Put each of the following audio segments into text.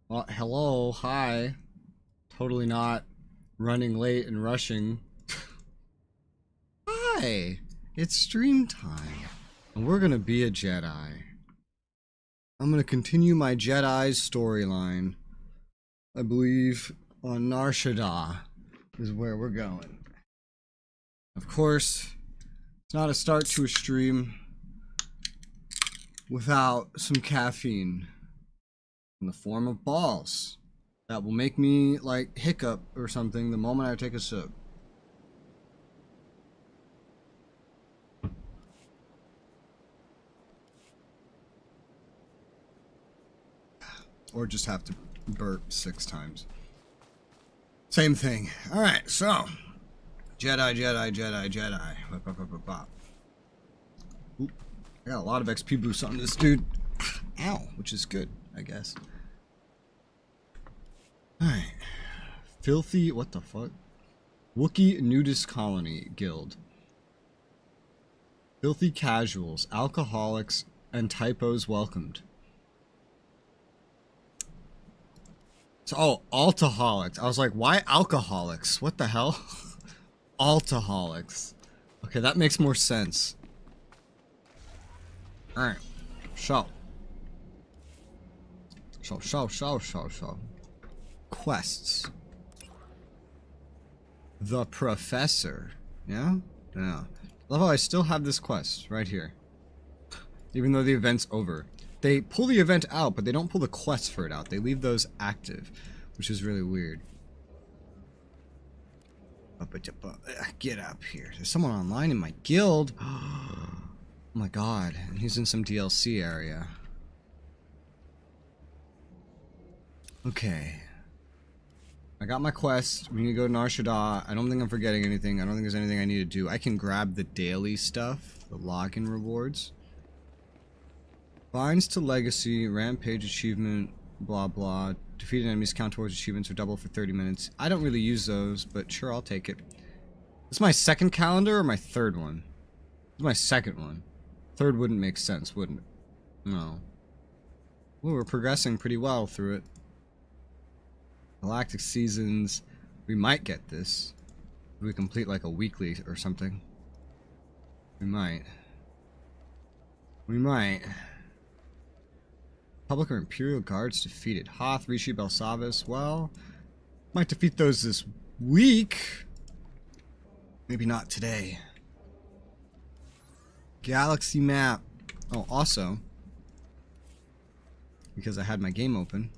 Well, hello, hi. Totally not running late and rushing. Hi, it's stream time. And we're gonna be a Jedi. I'm gonna continue my Jedi's storyline. I believe on Nar Shaddaa is where we're going. Of course, it's not a start to a stream without some caffeine in the form of balls that will make me like hiccup or something the moment I take a sip. Or just have to burp 6 times. Same thing. Alright, so Jedi. Oop. I got a lot of XP boosts on this dude. Ow, which is good, I guess. Alright. Filthy, what the fuck? Wookiee Nudist Colony Guild. Filthy casuals, alcoholics, and typos welcomed. So, oh, altaholics. I was like, why alcoholics? What the hell? Altaholics. Okay, that makes more sense. Alright. So. Quests. The Professor. Yeah? Yeah. Love how I still have this quest right here. Even though the event's over. They pull the event out, but they don't pull the quests for it out. They leave those active, which is really weird. Get up here. There's someone online in my guild. Oh my god. And he's in some DLC area. Okay. I got my quest. We need to go to Nar Shaddaa. I don't think I'm forgetting anything. I don't think there's anything I need to do. I can grab the daily stuff. The login rewards. Binds to Legacy, Rampage Achievement, blah blah. Defeated enemies count towards achievements or double for 30 minutes. I don't really use those, but sure, I'll take it. This is my second calendar or my third one? This is my second one. Third wouldn't make sense, wouldn't it? No. Well, we're progressing pretty well through it. Galactic Seasons. We might get this. If we complete like a weekly or something. We might. We might. Public or Imperial Guards defeated. Hoth, Rishi, Belsavis. Well, might defeat those this week. Maybe not today. Galaxy map. Oh, also, because I had my game open,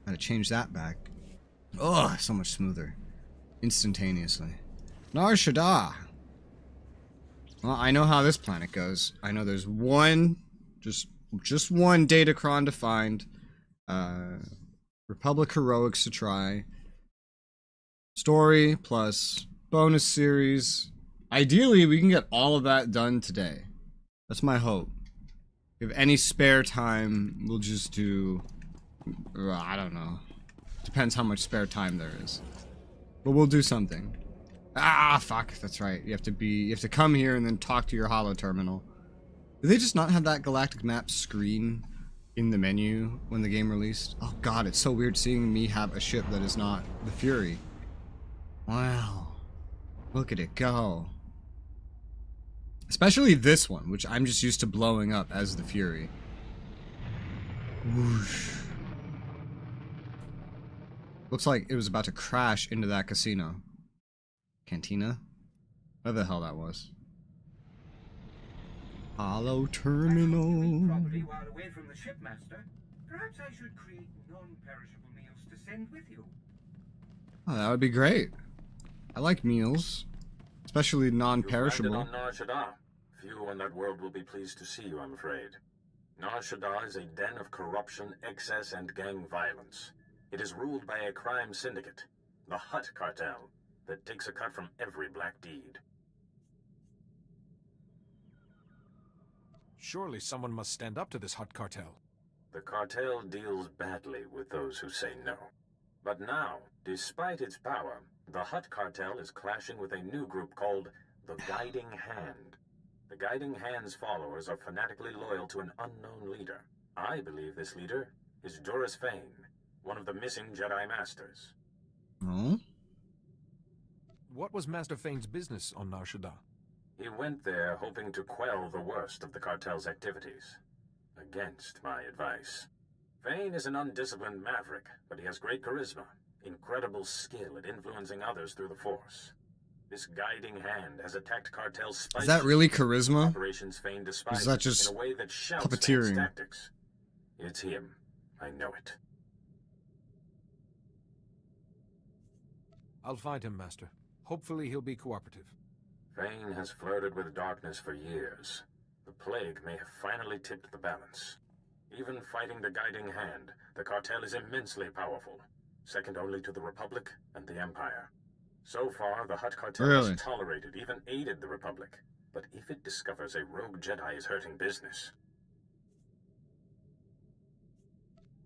I had to change that back. Oh, so much smoother. Instantaneously. Nar Shaddaa. Well, I know how this planet goes. I know there's one, just one Datacron to find. Republic Heroics to try. Story plus bonus series. Ideally, we can get all of that done today. That's my hope. If any spare time, we'll just do... I don't know. Depends how much spare time there is. But we'll do something. Ah, fuck. That's right. You have to come here and then talk to your holo terminal. Did they just not have that galactic map screen in the menu when the game released? Oh god, it's so weird seeing me have a ship that is not the Fury. Wow. Look at it go. Especially this one, which I'm just used to blowing up as the Fury. Whoosh. Looks like it was about to crash into that casino. Cantina? Whatever the hell that was. Holo terminal. Property while away from the shipmaster. Perhaps I should create non-perishable meals to send with you. Oh, that would be great. I like meals, especially non-perishable. You've landed on Nar Shaddaa. Few in that world will be pleased to see you, I'm afraid. Nar Shaddaa is a den of corruption, excess, and gang violence. It is ruled by a crime syndicate, the Hutt cartel, that takes a cut from every black deed. Surely someone must stand up to this Hutt cartel. The cartel deals badly with those who say no. But now, despite its power, the Hutt cartel is clashing with a new group called the Guiding Hand. The Guiding Hand's followers are fanatically loyal to an unknown leader. I believe this leader is Doris Fane, one of the missing Jedi Masters. Oh? What was Master Fane's business on Nar Shaddaa? He went there hoping to quell the worst of the cartel's activities, against my advice. Fane is an undisciplined maverick, but he has great charisma, incredible skill at influencing others through the Force. This guiding hand has attacked cartel spies. Is that really charisma? Operations Fane despises Is that just in a way that shouts puppeteering? Fane's tactics. It's him. I know it. I'll find him, Master. Hopefully he'll be cooperative. Fane has flirted with darkness for years. The plague may have finally tipped the balance. Even fighting the guiding hand, the cartel is immensely powerful, second only to the Republic and the Empire. So far, the Hutt cartel has tolerated, even aided the Republic. But if it discovers a rogue Jedi is hurting business...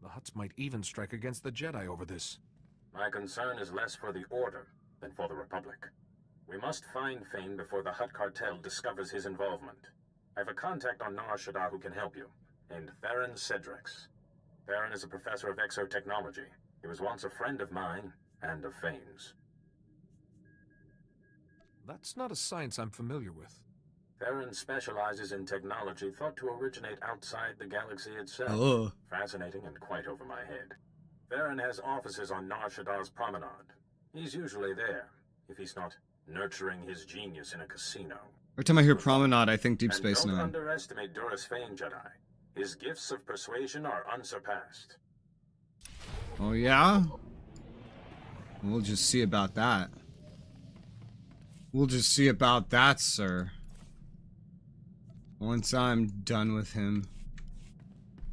The Hutts might even strike against the Jedi over this. My concern is less for the Order than for the Republic. We must find Fane before the Hutt cartel discovers his involvement. I have a contact on Nar Shaddaa who can help you, named Theron Cedrix. Theron is a professor of exotechnology. He was once a friend of mine and of Fane's. That's not a science I'm familiar with. Theron specializes in technology thought to originate outside the galaxy itself. Oh. Fascinating and quite over my head. Theron has offices on Nar Shaddaa's promenade. He's usually there, if he's not nurturing his genius in a casino. Every time I hear promenade, I think Deep Space Don't Nine. underestimate Doris Fane, Jedi. His gifts of persuasion are unsurpassed. Oh yeah? We'll just see about that. We'll just see about that, sir. Once I'm done with him.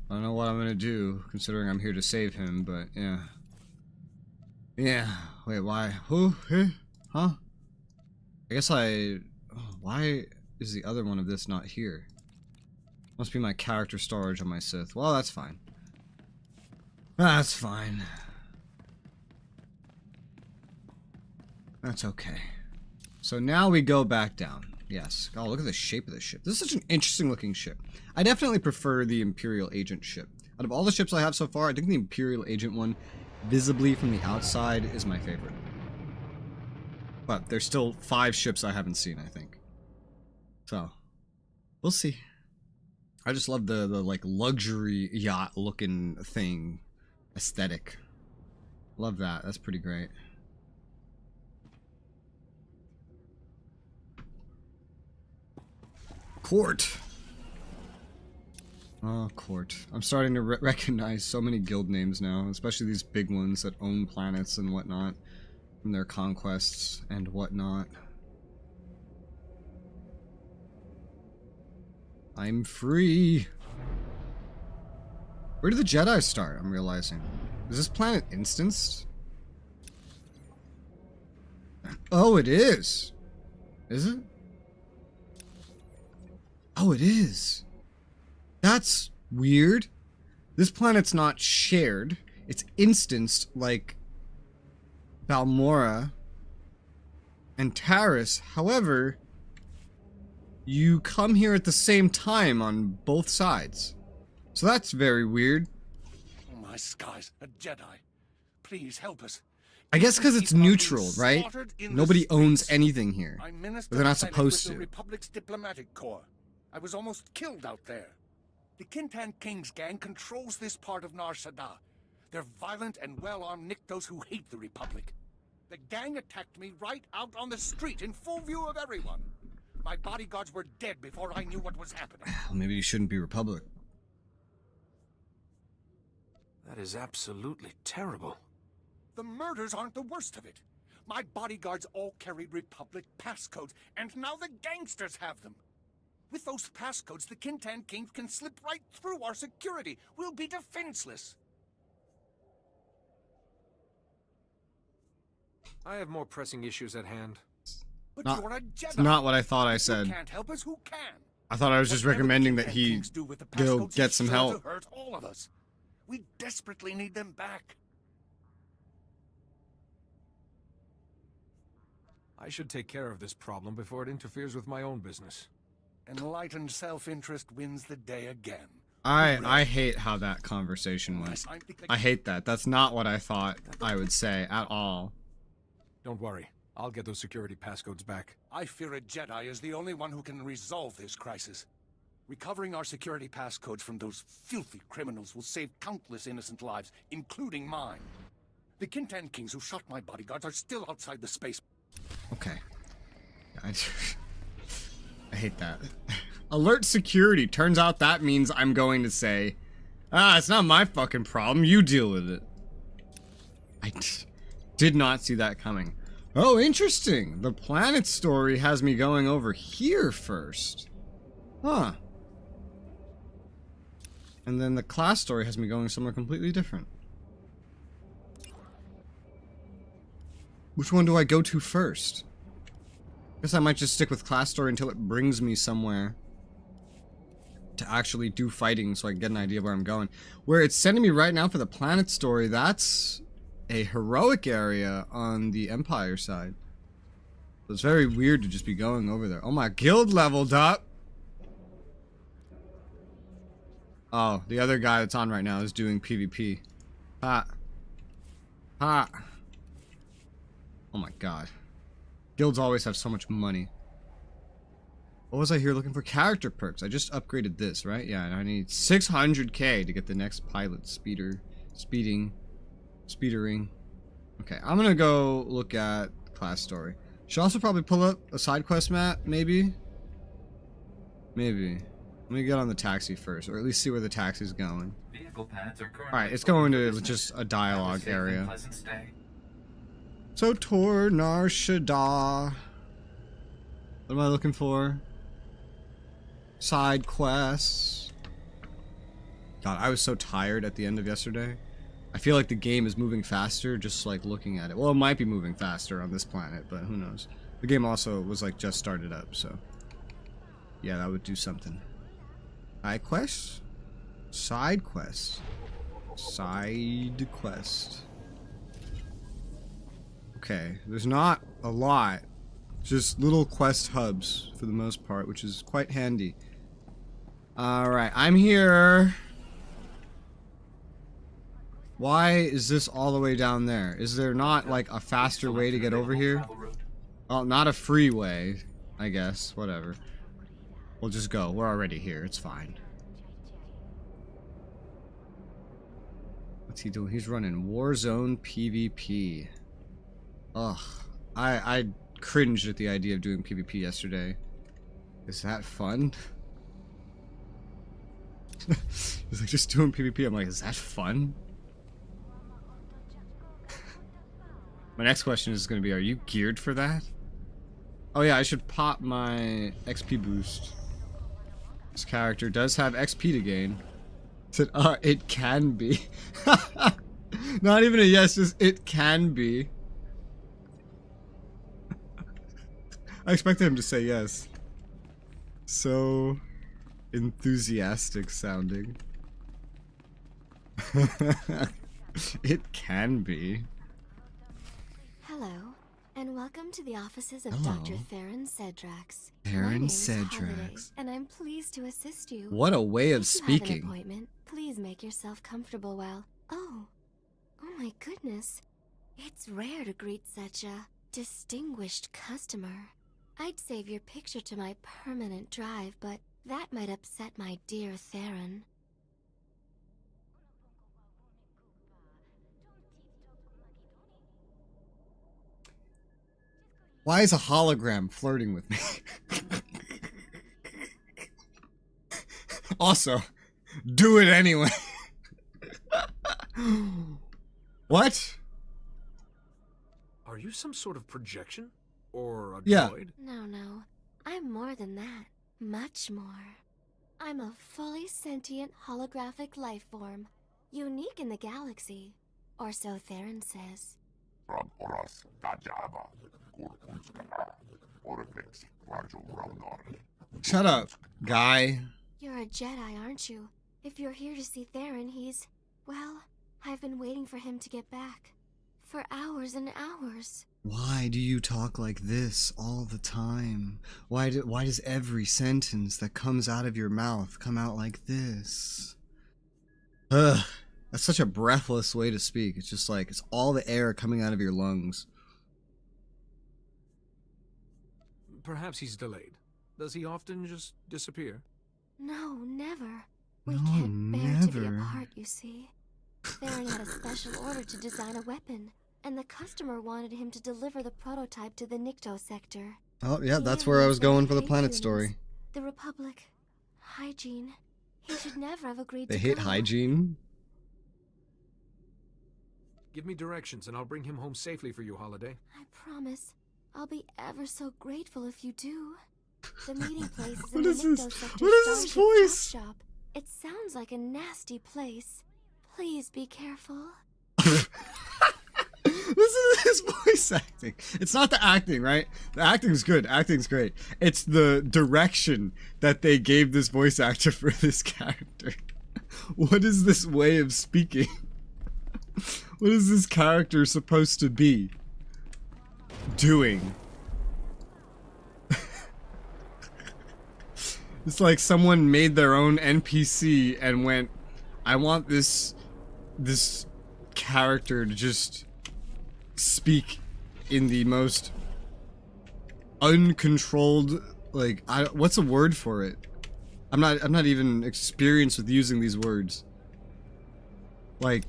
I don't know what I'm gonna do, considering I'm here to save him, but yeah. Yeah. Wait, why? Who? Huh? I guess I... Why is the other one of this not here? Must be my character storage on my Sith. Well, that's fine. That's fine. That's okay. So now we go back down. Yes. Oh, look at the shape of this ship. This is such an interesting looking ship. I definitely prefer the Imperial Agent ship. Out of all the ships I have so far, I think the Imperial Agent one, visibly from the outside, is my favorite. But there's still 5 ships I haven't seen, I think. So, we'll see. I just love the like luxury yacht looking thing aesthetic. Love that. That's pretty great. Court. Oh, Court. I'm starting to recognize so many guild names now, especially these big ones that own planets and whatnot, from their conquests and whatnot. I'm free. Where do the Jedi start? I'm realizing. Is this planet instanced? Oh, it is. Is it? Oh, it is. That's weird. This planet's not shared. It's instanced like Balmora and Taris. However, you come here at the same time on both sides. So that's very weird. Oh my skies, a Jedi. Please help us. I guess because it's neutral, right? Nobody owns anything here. But they're not supposed to. The Republic's diplomatic corps. I was almost killed out there. The Kintan King's gang controls this part of Nar Shaddaa. They're violent and well-armed Niktos who hate the Republic. The gang attacked me right out on the street in full view of everyone. My bodyguards were dead before I knew what was happening. Well, maybe you shouldn't be Republic. That is absolutely terrible. The murders aren't the worst of it. My bodyguards all carried Republic passcodes, and now the gangsters have them. With those passcodes, the Kintan Kings can slip right through our security. We'll be defenseless. I have more pressing issues at hand. But Not- you're a It's Jedi. not what I thought I You said. can't help us. Who can? I thought I was just Whatever the recommending that Kintan he Kings do with the go passcodes get is some sure help. to hurt all of us. We desperately need them back. I should take care of this problem before it interferes with my own business. Enlightened self-interest wins the day again. I hate how that conversation went. I hate that. That's not what I thought I would say at all. Don't worry. I'll get those security passcodes back. I fear a Jedi is the only one who can resolve this crisis. Recovering our security passcodes from those filthy criminals will save countless innocent lives, including mine. The Kintan Kings who shot my bodyguards are still outside the space. Okay. I hate that. Alert security. Turns out that means I'm going to say, it's not my fucking problem. You deal with it. I did not see that coming. Oh, interesting. The planet story has me going over here first. Huh. And then the class story has me going somewhere completely different. Which one do I go to first? Guess I might just stick with class story until it brings me somewhere to actually do fighting so I can get an idea of where I'm going. Where it's sending me right now for the planet story, that's a heroic area on the Empire side. So it's very weird to just be going over there. Oh, my guild leveled up! Oh, the other guy that's on right now is doing PvP. Ha. Ha. Oh my god. Guilds always have so much money. What was I here looking for? Character perks. I just upgraded this, right? Yeah, and I need 600k to get the next pilot speedering. Okay, I'm gonna go look at class story. Should also probably pull up a side quest map, maybe? Maybe. Let me get on the taxi first, or at least see where the taxi's going. Alright, it's going to just a dialogue area. So, Tor Nar Shaddaa. What am I looking for? Side quests. God, I was so tired at the end of yesterday. I feel like the game is moving faster just like looking at it. Well, it might be moving faster on this planet, but who knows. The game also was like just started up, so yeah, that would do something. Side quests? Side quests. Side quest. Okay, there's not a lot. Just little quest hubs for the most part, which is quite handy. Alright, I'm here. Why is this all the way down there? Is there not like a faster way to get over here? Oh, not a freeway, I guess. Whatever. We'll just go. We're already here. It's fine. What's he doing? He's running Warzone PvP. Ugh. I cringed at the idea of doing PvP yesterday. Is that fun? It's like just doing PvP. I'm like, is that fun? My next question is going to be, are you geared for that? Oh yeah, I should pop my XP boost. This character does have XP to gain. It can be. Not even a yes, just it can be. I expected him to say yes. So enthusiastic sounding. It can be. Hello, and welcome to the offices of Hello. Dr. Theron Cedrax. Theron My name is Holiday, Cedrax. and I'm pleased to assist you. What a way of If you have an speaking. appointment, please make yourself comfortable while... Oh my goodness. It's rare to greet such a distinguished customer. I'd save your picture to my permanent drive, but that might upset my dear Theron. Why is a hologram flirting with me? Also, do it anyway. What? Are you some sort of projection? Or a Yeah. droid? No. I'm more than that. Much more. I'm a fully sentient holographic life form. Unique in the galaxy. Or so Theron says. Shut up, guy. You're a Jedi, aren't you? If you're here to see Theron, well, I've been waiting for him to get back. For hours and hours. Why do you talk like this all the time? Why does every sentence that comes out of your mouth come out like this? Ugh, that's such a breathless way to speak. It's just like, it's all the air coming out of your lungs. Perhaps he's delayed. Does he often just disappear? No, never. We No, can't bear to be never. apart, you see. Theron had a special order to design a weapon, and the customer wanted him to deliver the prototype to the Nikto sector. Oh, yeah, He that's and where I his was going for the hate planet humans, story. The Republic. Hygiene. He should never have agreed They to hate go. hygiene? Give me directions and I'll bring him home safely for you, Holiday. I promise. I'll be ever so grateful if you do. The meeting place is What in is the this? Nikto sector What is this Starship voice? Chop Shop. It sounds like a nasty place. Please be careful. Listen to this voice acting. It's not the acting, right? The acting's good. Acting's great. It's the direction that they gave this voice actor for this character. What is this way of speaking? What is this character supposed to be doing? It's like someone made their own NPC and went, I want this character to just speak in the most uncontrolled, like, what's a word for it? I'm not even experienced with using these words. Like,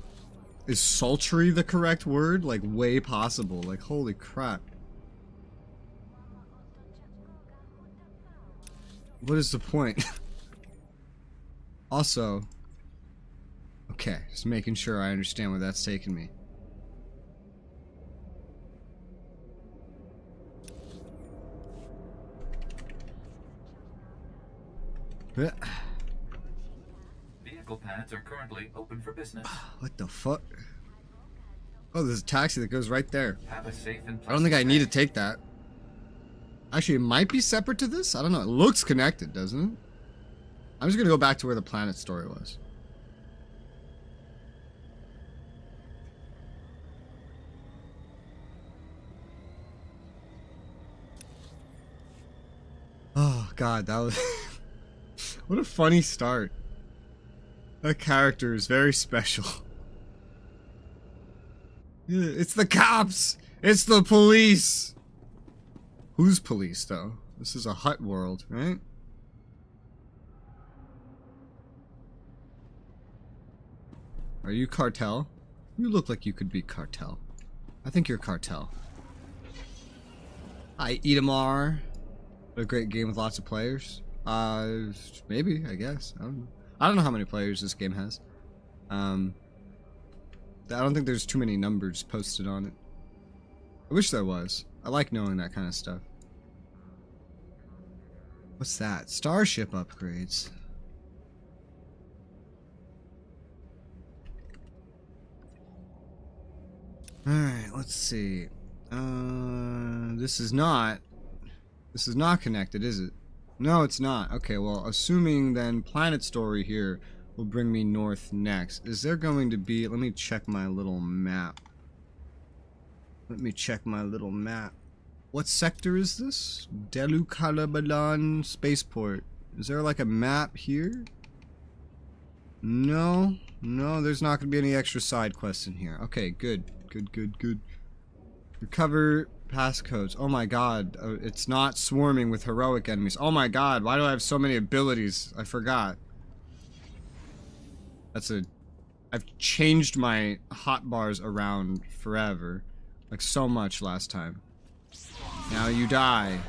is sultry the correct word? Like, way possible. Like, holy crap. What is the point? Also, okay, just making sure I understand where that's taking me. Vehicle pads are currently open for business. What the fuck? Oh, there's a taxi that goes right there. Have a safe and I don't think I need to pleasant take that. Actually, it might be separate to this? I don't know. It looks connected, doesn't it? I'm just gonna go back to where the planet story was. Oh, God, that was... What a funny start. That character is very special. Yeah, it's the cops! It's the police! Who's police, though? This is a hut world, right? Are you Cartel? You look like you could be Cartel. I think you're Cartel. Hi, Idamar. What a great game with lots of players. Maybe, I guess. I don't know. I don't know how many players this game has. I don't think there's too many numbers posted on it. I wish there was. I like knowing that kind of stuff. What's that? Starship upgrades. Alright, let's see. This is not connected, is it? No, it's not. Okay, well, assuming then Planet Story here will bring me north next. Is there going to be... Let me check my little map. Let me check my little map. What sector is this? Delukalabalan Spaceport. Is there like a map here? No. No, there's not going to be any extra side quests in here. Okay, good. Good. Recover passcodes. Oh my god. It's not swarming with heroic enemies. Oh my god, why do I have so many abilities? I forgot. I've changed my hotbars around forever. Like so much last time. Now you die.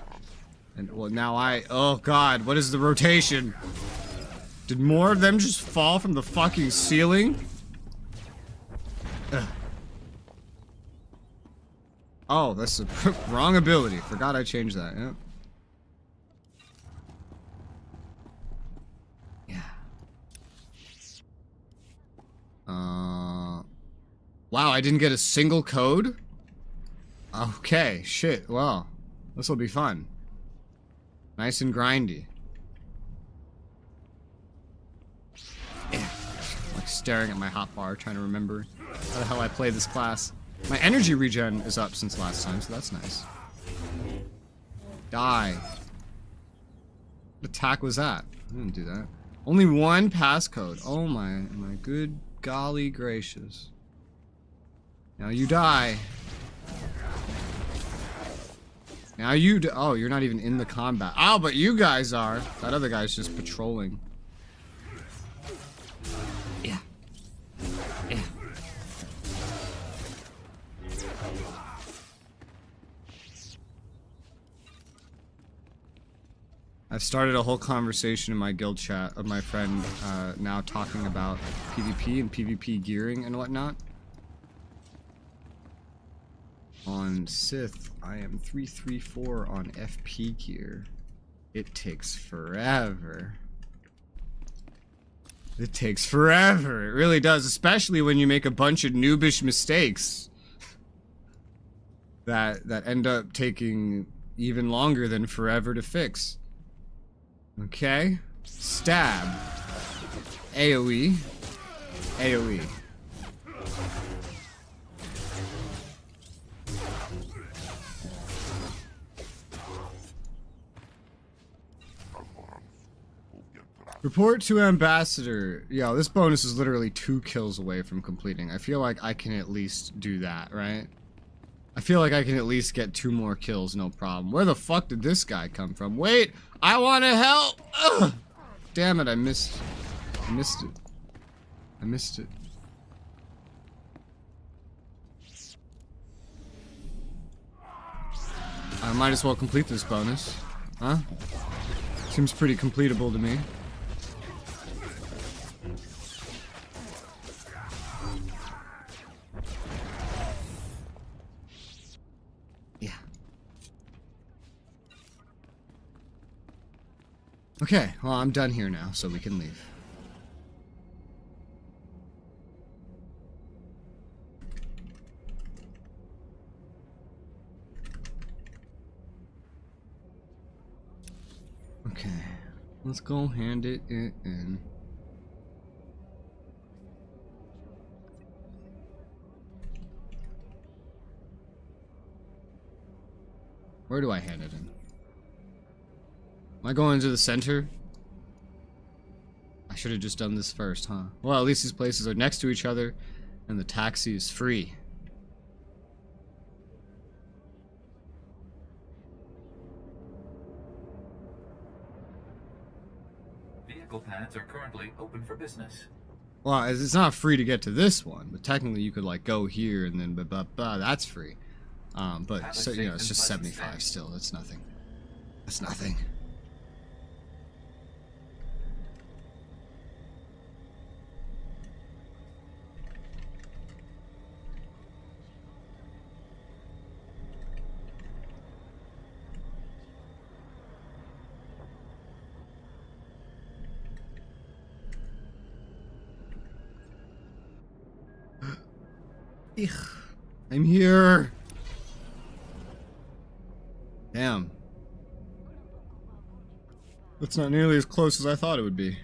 And well, now oh god, what is the rotation? Did more of them just fall from the fucking ceiling? Ugh. Oh, that's the wrong ability. Forgot I changed that, yeah. Wow, I didn't get a single code? Okay, shit, well, this will be fun. Nice and grindy. Yeah. Like staring at my hotbar, trying to remember how the hell I play this class. My energy regen is up since last time, so that's nice. Die. What attack was that? I didn't do that. Only one passcode. Oh my good golly gracious. Now you die. Now you oh, you're not even in the combat. Oh, but you guys are. That other guy's just patrolling. Yeah. Yeah. I've started a whole conversation in my guild chat of my friend now talking about PvP and PvP gearing and whatnot. On Sith, I am 334 on FP gear. It takes forever. It takes forever. It really does, especially when you make a bunch of noobish mistakes that end up taking even longer than forever to fix. Okay. Stab. AoE. AoE. Report to Ambassador. Yo, this bonus is literally 2 kills away from completing. I feel like I can at least do that, right? I feel like I can at least get 2 more kills, no problem. Where the fuck did this guy come from? Wait, I want to help! Ugh! Damn it, I missed it. I missed it. I might as well complete this bonus. Huh? Seems pretty completable to me. Yeah. Okay, well, I'm done here now, so we can leave. Okay, let's go hand it in. Where do I hand it in? Am I going to the center? I should have just done this first, huh? Well, at least these places are next to each other, and the taxi is free. Vehicle paths are currently open for business. Well, it's not free to get to this one, but technically you could like go here and then that's free. But so, you know, it's just 75 still. That's nothing. That's nothing. I'm here. Damn. That's not nearly as close as I thought it would be.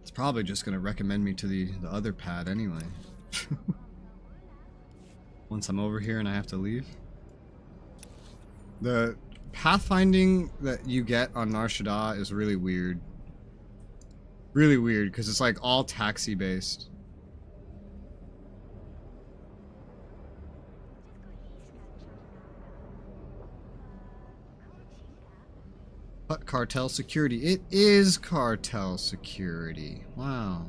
It's probably just gonna recommend me to the other pad anyway. Once I'm over here and I have to leave. The pathfinding that you get on Nar Shaddaa is really weird. Really weird, because it's like all taxi based. But cartel security. It is cartel security. Wow.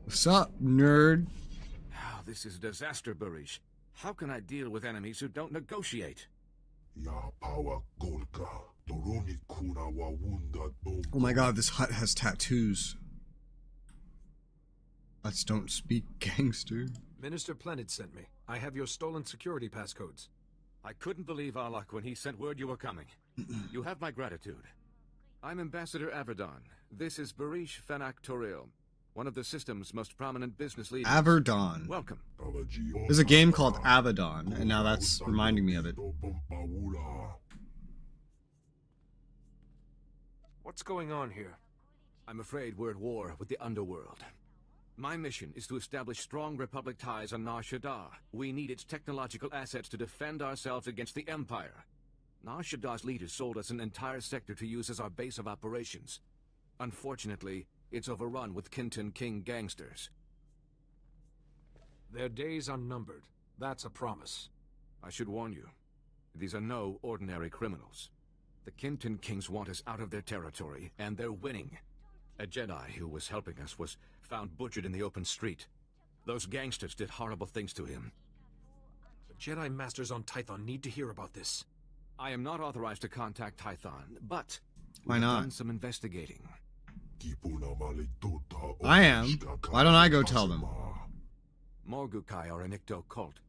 What's up, nerd? Oh, this is a disaster, Barish. How can I deal with enemies who don't negotiate? Oh my god, this hut has tattoos. Huts don't speak gangster. Minister Plenid sent me. I have your stolen security passcodes. I couldn't believe our luck when he sent word you were coming. You have my gratitude. I'm Ambassador Averdon. This is Barish Fenak Toril, one of the system's most prominent business leaders. Averdon. Welcome. There's a game called Abaddon, and now that's reminding me of it. What's going on here? I'm afraid we're at war with the underworld. My mission is to establish strong Republic ties on Nar Shaddaa. We need its technological assets to defend ourselves against the Empire. Nar Shaddaa's leaders sold us an entire sector to use as our base of operations. Unfortunately, it's overrun with Kintan King gangsters. Their days are numbered. That's a promise. I should warn you, these are no ordinary criminals. The Kintan Kings want us out of their territory, and they're winning. A Jedi who was helping us was found butchered in the open street. Those gangsters did horrible things to him. The Jedi Masters on Tython need to hear about this. I am not authorized to contact Tython, but Why we've not? done some investigating. I am. Why don't I go tell them? Morgukai are an Icto cult.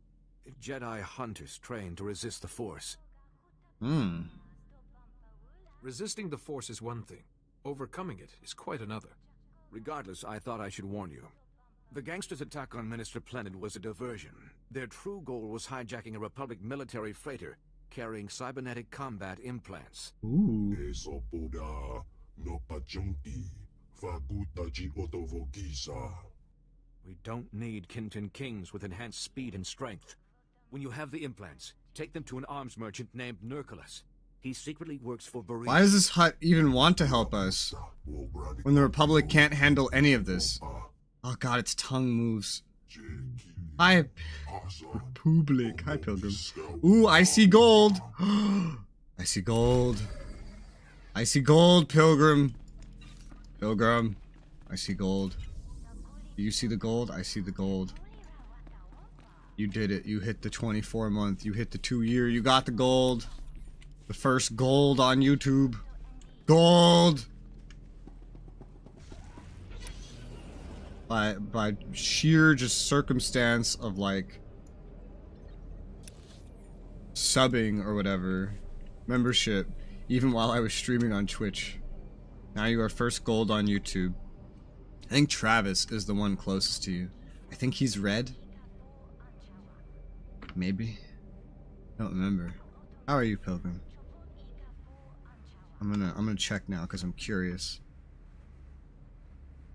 Jedi hunters trained to resist the Force. Resisting the Force is one thing. Overcoming it is quite another. Regardless, I thought I should warn you. The gangsters' attack on Minister Planet was a diversion. Their true goal was hijacking a Republic military freighter carrying cybernetic combat implants. Ooh. We don't need Kintan Kings with enhanced speed and strength. When you have the implants, take them to an arms merchant named Nurculus. He secretly works for Bereave. Why does this hut even want to help us when the Republic can't handle any of this? Oh god, its tongue moves. Hi, Public. Hi, Pilgrim. Ooh, I see gold. I see gold. I see gold, Pilgrim. Pilgrim, I see gold. Do you see the gold? I see the gold. You did it. You hit the 24-month. You hit the 2-year. You got the gold. The first gold on YouTube. Gold! By sheer just circumstance of like subbing or whatever, membership, even while I was streaming on Twitch. Now you are first gold on YouTube. I think Travis is the one closest to you. I think he's red. Maybe. I don't remember. How are you, Pilgrim? I'm gonna check now because I'm curious.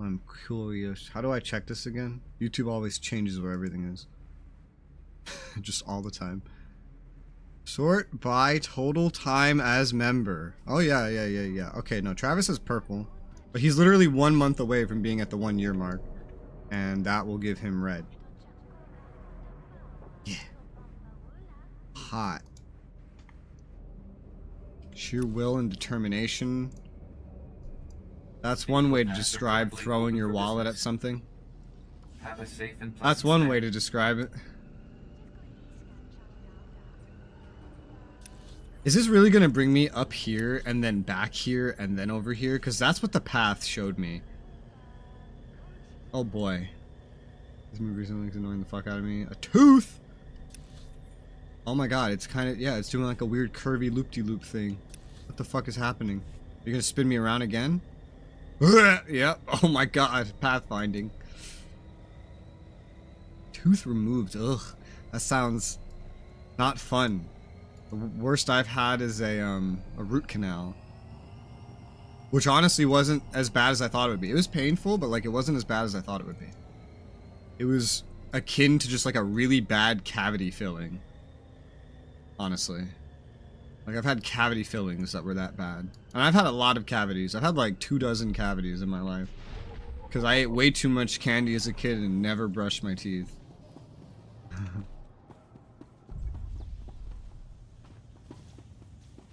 I'm curious. How do I check this again? YouTube always changes where everything is. Just all the time. Sort by total time as member. Oh yeah. Okay, no, Travis is purple. But he's literally 1 month away from being at the 1-year mark. And that will give him red. Yeah. Hot. Sheer will and determination. That's one way to describe throwing your wallet at something. Have a safe and That's one way to describe it. Is this really gonna bring me up here and then back here and then over here? Because that's what the path showed me. Oh boy. This movie recently is annoying the fuck out of me. A tooth! Oh my god, it's kind of, yeah, it's doing like a weird curvy loop-de-loop thing. What the fuck is happening? You're gonna spin me around again? Yep. Oh my god, pathfinding. Tooth removed. Ugh. That sounds not fun. The worst I've had is a root canal. Which honestly wasn't as bad as I thought it would be. It was painful, but like it wasn't as bad as I thought it would be. It was akin to just like a really bad cavity filling. Honestly. Like I've had cavity fillings that were that bad. And I've had a lot of cavities. I've had like 24 cavities in my life. Because I ate way too much candy as a kid and never brushed my teeth.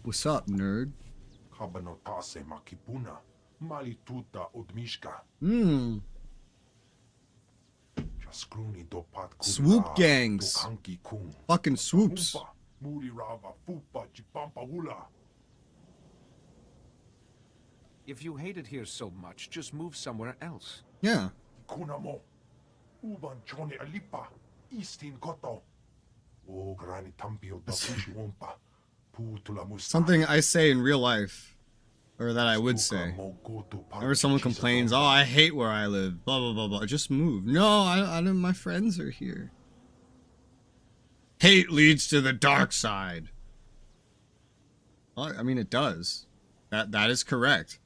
What's up, nerd? Swoop gangs. Fucking swoops. If you hate it here so much, just move somewhere else. Yeah. Something I say in real life. Or that I would say. Whenever someone complains, oh, I hate where I live, blah, blah, blah, blah. Just move. No, I don't, my friends are here. Hate leads to the dark side. Well, I mean, it does. That is correct.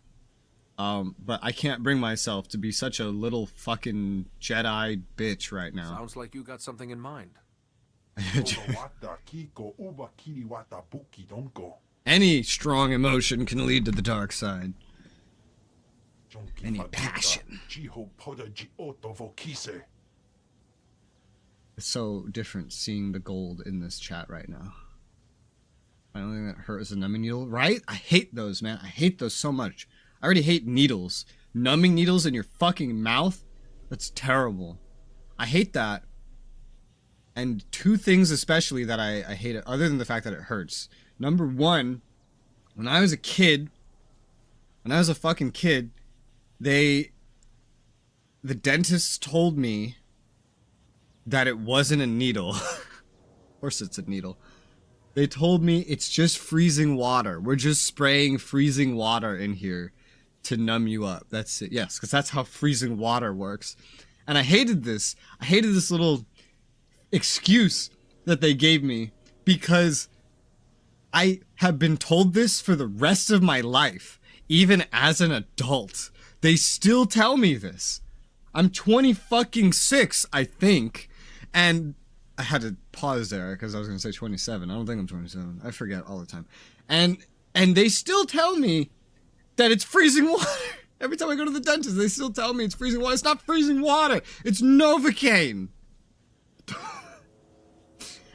But I can't bring myself to be such a little fucking Jedi bitch right now. Sounds like you got something in mind. Any strong emotion can lead to the dark side. Any passion. It's so different seeing the gold in this chat right now. The only thing that hurt is a numbing needle, right? I hate those, man. I hate those so much. I already hate needles. Numbing needles in your fucking mouth? That's terrible. I hate that. And two things especially that I hate it, other than the fact that it hurts. Number one, when I was a kid, when I was a fucking kid, the dentist told me that it wasn't a needle. Of course it's a needle. They told me it's just freezing water. We're just spraying freezing water in here to numb you up. That's it. Yes, because that's how freezing water works. And I hated this. I hated this little excuse that they gave me because I have been told this for the rest of my life. Even as an adult, they still tell me this. I'm 26, I think, and I had to pause there because I was going to say 27. I don't think I'm 27. I forget all the time. And they still tell me that it's freezing water. Every time I go to the dentist, they still tell me it's freezing water. It's not freezing water. It's Novocaine.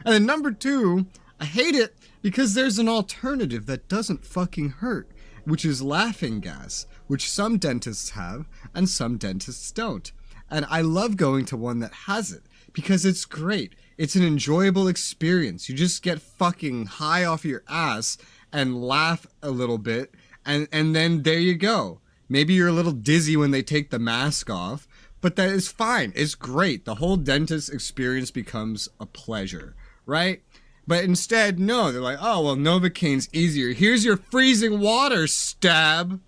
And then number two, I hate it because there's an alternative that doesn't fucking hurt, which is laughing gas, which some dentists have and some dentists don't. And I love going to one that has it because it's great. It's an enjoyable experience. You just get fucking high off your ass and laugh a little bit, and then there you go. Maybe you're a little dizzy when they take the mask off, but that is fine. It's great. The whole dentist experience becomes a pleasure, right? But instead, no, they're like, oh, well, Novocaine's easier. Here's your freezing water, stab.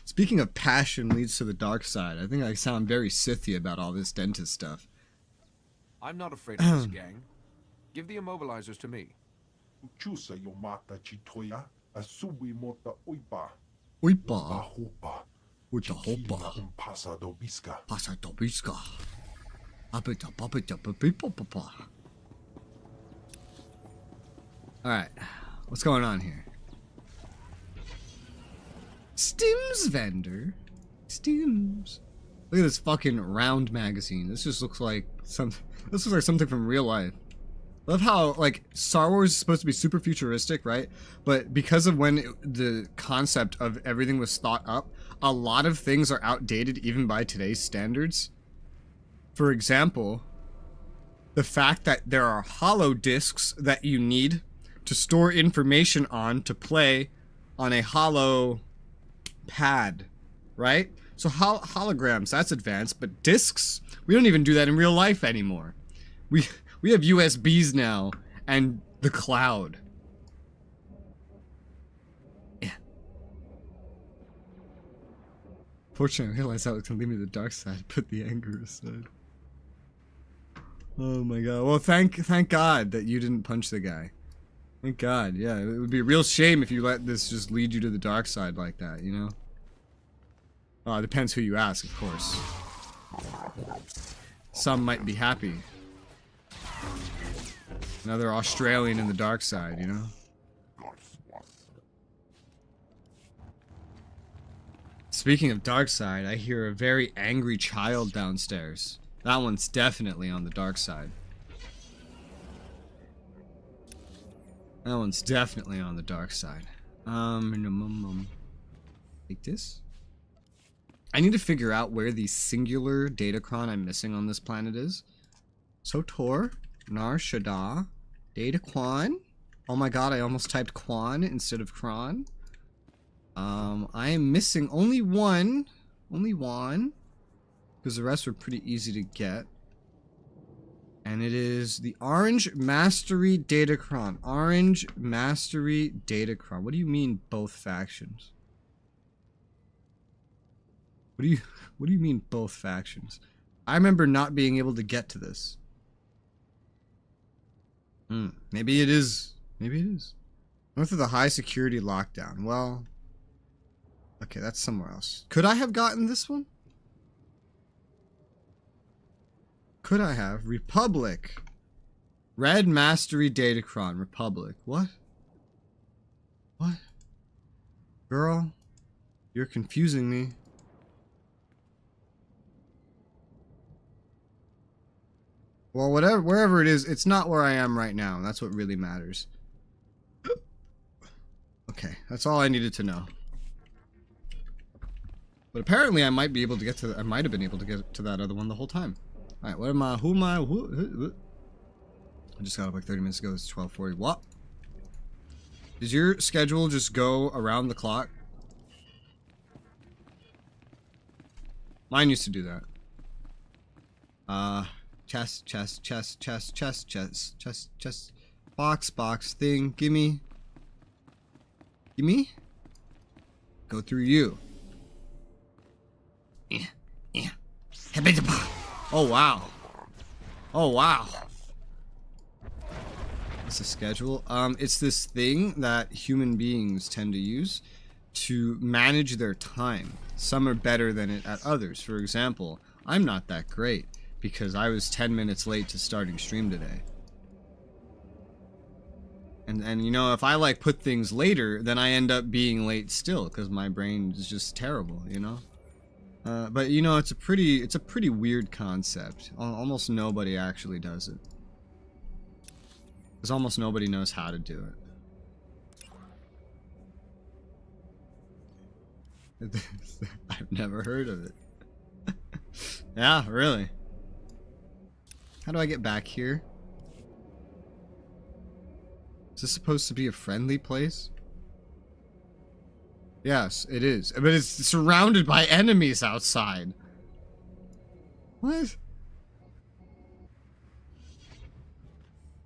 Speaking of passion leads to the dark side, I think I sound very Sithy about all this dentist stuff. I'm not afraid of this gang. Give the immobilizers to me. Uipa. Uta hopa. Pasa dobiska. Apita papita papipa papa. Alright, what's going on here? Stims vendor. Stims. Look at this fucking round magazine. This just looks like something from real life. Love how, like, Star Wars is supposed to be super futuristic, right? But because of when the concept of everything was thought up, a lot of things are outdated even by today's standards. For example, the fact that there are hollow discs that you need to store information on to play on a hollow pad, right? So holograms, that's advanced, but discs, we don't even do that in real life anymore. We have USBs now and the cloud. Yeah. Fortunately, I realized that was gonna lead me to the dark side. Put the anger aside. Oh my god. Well, thank God that you didn't punch the guy. Thank God. Yeah, it would be a real shame if you let this just lead you to the dark side like that, you know? It depends who you ask, of course. Some might be happy. Another Australian in the dark side, you know? Speaking of dark side, I hear a very angry child downstairs. That one's definitely on the dark side. That one's definitely on the dark side. Take this. I need to figure out where the singular datacron I'm missing on this planet is. Sotor, Nar Shaddaa, Datacron. Oh my god, I almost typed Quan instead of Kron. I am missing only one. Only one. Because the rest were pretty easy to get. And it is the Orange Mastery Datacron. Orange Mastery Datacron. What do you mean both factions? What do you mean both factions? I remember not being able to get to this. Maybe it is. Maybe it is. North of the high security lockdown. Well, Okay, that's somewhere else. Could I have gotten this one? Could I have? Republic. Red Mastery Datacron. Republic. What? What? Girl, you're confusing me. Well, wherever it is, it's not where I am right now. That's what really matters. Okay, that's all I needed to know. But apparently I might be able to get to, I might have been able to get to that other one the whole time. Alright, what am I, who am I, who? I just got up like 30 minutes ago, it's 12:40. What? Does your schedule just go around the clock? Mine used to do that. Chest, box, thing, gimme. Gimme? Go through you. Yeah. Oh, wow. Oh, wow. It's a schedule. It's this thing that human beings tend to use to manage their time. Some are better than it at others. For example, I'm not that great because I was 10 minutes late to starting stream today. And you know, if I like put things later, then I end up being late still because my brain is just terrible, you know? But you know, it's a pretty weird concept. Almost nobody actually does it. Because almost nobody knows how to do it. I've never heard of it. Yeah, really. How do I get back here? Is this supposed to be a friendly place? Yes, it is. But it's surrounded by enemies outside. What?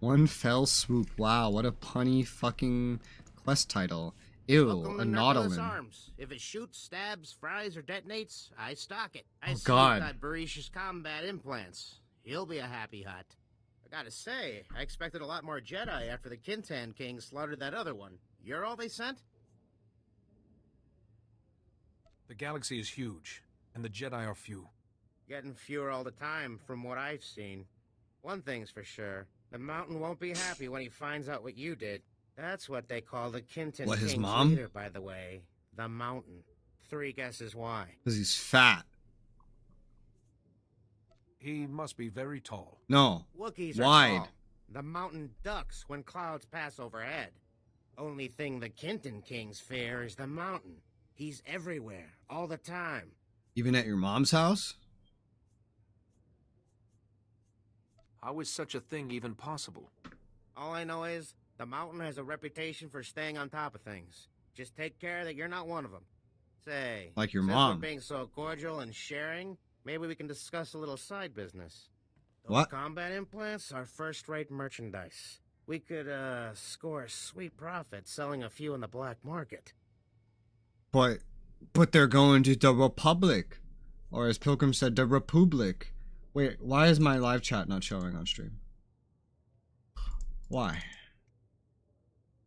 One fell swoop. Wow, what a punny fucking quest title. Ew, Welcome a to Nautilin. Arms. If it shoots, stabs, fries, or detonates, I stock it. I Oh, God. got Barish's combat implants. He'll be a happy hut. I gotta say, I expected a lot more Jedi after the Kintan King slaughtered that other one. You're all they sent? The galaxy is huge, and the Jedi are few. Getting fewer all the time, from what I've seen. One thing's for sure. The Mountain won't be happy when he finds out what you did. That's what they call the Kintan What, his King's mom? leader, by the way. The Mountain. 3 guesses why. Because he's fat. He must be very tall. No. Wookiees are Wide. tall. The mountain ducks when clouds pass overhead. Only thing the Kintan Kings fear is the mountain. He's everywhere, all the time. Even at your mom's house? How is such a thing even possible? All I know is, the mountain has a reputation for staying on top of things. Just take care that you're not one of them. Say, Like your since mom. we're being so cordial and sharing, maybe we can discuss a little side business. Those What? combat implants are first-rate merchandise. We could, score a sweet profit selling a few in the black market. But they're going to the Republic. Or as Pilgrim said, the Republic. Wait, why is my live chat not showing on stream? Why?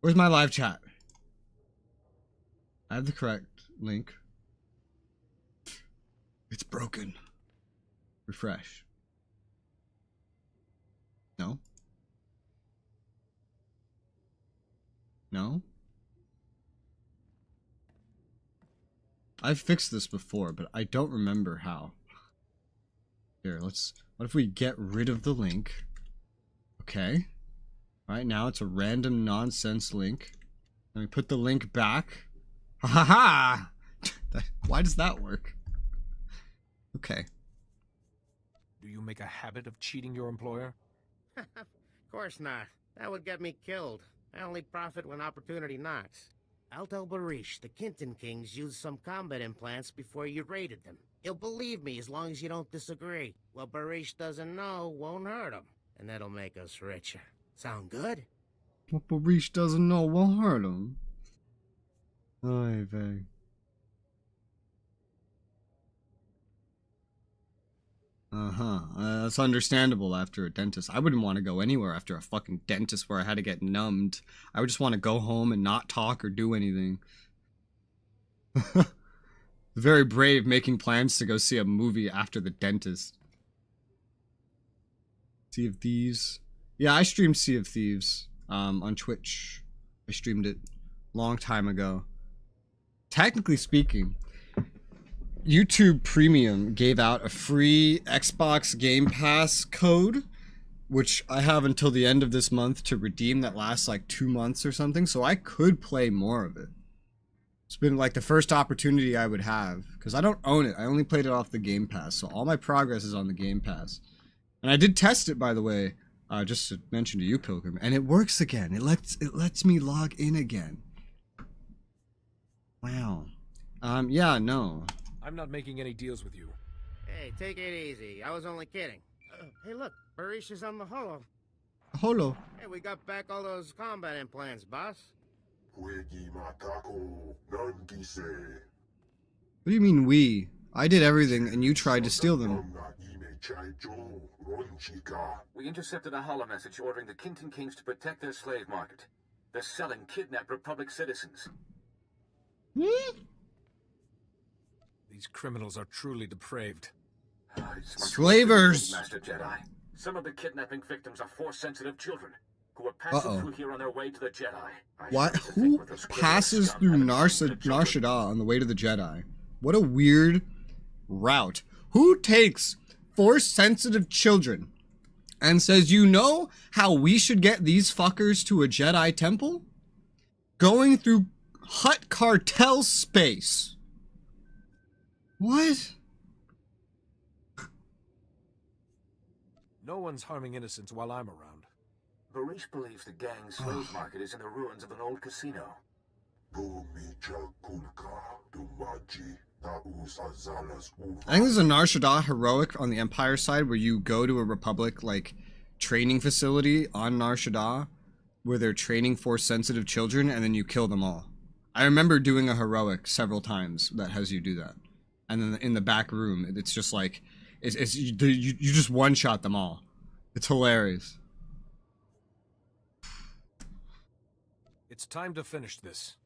Where's my live chat? I have the correct link. It's broken. Refresh. No? No? I've fixed this before, but I don't remember how. Here, what if we get rid of the link? Okay. Right now it's a random nonsense link. Then we put the link back. Ha ha ha! Why does that work? Okay. Do you make a habit of cheating your employer? Of course not. That would get me killed. I only profit when opportunity knocks. I'll tell Barish the Kintan Kings used some combat implants before you raided them. He'll believe me as long as you don't disagree. What Barish doesn't know won't hurt him, and that'll make us richer. Sound good? What Barish doesn't know won't hurt him. Oy vey. That's understandable after a dentist. I wouldn't want to go anywhere after a fucking dentist where I had to get numbed. I would just want to go home and not talk or do anything. Very brave, making plans to go see a movie after the dentist. Sea of Thieves. Yeah, I streamed Sea of Thieves on Twitch. I streamed it a long time ago. Technically speaking, YouTube Premium gave out a free Xbox Game Pass code, which I have until the end of this month to redeem, that lasts like 2 months or something, so I could play more of it. It's been like the first opportunity I would have, because I don't own it. I only played it off the Game Pass, so all my progress is on the Game Pass. And I did test it, by the way, just to mention to you, Pilgrim, and it works again. It lets me log in again. Wow. Yeah, no. I'm not making any deals with you. Hey, take it easy. I was only kidding. Hey, look, Barish is on the holo. Holo. Hey, we got back all those combat implants, boss. What do you mean we? I did everything and you tried to steal them. We intercepted a holo message ordering the Kintan Kings to protect their slave market. They're selling kidnapped Republic citizens. These criminals are truly depraved. Slavers! Master Jedi. Some of the kidnapping victims are Force-sensitive children who are passing through here on their way to the Jedi. What? Who passes through Nar Shaddaa on the way to the Jedi? What a weird route. Who takes Force-sensitive children and says, you know how we should get these fuckers to a Jedi temple? Going through Hutt cartel space. What? No one's harming innocents while I'm around. Barish believes the gang's slave market is in the ruins of an old casino. I think there's a Nar Shaddaa heroic on the Empire side where you go to a Republic like training facility on Nar Shaddaa where they're training Force-sensitive children and then you kill them all. I remember doing a heroic several times that has you do that. And then in the back room, it's just like, you just one-shot them all. It's hilarious. It's time to finish this.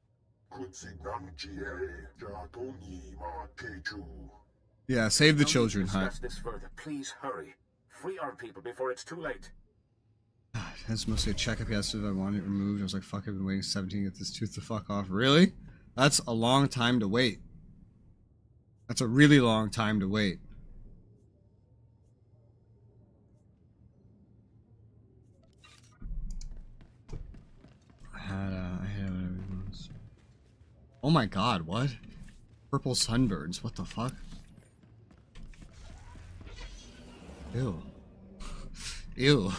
Yeah, save the children, Hutt. This further. Please hurry. Free our people before it's too late. That's mostly a checkup yesterday. I wanted it removed. I was like, fuck, I've been waiting 17 to get this tooth the fuck off. Really? That's a long time to wait. That's a really long time to wait. I had everything else. Oh my god, what? Purple sunbirds, what the fuck? Ew. Ew.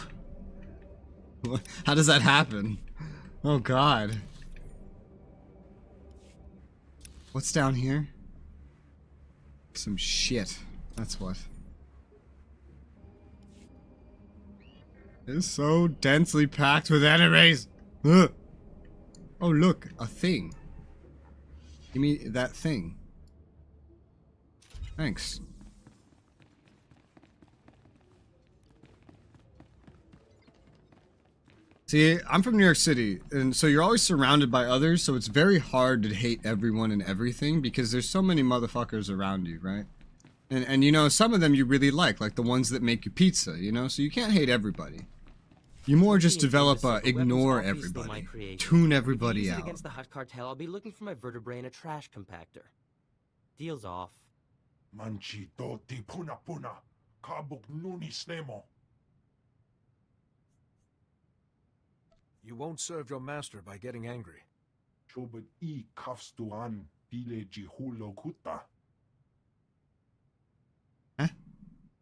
How does that happen? Oh god. What's down here? Some shit. That's what. It's so densely packed with enemies. Ugh. Oh look, a thing. Give me that thing. Thanks. See, I'm from New York City, and so you're always surrounded by others, so it's very hard to hate everyone and everything, because there's so many motherfuckers around you, right? And you know, some of them you really like the ones that make you pizza, you know? So you can't hate everybody. You more just develop ignore everybody. Tune everybody out. Against the Hutt cartel, I'll be looking for my vertebrae in a trash compactor. Deal's off. Manchi doti puna puna. Kabuk nuni snemo. You won't serve your master by getting angry. Chobot I kafstuan pileji hulo kuta. Huh?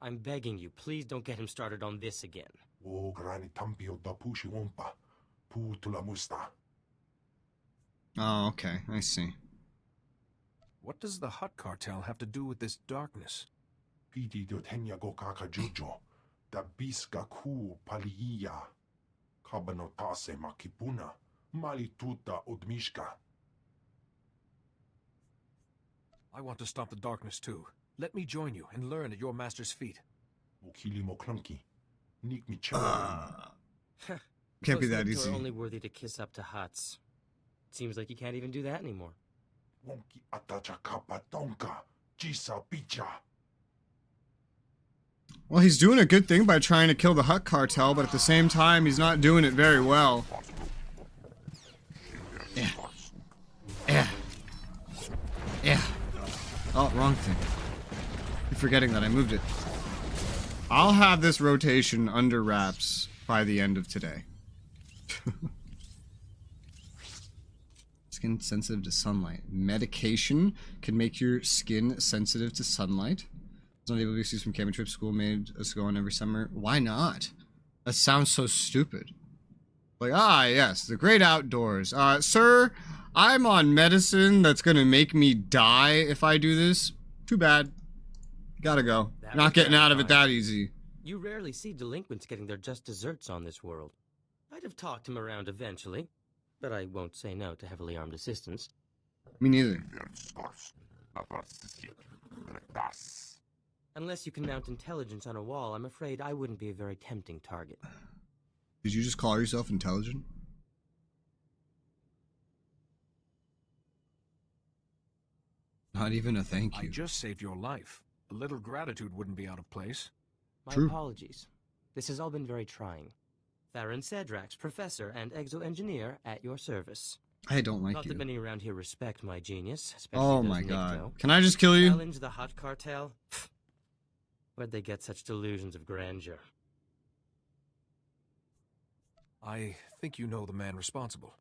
I'm begging you, please don't get him started on this again. O grani tampio da pushi wompa. Putula musta. Oh, okay, I see. What does the Hutt cartel have to do with this darkness? Pidi dotenya go kaka jujo. Da biska ku paliya. Kabanotase makipuna. Malituta odmishka. I want to stop the darkness too. Let me join you and learn at your master's feet. Ukili moklunki. Nik mi Can't be that Those easy. are only worthy to kiss up to Hutts. Seems like you can't even do that anymore. Wonki atacha kapatonka. Jisa picha. Well, he's doing a good thing by trying to kill the Hutt cartel, but at the same time, he's not doing it very well. Yeah. Yeah. Yeah. Oh, wrong thing. You're forgetting that I moved it. I'll have this rotation under wraps by the end of today. Skin sensitive to sunlight. Medication can make your skin sensitive to sunlight. It's not able to be used from camping trips school made us go on every summer. Why not? That sounds so stupid. Like, yes, the great outdoors. Sir, I'm on medicine that's gonna make me die if I do this. Too bad. Gotta go. Not getting out of it that easy. You rarely see delinquents getting their just desserts on this world. I'd have talked him around eventually, but I won't say no to heavily armed assistance. Me neither. Unless you can mount intelligence on a wall, I'm afraid I wouldn't be a very tempting target. Did you just call yourself intelligent? Not even a thank you. I just saved your life. A little gratitude wouldn't be out of place. My apologies. This has all been very trying. Theron Cedrax, professor and exo-engineer at your service. I don't like Not you. that many around here respect my genius. Especially Oh those my Nikto. god. Can I just kill you? Challenge the Hutt cartel? Where'd they get such delusions of grandeur? I think you know the man responsible.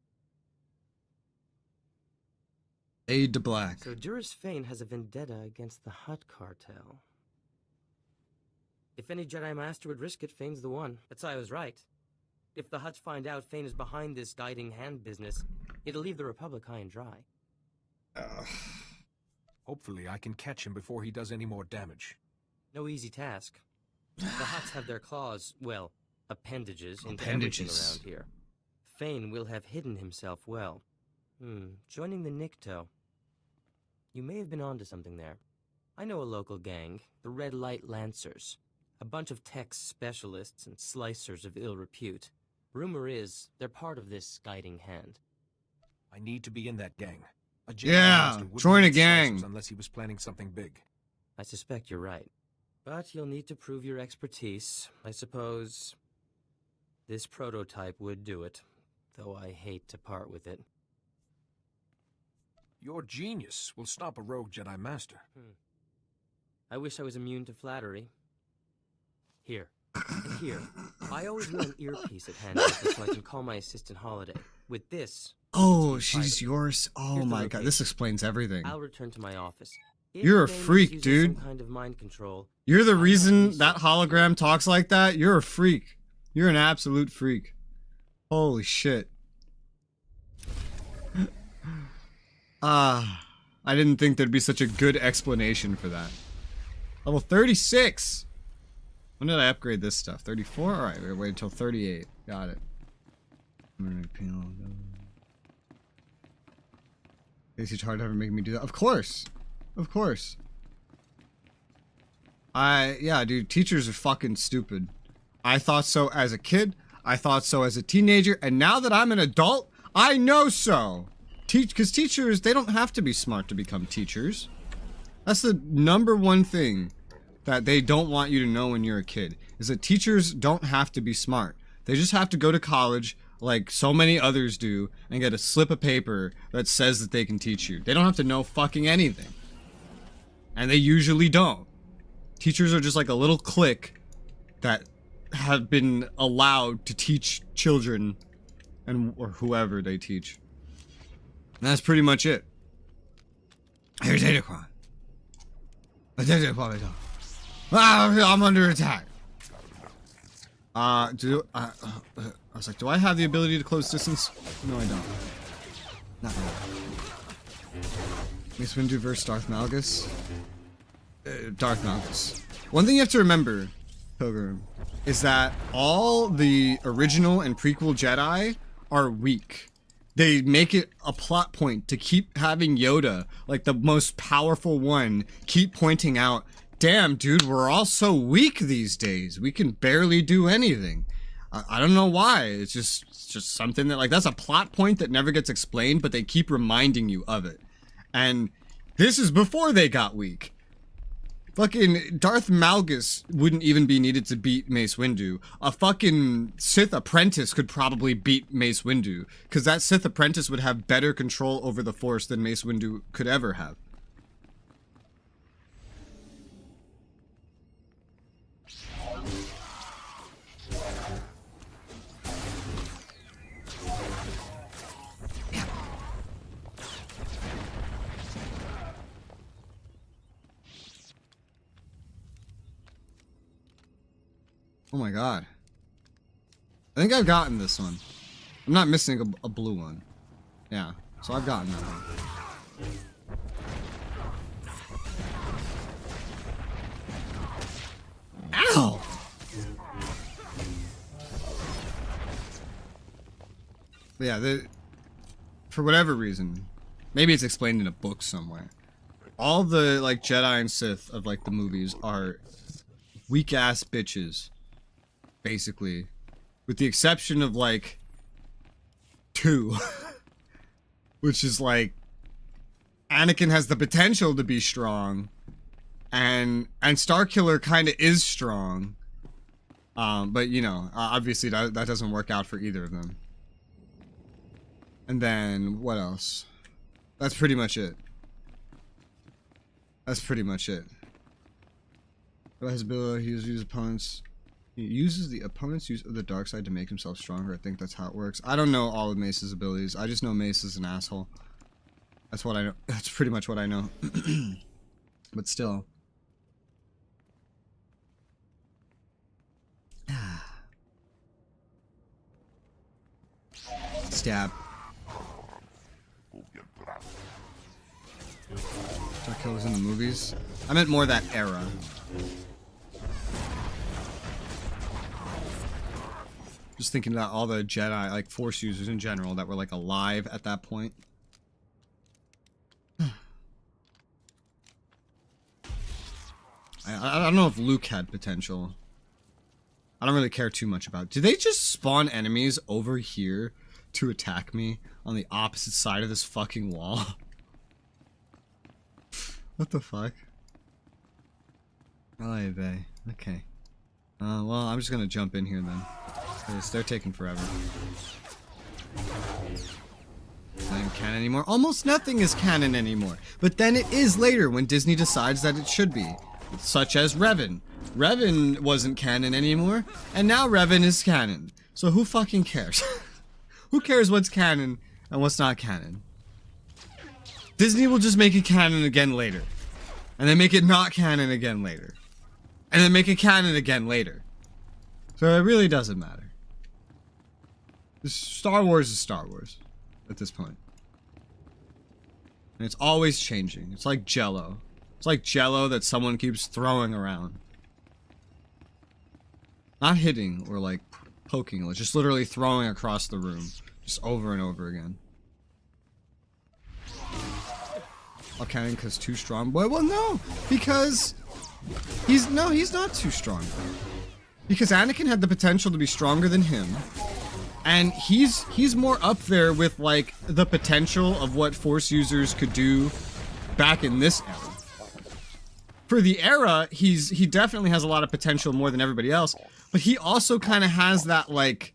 Aide to Black. So Duras Fane has a vendetta against the Hutt cartel. If any Jedi Master would risk it, Fane's the one. That's why I was right. If the Hutts find out Fane is behind this guiding hand business, it'll leave the Republic high and dry. Hopefully I can catch him before he does any more damage. No easy task. The Hutts have their claws, well, appendages into everything around here. Fane will have hidden himself well. Joining the Nikto. You may have been onto something there. I know a local gang, the Red Light Lancers. A bunch of tech specialists and slicers of ill repute. Rumor is, they're part of this guiding hand. I need to be in that gang. Yeah, join a gang. Unless he was planning something big. I suspect you're right. But you'll need to prove your expertise. I suppose this prototype would do it, though I hate to part with it. Your genius will stop a rogue Jedi Master. I wish I was immune to flattery. Here. And here. I always wear an earpiece at hand so I can call my assistant Holiday. With this... Oh, she's yours. Oh my god, this explains everything. I'll return to my office. You're a freak, dude. Some kind of mind control, You're the reason that hologram talks like that. You're a freak. You're an absolute freak. Holy shit. I didn't think there'd be such a good explanation for that. Level 36. When did I upgrade this stuff? 34? Alright, we're wait until 38. Got it. Is he hard to ever make me do that? Of course. Of course. Yeah, dude, teachers are fucking stupid. I thought so as a kid. I thought so as a teenager. And now that I'm an adult, I know so. Because teachers, they don't have to be smart to become teachers. That's the #1 thing that they don't want you to know when you're a kid, is that teachers don't have to be smart. They just have to go to college like so many others do and get a slip of paper that says that they can teach you. They don't have to know fucking anything. And they usually don't. Teachers are just like a little clique that have been allowed to teach children or whoever they teach. And that's pretty much it. Here's Datacron. I'm under attack. I was like, do I have the ability to close distance? No, I don't. Not really. Mace Windu versus Darth Malgus. Darth Malgus. One thing you have to remember, Pilgrim, is that all the original and prequel Jedi are weak. They make it a plot point to keep having Yoda, like the most powerful one, keep pointing out, damn, dude, we're all so weak these days. We can barely do anything. I don't know why. It's just something that, like, that's a plot point that never gets explained, but they keep reminding you of it. And this is before they got weak. Fucking Darth Malgus wouldn't even be needed to beat Mace Windu. A fucking Sith apprentice could probably beat Mace Windu, because that Sith apprentice would have better control over the Force than Mace Windu could ever have. Oh my god. I think I've gotten this one. I'm not missing a blue one. Yeah, so I've gotten that one. Ow! But yeah, for whatever reason, maybe it's explained in a book somewhere. All the, like, Jedi and Sith of, like, the movies are weak-ass bitches. Basically, with the exception of like 2, which is like Anakin has the potential to be strong, and Starkiller kind of is strong, but you know, obviously that doesn't work out for either of them. And then what else? That's pretty much it. That's pretty much it. His ability, he uses opponents. He uses the opponent's use of the dark side to make himself stronger. I think that's how it works. I don't know all of Mace's abilities. I just know Mace is an asshole. That's what I know. That's pretty much what I know. But still. Stab. Dark was in the movies. I meant more that era. Just thinking about all the Jedi, like Force users in general, that were like alive at that point. I don't know if Luke had potential. I don't really care too much about it. Do they just spawn enemies over here to attack me on the opposite side of this fucking wall? What the fuck? Oh, bay. Okay. Well, I'm just gonna jump in here then. Because they're taking forever. It's not even canon anymore. Almost nothing is canon anymore. But then it is later when Disney decides that it should be. Such as Revan. Revan wasn't canon anymore, and now Revan is canon. So who fucking cares? Who cares what's canon and what's not canon? Disney will just make it canon again later. And then make it not canon again later. And then make it canon again later. So it really doesn't matter. Star Wars is Star Wars at this point. And it's always changing. It's like Jell-O. It's like Jell-O that someone keeps throwing around. Not hitting or like poking, it's just literally throwing across the room. Just over and over again. Okay, because too strong. Well, no, because he's not too strong. Because Anakin had the potential to be stronger than him, and he's more up there with like the potential of what Force users could do back in this era. For the era, he definitely has a lot of potential more than everybody else, but he also kind of has that like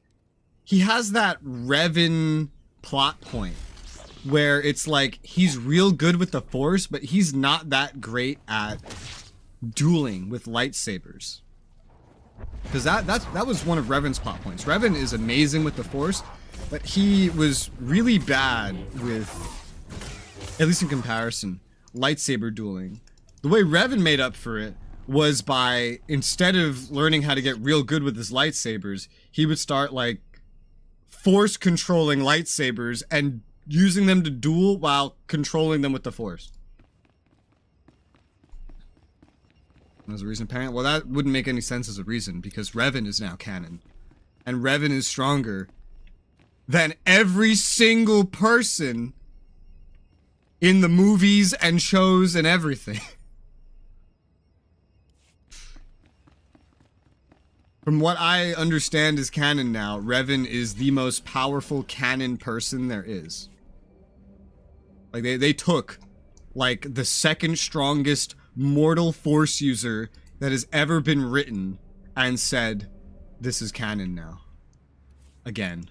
he has that Revan plot point where it's like he's real good with the Force, but he's not that great at dueling with lightsabers. Because that was one of Revan's plot points. Revan is amazing with the Force, but he was really bad with, at least in comparison, lightsaber dueling. The way Revan made up for it was by, instead of learning how to get real good with his lightsabers, he would start like Force controlling lightsabers and using them to duel while controlling them with the Force. As a reason apparent? Well, that wouldn't make any sense as a reason, because Revan is now canon. And Revan is stronger than every single person in the movies and shows and everything. From what I understand is canon now, Revan is the most powerful canon person there is. Like, they took like the second strongest mortal force user that has ever been written and said, this is canon now. Again,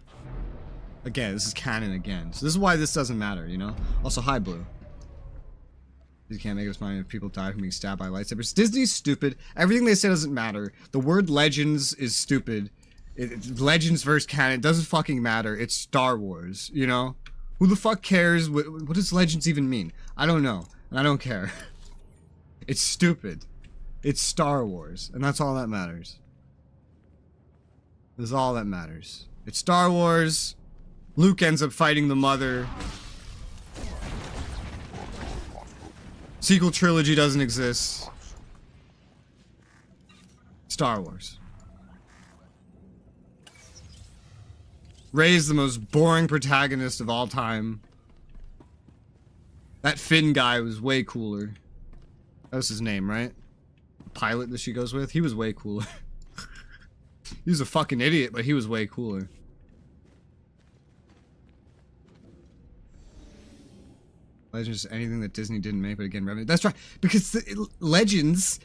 this is canon again. So this is why this doesn't matter, you know? Also, hi, Blue. You can't make us mind if people die from being stabbed by lightsabers. Disney's stupid. Everything they say doesn't matter. The word legends is stupid. Legends versus canon doesn't fucking matter. It's Star Wars, you know? Who the fuck cares? What does legends even mean? I don't know. And I don't care. It's stupid. It's Star Wars. And that's all that matters. That's all that matters. It's Star Wars. Luke ends up fighting the mother. Sequel trilogy doesn't exist. Star Wars. Rey's the most boring protagonist of all time. That Finn guy was way cooler. That was his name, right? The pilot that she goes with? He was way cooler. He was a fucking idiot, but he was way cooler. Legends is anything that Disney didn't make, but again, revenue. That's right, because Legends,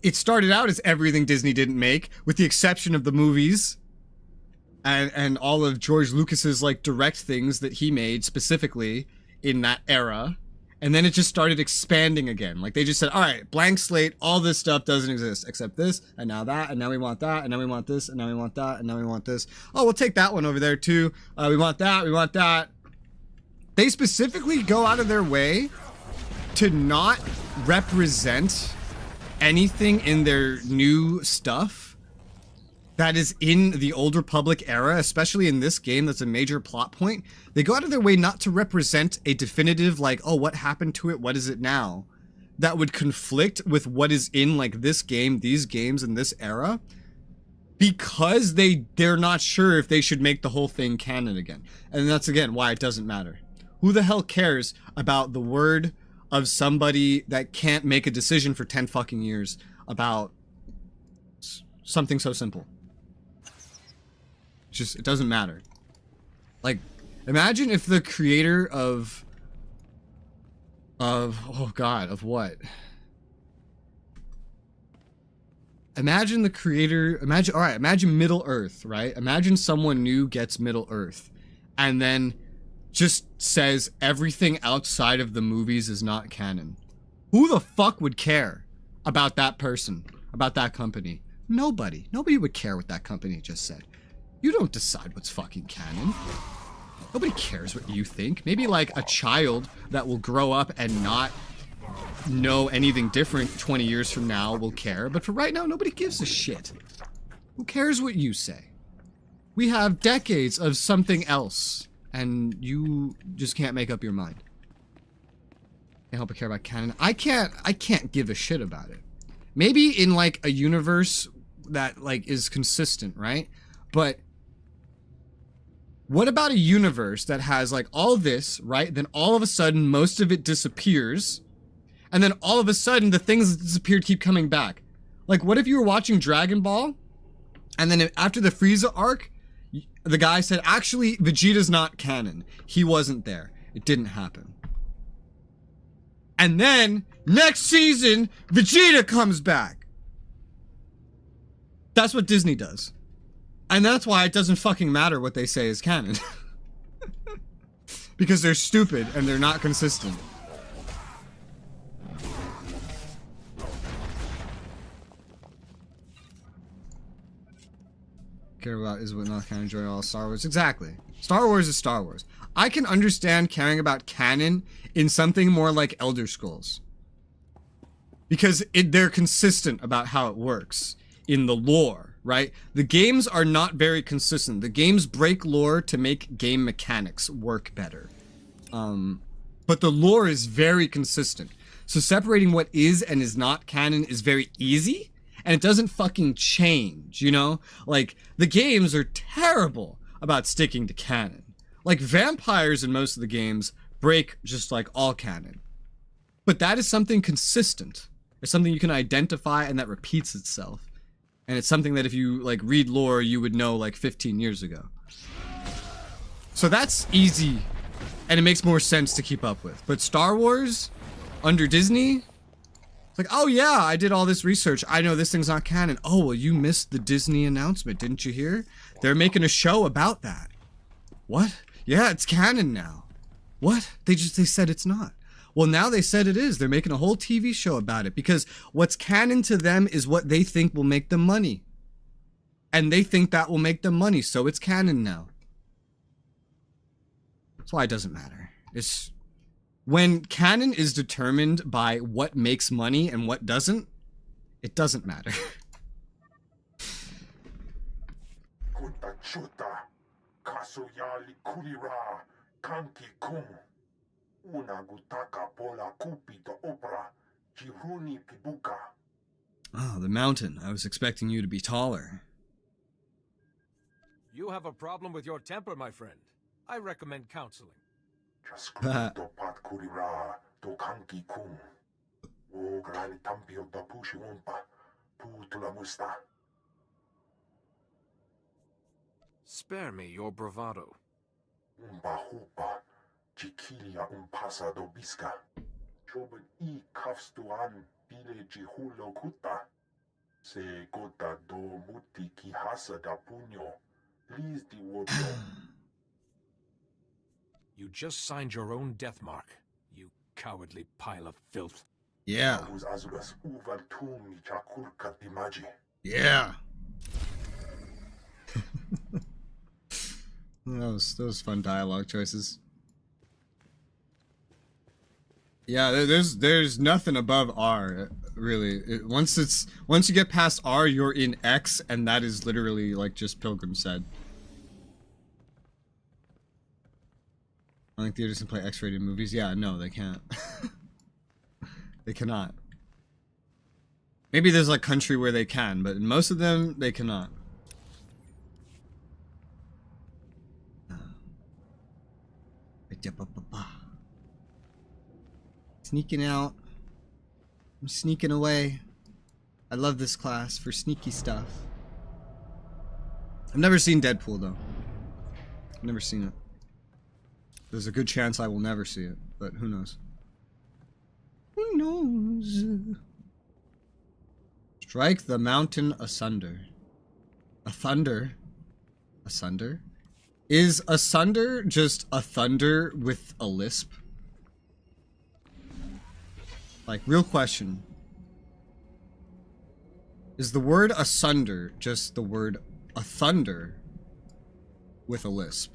it started out as everything Disney didn't make, with the exception of the movies and all of George Lucas's like direct things that he made specifically in that era. And then it just started expanding again. Like they just said, all right, blank slate, all this stuff doesn't exist except this, and now that, and now we want that, and now we want this, and now we want that, and now we want this. Oh, we'll take that one over there too. We want that, we want that. They specifically go out of their way to not represent anything in their new stuff that is in the Old Republic era, especially in this game that's a major plot point. They go out of their way not to represent a definitive, like, oh, what happened to it? What is it now? That would conflict with what is in, like, this game, these games in this era, because they're not sure if they should make the whole thing canon again. And that's, again, why it doesn't matter. Who the hell cares about the word of somebody that can't make a decision for 10 fucking years about something so simple? Just, it doesn't matter. Like, imagine if the creator of oh god, of what? Imagine the creator, imagine Middle Earth, right? Imagine someone new gets Middle Earth and then just says everything outside of the movies is not canon. Who the fuck would care about that person, about that company? Nobody. Nobody would care what that company just said. You don't decide what's fucking canon. Nobody cares what you think. Maybe like a child that will grow up and not know anything different 20 years from now will care. But for right now, nobody gives a shit. Who cares what you say? We have decades of something else, and you just can't make up your mind. Can't help but care about canon. I can't give a shit about it. Maybe in like a universe that like is consistent, right? But what about a universe that has like all this, right? Then all of a sudden, most of it disappears. And then all of a sudden, the things that disappeared keep coming back. Like, what if you were watching Dragon Ball, and then after the Frieza arc, the guy said, actually, Vegeta's not canon. He wasn't there. It didn't happen. And then, next season, Vegeta comes back. That's what Disney does. And that's why it doesn't fucking matter what they say is canon. Because they're stupid and they're not consistent. Care about is what not canon, enjoy all Star Wars. Exactly. Star Wars is Star Wars. I can understand caring about canon in something more like Elder Scrolls. Because they're consistent about how it works in the lore, right? The games are not very consistent. The games break lore to make game mechanics work better. But the lore is very consistent. So separating what is and is not canon is very easy. And it doesn't fucking change, you know? Like, the games are terrible about sticking to canon. Like, vampires in most of the games break just like all canon. But that is something consistent. It's something you can identify and that repeats itself. And it's something that if you, like, read lore, you would know, like, 15 years ago. So that's easy, and it makes more sense to keep up with. But Star Wars, under Disney. It's like, oh yeah, I did all this research. I know this thing's not canon. Oh, well, you missed the Disney announcement, didn't you hear? They're making a show about that. What? Yeah, it's canon now. What? They said it's not. Well, now they said it is. They're making a whole TV show about it because what's canon to them is what they think will make them money. And they think that will make them money, so it's canon now. That's why it doesn't matter. It's when canon is determined by what makes money and what doesn't, it doesn't matter. Oh, the mountain. I was expecting you to be taller. You have a problem with your temper, my friend. I recommend counseling. Spare me your bravado. You just signed your own death mark, you cowardly pile of filth. Yeah. Yeah. Those fun dialogue choices. Yeah, there's nothing above R, really. Once you get past R, you're in X, and that is literally like just Pilgrim said. I think theaters can play X-rated movies. Yeah, no, they can't. They cannot. Maybe there's like country where they can, but in most of them, they cannot. Sneaking out. I'm sneaking away. I love this class for sneaky stuff. I've never seen Deadpool, though. I've never seen it. There's a good chance I will never see it, but who knows? Who knows? Strike the mountain asunder. A thunder. Asunder? Is asunder just a thunder with a lisp? Like, real question. Is the word asunder just the word a thunder with a lisp?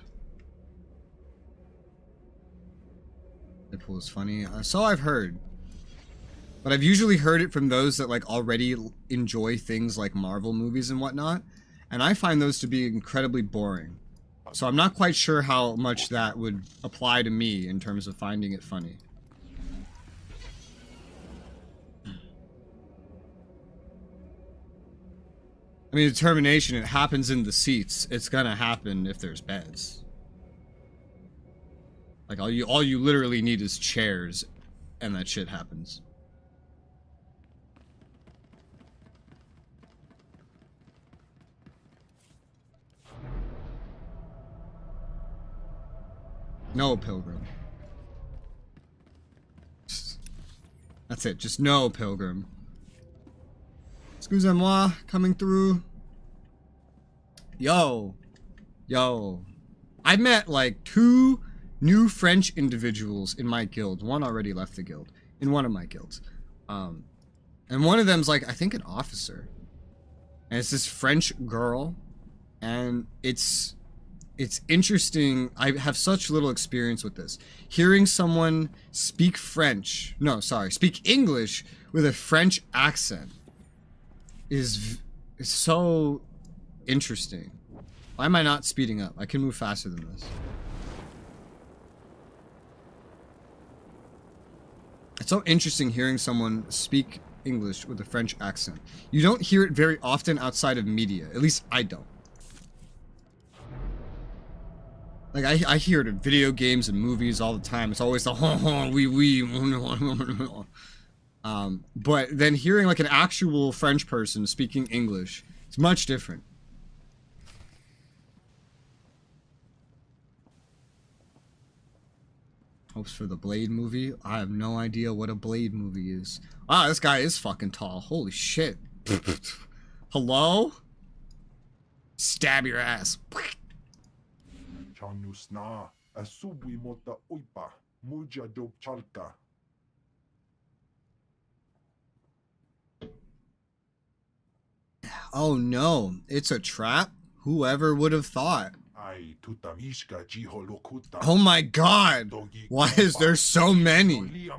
Deadpool is funny. So I've heard. But I've usually heard it from those that like already enjoy things like Marvel movies and whatnot. And I find those to be incredibly boring. So I'm not quite sure how much that would apply to me in terms of finding it funny. I mean, determination, it happens in the seats. It's gonna happen if there's beds. Like, all you literally need is chairs, and that shit happens. No, Pilgrim. That's it, just no, Pilgrim. Excusez-moi, coming through. Yo. I met like 2 new French individuals in my guild. One already left the guild. In one of my guilds. And one of them's like, I think an officer. And it's this French girl. And it's interesting. I have such little experience with this. Hearing someone speak English with a French accent is so interesting. Why am I not speeding up? I can move faster than this. It's so interesting hearing someone speak English with a French accent. You don't hear it very often outside of media. At least I don't. Like, I hear it in video games and movies all the time. It's always the oui. But then hearing like an actual French person speaking English, it's much different. Hopes for the Blade movie. I have no idea what a Blade movie is. Wow, this guy is fucking tall. Holy shit. Hello? Stab your ass. Chanusna, asubi mota uipa, muja dob chalka. Oh no, it's a trap? Whoever would have thought? Ai tutamishka jiholokuta. Oh my god! Why is there so many?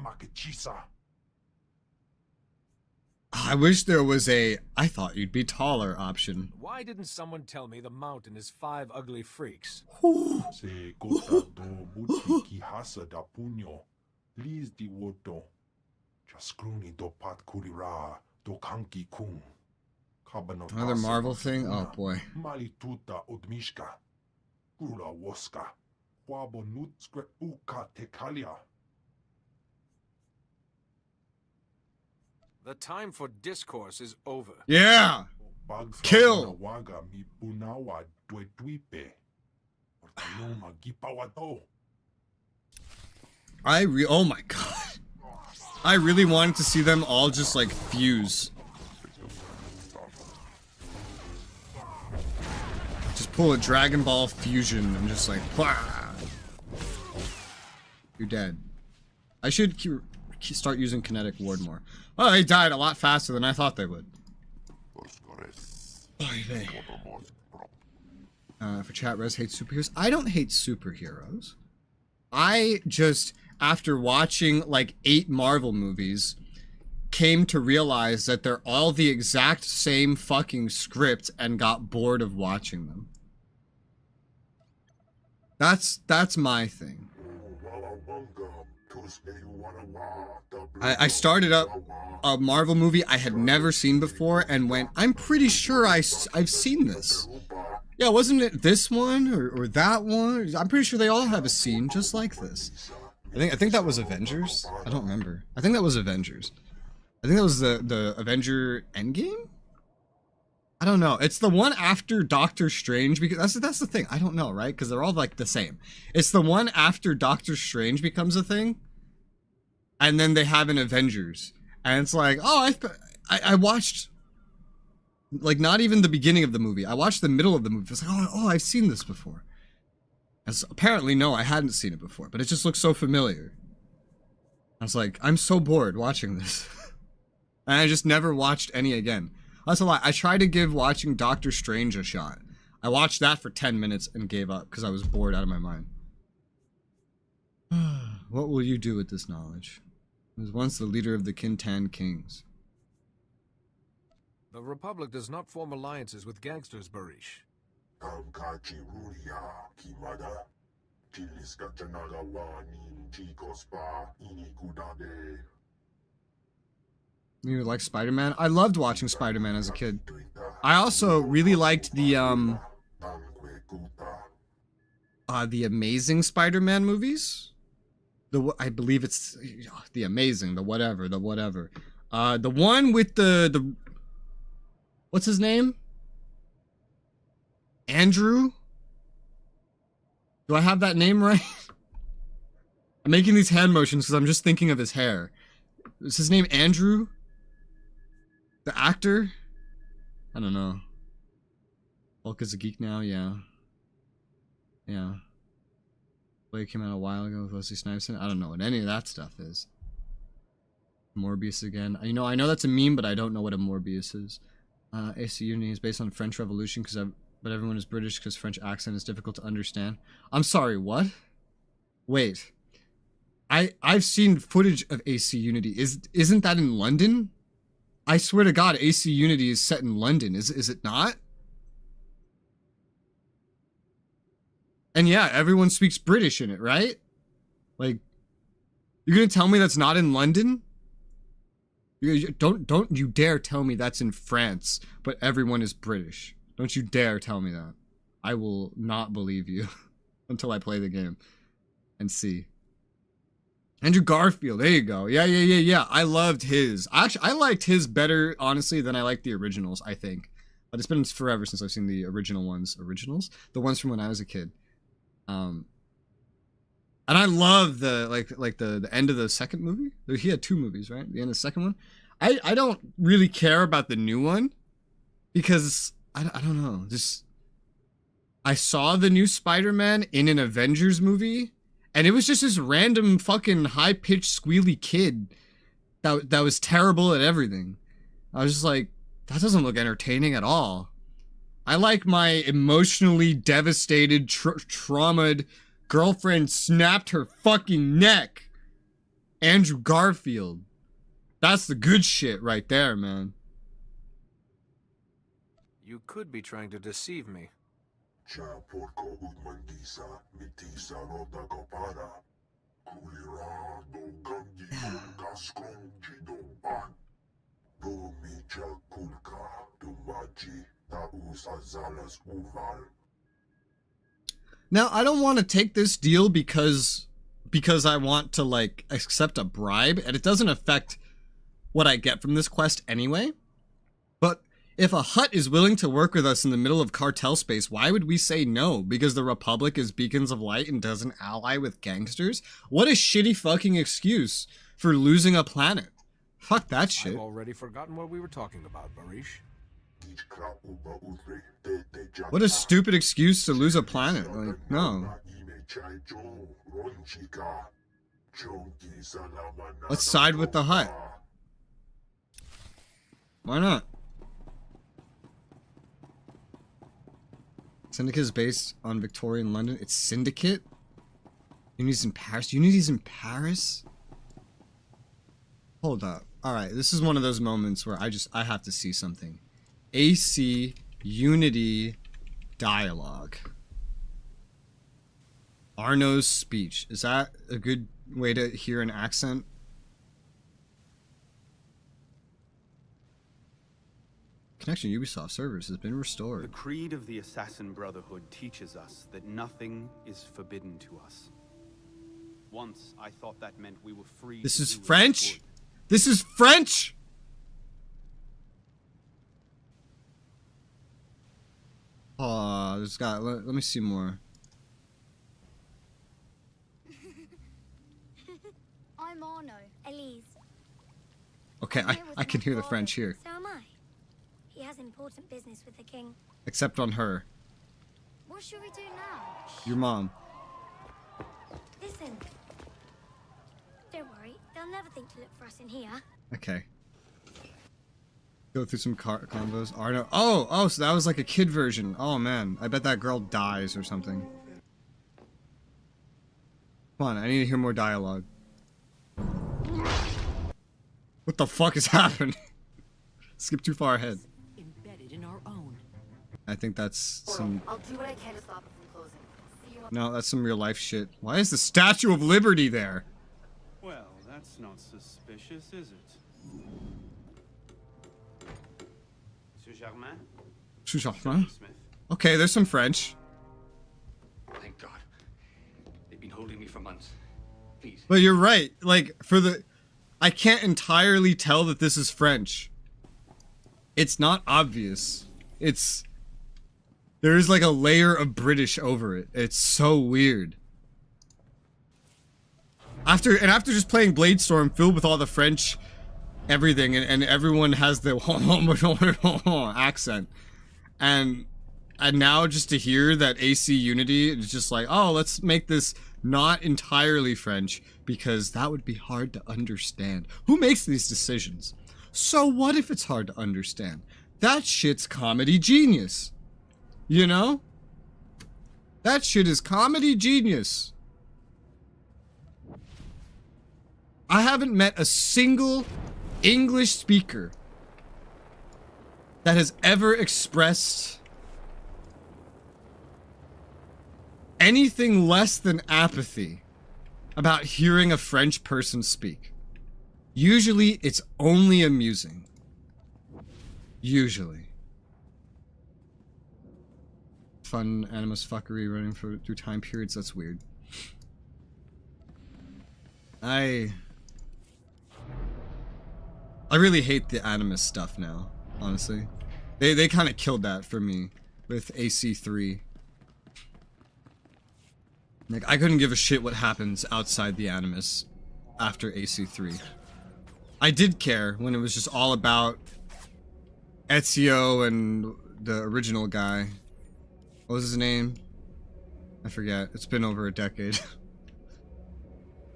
I wish there was a I thought you'd be taller option. Why didn't someone tell me the mountain is 5 ugly freaks? Se kota do buti ki hasa da punyo. Please di woto. Jaskruni do pat kurira do kanki kung. Another Marvel thing? Oh boy. Malituta odmishka. Gula woska. Wabo nutskre uka tekalia. The time for discourse is over. Yeah! Kill! Oh my god. I really wanted to see them all just like fuse. Just pull a Dragon Ball fusion and just like, wah! You're dead. I should start using kinetic ward more. Oh, they died a lot faster than I thought they would. For chat, Res hates superheroes. I don't hate superheroes. I just, after watching like 8 Marvel movies, came to realize that they're all the exact same fucking script and got bored of watching them. That's my thing. I started up a Marvel movie I had never seen before and went, I'm pretty sure I've seen this. Yeah, wasn't it this one or that one? I'm pretty sure they all have a scene just like this. I think that was Avengers. I don't remember. I think that was Avengers. I think that was the Avenger Endgame? I don't know. It's the one after Doctor Strange, because that's the thing. I don't know, right? Because they're all like the same. It's the one after Doctor Strange becomes a thing. And then they have an Avengers. And it's like, oh, I watched, like, not even the beginning of the movie. I watched the middle of the movie. It's like, oh, I've seen this before. As apparently, no, I hadn't seen it before. But it just looks so familiar. I was like, I'm so bored watching this. And I just never watched any again. That's a lie. I tried to give watching Doctor Strange a shot. I watched that for 10 minutes and gave up because I was bored out of my mind. What will you do with this knowledge? He was once the leader of the Kintan Kings. The Republic does not form alliances with gangsters, Barish. You like Spider-Man? I loved watching Spider-Man as a kid. I also really liked the Amazing Spider-Man movies. I believe it's the Amazing, the whatever. The one with the what's his name? Andrew? Do I have that name right? I'm making these hand motions because I'm just thinking of his hair. Is his name Andrew? The actor? I don't know. Hulk is a geek now? Yeah. Yeah. Play came out a while ago with Wesley Snipes in it. I don't know what any of that stuff is. Morbius again. You know, I know that's a meme, but I don't know what a Morbius is. AC Unity is based on French Revolution, but everyone is British because French accent is difficult to understand. I'm sorry, what? Wait. I've seen footage of AC Unity. Isn't that in London? I swear to God, AC Unity is set in London. Is it not? And yeah, everyone speaks British in it, right? Like, you're gonna tell me that's not in London? Don't you dare tell me that's in France, but everyone is British. Don't you dare tell me that. I will not believe you until I play the game and see. Andrew Garfield, there you go. Yeah. I loved his. Actually, I liked his better, honestly, than I liked the originals, I think. But it's been forever since I've seen the original ones. Originals? The ones from when I was a kid. I And I love the like the end of the second movie. He had 2 movies, right? The end of the second one. I don't really care about the new one because I don't know. Just I saw the new Spider-Man in an Avengers movie, and it was just this random fucking high-pitched squealy kid that was terrible at everything. I was just like, that doesn't look entertaining at all. I like my emotionally devastated, traumatized girlfriend snapped her fucking neck. Andrew Garfield. That's the good shit right there, man. You could be trying to deceive me. Now, I don't want to take this deal because I want to, like, accept a bribe, and it doesn't affect what I get from this quest anyway. But if a Hutt is willing to work with us in the middle of cartel space, why would we say no? Because the Republic is beacons of light and doesn't ally with gangsters? What a shitty fucking excuse for losing a planet. Fuck that shit. I've already forgotten what we were talking about, Barish. What a stupid excuse to lose a planet. Like, no. Let's side with the Hutt. Why not? Syndicate is based on Victorian London. It's Syndicate? Unity's in Paris? Unity's in Paris? Hold up. Alright, this is one of those moments where I have to see something. AC Unity dialogue. Arno's speech. Is that a good way to hear an accent? Connection Ubisoft servers has been restored. The creed of the Assassin Brotherhood teaches us that nothing is forbidden to us. Once I thought that meant we were free. This is French? This is French? Oh, there's got. Let me see more. I'm Arno, Elise. Okay, I can hear the French here. So am I. He has important business with the king. Except on her. What should we do now? Your mom. Listen. Don't worry, they'll never think to look for us in here. Okay. Go through some combos. Arno. Oh, so that was like a kid version. Oh man, I bet that girl dies or something. Come on, I need to hear more dialogue. What the fuck is happening? Skip too far ahead. Embedded in our own. I think that's some. I'll do what I can to stop it from closing. See you on... No, that's some real life shit. Why is the Statue of Liberty there? Well, that's not suspicious, is it? Monsieur Germain? Okay, there's some French. Thank God. They've been holding me for months. Please. But you're right. Like, I can't entirely tell that this is French. It's not obvious. There is like a layer of British over it. It's so weird. After just playing Bladestorm filled with all the French everything and everyone has the accent. And now just to hear that AC Unity is just like, oh, let's make this not entirely French because that would be hard to understand. Who makes these decisions? So what if it's hard to understand? That shit's comedy genius. You know? That shit is comedy genius. I haven't met a single English speaker that has ever expressed anything less than apathy about hearing a French person speak. Usually, it's only amusing. Usually. Fun animus fuckery running through time periods, that's weird. I really hate the animus stuff now, honestly. They kind of killed that for me with AC3. Like, I couldn't give a shit what happens outside the Animus after AC3. I did care when it was just all about Ezio and the original guy. What was his name? I forget. It's been over a decade.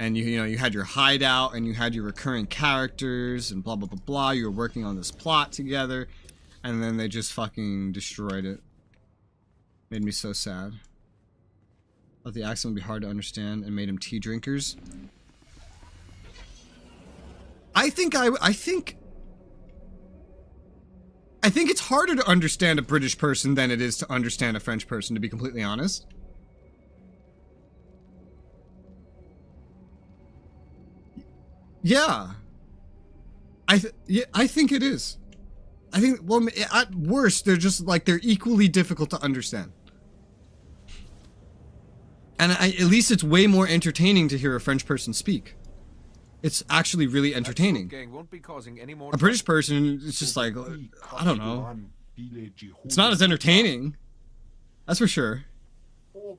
And you know, you had your hideout and you had your recurring characters and blah blah blah blah. You were working on this plot together, and then they just fucking destroyed it. Made me so sad. Thought the accent would be hard to understand and made him tea drinkers. I think it's harder to understand a British person than it is to understand a French person, to be completely honest. Yeah. I think it is. I think, well, at worst, they're just, like, they're equally difficult to understand. And at least it's way more entertaining to hear a French person speak. It's actually really entertaining. A British person, it's just like, I don't know. It's not as entertaining. That's for sure. And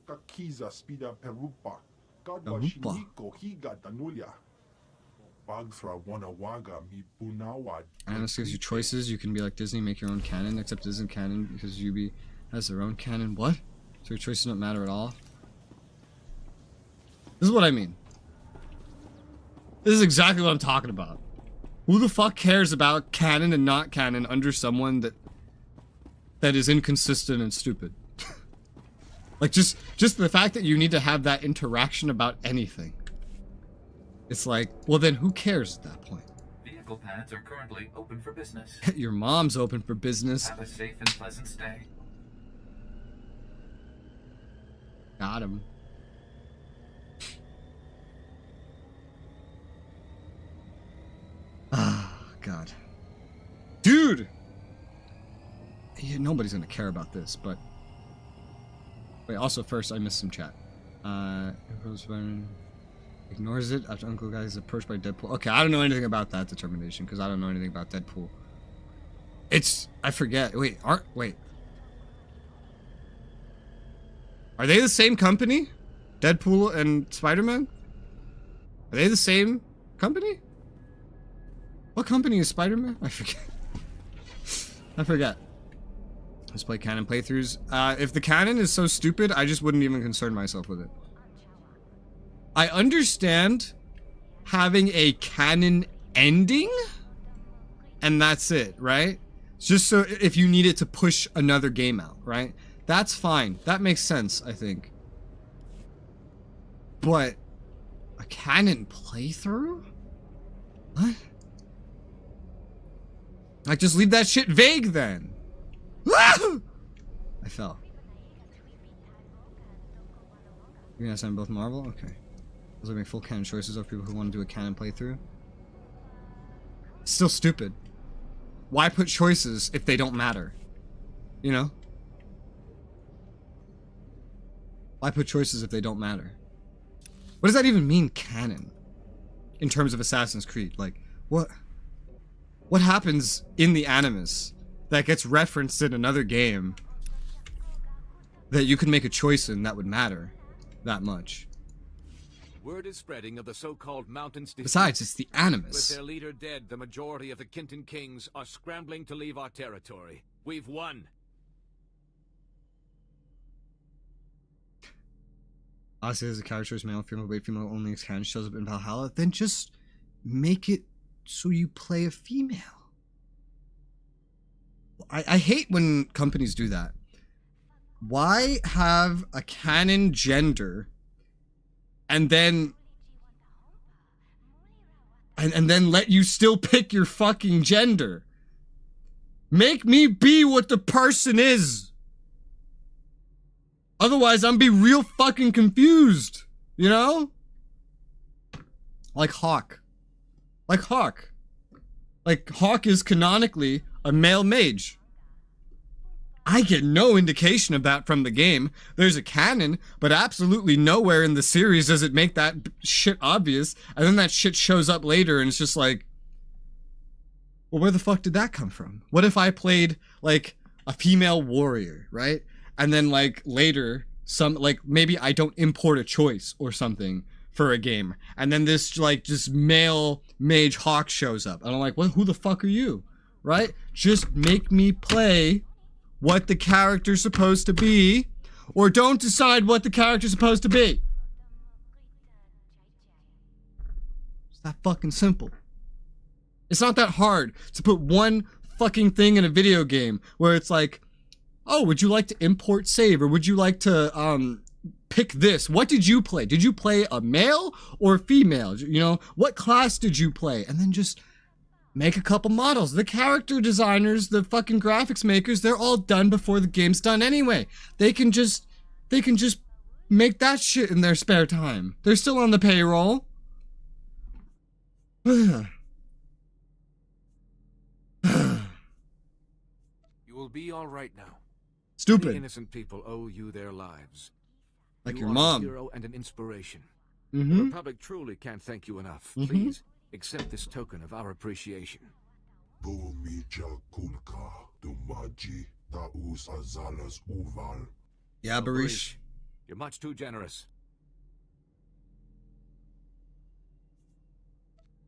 this gives you choices. You can be like Disney, make your own canon, except it isn't canon because Ubi has their own canon. What? So your choices don't matter at all? This is what I mean. This is exactly what I'm talking about. Who the fuck cares about canon and not canon under someone that is inconsistent and stupid? Like, just the fact that you need to have that interaction about anything. It's like, well then who cares at that point? Vehicle pads are currently open for business. Your mom's open for business. Have a safe and pleasant stay. Got him. Ah, God. Dude! Yeah, nobody's gonna care about this, but... Wait, also first, I missed some chat. Ignores it after Uncle Guy is approached by Deadpool. Okay, I don't know anything about that determination, because I don't know anything about Deadpool. It's... I forget. Wait, wait. Are they the same company? Deadpool and Spider-Man? Are they the same company? What company is Spider-Man? I forget. I forget. Let's play canon playthroughs. If the canon is so stupid, I just wouldn't even concern myself with it. I understand having a canon ending, and that's it, right? Just so if you need it to push another game out, right? That's fine. That makes sense, I think. But a canon playthrough? What? Like, just leave that shit vague then. I fell. You're gonna sign both Marvel? Okay. Those are make full canon choices of people who want to do a canon playthrough. Still stupid. Why put choices if they don't matter? You know? Why put choices if they don't matter? What does that even mean, canon? In terms of Assassin's Creed? Like, what happens in the Animus that gets referenced in another game that you can make a choice in that would matter that much? Word is spreading of the so-called mountains. Besides, it's the Animus. With their leader dead, the majority of the Kintan Kings are scrambling to leave our territory. We've won. Honestly, as a character is male, female, wait, female only canon shows up in Valhalla, then just make it so you play a female. I hate when companies do that. Why have a canon gender and then let you still pick your fucking gender? Make me be what the person is. Otherwise, I'm be real fucking confused. You know? Like Hawk. Like Hawk. Like, Hawk is canonically a male mage. I get no indication of that from the game. There's a canon, but absolutely nowhere in the series does it make that shit obvious. And then that shit shows up later and it's just like, well, where the fuck did that come from? What if I played, like, a female warrior, right? And then, like, later, some, like, maybe I don't import a choice or something for a game, and then this, like, just male Mage Hawk shows up, and I'm like, well, who the fuck are you? Right? Just make me play what the character's supposed to be, or don't decide what the character's supposed to be. It's that fucking simple. It's not that hard to put one fucking thing in a video game where it's like, oh, would you like to import save, or would you like to pick this? What did you play? Did you play a male or female? You know, what class did you play? And then just make a couple models. The character designers, the fucking graphics makers, they're all done before the game's done anyway. They can just make that shit in their spare time. They're still on the payroll. You will be all right now. Stupid. Many innocent people owe you their lives. Like you your are mom. A hero and an inspiration. Mm-hmm. The Republic truly can't thank you enough. Mm-hmm. Please accept this token of our appreciation. Yeah, Barish. You're much too generous.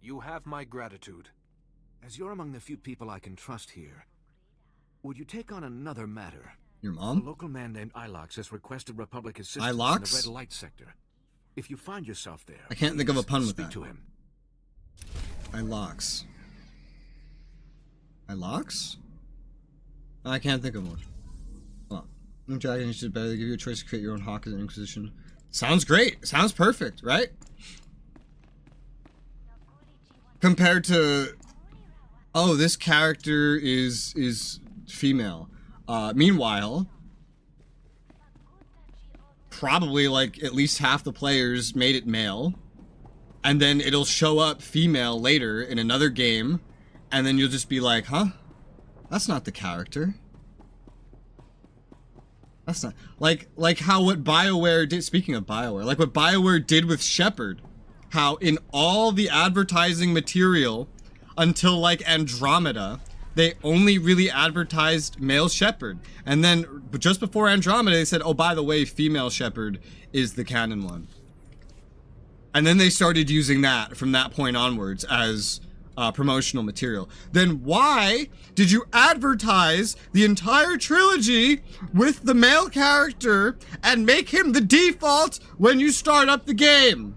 You have my gratitude. As you're among the few people I can trust here, would you take on another matter? Your mom? A local man named Ilox has requested Republic assistance in Ilox? the red light sector. If you find yourself there, I can't think of a pun with speak that. to him. Ilox. Ilox? I can't think of one. Hold on. Dragon should better give you a choice to create your own Hawk as an Inquisition. Sounds great. Sounds perfect, right? Compared to, oh, this character is female. Meanwhile, probably like at least half the players made it male, and then it'll show up female later in another game, and then you'll just be like, huh? That's not the character. That's not like how what BioWare did. Speaking of BioWare, like what BioWare did with Shepard, how in all the advertising material until like Andromeda, they only really advertised male Shepard, and then just before Andromeda, they said, "Oh, by the way, female Shepard is the canon one." And then they started using that from that point onwards as promotional material. Then why did you advertise the entire trilogy with the male character and make him the default when you start up the game?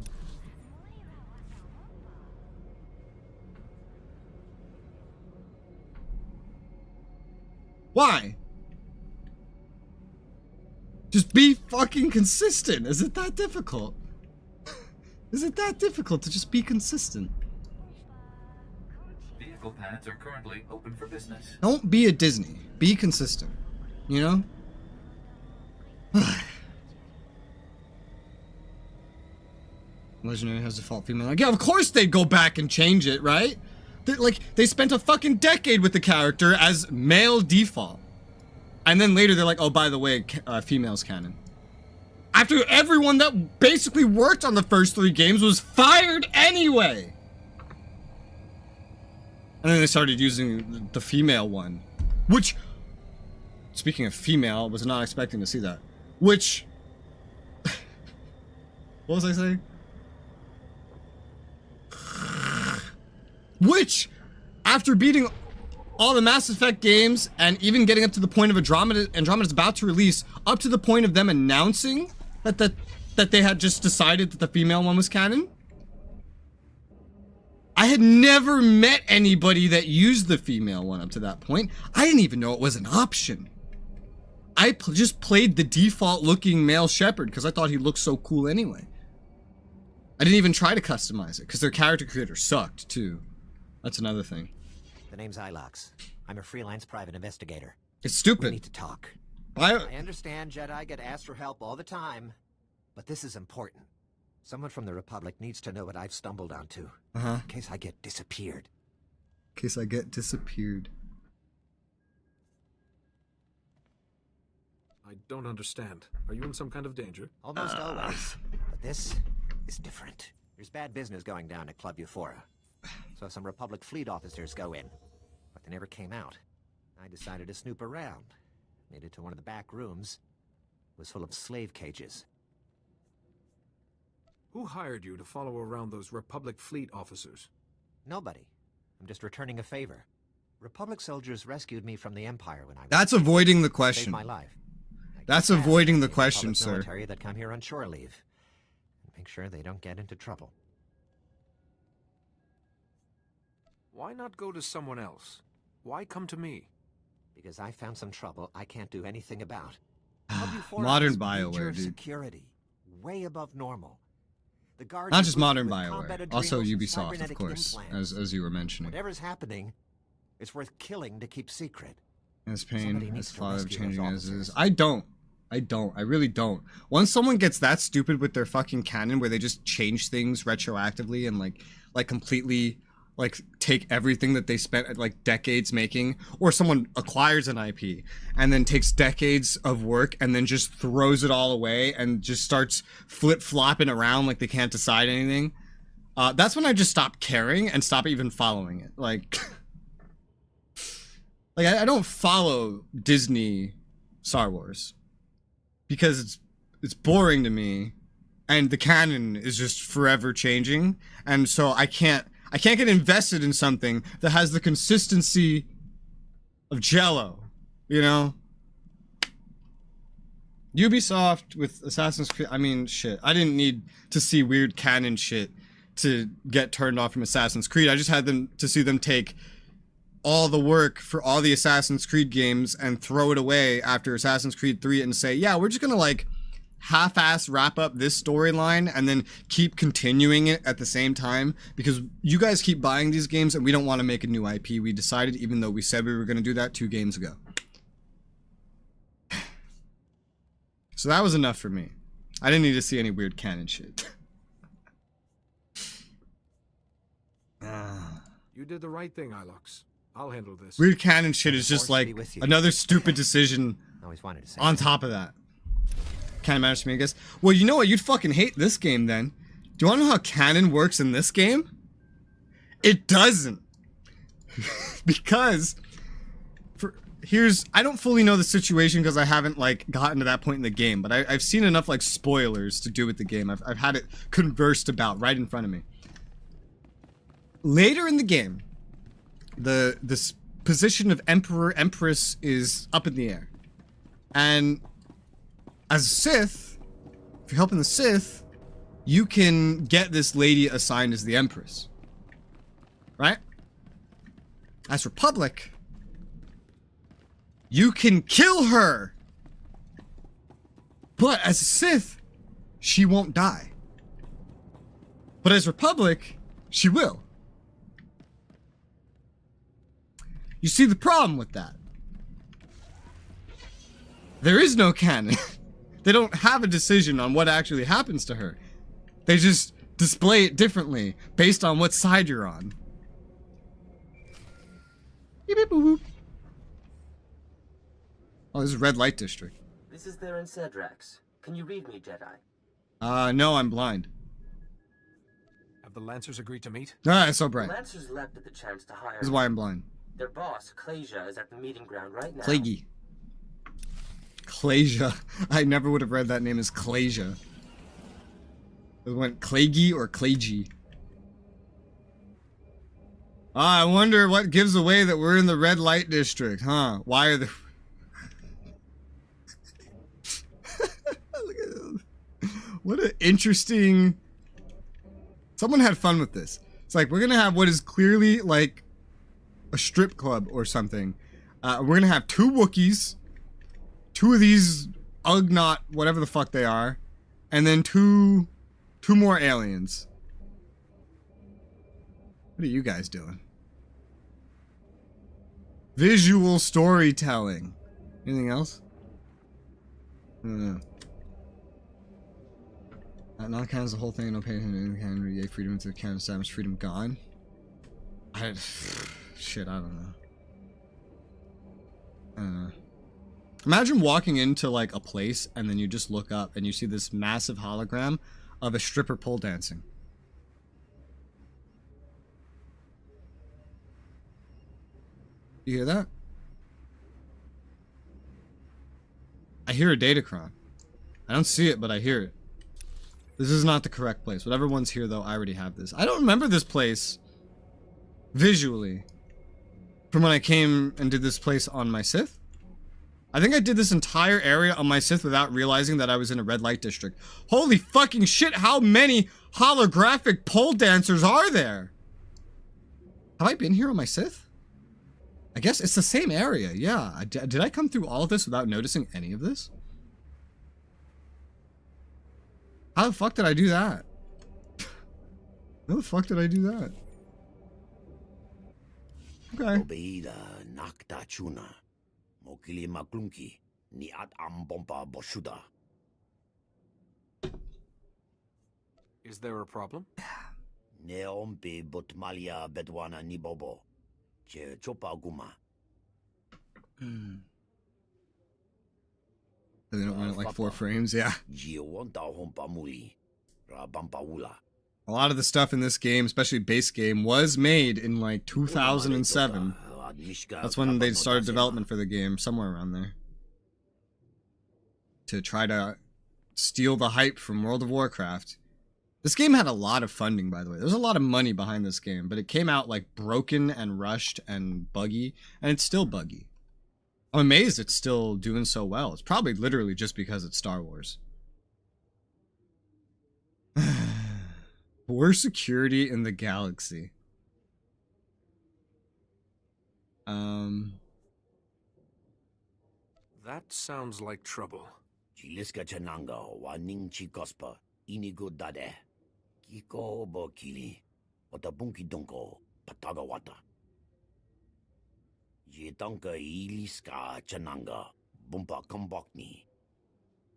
Why? Just be fucking consistent. Is it that difficult? Is it that difficult to just be consistent? Vehicle pads are currently open for business. Don't be a Disney. Be consistent. You know? Legendary has default female. Yeah, of course they'd go back and change it, right? They spent a fucking decade with the character as male default. And then later they're like, oh, by the way, female's canon. After everyone that basically worked on the first 3 games was fired anyway. And then they started using the female one. Which, speaking of female, I was not expecting to see that. Which, what was I saying? Which, after beating all the Mass Effect games and even getting up to the point of Andromeda's about to release, up to the point of them announcing that they had just decided that the female one was canon, I had never met anybody that used the female one up to that point. I didn't even know it was an option. I just played the default looking male Shepard because I thought he looked so cool anyway. I didn't even try to customize it because their character creator sucked too. That's another thing. The name's Ilox. I'm a freelance private investigator. It's stupid. We need to talk. I understand Jedi get asked for help all the time, but this is important. Someone from the Republic needs to know what I've stumbled onto. In case I get disappeared. In case I get disappeared. I don't understand. Are you in some kind of danger? Almost always. But this is different. There's bad business going down at Club Euphora. So some Republic fleet officers go in. But they never came out. I decided to snoop around. Made it to one of the back rooms. was full of slave cages. Who hired you to follow around those Republic fleet officers? Nobody. I'm just returning a favor. Republic soldiers rescued me from the Empire when I was... That's avoiding the Saved question. my life. That's avoiding the question, sir. Military that come here on shore leave. And make sure they don't get into trouble. Why not go to someone else? Why come to me? Because I found some trouble I can't do anything about. Modern BioWare, dude. Security, way above normal. The guards Not just modern with BioWare, combat also adrenals and Ubisoft, of cybernetic course, implants. as you were mentioning. Whatever's happening, it's worth killing to keep secret. As Somebody pain, needs as to father rescue changing those as is. officers. I really don't. Once someone gets that stupid with their fucking canon where they just change things retroactively and like completely like take everything that they spent like decades making, or someone acquires an IP and then takes decades of work and then just throws it all away and just starts flip-flopping around like they can't decide anything. That's when I just stop caring and stop even following it. Like I don't follow Disney Star Wars because it's boring to me, and the canon is just forever changing, and so I can't get invested in something that has the consistency of Jello, you know? Ubisoft with Assassin's Creed, I mean, shit. I didn't need to see weird canon shit to get turned off from Assassin's Creed. I just had to see them take all the work for all the Assassin's Creed games and throw it away after Assassin's Creed 3 and say, yeah, we're just gonna like half-ass wrap up this storyline and then keep continuing it at the same time because you guys keep buying these games and we don't want to make a new IP. We decided, even though we said we were going to do that 2 games ago. So that was enough for me. I didn't need to see any weird canon shit. You did the right thing, Ilux. I'll handle this. Weird canon shit is just like another stupid decision on top of that. Kind of matters to me, I guess. Well, you know what? You'd fucking hate this game then. Do you want to know how canon works in this game? It doesn't. Because I don't fully know the situation because I haven't like gotten to that point in the game, but I've seen enough like spoilers to do with the game. I've had it conversed about right in front of me. Later in the game, this position of Emperor, Empress is up in the air. And as a Sith, if you're helping the Sith, you can get this lady assigned as the Empress. Right? As Republic, you can kill her. But as a Sith, she won't die. But as Republic, she will. You see the problem with that? There is no canon. They don't have a decision on what actually happens to her. They just display it differently based on what side you're on. Beep, beep, boop, boop. Oh, this is Red Light District. This is there in Cedrax. Can you read me, Jedi? No, I'm blind. Have the Lancers agreed to meet? Ah, it's so bright. The Lancers leapt at the chance to hire... This is why I'm blind. Their boss, Clasia, is at the meeting ground right now. Clagy. Clasia. I never would have read that name as Clasia. It went Clagy or Clagy. I wonder what gives away that we're in the Red Light District, huh? Why are the... Look at this. What an interesting... Someone had fun with this. It's like, we're gonna have what is clearly like a strip club or something. We're gonna have 2 Wookiees, 2 of these Ugnaught, whatever the fuck they are, and then two more aliens. What are you guys doing? Visual storytelling. Anything else? I don't know. Non-canon is the whole thing. No pay attention to canon. Yay, freedom to the canon established. Freedom gone. Shit, I don't know. Imagine walking into like a place and then you just look up and you see this massive hologram of a stripper pole dancing. You hear that? I hear a Datacron. I don't see it, but I hear it. This is not the correct place. Whatever one's here, though, I already have this. I don't remember this place visually from when I came and did this place on my Sith. I think I did this entire area on my Sith without realizing that I was in a red light district. Holy fucking shit, how many holographic pole dancers are there? Have I been here on my Sith? I guess it's the same area, yeah. Did I come through all of this without noticing any of this? How the fuck did I do that? How the fuck did I do that? Okay. Is there a problem? They don't run it like 4 frames, yeah. A lot of the stuff in this game, especially base game, was made in like 2007. That's when they started development for the game, somewhere around there. To try to steal the hype from World of Warcraft. This game had a lot of funding, by the way. There's a lot of money behind this game, but it came out like broken and rushed and buggy, and it's still buggy. I'm amazed it's still doing so well. It's probably literally just because it's Star Wars. Worst security in the galaxy. That sounds like trouble.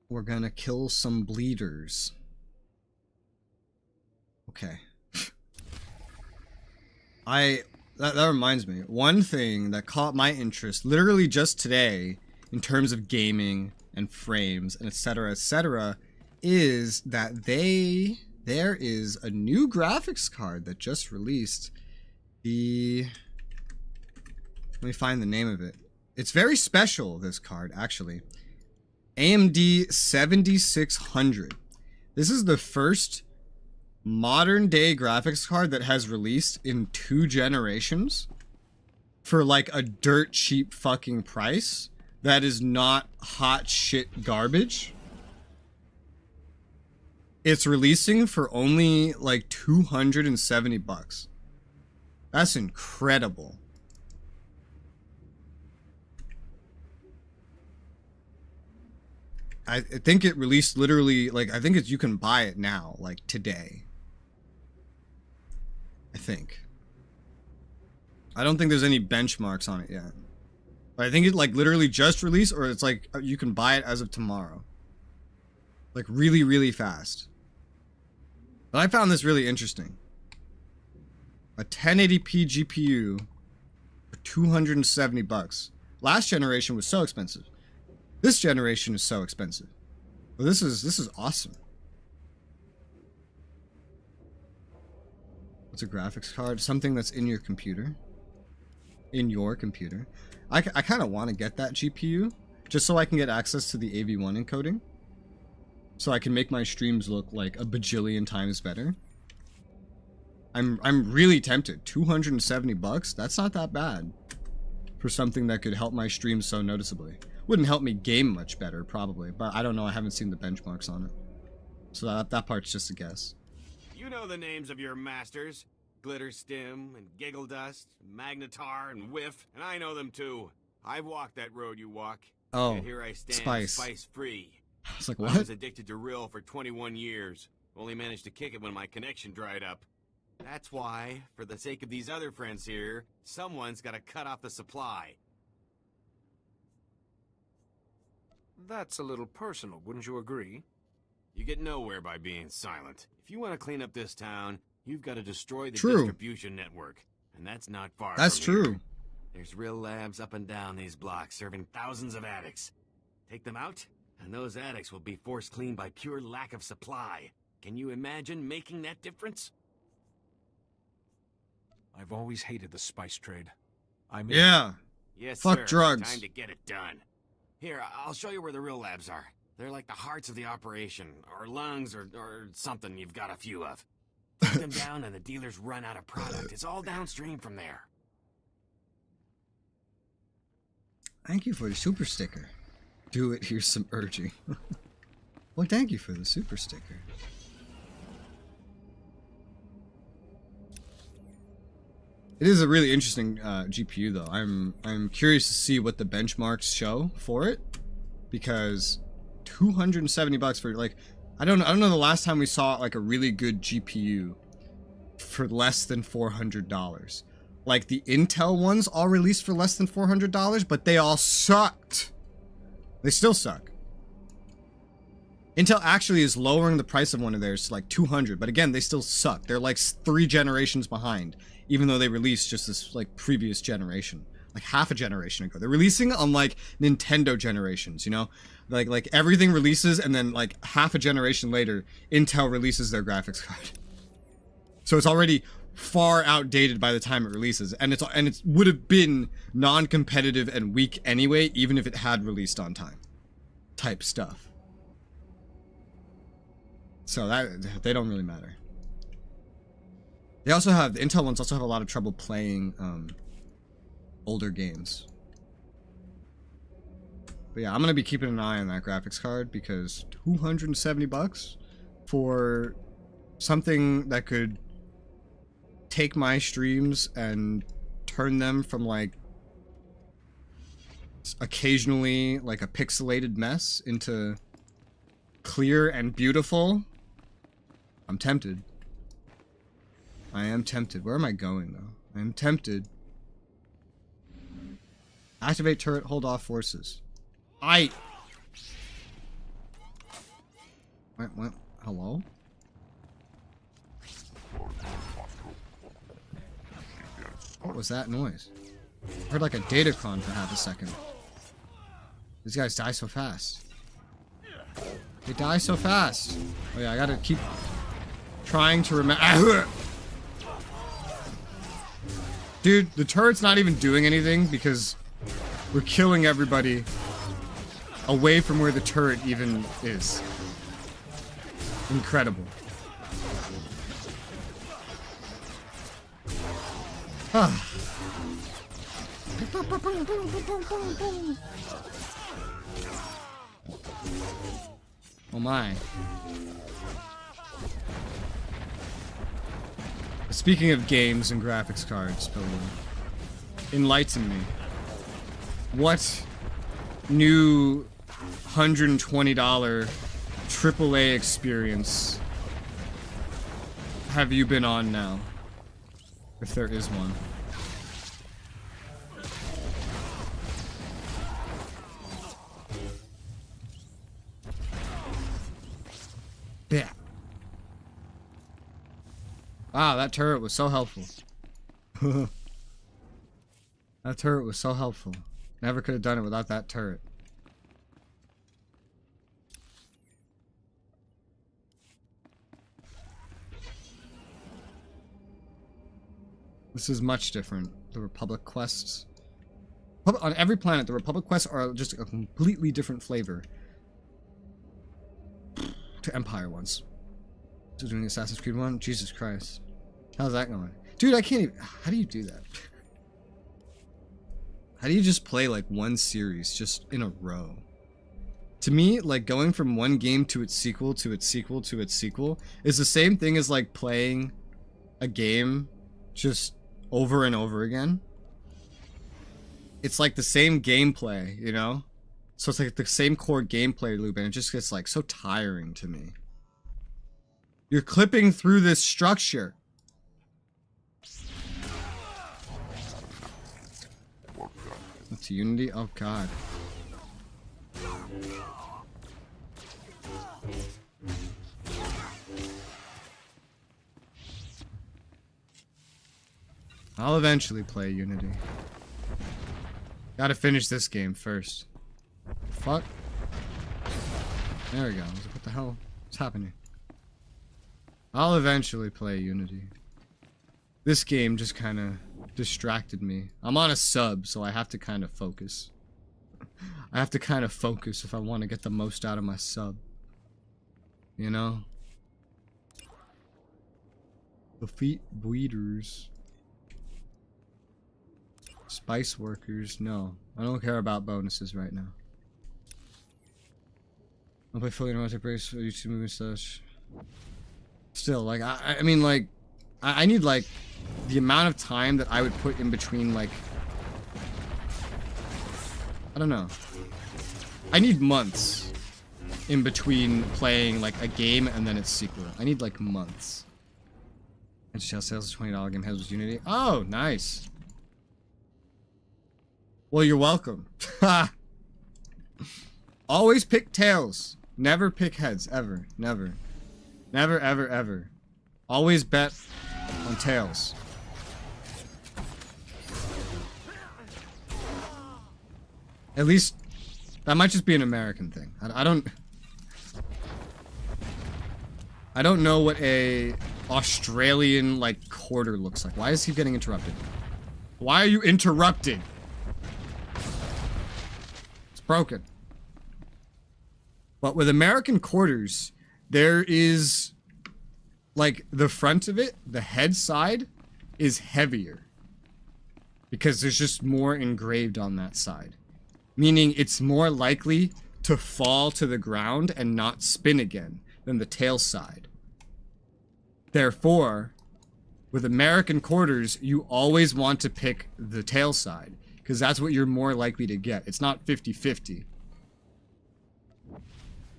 We're gonna kill some bleeders. Okay. That reminds me. One thing that caught my interest literally just today in terms of gaming and frames and etc., is that there is a new graphics card that just released. Let me find the name of it. It's very special, this card, actually. AMD 7600. This is the first modern day graphics card that has released in 2 generations for like a dirt cheap fucking price that is not hot shit garbage. It's releasing for only like $270. That's incredible. I think it released literally, like, I think you can buy it now, like, today. I think. I don't think there's any benchmarks on it yet. But I think it, like, literally just released, or it's like, you can buy it as of tomorrow. Like, really, really fast. But I found this really interesting. A 1080p GPU for $270. Last generation was so expensive. This generation is so expensive. Well, this is awesome. What's a graphics card? Something that's in your computer. In your computer. I kind of want to get that GPU just so I can get access to the AV1 encoding. So I can make my streams look like a bajillion times better. I'm really tempted. $270? That's not that bad for something that could help my streams so noticeably. Wouldn't help me game much better, probably, but I don't know. I haven't seen the benchmarks on it. So that part's just a guess. You know the names of your masters. Glitterstim and Giggledust, Magnetar and Whiff, and I know them too. I've walked that road you walk. Oh, and here I stand, Spice. Spice-free. I was like, what? I was addicted to Rill for 21 years. Only managed to kick it when my connection dried up. That's why, for the sake of these other friends here, someone's got to cut off the supply. That's a little personal, wouldn't you agree? You get nowhere by being silent. If you want to clean up this town, you've got to destroy the True. distribution network. And that's not far That's from here. true. There's real labs up and down these blocks serving thousands of addicts. Take them out, and those addicts will be forced clean by pure lack of supply. Can you imagine making that difference? I've always hated the spice trade. Yeah. Yes, Fuck sir. drugs. Time to get it done. Here, I'll show you where the real labs are. They're like the hearts of the operation, or lungs, or something you've got a few of. Put them down and the dealers run out of product. It's all downstream from there. Thank you for the super sticker. Do it, here's some urging. Well, thank you for the super sticker. It is a really interesting GPU though. I'm curious to see what the benchmarks show for it, because $270 for, like, I don't know the last time we saw like a really good GPU for less than $400. Like the Intel ones all released for less than $400, but they all sucked. They still suck. Intel actually is lowering the price of one of theirs to like $200, but again, they still suck. They're like 3 generations behind, even though they released just this like previous generation, like half a generation ago. They're releasing on like Nintendo generations, you know? Like everything releases, and then like half a generation later, Intel releases their graphics card. So it's already far outdated by the time it releases, and it would have been non-competitive and weak anyway, even if it had released on time. Type stuff. So that they don't really matter. They also have, the Intel ones also have a lot of trouble playing older games. But yeah, I'm gonna be keeping an eye on that graphics card, because $270 for something that could take my streams and turn them from like occasionally like a pixelated mess into clear and beautiful. I'm tempted. I am tempted. Where am I going though? I am tempted. Activate turret, hold off forces. What? Hello? What was that noise? I heard like a datacron for half a second. These guys die so fast. They die so fast. Oh yeah, I gotta keep trying to remember. Dude, the turret's not even doing anything because we're killing everybody away from where the turret even is. Incredible. Oh my. Speaking of games and graphics cards, enlighten me. What new $120 AAA experience have you been on now? If there is one. Yeah. Wow, that turret was so helpful. That turret was so helpful. Never could have done it without that turret. This is much different. The Republic quests. On every planet, the Republic quests are just a completely different flavor to Empire ones. So doing Assassin's Creed 1? Jesus Christ. How's that going? Dude, I can't even... How do you do that? How do you just play like one series just in a row? To me, like going from one game to its sequel to its sequel to its sequel is the same thing as like playing a game just over and over again. It's like the same gameplay, you know? So it's like the same core gameplay loop, and it just gets like so tiring to me. You're clipping through this structure. That's Unity? Oh god. I'll eventually play Unity. Gotta finish this game first. Fuck. There we go. I was like, what the hell is happening? I'll eventually play Unity. This game just kind of distracted me. I'm on a sub, so I have to kind of focus. I have to kind of focus if I want to get the most out of my sub. You know? Defeat breeders. Spice workers, no. I don't care about bonuses right now. I'll play fully automatic breaks for YouTube movie such. Still, like, I mean, like, I need, like, the amount of time that I would put in between, like, I don't know. I need months in between playing, like, a game and then its sequel. I need, like, months. And Shell sales a $20 game has with Unity. Oh, nice. Well, you're welcome. Always pick tails. Never pick heads. Ever. Never. Never, ever, ever. Always bet on tails. At least, that might just be an American thing. I don't know what a Australian, like, quarter looks like. Why is he getting interrupted? Why are you interrupted? It's broken. But with American quarters, there is, like, the front of it, the head side, is heavier. Because there's just more engraved on that side. Meaning it's more likely to fall to the ground and not spin again than the tail side. Therefore, with American quarters, you always want to pick the tail side. Because that's what you're more likely to get. It's not 50-50.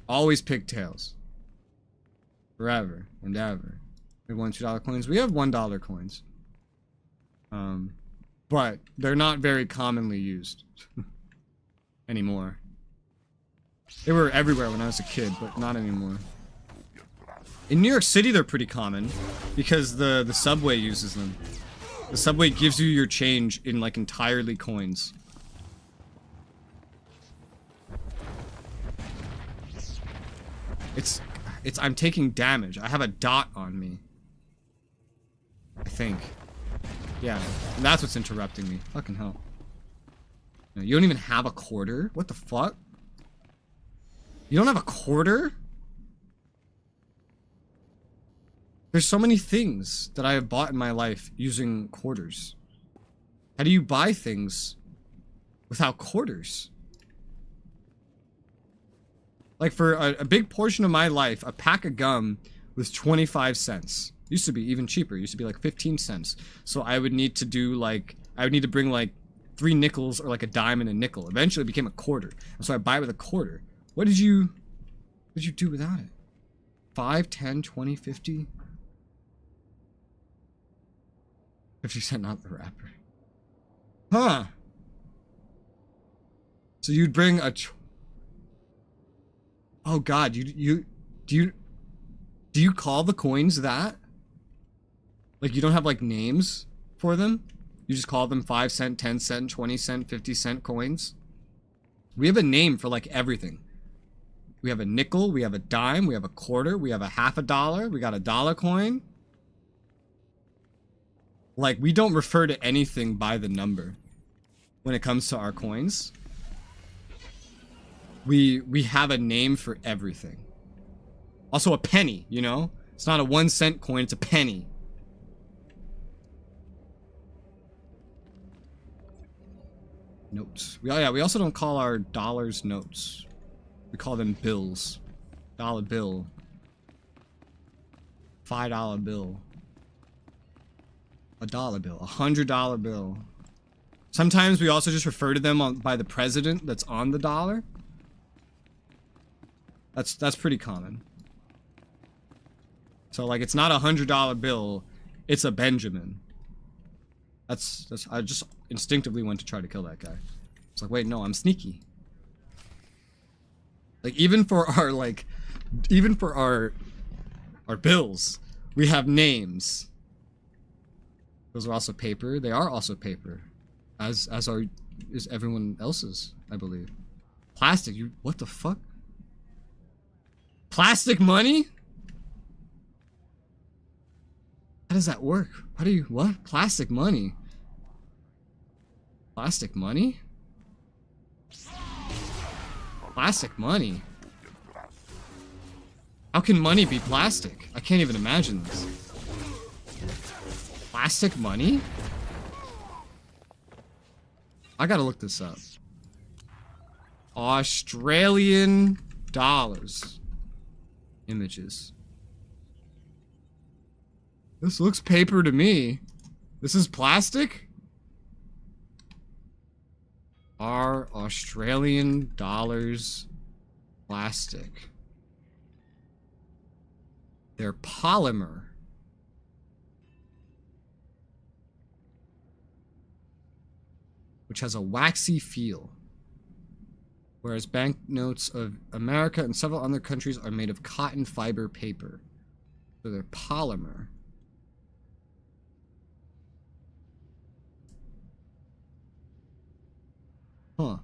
Always pick tails. Forever and ever. We have $1, $2 coins. We have $1 coins. But they're not very commonly used. Anymore. They were everywhere when I was a kid, but not anymore. In New York City, they're pretty common because the subway uses them. The subway gives you your change in, like, entirely coins. I'm taking damage. I have a dot on me. I think. Yeah, and that's what's interrupting me. Fucking hell. No, you don't even have a quarter? What the fuck? You don't have a quarter? There's so many things that I have bought in my life using quarters. How do you buy things without quarters? Like, for a big portion of my life, a pack of gum was 25 cents. Used to be even cheaper. Used to be like 15 cents. So I would need to do, like, I would need to bring, like, 3 nickels or like a dime and a nickel. Eventually it became a quarter. And so I buy it with a quarter. What did you do without it? 5, 10, 20, 50? 50 cent, not the wrapper. Huh. So you'd bring a... Oh god, do you call the coins that? Like, you don't have, like, names for them? You just call them 5 cent, 10 cent, 20 cent, 50 cent coins? We have a name for, like, everything. We have a nickel, we have a dime, we have a quarter, we have a half a dollar, we got a dollar coin. Like, we don't refer to anything by the number when it comes to our coins. We have a name for everything. Also a penny, you know? It's not a 1 cent coin, it's a penny. Notes. We also don't call our dollars notes. We call them bills. Dollar bill. $5 bill. A dollar bill. $100 bill. Sometimes we also just refer to them by the president that's on the dollar. That's pretty common. So, like, it's not a $100 bill, it's a Benjamin. I just instinctively went to try to kill that guy. It's like, wait, no, I'm sneaky. Like, even for our bills, we have names. Those are also paper. They are also paper. As is everyone else's, I believe. Plastic, what the fuck? Plastic money? How does that work? What? Plastic money? Plastic money? Plastic money? How can money be plastic? I can't even imagine this. Plastic money? I gotta look this up. Australian dollars. Images. This looks paper to me. This is plastic? Are Australian dollars plastic? They're polymer. Which has a waxy feel. Whereas banknotes of America and several other countries are made of cotton fiber paper. So they're polymer. Huh.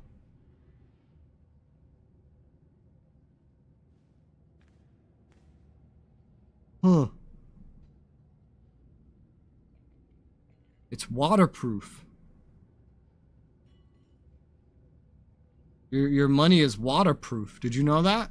Huh. It's waterproof. Your money is waterproof. Did you know that?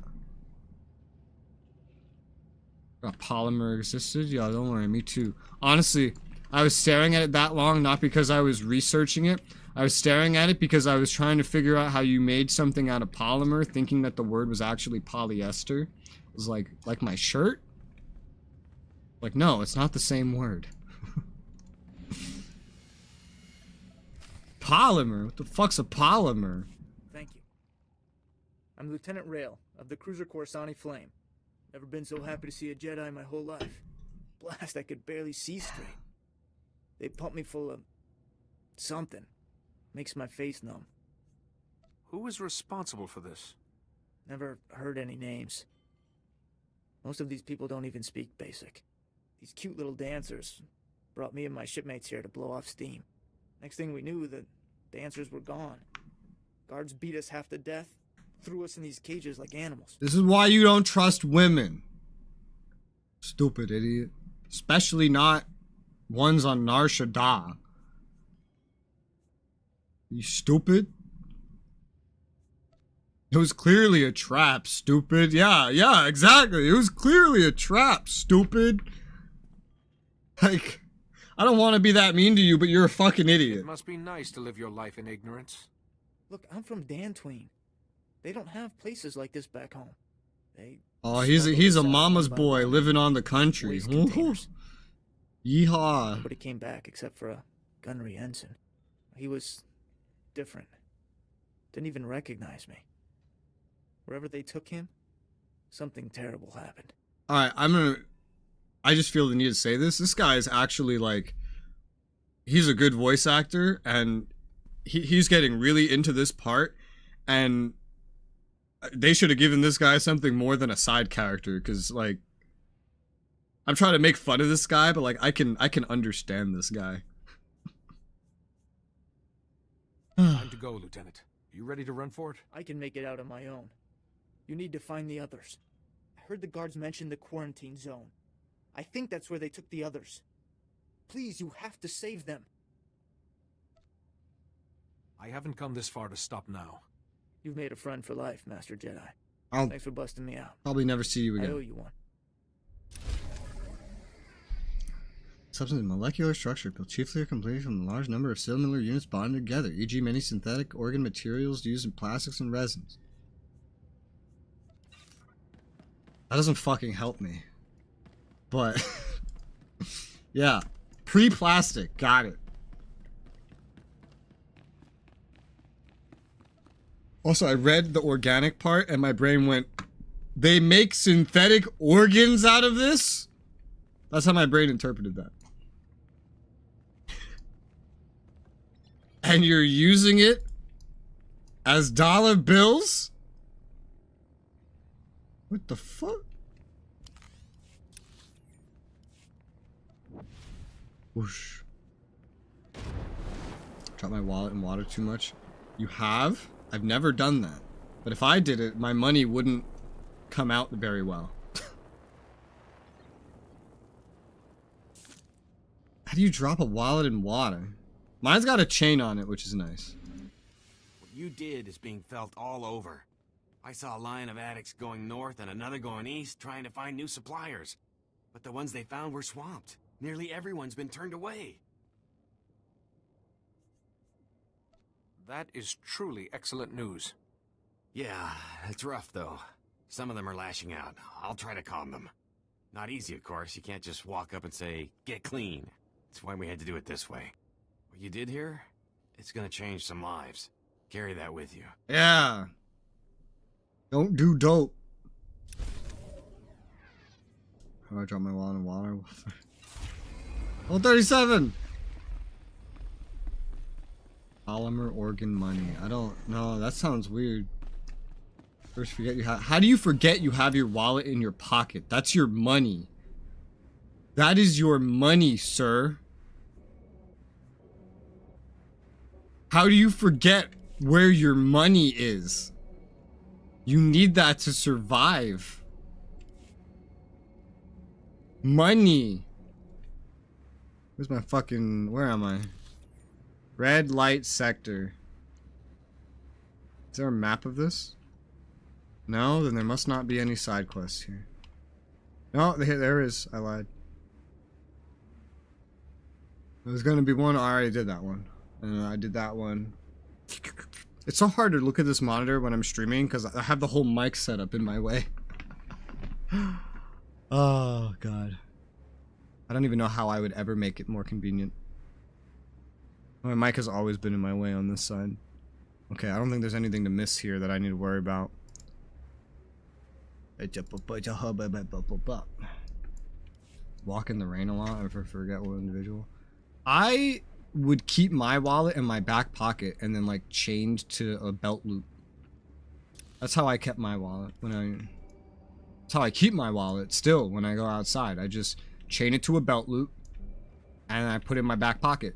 Polymer existed? Yeah, don't worry, me too. Honestly, I was staring at it that long, not because I was researching it. I was staring at it because I was trying to figure out how you made something out of polymer, thinking that the word was actually polyester. It was like my shirt? Like, no, it's not the same word. Polymer? What the fuck's a polymer? Thank you. I'm Lieutenant Rail of the cruiser Coruscant Flame. Never been so happy to see a Jedi my whole life. Blast, I could barely see straight. They pumped me full of something. Makes my face numb. Who is responsible for this? Never heard any names. Most of these people don't even speak basic. These cute little dancers brought me and my shipmates here to blow off steam. Next thing we knew, the dancers were gone. Guards beat us half to death, threw us in these cages like animals. This is why you don't trust women. Stupid idiot. Especially not ones on Nar Shaddaa. You stupid? It was clearly a trap, stupid. Yeah, exactly. It was clearly a trap, stupid. Like, I don't want to be that mean to you, but you're a fucking idiot. It must be nice to live your life in ignorance. Look, I'm from Dantooine. They don't have places like this back home. Oh, he's a mama's boy living on the country. Yeehaw. Nobody came back except for a gunnery ensign. He was different. Didn't even recognize me. Wherever they took him, something terrible happened. Alright, I just feel the need to say this. This guy is actually like, he's a good voice actor, and he's getting really into this part, and they should have given this guy something more than a side character, because like, I'm trying to make fun of this guy, but like, I can understand this guy. Time to go, Lieutenant. Are you ready to run for it? I can make it out on my own. You need to find the others. I heard the guards mention the quarantine zone. I think that's where they took the others. Please, you have to save them. I haven't come this far to stop now. You've made a friend for life, Master Jedi. Thanks for busting me out. Probably never see you again. I owe you one. Substance and molecular structure built chiefly or completely from a large number of similar units bonded together, e.g. many synthetic organ materials used in plastics and resins. That doesn't fucking help me. But, yeah. Pre-plastic. Got it. Also, I read the organic part and my brain went, they make synthetic organs out of this? That's how my brain interpreted that. And you're using it as dollar bills? What the fuck? Whoosh. Drop my wallet in water too much. You have? I've never done that. But if I did it, my money wouldn't come out very well. How do you drop a wallet in water? Mine's got a chain on it, which is nice. What you did is being felt all over. I saw a line of addicts going north and another going east, trying to find new suppliers. But the ones they found were swamped. Nearly everyone's been turned away. That is truly excellent news. Yeah, it's rough though. Some of them are lashing out. I'll try to calm them. Not easy, of course. You can't just walk up and say, get clean. That's why we had to do it this way. What you did here, it's gonna change some lives. Carry that with you. Yeah. Don't do dope. How do I drop my wallet in water? Oh, 37! Polymer organ money. I don't know. That sounds weird. First, forget you have. How do you forget you have your wallet in your pocket? That's your money. That is your money, sir. How do you forget where your money is? You need that to survive. Money. Where's my fucking... Where am I? Red light sector. Is there a map of this? No? Then there must not be any side quests here. No, there is. I lied. There's gonna be one. I already did that one. And I did that one. It's so hard to look at this monitor when I'm streaming because I have the whole mic set up in my way. Oh, God. I don't even know how I would ever make it more convenient. My mic has always been in my way on this side. Okay, I don't think there's anything to miss here that I need to worry about. Walk in the rain a lot. I forget what individual. I would keep my wallet in my back pocket and then like chained to a belt loop. That's how I kept my wallet that's how I keep my wallet still when I go outside. I just chain it to a belt loop and I put it in my back pocket.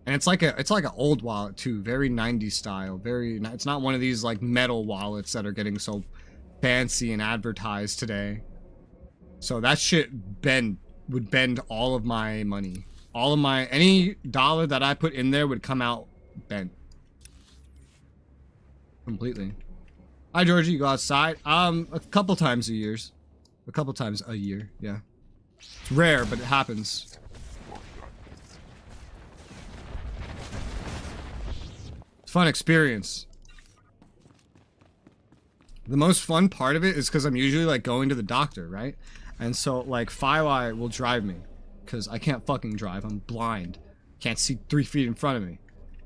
And it's like an old wallet too, very 90s style. It's not one of these like metal wallets that are getting so fancy and advertised today. So that shit would bend all of my money. Any dollar that I put in there would come out bent. Completely. Hi Georgie, you go outside? A couple times a year. A couple times a year, yeah. It's rare, but it happens. Fun experience. The most fun part of it is because I'm usually like going to the doctor, right? And so like Firewire will drive me because I can't fucking drive. I'm blind. Can't see 3 feet in front of me.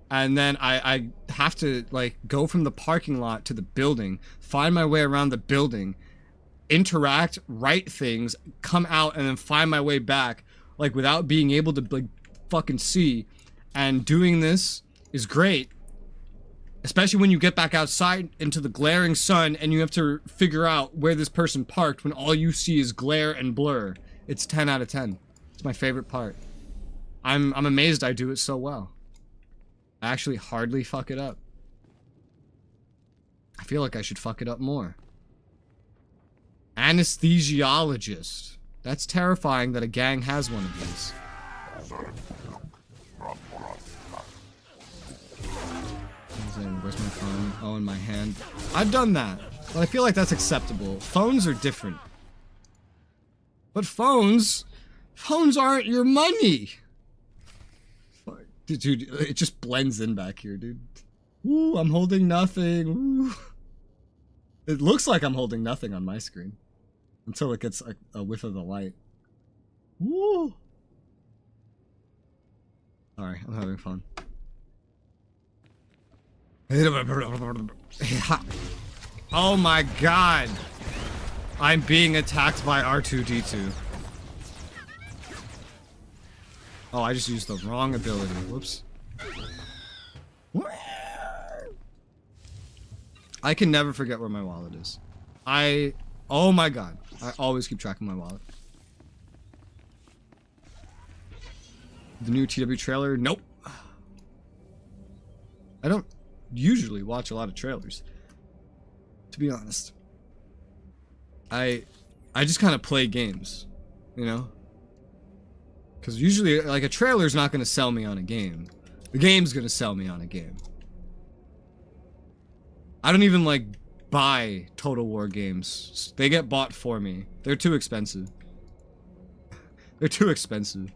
And then I have to like go from the parking lot to the building, find my way around the building, interact, write things, come out, and then find my way back, like without being able to like fucking see. And doing this is great. Especially when you get back outside into the glaring sun and you have to figure out where this person parked when all you see is glare and blur. It's 10 out of 10. It's my favorite part. I'm amazed I do it so well. I actually hardly fuck it up. I feel like I should fuck it up more. Anesthesiologist. That's terrifying that a gang has one of these. Where's my phone? Oh, in my hand. I've done that. But I feel like that's acceptable. Phones are different. But phones aren't your money. Dude, it just blends in back here, dude. Ooh, I'm holding nothing. Ooh. It looks like I'm holding nothing on my screen. Until it gets a whiff of the light. Woo! Sorry, I'm having fun. Oh my god! I'm being attacked by R2-D2. Oh, I just used the wrong ability. Whoops. I can never forget where my wallet is. Oh my god. I always keep track of my wallet. The new TW trailer? Nope. I don't usually watch a lot of trailers, to be honest. I just kind of play games, you know? Because usually, like, a trailer's not going to sell me on a game. The game's going to sell me on a game. I don't even like buy Total War games. They get bought for me. They're too expensive. They're too expensive.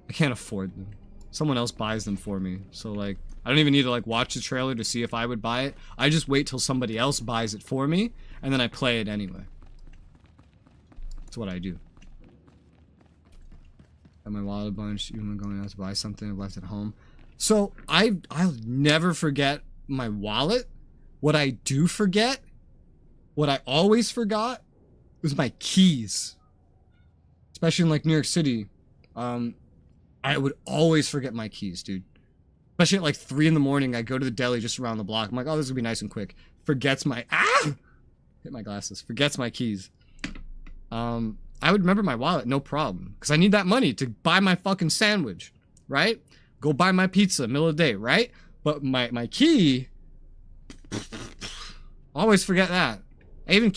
I can't afford them. Someone else buys them for me. So like, I don't even need to like watch the trailer to see if I would buy it. I just wait till somebody else buys it for me, and then I play it anyway. That's what I do. Got my wallet a bunch, even when going out to buy something I've left at home. So I'll never forget my wallet. What I do forget, what I always forgot, was my keys. Especially in like New York City. I would always forget my keys, dude. Especially at like 3 in the morning, I go to the deli just around the block. I'm like, oh, this is gonna be nice and quick. Forgets my, hit my glasses. Forgets my keys. I would remember my wallet, no problem. Because I need that money to buy my fucking sandwich, right? Go buy my pizza, middle of the day, right? But my key, always forget that. I even,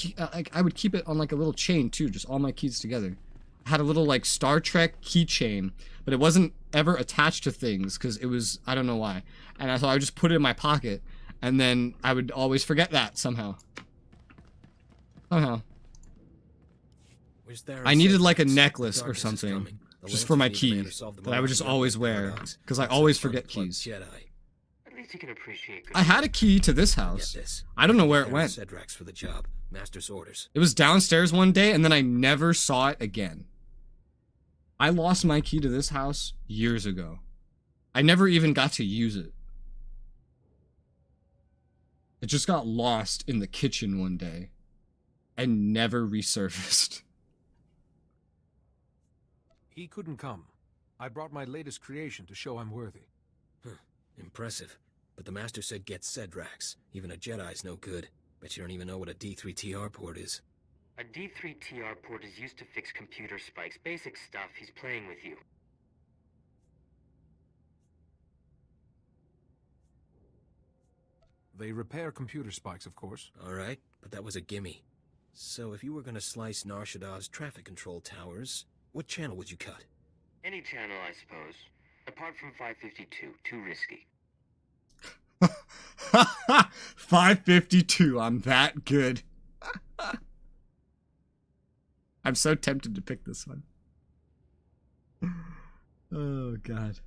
I would keep it on like a little chain too, just all my keys together. I had a little like Star Trek keychain, but it wasn't ever attached to things because it was, I don't know why. And so I would just put it in my pocket, and then I would always forget that somehow. Somehow. I needed like a necklace or something, just for my key, that I would just always wear, because I always forget keys. At least you can appreciate I had a key to this house. I don't know where it went. For the job. Master's orders. It was downstairs one day, and then I never saw it again. I lost my key to this house years ago. I never even got to use it. It just got lost in the kitchen one day and never resurfaced. He couldn't come. I brought my latest creation to show I'm worthy. Impressive. But the Master said get Cedrax. Even a Jedi's no good. Bet you don't even know what a D3TR port is. A D3TR port is used to fix computer spikes. Basic stuff. He's playing with you. They repair computer spikes, of course. Alright, but that was a gimme. So if you were gonna slice Nar Shaddah's traffic control towers, what channel would you cut? Any channel, I suppose. Apart from 552. Too risky. 552, I'm that good. I'm so tempted to pick this one. Oh, God.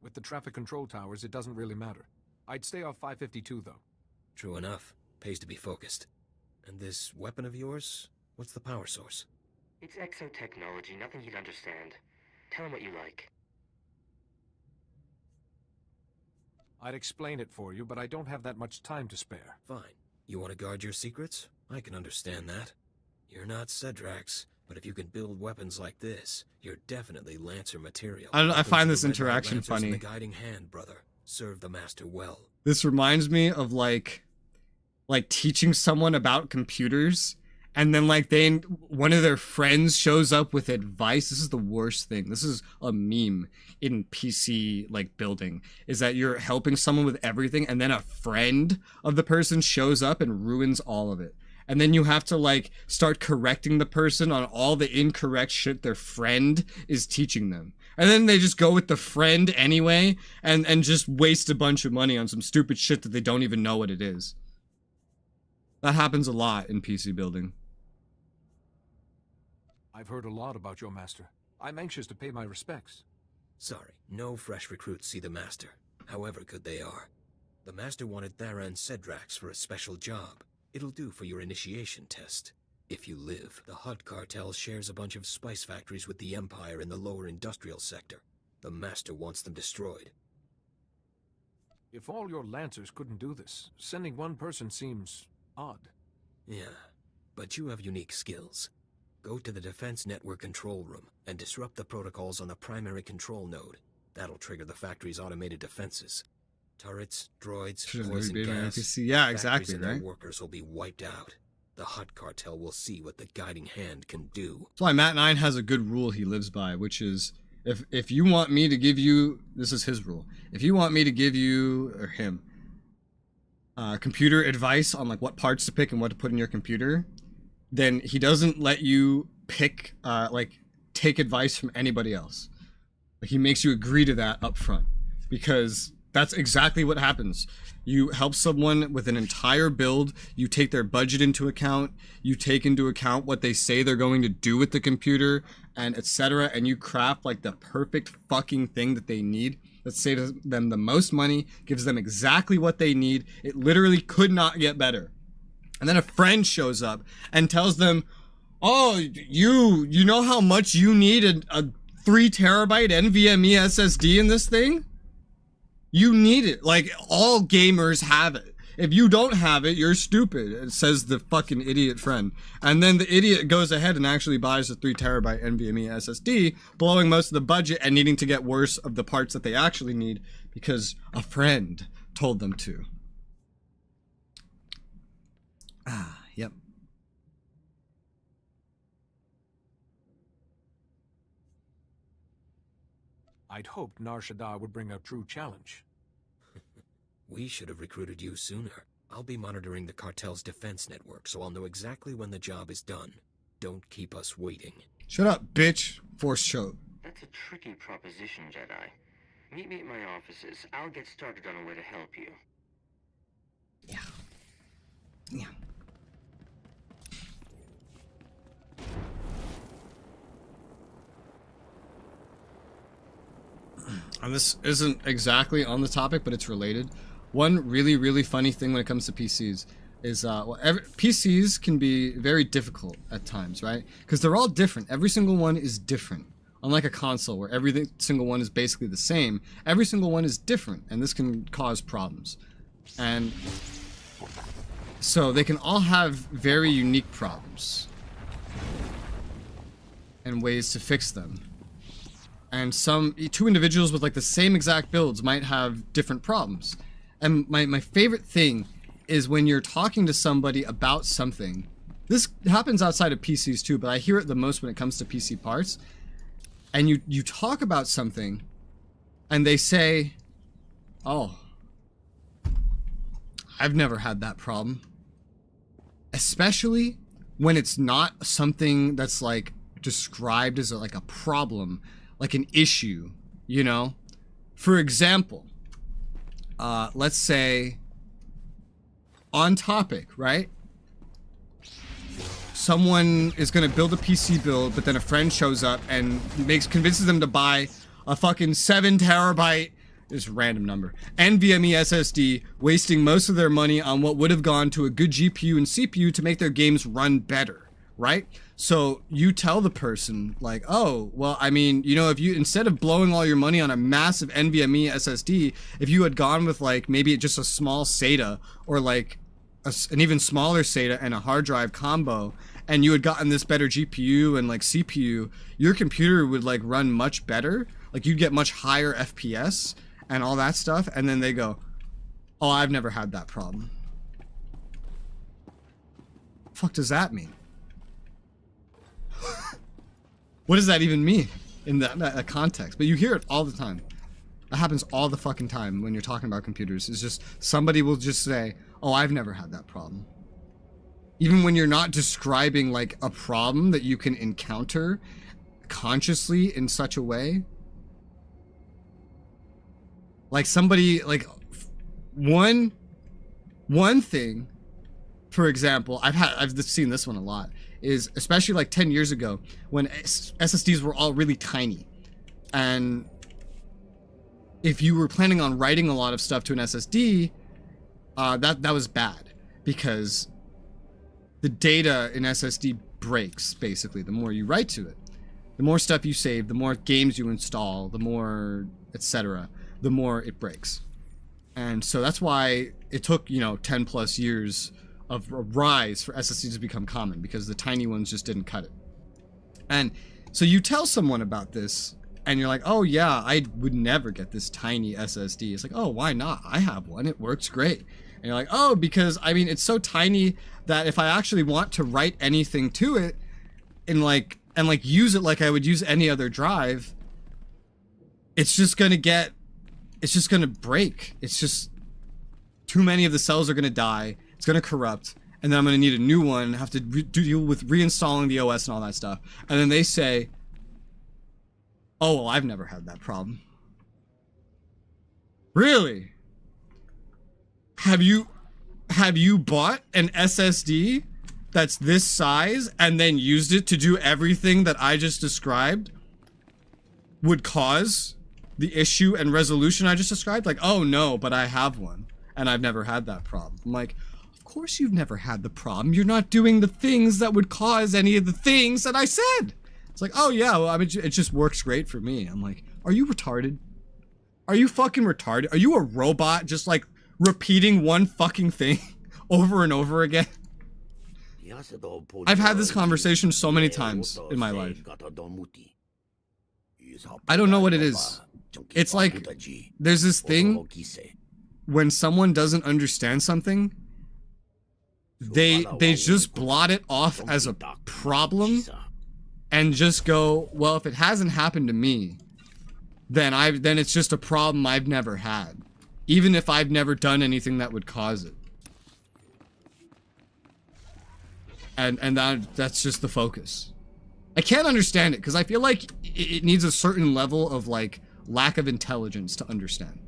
With the traffic control towers, it doesn't really matter. I'd stay off 552, though. True enough. Pays to be focused. And this weapon of yours? What's the power source? It's exotechnology, nothing you'd understand. Tell him what you like. I'd explain it for you, but I don't have that much time to spare. Fine. You want to guard your secrets? I can understand that. You're not Cedrax, but if you can build weapons like this, you're definitely Lancer material. I find this interaction funny. The guiding hand, brother. Serve the Master well. This reminds me of like teaching someone about computers, and then like one of their friends shows up with advice. This is the worst thing. This is a meme in PC like building, is that you're helping someone with everything, and then a friend of the person shows up and ruins all of it. And then you have to like start correcting the person on all the incorrect shit their friend is teaching them. And then they just go with the friend anyway and just waste a bunch of money on some stupid shit that they don't even know what it is. That happens a lot in PC building. I've heard a lot about your master. I'm anxious to pay my respects. Sorry, no fresh recruits see the Master, however good they are. The Master wanted Theran Cedrax for a special job. It'll do for your initiation test. If you live, the Hutt cartel shares a bunch of spice factories with the Empire in the lower industrial sector. The Master wants them destroyed. If all your Lancers couldn't do this, sending one person seems odd. Yeah, but you have unique skills. Go to the Defense Network control room and disrupt the protocols on the primary control node. That'll trigger the factory's automated defenses. Turrets, droids, poison gas. Yeah, exactly, and right? their workers will be wiped out. The Hutt cartel will see what the guiding hand can do. That's why Matt9 has a good rule he lives by, which is if you want me to give you, this is his rule. If you want me to give you, or him, computer advice on like what parts to pick and what to put in your computer, then he doesn't let you pick, take advice from anybody else. Like, he makes you agree to that up front, because That's exactly what happens. You help someone with an entire build, you take their budget into account, you take into account what they say they're going to do with the computer, and etc., and you craft like the perfect fucking thing that they need that saves them the most money, gives them exactly what they need. It literally could not get better. And then a friend shows up and tells them, oh, you know how much you need a 3 terabyte NVMe SSD in this thing? You need it. Like, all gamers have it. If you don't have it, you're stupid, it says the fucking idiot friend. And then the idiot goes ahead and actually buys a 3 terabyte NVMe SSD, blowing most of the budget and needing to get worse of the parts that they actually need because a friend told them to. Ah, yep. I'd hoped Nar Shaddaa would bring a true challenge. We should have recruited you sooner. I'll be monitoring the cartel's defense network, so I'll know exactly when the job is done. Don't keep us waiting. Shut up, bitch. Force choke. That's a tricky proposition, Jedi. Meet me at my offices. I'll get started on a way to help you. Yeah. And this isn't exactly on the topic, but it's related. One really, really funny thing when it comes to PCs is, PCs can be very difficult at times, right? Because they're all different. Every single one is different. Unlike a console where every single one is basically the same, every single one is different, and this can cause problems. And so they can all have very unique problems and ways to fix them. And two individuals with like the same exact builds might have different problems. And my favorite thing is when you're talking to somebody about something. This happens outside of PCs too, but I hear it the most when it comes to PC parts. And you talk about something and they say, oh, I've never had that problem. Especially when it's not something that's like described as like a problem, like an issue, you know? For example, let's say on topic, right? Someone is gonna build a PC build, but then a friend shows up and convinces them to buy a fucking 7 terabyte, this random number, NVMe SSD, wasting most of their money on what would have gone to a good GPU and CPU to make their games run better, right? So you tell the person like, oh, well, I mean, you know, if you, instead of blowing all your money on a massive NVMe SSD, if you had gone with like maybe just a small SATA or like an even smaller SATA and a hard drive combo, and you had gotten this better GPU and like CPU, your computer would like run much better. Like you'd get much higher FPS and all that stuff. And then they go, oh, I've never had that problem. Fuck does that mean? What does that even mean in that context? But you hear it all the time. That happens all the fucking time when you're talking about computers. It's just somebody will just say, oh, I've never had that problem. Even when you're not describing like a problem that you can encounter consciously in such a way. Like somebody, like one thing, for example, I've seen this one a lot, is especially like 10 years ago when SSDs were all really tiny. And if you were planning on writing a lot of stuff to an SSD, that was bad because the data in SSD breaks basically the more you write to it. The more stuff you save, the more games you install, the more etc., the more it breaks. And so that's why it took, 10 plus years of a rise for SSDs to become common, because the tiny ones just didn't cut it. And so you tell someone about this and you're like, oh yeah, I would never get this tiny SSD. It's like, oh, why not? I have one, it works great. And you're like, oh, because I mean, it's so tiny that if I actually want to write anything to it and use it like I would use any other drive, it's just gonna break. It's just too many of the cells are gonna die. It's gonna corrupt, and then I'm gonna need a new one, have to deal with reinstalling the OS and all that stuff. And then they say, oh, well, I've never had that problem. Really? Have you bought an SSD that's this size and then used it to do everything that I just described would cause the issue and resolution I just described? Like, oh no, but I have one and I've never had that problem. I'm like, of course you've never had the problem. You're not doing the things that would cause any of the things that I said. It's like, oh yeah, well, I mean, it just works great for me. I'm like, are you retarded? Are you fucking retarded? Are you a robot just like repeating one fucking thing over and over again? I've had this conversation so many times in my life. I don't know what it is. It's like, there's this thing, when someone doesn't understand something, they just blot it off as a problem and just go, well, if it hasn't happened to me, then it's just a problem I've never had, even if I've never done anything that would cause it. And that's just the focus. I can't understand it because I feel like it needs a certain level of like lack of intelligence to understand.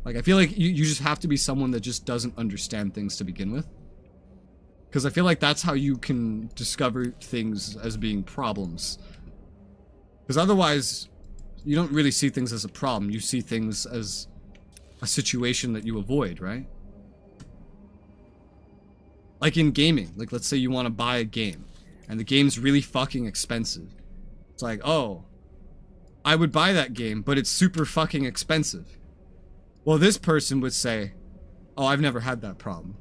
Like, I feel like you just have to be someone that just doesn't understand things to begin with. Because I feel like that's how you can discover things as being problems. Because otherwise, you don't really see things as a problem. You see things as a situation that you avoid, right? Like in gaming. Like, let's say you want to buy a game. And the game's really fucking expensive. It's like, oh, I would buy that game, but it's super fucking expensive. Well, this person would say, oh, I've never had that problem.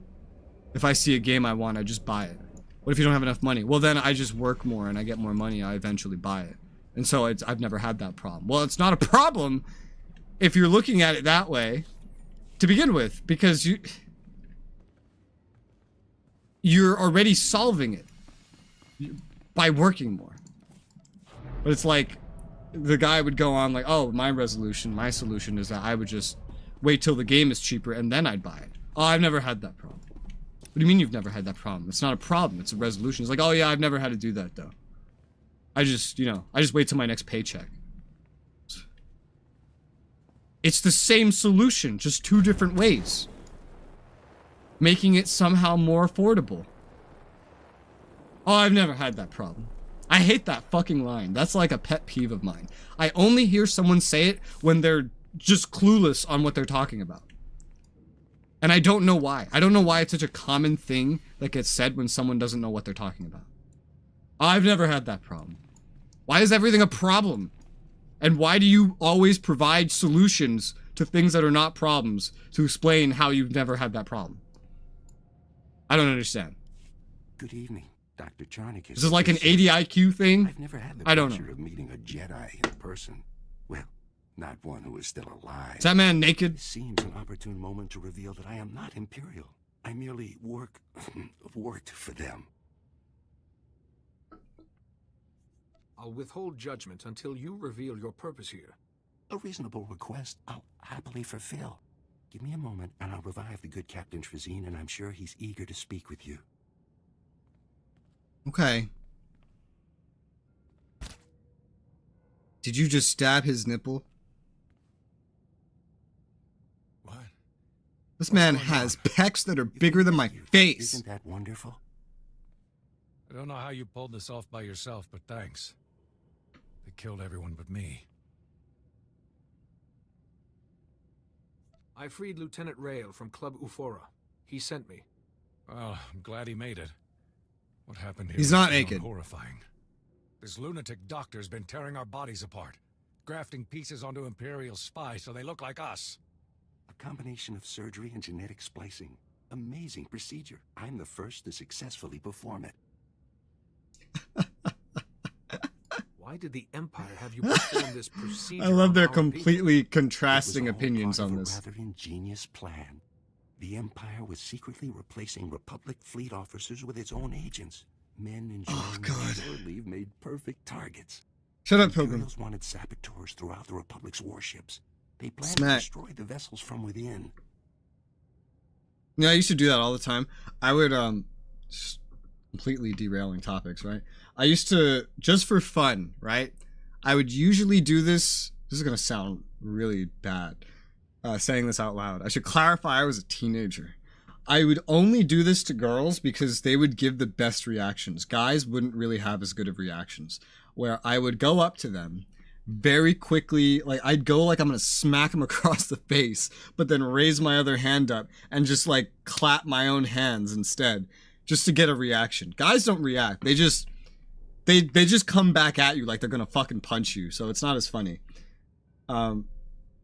If I see a game I want, I just buy it. What if you don't have enough money? Well, then I just work more and I get more money, I eventually buy it. And so I've never had that problem. Well, it's not a problem if you're looking at it that way to begin with, because you're already solving it by working more. But it's like, the guy would go on like, oh, my solution is that I would just wait till the game is cheaper and then I'd buy it. Oh, I've never had that problem. What do you mean you've never had that problem? It's not a problem, it's a resolution. It's like, oh yeah, I've never had to do that though. I just wait till my next paycheck. It's the same solution, just two different ways. Making it somehow more affordable. Oh, I've never had that problem. I hate that fucking line. That's like a pet peeve of mine. I only hear someone say it when they're just clueless on what they're talking about. And I don't know why. I don't know why it's such a common thing that gets said when someone doesn't know what they're talking about. I've never had that problem. Why is everything a problem? And why do you always provide solutions to things that are not problems to explain how you've never had that problem? I don't understand. Good evening, Dr. Jarnicus. Is this like an 80 IQ thing? I've never had the pleasure pleasure of meeting a Jedi in person. Well, not one who is still alive. Is that man naked? It seems an opportune moment to reveal that I am not Imperial. I merely worked for them. I'll withhold judgment until you reveal your purpose here. A reasonable request I'll happily fulfill. Give me a moment and I'll revive the good Captain Trazine, and I'm sure he's eager to speak with you. Okay. Did you just stab his nipple? What? This man has pecs that are bigger than my face. Isn't that wonderful? I don't know how you pulled this off by yourself, but thanks. They killed everyone but me. I freed Lieutenant Rail from Club Ufora. He sent me. Well, I'm glad he made it. What happened here? He's not is naked. Horrifying. This lunatic doctor's been tearing our bodies apart, grafting pieces onto Imperial spies so they look like us. A combination of surgery and genetic splicing. Amazing procedure. I'm the first to successfully perform it. Why did the Empire have you perform this procedure? I love their on our completely people? contrasting opinions on this. A rather ingenious plan. The Empire was secretly replacing Republic fleet officers with its own agents. Men enjoying shore leave made perfect targets. Shut up, Pilgrim. Imperials wanted saboteurs throughout the Republic's warships. They planned Smack. to destroy the vessels from within. Yeah, I used to do that all the time. I would, just completely derailing topics, right? I used to, just for fun, right? I would usually do this. This is gonna sound really bad. saying this out loud. I should clarify I was a teenager. I would only do this to girls because they would give the best reactions. Guys wouldn't really have as good of reactions. Where I would go up to them very quickly, like I'd go like I'm gonna smack them across the face, but then raise my other hand up and just like clap my own hands instead, just to get a reaction. Guys don't react. They just come back at you like they're gonna fucking punch you, so it's not as funny.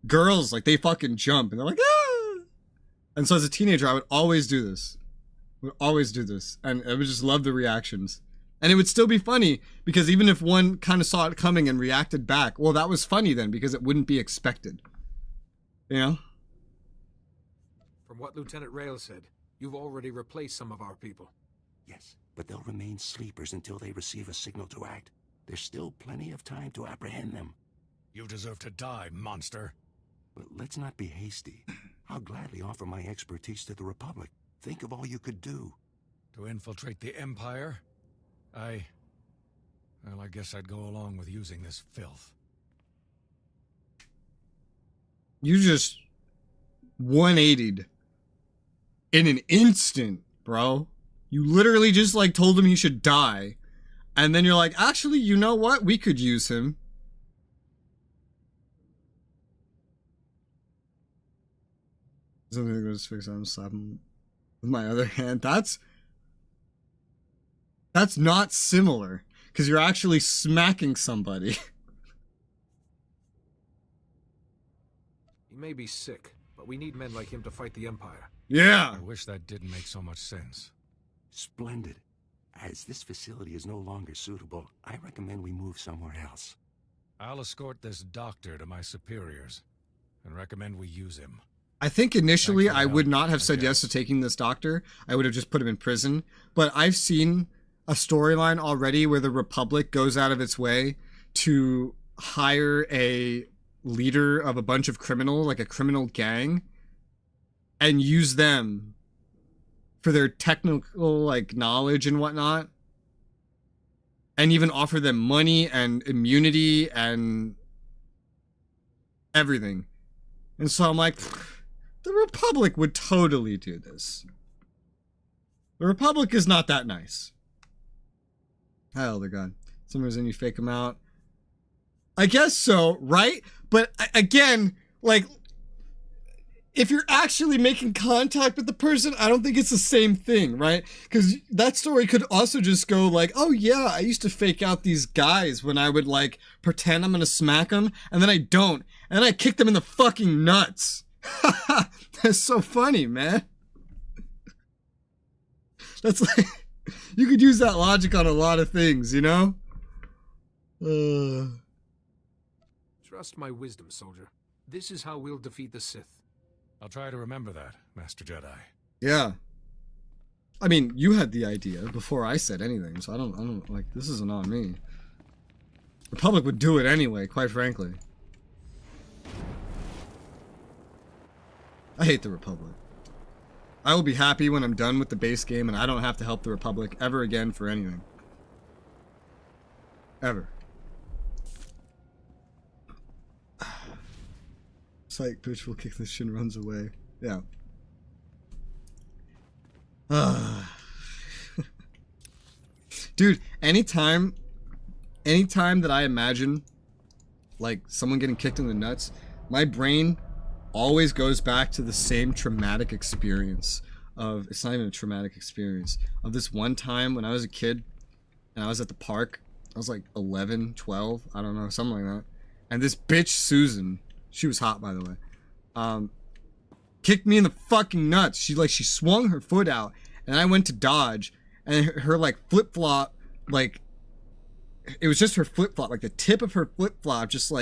Girls, like, they fucking jump and they're like, ah! And so as a teenager, I would always do this. And I would just love the reactions. And it would still be funny because even if one kind of saw it coming and reacted back, well, that was funny then because it wouldn't be expected. You know? From what Lieutenant Rail said, you've already replaced some of our people. Yes, but they'll remain sleepers until they receive a signal to act. There's still plenty of time to apprehend them. You deserve to die, monster. But let's not be hasty. I'll gladly offer my expertise to the Republic. Think of all you could do. To infiltrate the Empire? Well, I guess I'd go along with using this filth. You just 180'd in an instant, bro. You literally just like told him he should die. And then you're like, actually, you know what? We could use him. Something goes fix. I'm slapping with my other hand. That's not similar because you're actually smacking somebody. He may be sick, but we need men like him to fight the Empire. Yeah. I wish that didn't make so much sense. Splendid. As this facility is no longer suitable, I recommend we move somewhere else. I'll escort this doctor to my superiors and recommend we use him. I think initially I would not have said yes to taking this doctor. I would have just put him in prison. But I've seen a storyline already where the Republic goes out of its way to hire a leader of a bunch of criminals, like a criminal gang, and use them for their technical like knowledge and whatnot. And even offer them money and immunity and everything. And so I'm like, the Republic would totally do this. The Republic is not that nice. Hi, Elder God. Some reason you fake them out. I guess so, right? But again, like, if you're actually making contact with the person, I don't think it's the same thing, right? Because that story could also just go like, oh yeah, I used to fake out these guys when I would like pretend I'm gonna smack them, and then I don't. And then I kick them in the fucking nuts. That's so funny, man. That's like, you could use that logic on a lot of things, you know? Trust my wisdom, soldier. This is how we'll defeat the Sith. I'll try to remember that, Master Jedi. Yeah. I mean, you had the idea before I said anything, so I don't like, this isn't on me. Republic would do it anyway, quite frankly. I hate the Republic. I will be happy when I'm done with the base game and I don't have to help the Republic ever again for anything. Ever. Psych, bitch will kick this shit and runs away. Yeah. Dude, anytime that I imagine like someone getting kicked in the nuts, my brain always goes back to the same traumatic experience of, it's not even a traumatic experience, of this one time when I was a kid and I was at the park. I was like 11, 12, I don't know, something like that. And this bitch Susan, she was hot by the way, kicked me in the fucking nuts. She swung her foot out and I went to dodge and her like flip-flop, like, it was just her flip-flop, like the tip of her flip-flop just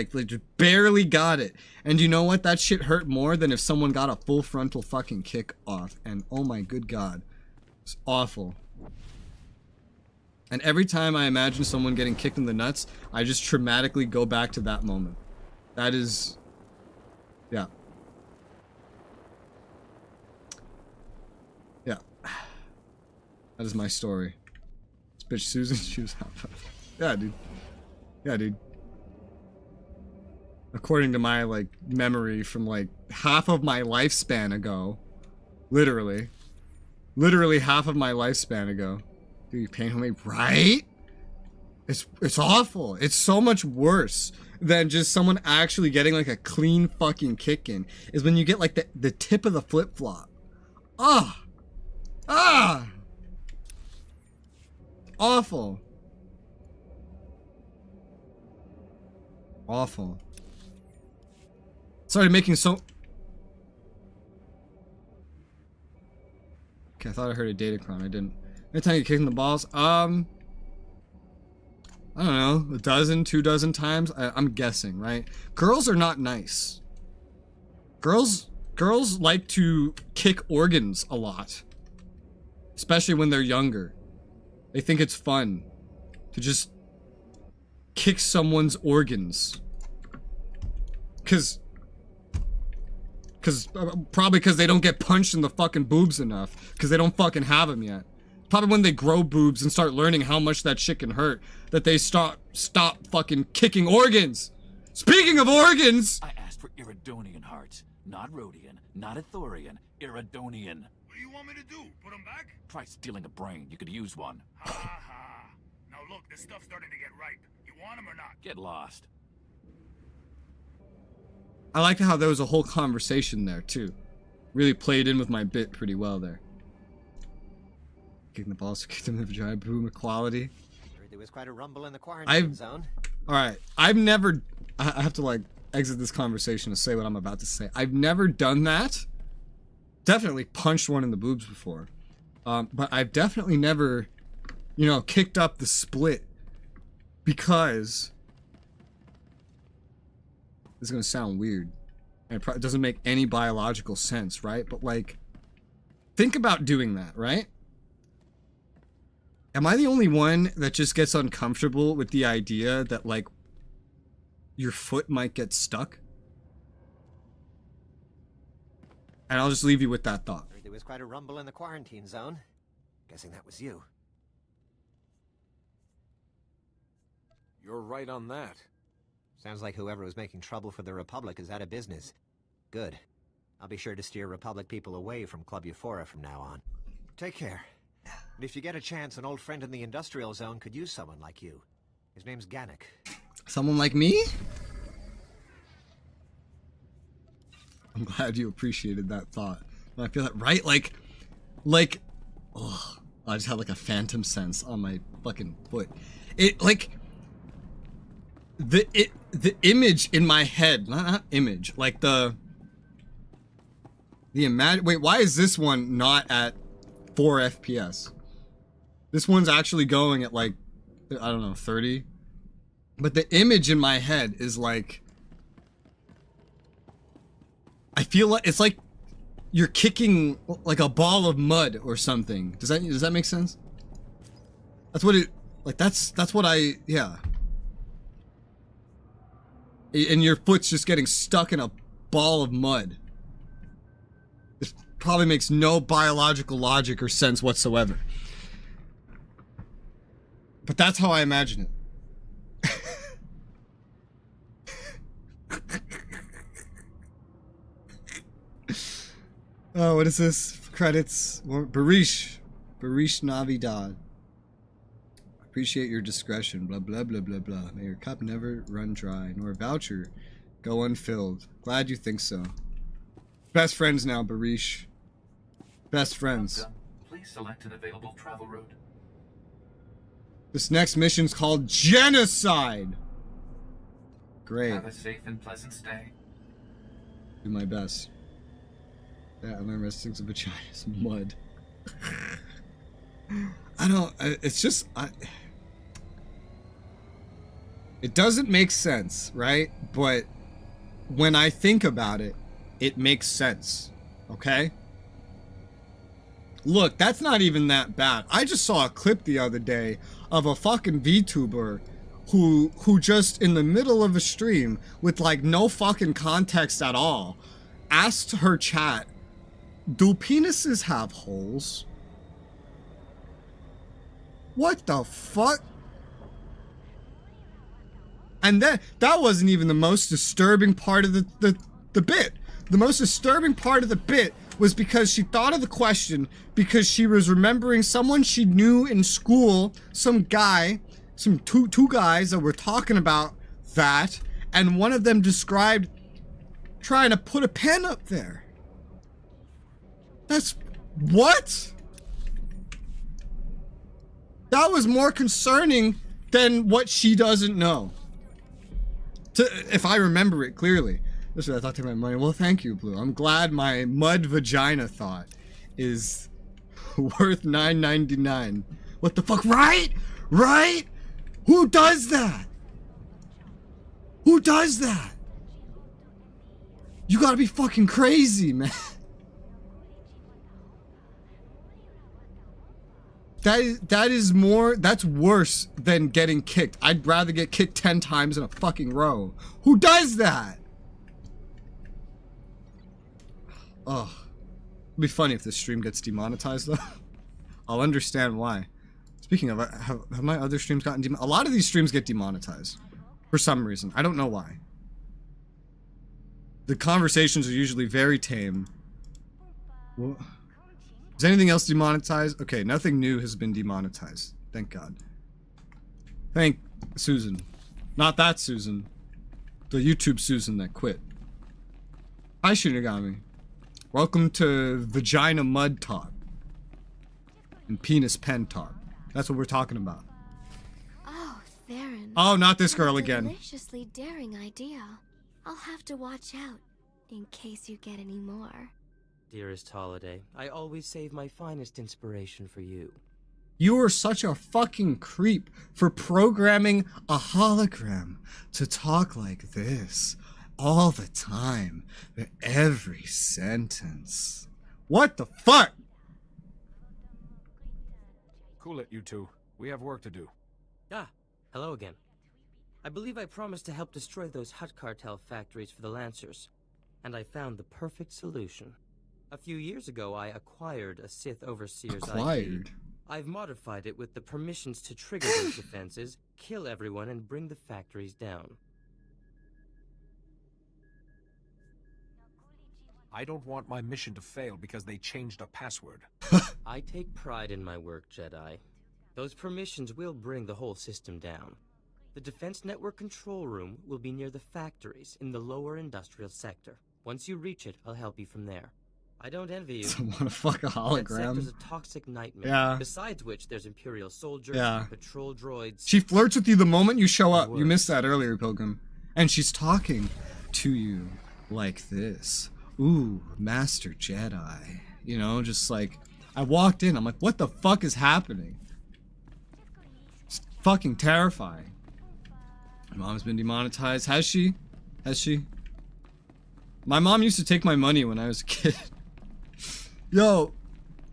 barely got it. And you know what? That shit hurt more than if someone got a full frontal fucking kick off. And oh my good God, it's awful. And every time I imagine someone getting kicked in the nuts, I just traumatically go back to that moment. That is, yeah. Yeah. That is my story. This bitch Susan, she was hot. Yeah, dude. Yeah, dude. According to my, like, memory from, like, half of my lifespan ago. Literally. Literally half of my lifespan ago. Dude, you pain homemade, right? It's awful. It's so much worse than just someone actually getting, like, a clean fucking kick in. Is when you get, like, the tip of the flip-flop. Ah! Ah! Awful. Awful. Started making so... Okay, I thought I heard a datacron. I didn't. Every time you kick in the balls, I don't know, a dozen, 2 dozen times. I'm guessing, right? Girls are not nice. Girls like to kick organs a lot, especially when they're younger. They think it's fun to just kick someone's organs. Probably because they don't get punched in the fucking boobs enough. Because they don't fucking have them yet. Probably when they grow boobs and start learning how much that shit can hurt, that they stop fucking kicking organs. Speaking of organs! I asked for Iridonian hearts. Not Rhodian, not Ithorian, Iridonian. What do you want me to do? Put them back? Try stealing a brain. You could use one. Ha ha. Now look, this stuff's starting to get ripe. You want them or not? Get lost. I like how there was a whole conversation there, too. Really played in with my bit pretty well there. Kicking the balls, kick them in the vagina, boom, equality. There was quite a rumble in the quarantine zone. Alright, I've never... I have to, like, exit this conversation to say what I'm about to say. I've never done that. Definitely punched one in the boobs before. But I've definitely never, you know, kicked up the split. Because... this is gonna sound weird. And it doesn't make any biological sense, right? But, like... think about doing that, right? Am I the only one that just gets uncomfortable with the idea that, like, your foot might get stuck? And I'll just leave you with that thought. There was quite a rumble in the quarantine zone. Guessing that was you. You're right on that. Sounds like whoever was making trouble for the Republic is out of business. Good. I'll be sure to steer Republic people away from Club Euphora from now on. Take care. And if you get a chance, an old friend in the industrial zone could use someone like you. His name's Gannick. Someone like me? I'm glad you appreciated that thought. I feel that, right? Like, oh, I just had like a phantom sense on my fucking foot. It, like, the image in my head, not image, like the wait, why is this one not at 4 FPS? This one's actually going at like, I don't know, 30. But the image in my head is like, I feel like it's like you're kicking like a ball of mud or something. Does that make sense? That's what it, like, that's what I, yeah. And your foot's just getting stuck in a ball of mud. This probably makes no biological logic or sense whatsoever. But that's how I imagine it. Oh, what is this? Credits. Barish Navidad. Appreciate your discretion. Blah, blah, blah, blah, blah. May your cup never run dry, nor voucher go unfilled. Glad you think so. Best friends now, Barish. Best friends. Please select an available travel route. This next mission's called Genocide. Great. Have a safe and pleasant stay. Do my best. Yeah, my restlings of vagina is mud. It's just, it doesn't make sense, right? But when I think about it, it makes sense, okay? Look, that's not even that bad. I just saw a clip the other day of a fucking VTuber who just in the middle of a stream with like no fucking context at all asked her chat, do penises have holes? What the fuck? And that wasn't even the most disturbing part of the bit. The most disturbing part of the bit was because she thought of the question because she was remembering someone she knew in school, some guy, two guys that were talking about that, and one of them described trying to put a pen up there. That's what? That was more concerning than what she doesn't know. If I remember it clearly. This is what I thought to my money. Well, thank you, Blue. I'm glad my mud vagina thought is worth $9.99. What the fuck? Right? Right? Who does that? Who does that? You gotta be fucking crazy, man. That's worse than getting kicked. I'd rather get kicked 10 times in a fucking row. Who does that? Oh, it'd be funny if this stream gets demonetized though. I'll understand why. Speaking of, have my other streams gotten demonetized? A lot of these streams get demonetized for some reason. I don't know why. The conversations are usually very tame. What? Is anything else demonetized? Okay, nothing new has been demonetized. Thank God. Thank Susan. Not that Susan. The YouTube Susan that quit. Hi, Shinigami. Welcome to Vagina Mud Talk. And Penis Pen Talk. That's what we're talking about. Oh, Theron. Oh, not this girl again. Deliciously daring idea. I'll have to watch out in case you get any more. Dearest Holiday, I always save my finest inspiration for you. You are such a fucking creep for programming a hologram to talk like this all the time, every sentence. What the fuck? Cool it, you two. We have work to do. Ah, hello again. I believe I promised to help destroy those Hut Cartel factories for the Lancers, and I found the perfect solution. A few years ago, I acquired a Sith Overseer's ID. I've modified it with the permissions to trigger those defenses, kill everyone, and bring the factories down. I don't want my mission to fail because they changed a password. I take pride in my work, Jedi. Those permissions will bring the whole system down. The Defense Network control room will be near the factories in the lower industrial sector. Once you reach it, I'll help you from there. I don't envy you. I want to fuck a hologram. That sector's a toxic nightmare. Yeah. Besides which, there's Imperial soldiers, patrol droids. She flirts with you the moment you show up. You missed that earlier, Pilgrim. And she's talking to you like this. Ooh, Master Jedi. You know, just like, I walked in, I'm like, what the fuck is happening? It's fucking terrifying. My mom's been demonetized. Has she? Has she? My mom used to take my money when I was a kid. Yo,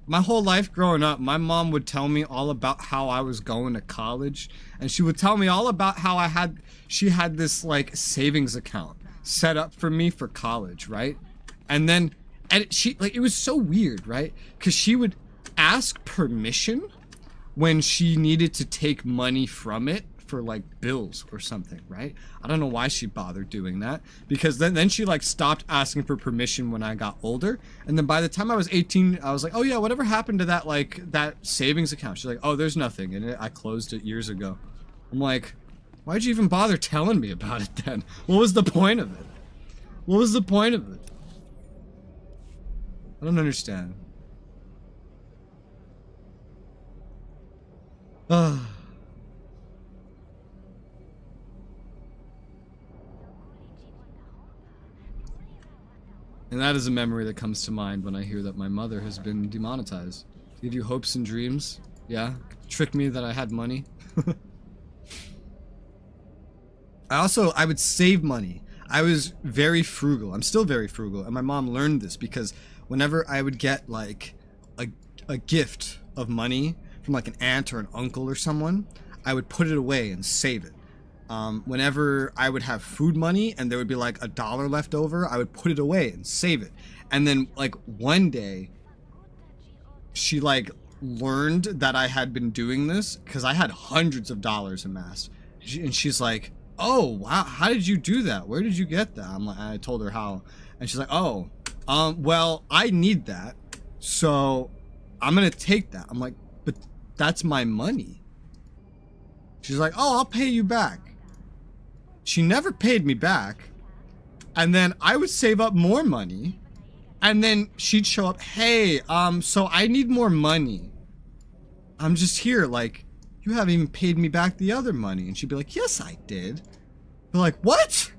my whole life growing up, my mom would tell me all about how I was going to college. And she would tell me all about how she had this like savings account set up for me for college, right? And then, it was so weird, right? Because she would ask permission when she needed to take money from it for like bills or something, right? I don't know why she bothered doing that, because then she like stopped asking for permission when I got older, and then by the time I was 18, I was like, oh yeah, whatever happened to that savings account? She's like, oh, there's nothing in it. I closed it years ago. I'm like, why'd you even bother telling me about it then? What was the point of it? What was the point of it? I don't understand. Ah. And that is a memory that comes to mind when I hear that my mother has been demonetized. Give you hopes and dreams? Yeah? Trick me that I had money? I would save money. I was very frugal. I'm still very frugal. And my mom learned this because whenever I would get like a gift of money from like an aunt or an uncle or someone, I would put it away and save it. Whenever I would have food money and there would be like $1 left over, I would put it away and save it. And then like one day, she like learned that I had been doing this because I had hundreds of dollars amassed. And she's like, oh, wow, how did you do that? Where did you get that? I told her how. And she's like, oh, well, I need that. So I'm going to take that. I'm like, but that's my money. She's like, oh, I'll pay you back. She never paid me back. And then I would save up more money. And then she'd show up, hey, so I need more money. I'm just here, like, you haven't even paid me back the other money. And she'd be like, yes, I did. Be like, what?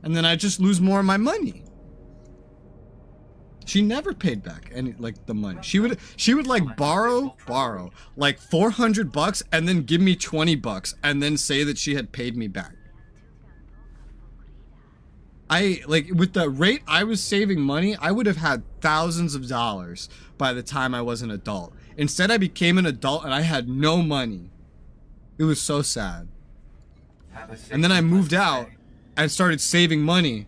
And then I just lose more of my money. She never paid back any, like, the money. She would like borrow like $400 and then give me $20 and then say that she had paid me back. Like, with the rate I was saving money, I would have had thousands of dollars by the time I was an adult. Instead, I became an adult and I had no money. It was so sad. And then I moved out and started saving money.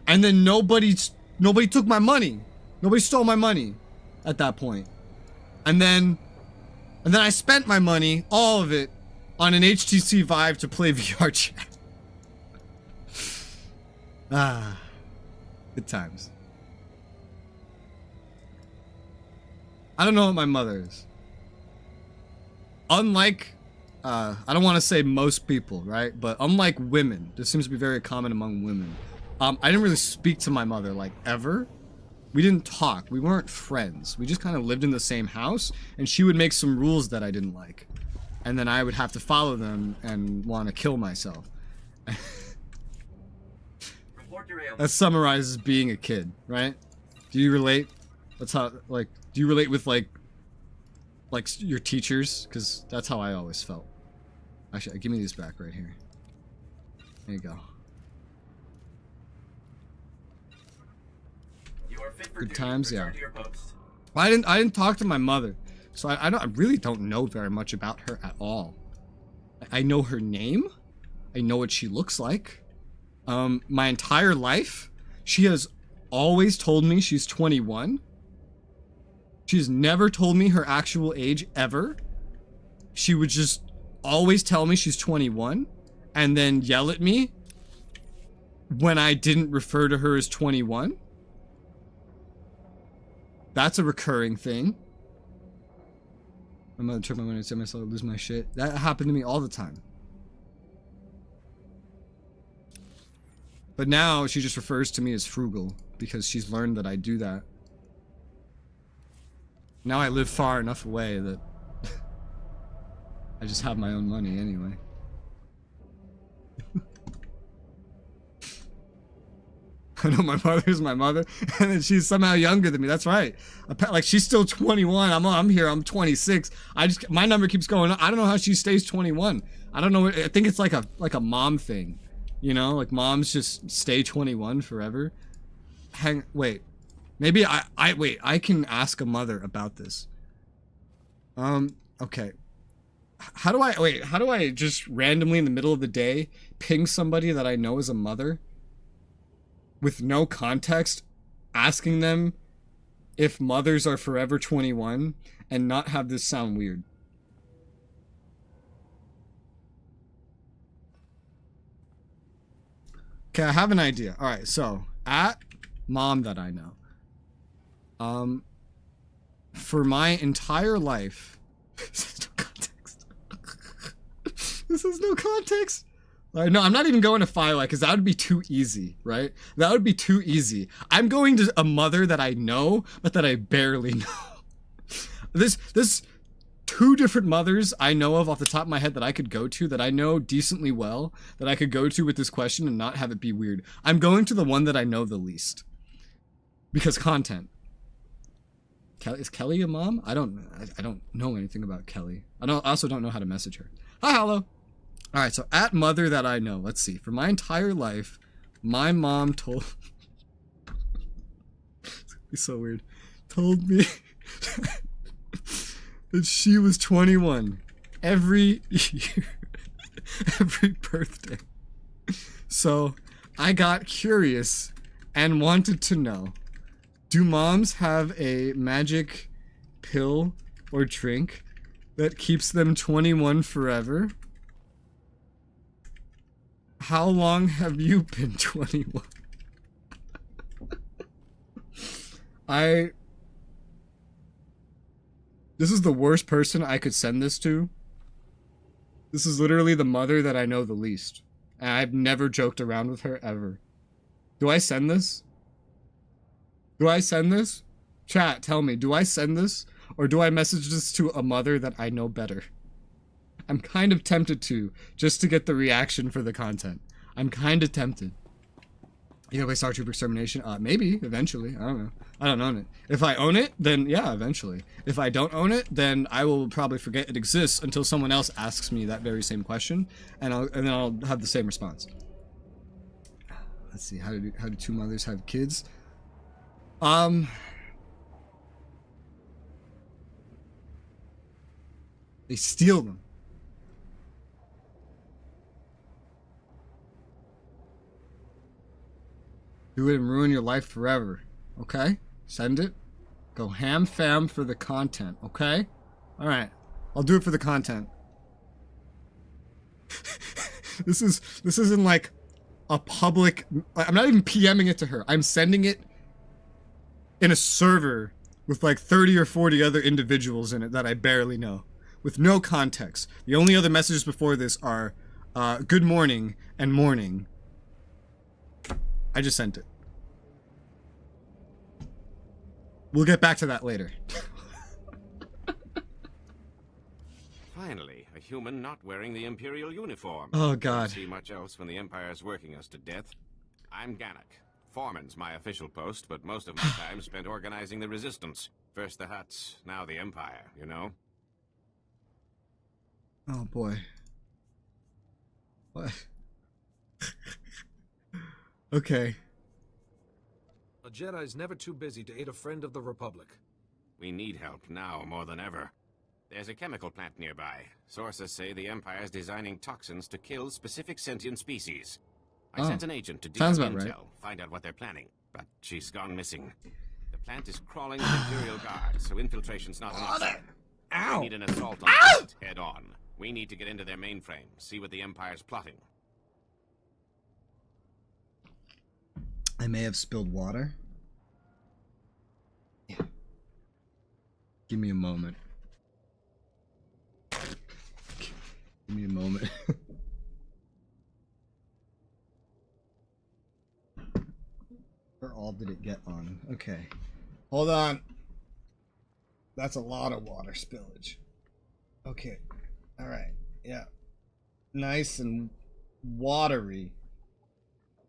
And then nobody took my money. Nobody stole my money at that point. And then I spent my money, all of it, on an HTC Vive to play VR chat. Ah, good times. I don't know what my mother is. Unlike, I don't want to say most people, right? But unlike women, this seems to be very common among women. I didn't really speak to my mother, like, ever. We didn't talk. We weren't friends. We just kind of lived in the same house, and she would make some rules that I didn't like. And then I would have to follow them and want to kill myself. That summarizes being a kid, right? Do you relate? That's how, like, do you relate with, like your teachers? Because that's how I always felt. Actually, give me these back right here. There you go. Good times, yeah. Well, I didn't talk to my mother, so I really don't know very much about her at all. I know her name. I know what she looks like. My entire life, she has always told me she's 21. She's never told me her actual age ever. She would just always tell me she's 21 and then yell at me when I didn't refer to her as 21. That's a recurring thing. My mother took my money and said myself to lose my shit. That happened to me all the time. But now she just refers to me as frugal because she's learned that I do that. Now I live far enough away that I just have my own money anyway. I know my mother's my mother, and then she's somehow younger than me. That's right. Like, she's still 21. I'm here. I'm 26. My number keeps going up. I don't know how she stays 21. I don't know. I think it's like a mom thing, you know? Like, moms just stay 21 forever. Wait. Maybe I can ask a mother about this. Okay. How do I just randomly in the middle of the day ping somebody that I know is a mother with no context, asking them if mothers are forever 21 and not have this sound weird? Okay, I have an idea. All right, so at mom that I know, for my entire life, this has no context. This has no context. No, I'm not even going to Firelight because that would be too easy, right? That would be too easy. I'm going to a mother that I know, but that I barely know. There's two different mothers I know of off the top of my head that I could go to, that I know decently well, that I could go to with this question and not have it be weird. I'm going to the one that I know the least. Because content. Is Kelly a mom? I don't know anything about Kelly. I also don't know how to message her. Hi, hello. All right, so at mother that I know, let's see. For my entire life, my mom told... It's so weird. Told me that she was 21 every year, every birthday. So I got curious and wanted to know, do moms have a magic pill or drink that keeps them 21 forever? How long have you been 21? This is the worst person I could send this to. This is literally the mother that I know the least. And I've never joked around with her ever. Do I send this? Do I send this? Chat, tell me, do I send this? Or do I message this to a mother that I know better? I'm kind of tempted to, just to get the reaction for the content. I'm kind of tempted. You gonna play Star Trooper Extermination? Maybe, eventually. I don't know. I don't own it. If I own it, then yeah, eventually. If I don't own it, then I will probably forget it exists until someone else asks me that very same question, and then I'll have the same response. Let's see. How do two mothers have kids? They steal them. Do it and ruin your life forever. Okay? Send it. Go ham fam for the content. Okay? Alright. I'll do it for the content. This isn't like a public... I'm not even PMing it to her. I'm sending it in a server with like 30 or 40 other individuals in it that I barely know. With no context. The only other messages before this are good morning and morning. I just sent it. We'll get back to that later. Finally, a human not wearing the Imperial uniform. Oh, God. Don't see much else when the Empire's working us to death. I'm Gannock. Foreman's my official post, but most of my time spent organizing the Resistance. First the Hutts, now the Empire, you know? Oh, boy. What? Okay. A Jedi's never too busy to aid a friend of the Republic. We need help now more than ever. There's a chemical plant nearby. Sources say the Empire's designing toxins to kill specific sentient species. I sent an agent to dig up intel, find out what they're planning, but she's gone missing. The plant is crawling with Imperial guards, so infiltration's not an option. Ow! We need an assault on it head on. We need to get into their mainframe, see what the Empire's plotting. I may have spilled water. Yeah. Give me a moment. Give me a moment. Where all did it get on? Okay. Hold on. That's a lot of water spillage. Okay. Alright. Yeah. Nice and watery.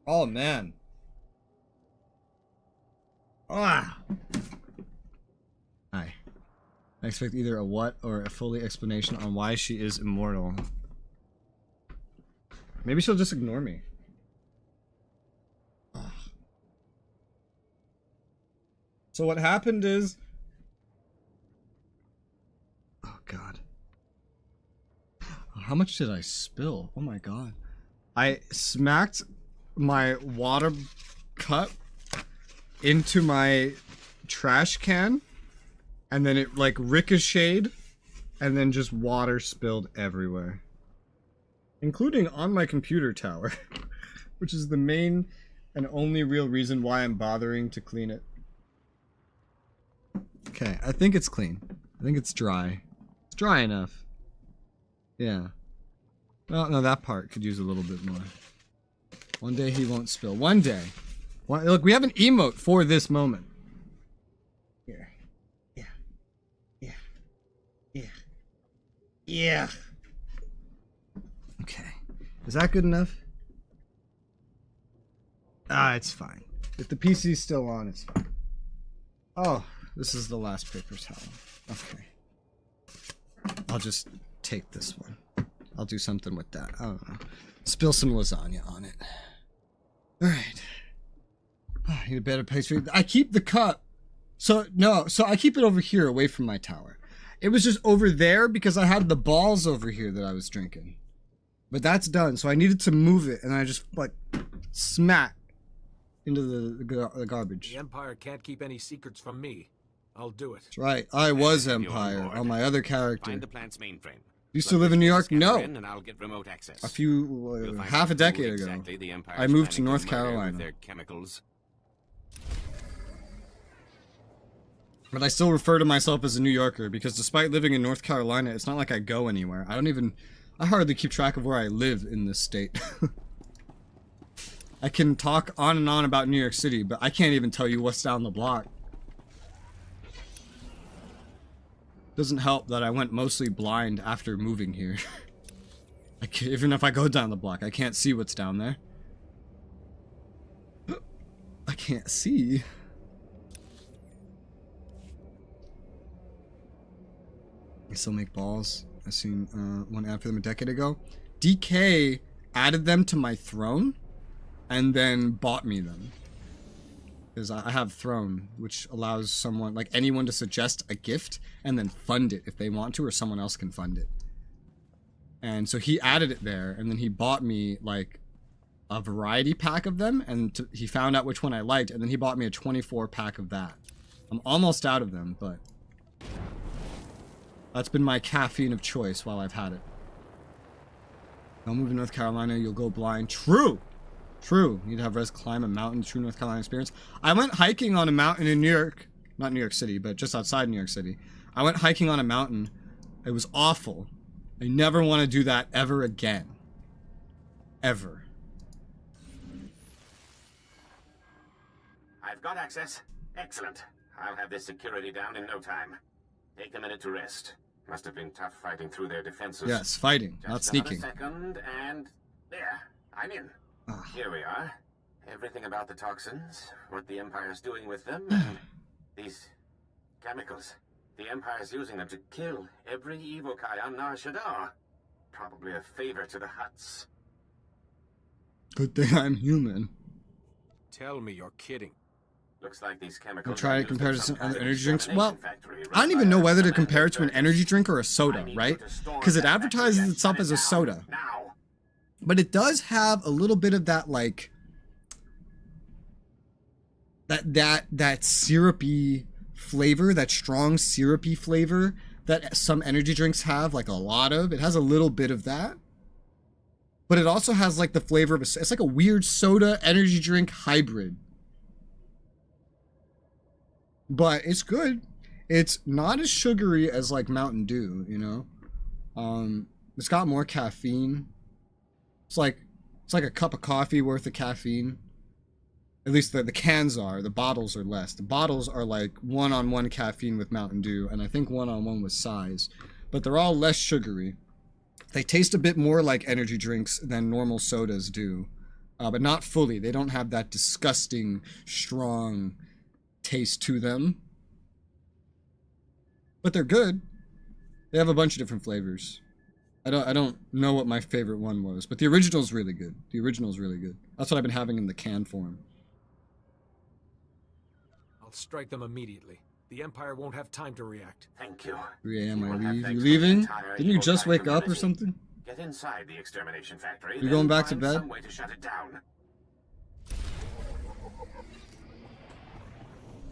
Oh, man. Ah. Hi. I expect either a what or a fully explanation on why she is immortal. Maybe she'll just ignore me. Ugh. So what happened is... Oh, God. How much did I spill? Oh, my God. I smacked my water cup into my trash can, and then it like ricocheted, and then just water spilled everywhere, including on my computer tower, which is the main and only real reason why I'm bothering to clean it. Okay, I think it's clean. I think it's dry. It's dry enough. Yeah. Well, no, that part could use a little bit more. One day he won't spill. One day. Look, we have an emote for this moment. Here. Yeah. Yeah. Yeah. Yeah. Okay. Is that good enough? Ah, it's fine. If the PC's still on, it's fine. Oh, this is the last paper towel. Okay. I'll just take this one. I'll do something with that. I don't know. Spill some lasagna on it. Alright. I need a better place for it. I keep the cup. So I keep it over here away from my tower. It was just over there because I had the balls over here that I was drinking. But that's done. So I needed to move it, and I just like smack into the garbage. The Empire can't keep any secrets from me. I'll do it. That's right. I was Empire on my other character. Find the plant's mainframe. Used to live in New York? No. And I'll get remote access. A few, half a decade ago. Exactly the Empire's I moved to planning North murder with Carolina. their chemicals. But I still refer to myself as a New Yorker because despite living in North Carolina, it's not like I go anywhere. I hardly keep track of where I live in this state. I can talk on and on about New York City, but I can't even tell you what's down the block. Doesn't help that I went mostly blind after moving here. Even if I go down the block, I can't see what's down there. I can't see. I still make balls. I seen one ad for them a decade ago. DK added them to my Throne and then bought me them. Because I have Throne, which allows someone, like anyone, to suggest a gift and then fund it if they want to, or someone else can fund it. And so he added it there, and then he bought me like a variety pack of them, and he found out which one I liked, and then he bought me a 24 pack of that. I'm almost out of them, but that's been my caffeine of choice while I've had it. Don't move to North Carolina, you'll go blind. True! True. You need to have Res climb a mountain, true North Carolina experience. I went hiking on a mountain in New York. Not New York City, but just outside New York City. I went hiking on a mountain. It was awful. I never want to do that ever again. Ever. I've got access. Excellent. I'll have this security down in no time. Take a minute to rest. Must have been tough fighting through their defenses. Yes, fighting, Just not sneaking. another second, and there. I'm in. Here we are. Everything about the toxins, what the Empire's doing with them, and these chemicals. The Empire's using them to kill every Evokai on Nar Shaddaa. Probably a favor to the Hutts. Good thing I'm human. Tell me you're kidding. Looks like these I'll chemicals try are to used compare in it to some some kind other of energy drinks. extermination Well, factory I don't run even by know a whether to command compare it to an service. energy drink or a soda, right? Because it advertises itself as a soda. But it does have a little bit of that, like, that syrupy flavor, that strong syrupy flavor that some energy drinks have, like a lot of. It has a little bit of that. But it also has like the flavor of it's like a weird soda energy drink hybrid. But it's good. It's not as sugary as like Mountain Dew, you know. It's got more caffeine. It's like a cup of coffee worth of caffeine. At least the cans are. The bottles are less. The bottles are like 1-on-1 caffeine with Mountain Dew, and I think 1-on-1 with size. But they're all less sugary. They taste a bit more like energy drinks than normal sodas do. But not fully. They don't have that disgusting, strong taste to them. But they're good. They have a bunch of different flavors. I don't know what my favorite one was, but the original's really good. The original's really good. That's what I've been having in the can form. I'll strike them immediately. The Empire won't have time to react. Thank you. 3 a.m. I will have leave. You thanks from the leaving? entire Didn't you just Evokai wake up or community. something? Get inside the extermination factory. You then going back to find bed? Some way to shut it down.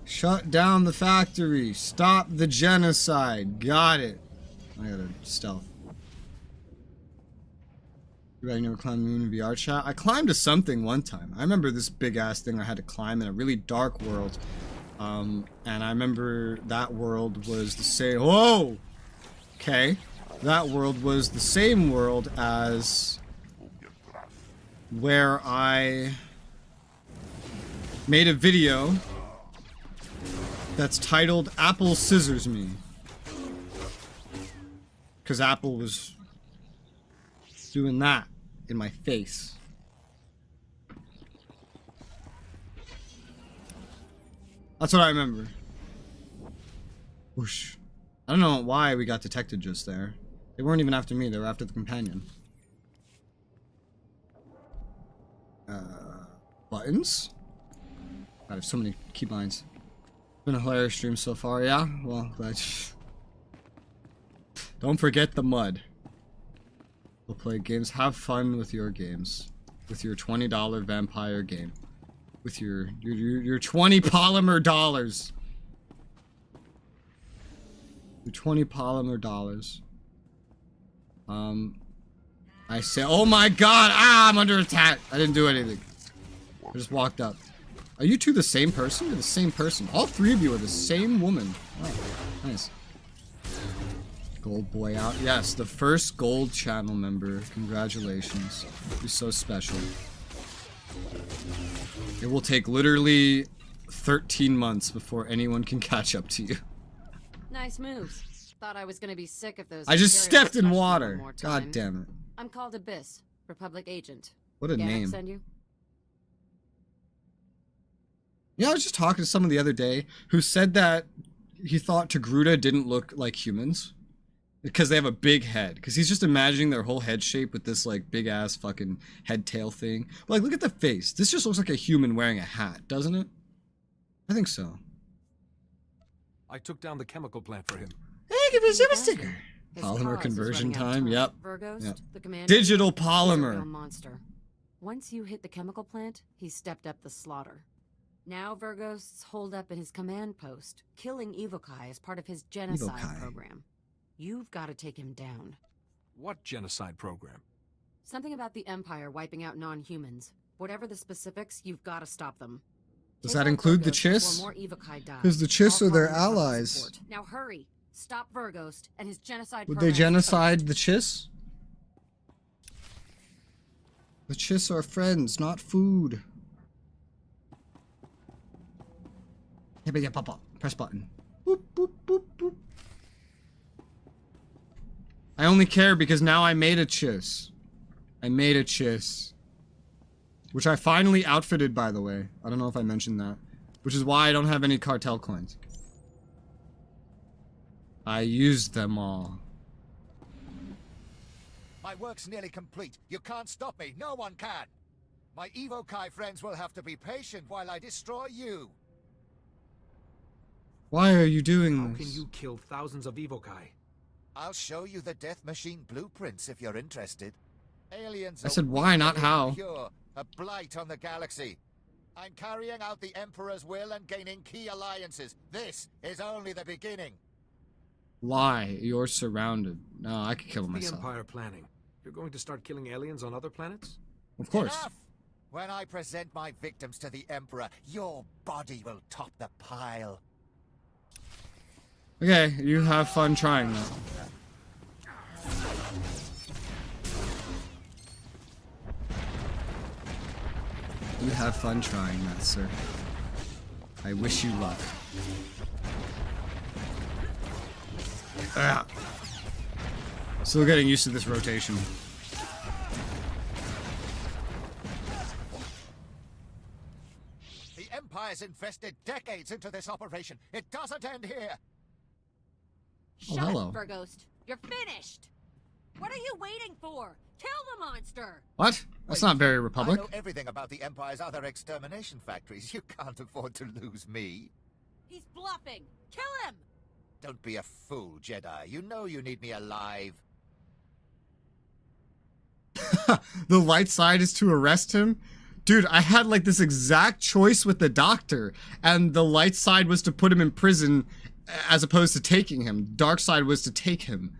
Shut down the factory. Stop the genocide. Got it. I gotta stealth. You never climbed the moon in VR chat? I climbed to something one time. I remember this big ass thing I had to climb in a really dark world. And I remember that world was the same. Whoa! Okay. That world was the same world as where I made a video that's titled Apple Scissors Me. Because Apple was doing that in my face. That's what I remember. Whoosh. I don't know why we got detected just there. They weren't even after me, they were after the companion. Buttons? God, I have so many keybinds. Been a hilarious stream so far, yeah? Well, glad Don't forget the mud. We'll play games. Have fun with your games. With your $20 vampire game. With your 20 polymer dollars. Your 20 polymer dollars. I say, oh my god, I'm under attack. I didn't do anything. I just walked up. Are you two the same person? You're the same person. All three of you are the same woman. Oh, nice. Gold boy out. Yes, the first gold channel member. Congratulations. You're so special. It will take literally 13 months before anyone can catch up to you. Nice moves. Thought I was gonna be sick of those. I just Imperial stepped in freshmen water. one more God time. damn it. I'm called Abyss, Republic agent. What a Garrett name. Send you? Yeah, I was just talking to someone the other day who said that he thought Togruta didn't look like humans because they have a big head. Because he's just imagining their whole head shape with this like big ass fucking head tail thing. But like, look at the face. This just looks like a human wearing a hat, doesn't it? I think so. I took down the chemical plant for him. Hey, give me a super sticker. His Polymer cause is conversion running out of time. Yep. Virgos, Yep. the commander, Digital he's a real polymer. monster. Once you hit the chemical plant, he's stepped up the slaughter. Now Virgos holed up in his command post, killing Evokai as part of his genocide Evokai. program. You've got to take him down. What genocide program? Something about the Empire wiping out non-humans. Whatever the specifics, you've got to stop them. Does Take that out include the Virgos before Chiss? more Evokai die. Because the Chiss I'll are their call in public allies. support. Now hurry! Stop Virgos and his genocide Would program. they genocide the Chiss? The Chiss are friends, not food. Yeah, pop. Press button. Boop, boop, boop, boop. I only care because now I made a Chiss. I made a Chiss. Which I finally outfitted, by the way. I don't know if I mentioned that. Which is why I don't have any cartel coins. I used them all. My work's nearly complete. You can't stop me. No one can. My Evokai friends will have to be patient while I destroy you. Why are you doing How this? can you kill thousands of Evokai? I'll show you the Death Machine blueprints if you're interested. Aliens I are said why, not weak, how. impure, a blight on the galaxy. I'm carrying out the Emperor's will and gaining key alliances. This is only the beginning. Lie, you're surrounded. No, I could kill The myself. Empire planning. You're going to start killing aliens on other planets? Of course. Enough! When I present my victims to the Emperor, your body will top the pile. Okay, you have fun trying that. You have fun trying that, sir. I wish you luck. Ah. Still getting used to this rotation. The Empire's invested decades into this operation. It doesn't end here. Oh, Shut hello. up, Virgost. You're finished. What are you waiting for? Kill the monster. What? That's not very Republic. I know everything about the Empire's other extermination factories. You can't afford to lose me. He's bluffing. Kill him. Don't be a fool, Jedi. You know you need me alive. The light side is to arrest him? Dude, I had like this exact choice with the doctor, and the light side was to put him in prison as opposed to taking him. Dark side was to take him.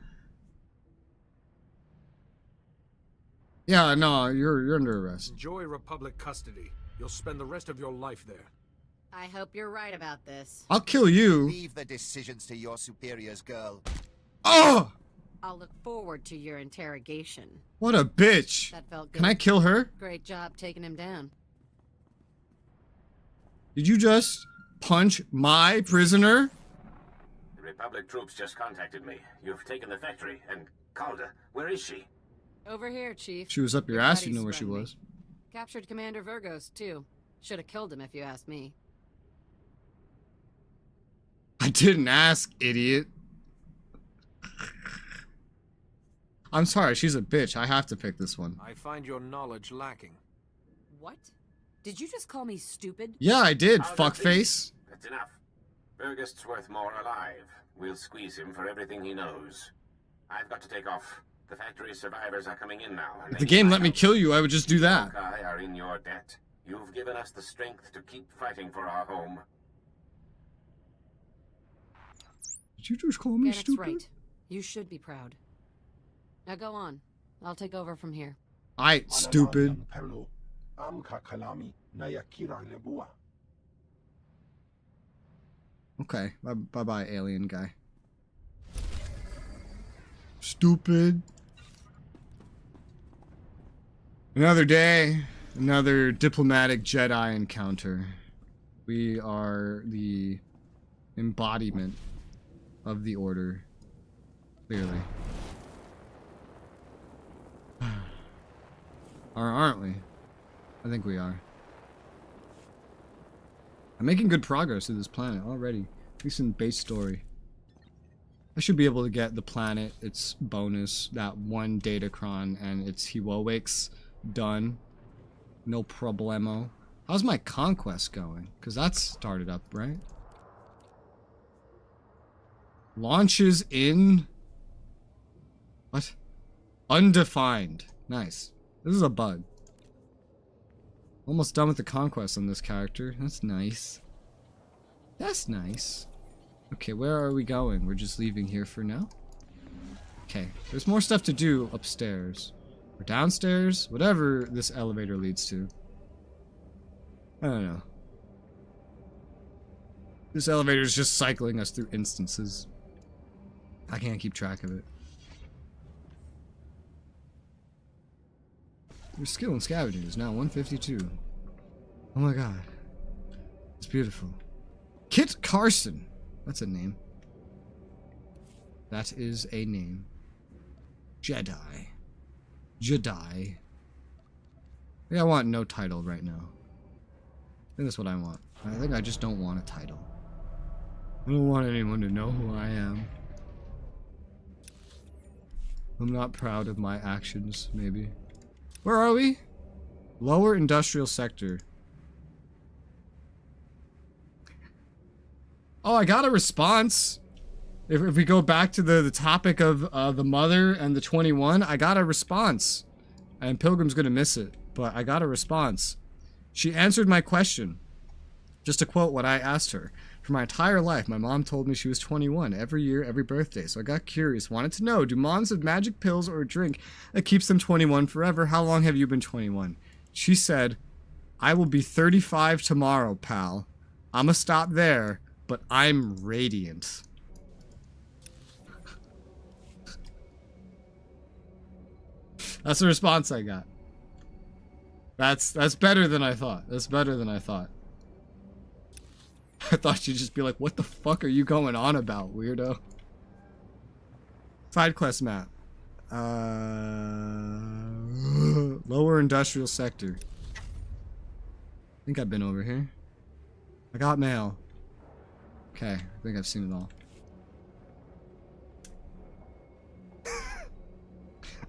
Yeah, no, you're under arrest. Enjoy Republic custody. You'll spend the rest of your life there. I hope you're right about this. I'll kill you. Leave the decisions to your superiors, girl. Oh! I'll look forward to your interrogation. What a bitch. That felt good. Can I kill her? Great job taking him down. Did you just punch my prisoner? The Republic troops just contacted me. You've taken the factory, and Calda, where is she? Over here, Chief. She was up your ass, you know where she was. Captured Commander Virgos, too. Should have killed him if you ask me. I didn't ask, idiot. I'm sorry, she's a bitch. I have to pick this one. I find your knowledge lacking. What? Did you just call me stupid? Yeah, I did, Calda, fuckface. please. That's enough. Burgust's worth more alive. We'll squeeze him for everything he knows. I've got to take off. The factory survivors are coming in now. If the game let me kill you, I would just do that. Evokai are in your debt. You've given us the strength to keep fighting for our home. Did you just call me Gannick's stupid? right. You should be proud. Now go on. I'll take over from here. Aight, stupid. Okay, bye-bye, alien guy. Stupid. Another day, another diplomatic Jedi encounter. We are the embodiment of the Order, clearly. Aren't we? I think we are. I'm making good progress to this planet already. At least in base story. I should be able to get the planet, its bonus, that one datacron, and its heroics done. No problemo. How's my conquest going? Because that's started up, right? Launches in... What? Undefined. Nice. This is a bug. Almost done with the conquest on this character. That's nice. That's nice. Okay, where are we going? We're just leaving here for now? Okay, there's more stuff to do upstairs. Or downstairs? Whatever this elevator leads to. I don't know. This elevator is just cycling us through instances. I can't keep track of it. Your skill in scavenging is now 152. Oh my god. It's beautiful. Kit Carson. That's a name. That is a name. Jedi. Jedi. Yeah, I want no title right now. I think that's what I want. I think I just don't want a title. I don't want anyone to know who I am. I'm not proud of my actions, maybe. Where are we? Lower industrial sector. Oh, I got a response. If we go back to the topic of the mother and the 21, I got a response. And Pilgrim's gonna miss it, but I got a response. She answered my question. Just to quote what I asked her. For my entire life, my mom told me she was 21 every year, every birthday. So I got curious, wanted to know, do moms have magic pills or a drink that keeps them 21 forever? How long have you been 21? She said, I will be 35 tomorrow, pal. I'ma stop there, but I'm radiant. That's the response I got. That's better than I thought. That's better than I thought. I thought she'd just be like, what the fuck are you going on about, weirdo? Side quest map. Lower industrial sector. I think I've been over here. I got mail. Okay, I think I've seen it all.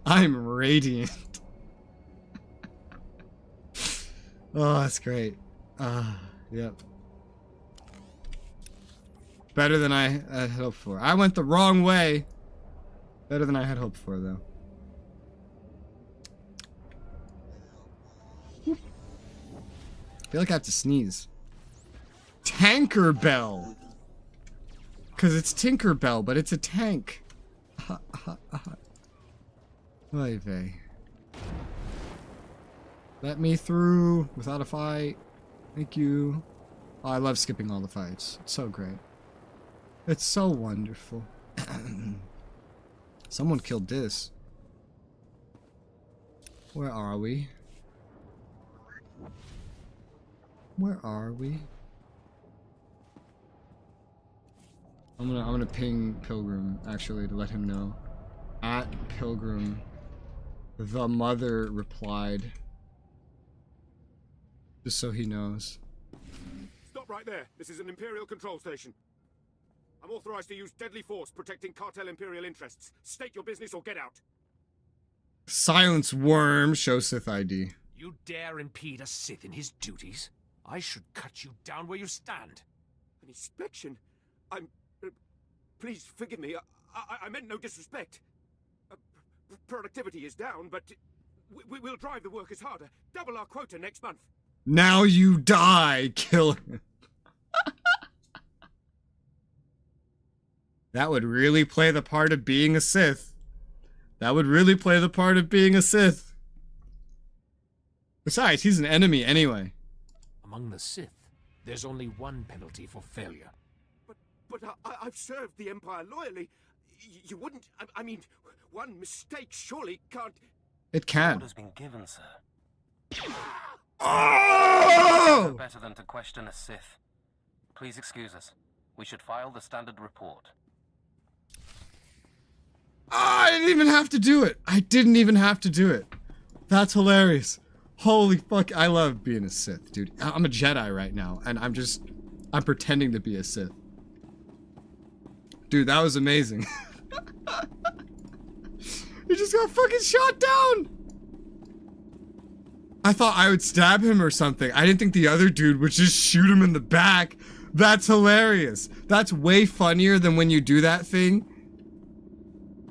I'm radiant. Oh, that's great. Yep. Better than I had hoped for. I went the wrong way. Better than I had hoped for, though. I feel like I have to sneeze. Tanker Bell. Because it's Tinker Bell, but it's a tank. Oy vey. Let me through without a fight. Thank you. Oh, I love skipping all the fights. It's so great. It's so wonderful. Someone killed this. Where are we? Where are we? I'm gonna ping Pilgrim actually to let him know. At Pilgrim, the mother replied. Just so he knows. Stop right there. This is an Imperial control station. I'm authorized to use deadly force protecting cartel Imperial interests. State your business or get out. Silence, worm. Show Sith ID. You dare impede a Sith in his duties? I should cut you down where you stand. An inspection? Please forgive me. I meant no disrespect. Productivity is down, but we'll drive the workers harder. Double our quota next month. Now you die, killer. That would really play the part of being a Sith. That would really play the part of being a Sith. Besides, he's an enemy anyway. Among the Sith, there's only one penalty for failure. But I've served the Empire loyally. You wouldn't... I mean, one mistake surely can't... It can. Order's been given, sir. Oh! No better than to question a Sith. Please excuse us. We should file the standard report. I didn't even have to do it. I didn't even have to do it. That's hilarious. Holy fuck, I love being a Sith, dude. I'm a Jedi right now, and I'm pretending to be a Sith. Dude, that was amazing. He just got fucking shot down! I thought I would stab him or something. I didn't think the other dude would just shoot him in the back. That's hilarious. That's way funnier than when you do that thing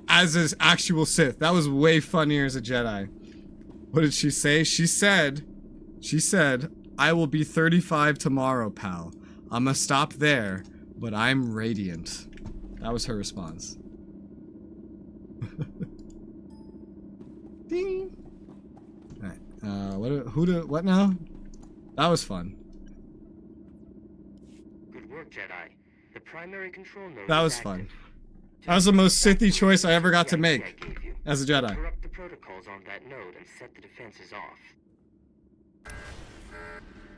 as an actual Sith. That was way funnier as a Jedi. What did she say? She said, I will be 35 tomorrow, pal. I'ma stop there, but I'm radiant. That was her response. Ding. Alright, what now? That was fun. Good work, Jedi. The primary control node That is was active. fun. That was the most Sithy choice I ever got to make as a Jedi. Interrupt the protocols on that node and set the defenses off.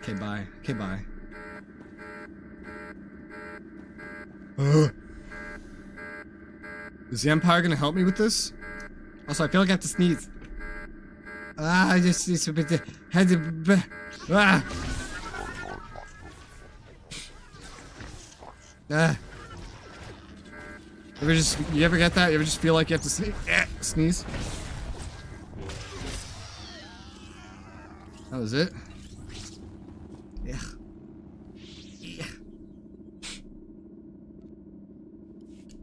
Okay, bye. Okay, bye. Is the Empire gonna help me with this? Also, I feel like I have to sneeze. I just need a bit. You ever get that? You ever just feel like you have to sneeze? That was it? Yeah.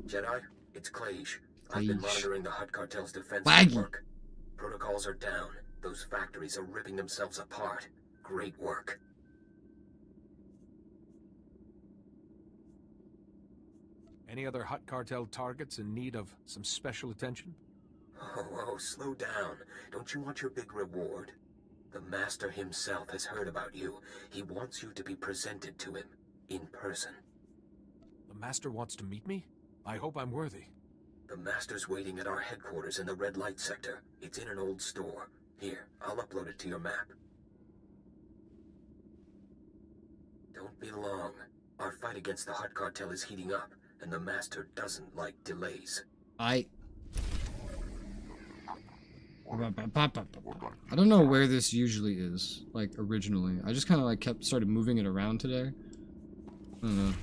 Jedi, it's Clage. I've been monitoring the Hutt Cartel's defense Laggy. network. Protocols are down. Those factories are ripping themselves apart. Great work. Any other Hutt Cartel targets in need of some special attention? Oh, slow down. Don't you want your big reward? The Master himself has heard about you. He wants you to be presented to him, in person. The Master wants to meet me? I hope I'm worthy. The Master's waiting at our headquarters in the red light sector. It's in an old store. Here, I'll upload it to your map. Don't be long. Our fight against the Hutt Cartel is heating up, and the Master doesn't like delays. I don't know where this usually is, like, originally. I just kind of, like, started moving it around today. I don't know.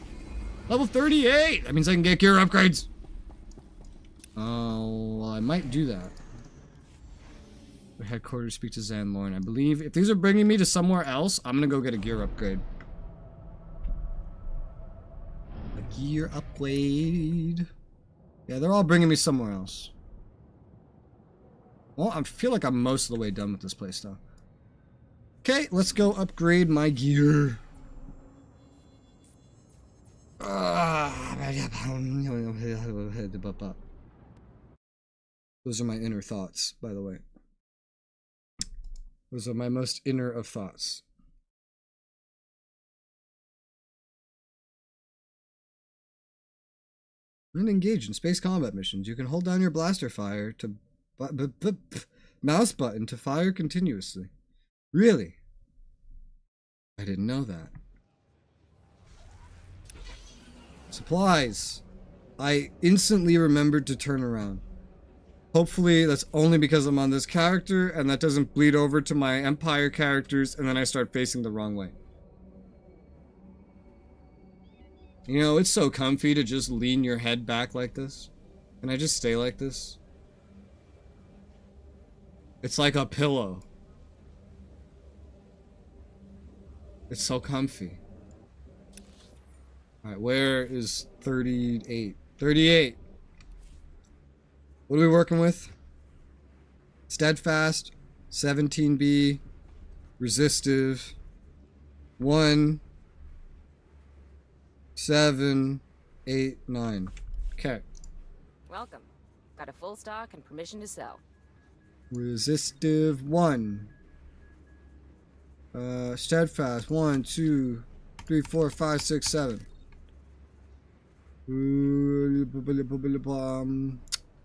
Level 38! That means I can get gear upgrades! Oh, well, I might do that. The headquarters, speak to Zanlorn. I believe if these are bringing me to somewhere else, I'm gonna go get a gear upgrade. A gear upgrade. Yeah, they're all bringing me somewhere else. Well, I feel like I'm most of the way done with this place, though. Okay, let's go upgrade my gear. Those are my inner thoughts, by the way. Those are my most inner of thoughts. When engaged in space combat missions, you can hold down your blaster fire to mouse button to fire continuously. Really? I didn't know that. Supplies. I instantly remembered to turn around. Hopefully that's only because I'm on this character and that doesn't bleed over to my Empire characters and then I start facing the wrong way. You know, it's so comfy to just lean your head back like this. Can I just stay like this? It's like a pillow. It's so comfy. Alright, where is 38? 38! What are we working with? Steadfast, 17B, resistive, 1, 7, 8, 9. Okay. Welcome. Got a full stock and permission to sell. Resistive 1. Steadfast 1, 2, 3, 4, 5, 6, 7.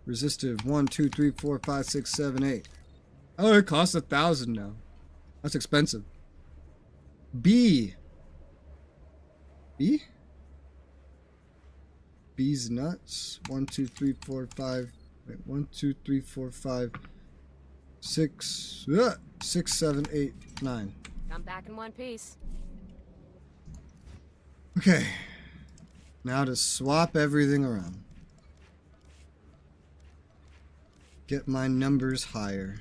Resistive 1, 2, 3, 4, 5, 6, 7, 8. Oh, it costs 1,000 now. That's expensive. B. B? B's nuts. 1, 2, 3, 4, 5. Wait, 1, 2, 3, 4, 5, 6. 6, 7, 8, 9. I'm back in one piece. Okay. Now to swap everything around. Get my numbers higher.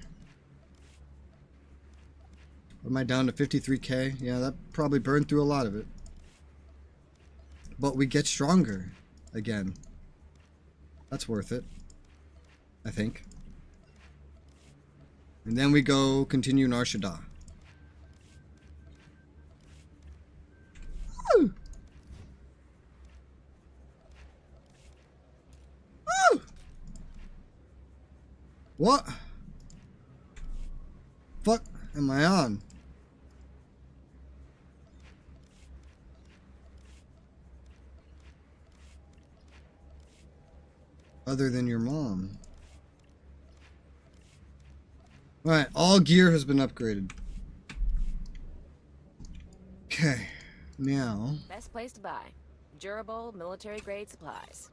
What am I down to 53k? Yeah, that probably burned through a lot of it. But we get stronger again. That's worth it, I think. And then we go continue Nar Shaddaa. Woo! Woo! What? Fuck am I on? Other than your mom. Alright, all gear has been upgraded. Okay, now... Best place to buy. Durable, military-grade supplies.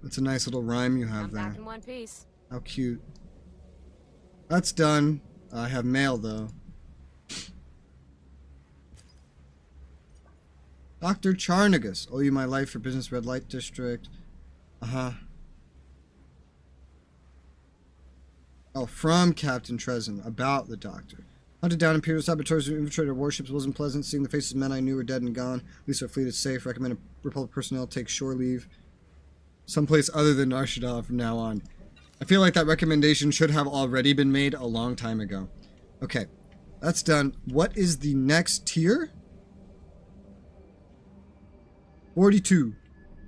That's a nice little rhyme you have I'm there. back in one piece. How cute. That's done. I have mail, though. Dr. Charnagus. Owe you my life for business, red light district. Uh-huh. Oh, from Captain Trezin. About the doctor. Hunted down Imperial saboteurs who infiltrated our warships wasn't pleasant. Seeing the faces of men I knew were dead and gone. At least our fleet is safe. Recommended Republic personnel take shore leave. Someplace other than Nar Shaddaa from now on. I feel like that recommendation should have already been made a long time ago. Okay. That's done. What is the next tier? 42.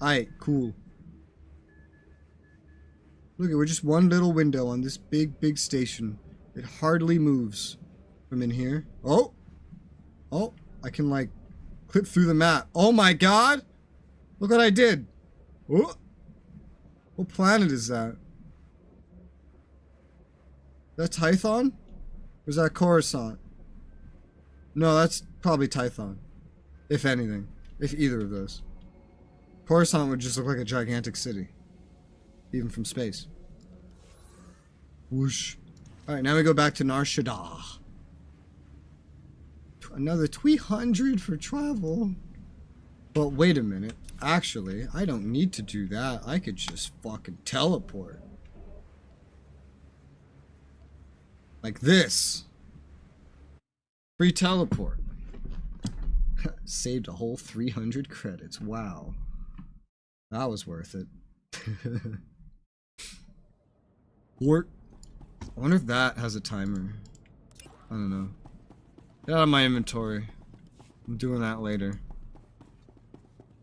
Alright, cool. Look, we're just one little window on this big station. It hardly moves from in here. Oh! Oh, I can, like, clip through the map. Oh my god! Look what I did! Oh! What planet is that? Is that Tython? Or is that Coruscant? No, that's probably Tython. If anything. If either of those. Coruscant would just look like a gigantic city. Even from space. Whoosh. Alright, now we go back to Nar Shaddaa. Another 300 for travel. But wait a minute. Actually, I don't need to do that. I could just fucking teleport. Like this. Free teleport. Saved a whole 300 credits. Wow. That was worth it. Port. I wonder if that has a timer. I don't know. Get out of my inventory. I'm doing that later.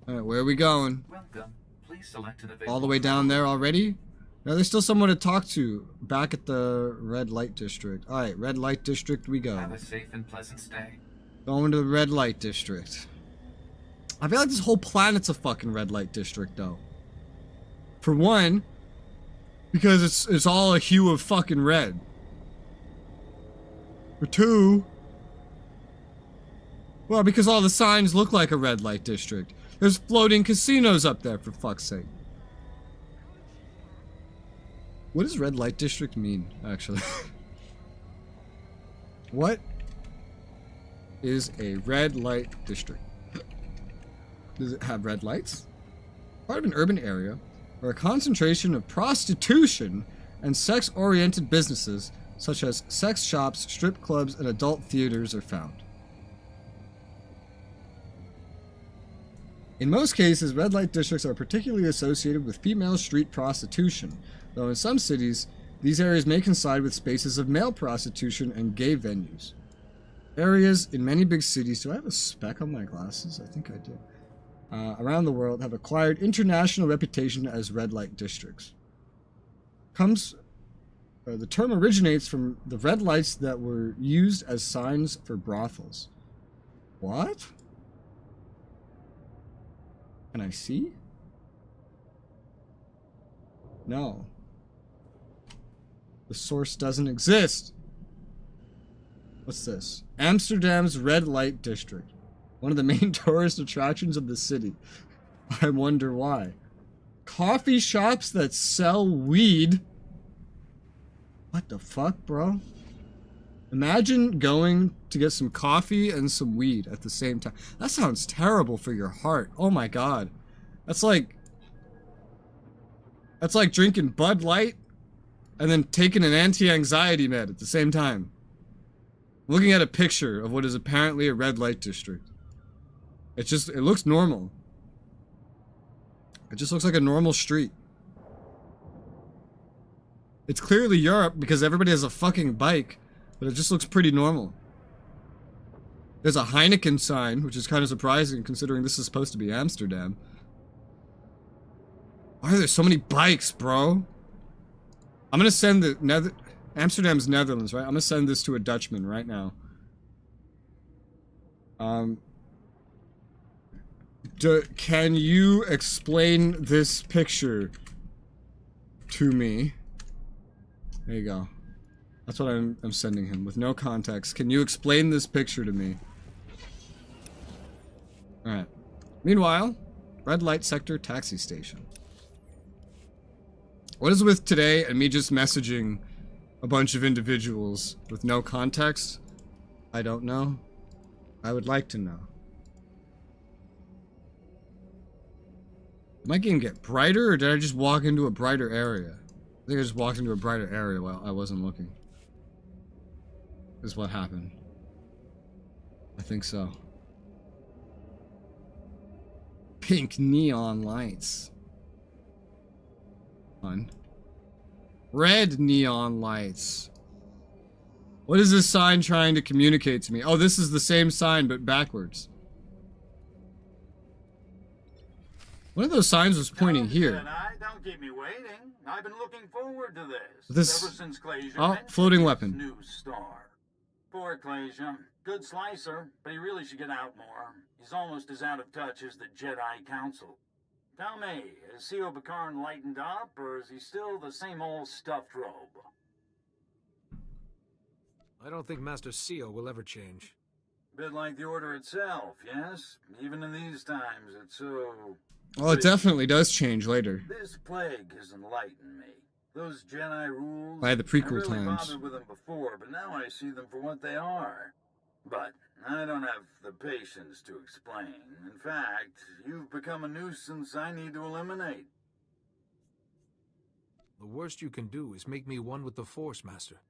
Alright, where are we going? Welcome. Please select an All the way down there already? No, there's still someone to talk to back at the red light district. Alright, red light district we go. Have a safe and pleasant stay. Going to the red light district. I feel like this whole planet's a fucking red light district, though. For one, because it's all a hue of fucking red. For two, well, because all the signs look like a red light district. There's floating casinos up there, for fuck's sake. What does red light district mean, actually? What is a red light district? Does it have red lights? Part of an urban area where a concentration of prostitution and sex-oriented businesses, such as sex shops, strip clubs, and adult theaters, are found. In most cases, red light districts are particularly associated with female street prostitution, though in some cities, these areas may coincide with spaces of male prostitution and gay venues. Areas in many big cities, do I have a speck on my glasses? I think I do. Around the world have acquired international reputation as red light districts. comes... the term originates from the red lights that were used as signs for brothels. What? Can I see? No. The source doesn't exist. What's this? Amsterdam's red light district. One of the main tourist attractions of the city. I wonder why. Coffee shops that sell weed. What the fuck, bro? Imagine going to get some coffee and some weed at the same time. That sounds terrible for your heart. Oh my god. That's like drinking Bud Light and then taking an anti-anxiety med at the same time. Looking at a picture of what is apparently a red light district. It looks normal. It just looks like a normal street. It's clearly Europe because everybody has a fucking bike, but it just looks pretty normal. There's a Heineken sign, which is kind of surprising considering this is supposed to be Amsterdam. Why are there so many bikes, bro? I'm gonna send the Amsterdam's Netherlands, right? I'm gonna send this to a Dutchman right now. Can you explain this picture to me? There you go. That's what I'm sending him, with no context. Can you explain this picture to me? Alright. Meanwhile, red light sector taxi station. What is with today and me just messaging a bunch of individuals with no context? I don't know. I would like to know. Am I gonna get brighter, or did I just walk into a brighter area? I think I just walked into a brighter area while I wasn't looking. Is what happened. I think so. Pink neon lights. Fun. Red neon lights. What is this sign trying to communicate to me? Oh, this is the same sign, but backwards. One of those signs was pointing here. Don't keep me waiting. I've been looking forward to this. This... Ever since Glacier Oh, floating weapon. New star. Poor Glacier. Good slicer, but he really should get out more. He's almost as out of touch as the Jedi Council. Tell me, is C.O. Bakarn lightened up, or is he still the same old stuffed robe? I don't think Master C.O. will ever change. Bit like the Order itself, yes? Even in these times, it's so... Well, it definitely does change later. This plague has enlightened me. Those Jedi rules... By the prequel I really times. bothered with them before, but now I see them for what they are. But I don't have the patience to explain. In fact, you've become a nuisance I need to eliminate. The worst you can do is make me one with the Force, Master.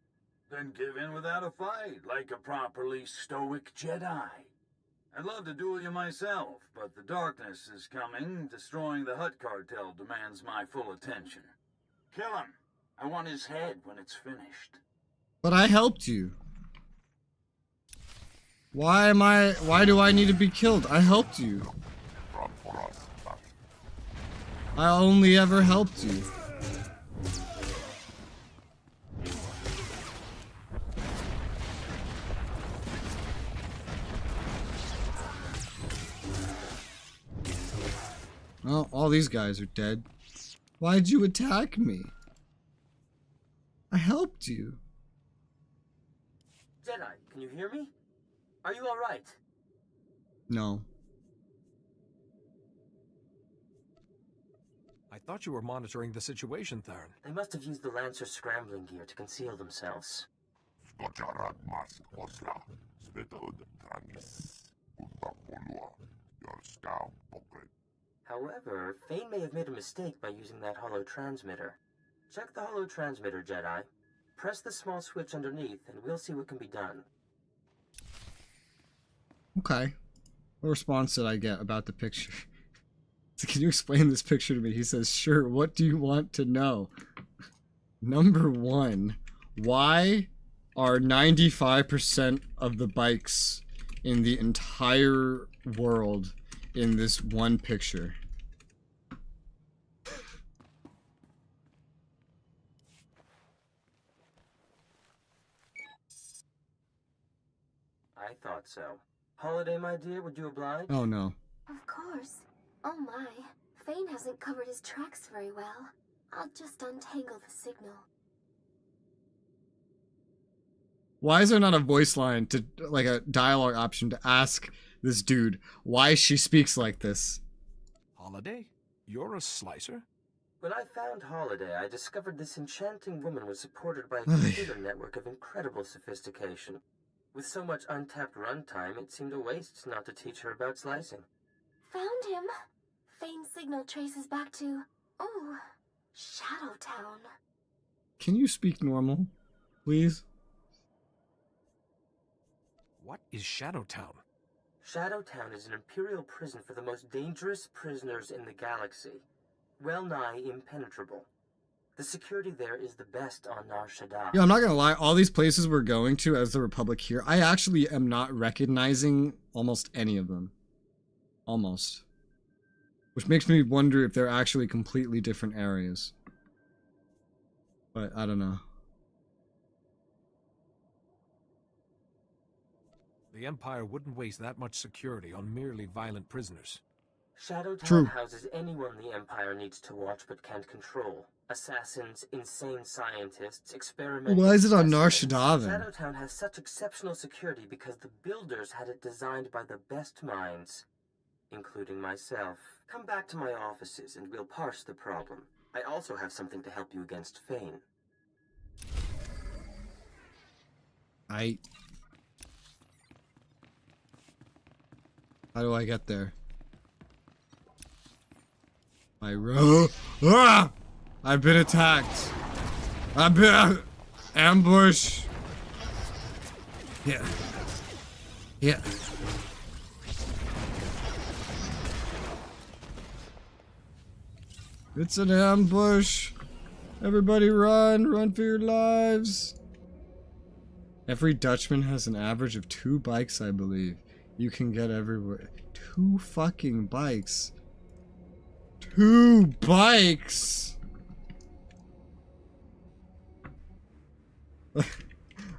Then give in without a fight, like a properly stoic Jedi. I'd love to duel you myself, but the darkness is coming. Destroying the Hutt cartel demands my full attention. Kill him. I want his head when it's finished. But I helped you. Why do I need to be killed? I helped you. I only ever helped you. Well, all these guys are dead. Why'd you attack me? I helped you. Jedi, can you hear me? Are you alright? No. I thought you were monitoring the situation, Theron. They must have used the Lancer's scrambling gear to conceal themselves. However, Fane may have made a mistake by using that holo transmitter. Check the holo transmitter, Jedi. Press the small switch underneath, and we'll see what can be done. Okay. What response did I get about the picture? So can you explain this picture to me? He says, sure, what do you want to know? Number one, why are 95% of the bikes in the entire world in this one picture? I thought so. Holiday, my dear, would you oblige? Oh no. Of course. Oh my. Fane hasn't covered his tracks very well. I'll just untangle the signal. Why is there not a voice line to, like a dialogue option to ask this dude why she speaks like this? Holiday? You're a slicer? When I found Holiday, I discovered this enchanting woman was supported by a computer network of incredible sophistication. With so much untapped runtime, it seemed a waste not to teach her about slicing. Found him. Fane's signal traces back to... oh, Shadowtown. Can you speak normal, please? What is Shadowtown? Shadowtown is an imperial prison for the most dangerous prisoners in the galaxy. Well nigh impenetrable. The security there is the best on Nar Shaddaa. Yeah, I'm not gonna lie, all these places we're going to as the Republic here, I actually am not recognizing almost any of them. Almost. Which makes me wonder if they're actually completely different areas. But I don't know. The Empire wouldn't waste that much security on merely violent prisoners. Shadowtown houses anyone the Empire needs to watch but can't control. Assassins, insane scientists, experimenters. Why is it on Nar Shaddaa then? Shadowtown has such exceptional security because the builders had it designed by the best minds, including myself. Come back to my offices and we'll parse the problem. I also have something to help you against Fane. How do I get there? Ah! I've been attacked. I've been ambush. Yeah. Yeah. It's an ambush. Everybody run. Run for your lives. Every Dutchman has an average of 2 bikes, I believe. You can get everywhere. 2 fucking bikes. 2 bikes!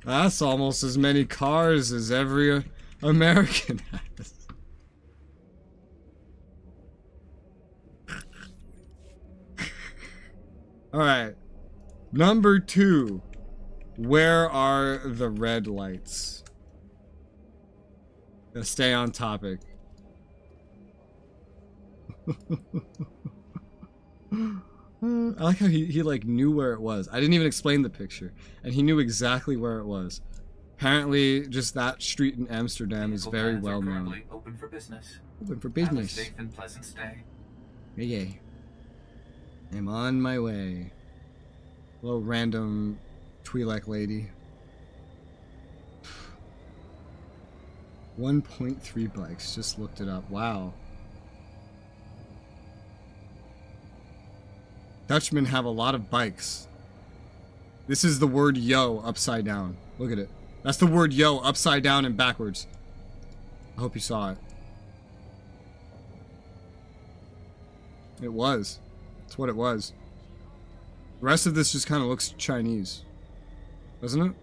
That's almost as many cars as every American has. Alright. Number 2. Where are the red lights? Gotta stay on topic. I like how he like knew where it was. I didn't even explain the picture, and he knew exactly where it was. Apparently, just that street in Amsterdam is very well known. Open for business. Open for Have a business. safe and pleasant stay. Yay. I'm on my way. Hello, random Twi'lek lady. 1.3 bikes. Just looked it up. Wow. Dutchmen have a lot of bikes. This is the word yo upside down. Look at it. That's the word yo upside down and backwards. I hope you saw it. It was. That's what it was. The rest of this just kind of looks Chinese. Doesn't it?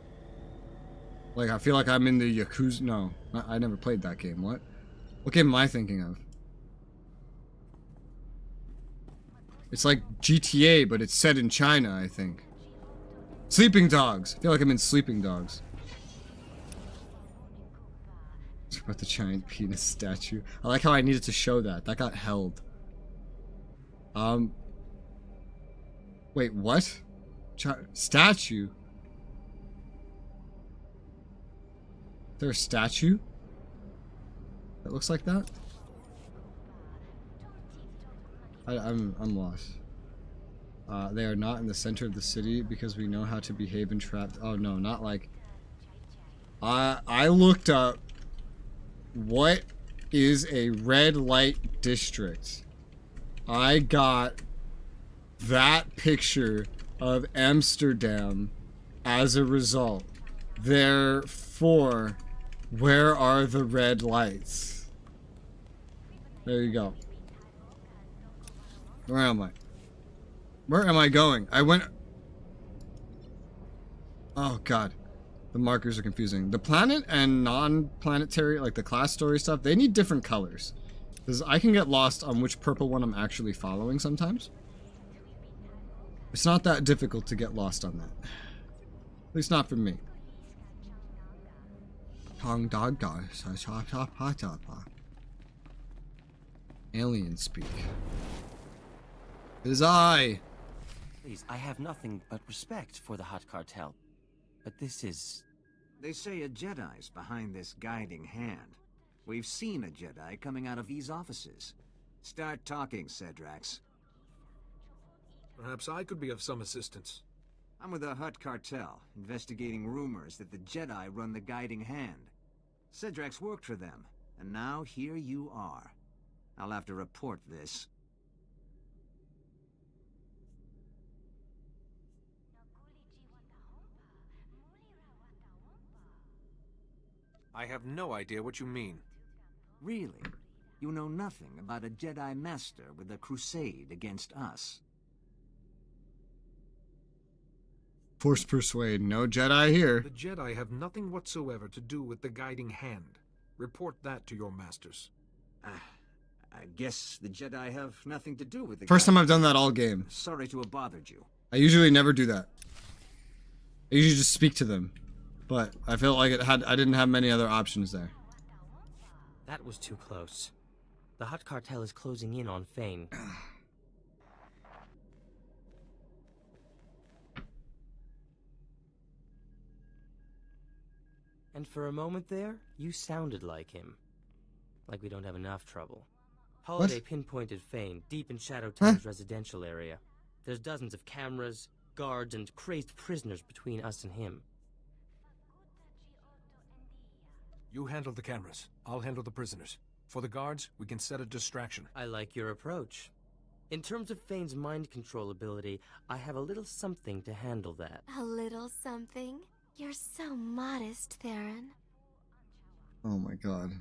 Like, I feel like I'm in the Yakuza. No, I never played that game. What? What game am I thinking of? It's like GTA, but it's set in China, I think. Sleeping Dogs. I feel like I'm in Sleeping Dogs. It's about the giant penis statue. I like how I needed to show that. That got held. Wait, what? Statue? Is there a statue that looks like that? I'm lost. They are not in the center of the city because we know how to behave in trapped. Oh no, not like. I looked up what is a red light district. I got that picture of Amsterdam as a result. Therefore, where are the red lights? There you go. Where am I? Where am I going? I went... Oh, God. The markers are confusing. The planet and non-planetary, like the class story stuff, they need different colors. Because I can get lost on which purple one I'm actually following sometimes. It's not that difficult to get lost on that. At least not for me. Alien speak. It is I! Please, I have nothing but respect for the Hutt cartel. But this is... They say a Jedi's behind this guiding hand. We've seen a Jedi coming out of these offices. Start talking, Cedrax. Perhaps I could be of some assistance. I'm with the Hutt cartel, investigating rumors that the Jedi run the guiding hand. Cedrax worked for them, and now here you are. I'll have to report this. I have no idea what you mean. Really? You know nothing about a Jedi Master with a crusade against us? Force persuade. No Jedi here. The Jedi have nothing whatsoever to do with the guiding hand. Report that to your masters. I guess the Jedi have nothing to do with the First time I've done that all game. Sorry to have bothered you. I usually never do that. I usually just speak to them. But I felt like I didn't have many other options there. That was too close. The Hutt cartel is closing in on Fane. And for a moment there, you sounded like him. Like we don't have enough trouble. Holiday pinpointed Fane deep in Shadowtown's residential area. There's dozens of cameras, guards, and crazed prisoners between us and him. You handle the cameras. I'll handle the prisoners. For the guards, we can set a distraction. I like your approach. In terms of Fane's mind control ability, I have a little something to handle that. A little something? You're so modest, Theron. Oh my god.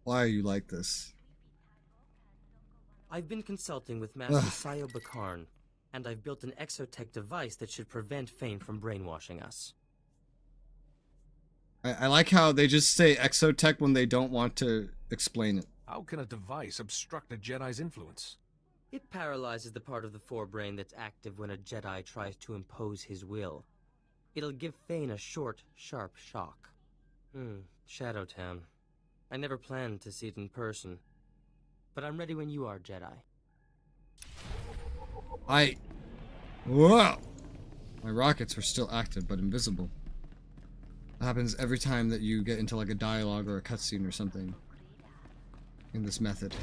Why are you like this? I've been consulting with Master Sayo Bakarn, and I've built an exotech device that should prevent Fane from brainwashing us. I like how they just say exotech when they don't want to explain it. How can a device obstruct a Jedi's influence? It paralyzes the part of the forebrain that's active when a Jedi tries to impose his will. It'll give Fane a short, sharp shock. Shadowtown. I never planned to see it in person. But I'm ready when you are, Jedi. Whoa! My rockets are still active, but invisible. That happens every time that you get into like a dialogue or a cutscene or something. In this method.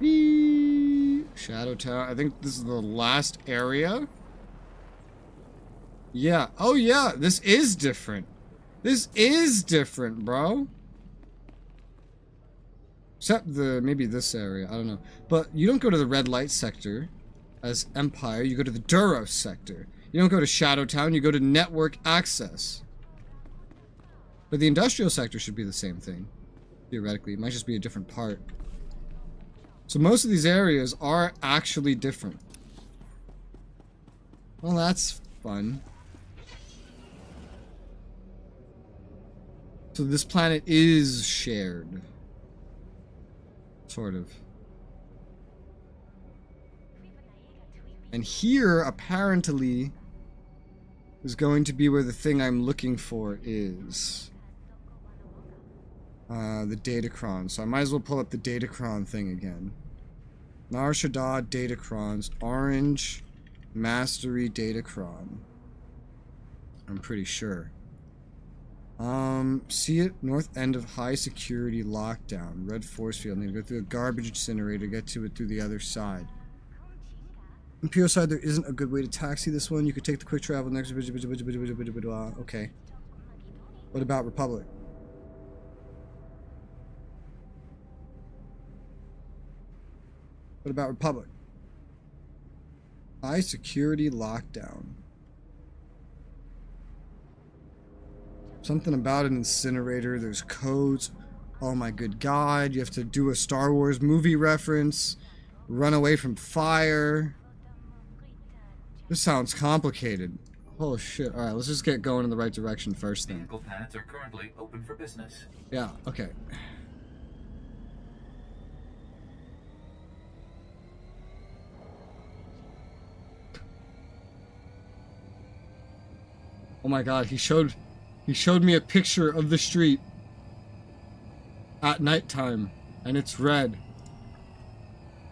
Shadowtown. I think this is the last area. Yeah. Oh yeah, this is different. This is different, bro. Except maybe this area, I don't know. But you don't go to the red light sector as Empire, you go to the Duros sector. You don't go to Shadowtown, you go to network access. But the industrial sector should be the same thing. Theoretically, it might just be a different part. So most of these areas are actually different. Well, that's fun. So this planet is shared. Sort of. And here, apparently, is going to be where the thing I'm looking for is. The Datacron. So I might as well pull up the Datacron thing again. Nar Shaddaa Datacrons. Orange Mastery Datacron. I'm pretty sure. See it? North end of high security lockdown. Red force field. Need to go through a garbage incinerator, get to it through the other side. Imperial side, there isn't a good way to taxi this one. You could take the quick travel next. Okay. What about Republic? What about Republic? High security lockdown. Something about an incinerator. There's codes. Oh my good god. You have to do a Star Wars movie reference. Run away from fire. This sounds complicated. Oh shit. Alright, let's just get going in the right direction first then. Vehicle pads are currently open for business. Yeah, okay. Oh my god, he showed me a picture of the street at nighttime, and it's red.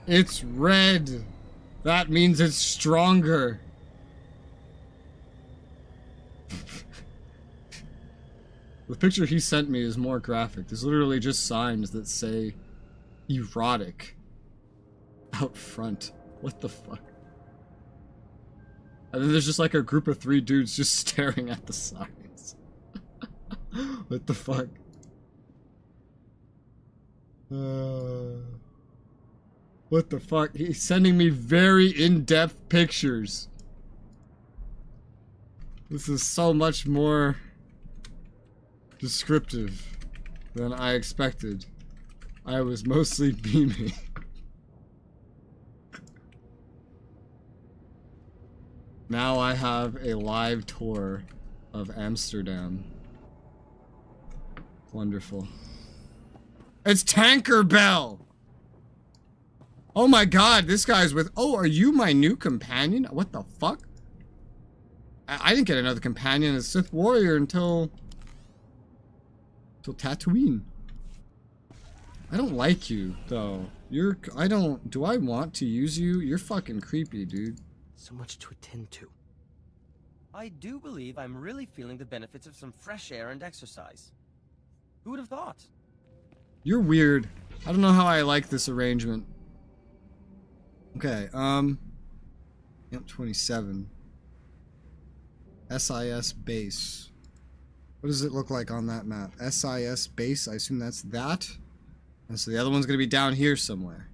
It's red! That means it's stronger. The picture he sent me is more graphic. There's literally just signs that say erotic out front. What the fuck? And then there's just like a group of 3 dudes just staring at the signs. What the fuck? What the fuck? He's sending me very in-depth pictures. This is so much more descriptive than I expected. I was mostly beaming. Now I have a live tour of Amsterdam. Wonderful. It's Tankerbell! Oh my god, this guy's with... Oh, are you my new companion? What the fuck? I didn't get another companion as Sith Warrior until Tatooine. I don't like you, though. Do I want to use you? You're fucking creepy, dude. So much to attend to. I do believe I'm really feeling the benefits of some fresh air and exercise. Who would have thought? You're weird. I don't know how I like this arrangement. Okay, Yep, 27. SIS base. What does it look like on that map? SIS base, I assume that's that. And so the other one's gonna be down here somewhere.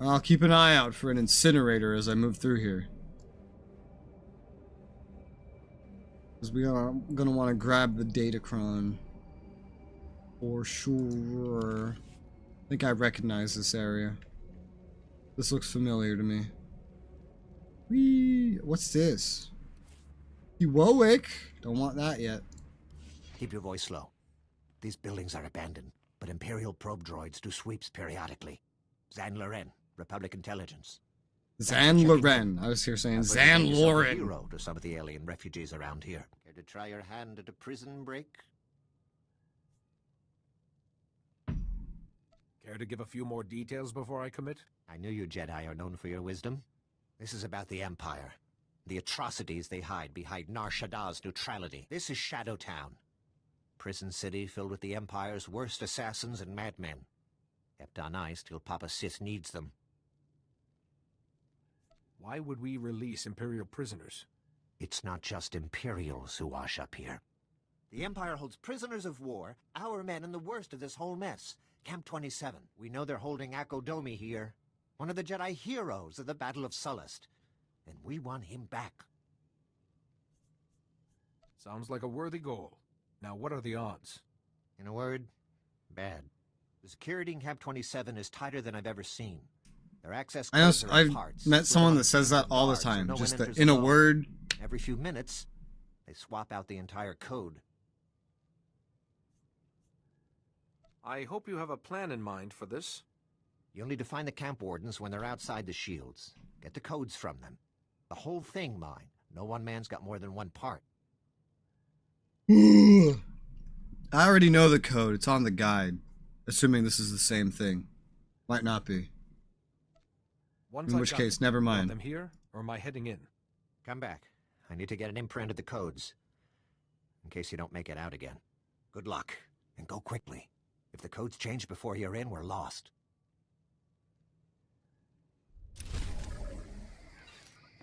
I'll keep an eye out for an incinerator as I move through here. Because we're gonna want to grab the Datacron. For sure. I think I recognize this area. This looks familiar to me. Whee! What's this? Heroic? Don't want that yet. Keep your voice low. These buildings are abandoned, but Imperial probe droids do sweeps periodically. Zan Loren, Republic Intelligence. Zan Loren. I was here saying Zan Loren. Hero to some of the alien refugees around here. Care to try your hand at a prison break? Care to give a few more details before I commit? I knew you Jedi are known for your wisdom. This is about the Empire. The atrocities they hide behind Nar Shaddah's neutrality. This is Shadowtown. Prison city filled with the Empire's worst assassins and madmen. Kept on ice till Papa Sith needs them. Why would we release Imperial prisoners? It's not just Imperials who wash up here. The Empire holds prisoners of war, our men in the worst of this whole mess. Camp 27. We know they're holding Akodomi here. One of the Jedi heroes of the Battle of Sullust. And we want him back. Sounds like a worthy goal. Now, what are the odds? In a word, bad. The security in Camp 27 is tighter than I've ever seen. Their access codes are I've parts. met someone that says that all the time. Just that, in a word. Every few minutes, they swap out the entire code. I hope you have a plan in mind for this. You'll need to find the camp wardens when they're outside the shields. Get the codes from them. The whole thing mine. No one man's got more than one part. I already know the code. It's on the guide. Assuming this is the same thing. Might not be. In which case, never mind. Them here, or am I heading in? Come back. I need to get an imprint of the codes. In case you don't make it out again. Good luck, and go quickly. If the codes change before you're in, we're lost.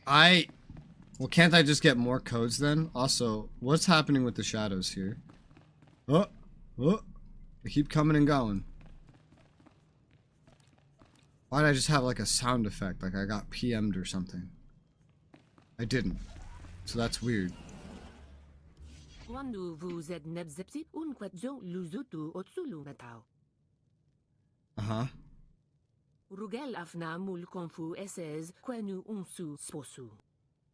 Well, can't I just get more codes then? Also, what's happening with the shadows here? Oh! They keep coming and going. Why did I just have like a sound effect? Like I got PM'd or something. I didn't. So that's weird. Uh-huh. Rugel afna mul konfu esez kwenu unsu sposu.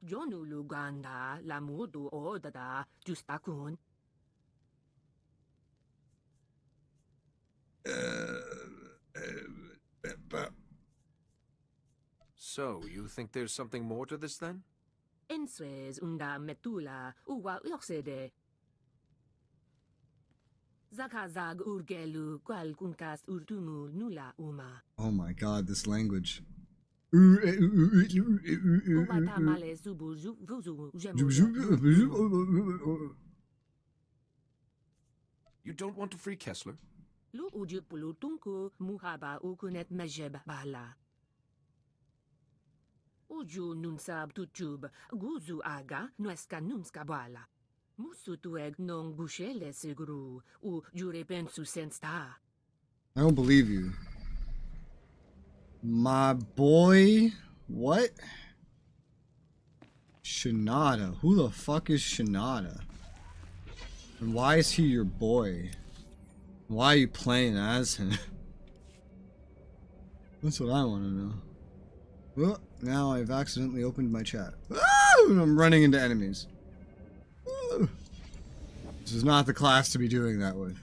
Jonu Luganda, Lamudu Odada, Justakun. So, you think there's something more to this then? Enswez unda metula uwa yoxede. Zakazag urgelu qual kunkas urtumu nula uma. Oh my god, this language. Umatamale zubu vuzu You don't want to free Kessler? Lu ujupulu tunku muhaba ukunet mejeb bala. Uju nunsab tutub guzu aga nueska numska bala. Musutueg non bushele seguru u jurepensu sensta. I don't believe you. My boy? What? Shinada. Who the fuck is Shinada? And why is he your boy? Why are you playing as him? That's what I want to know. Well, now I've accidentally opened my chat. And I'm running into enemies. This is not the class to be doing that with.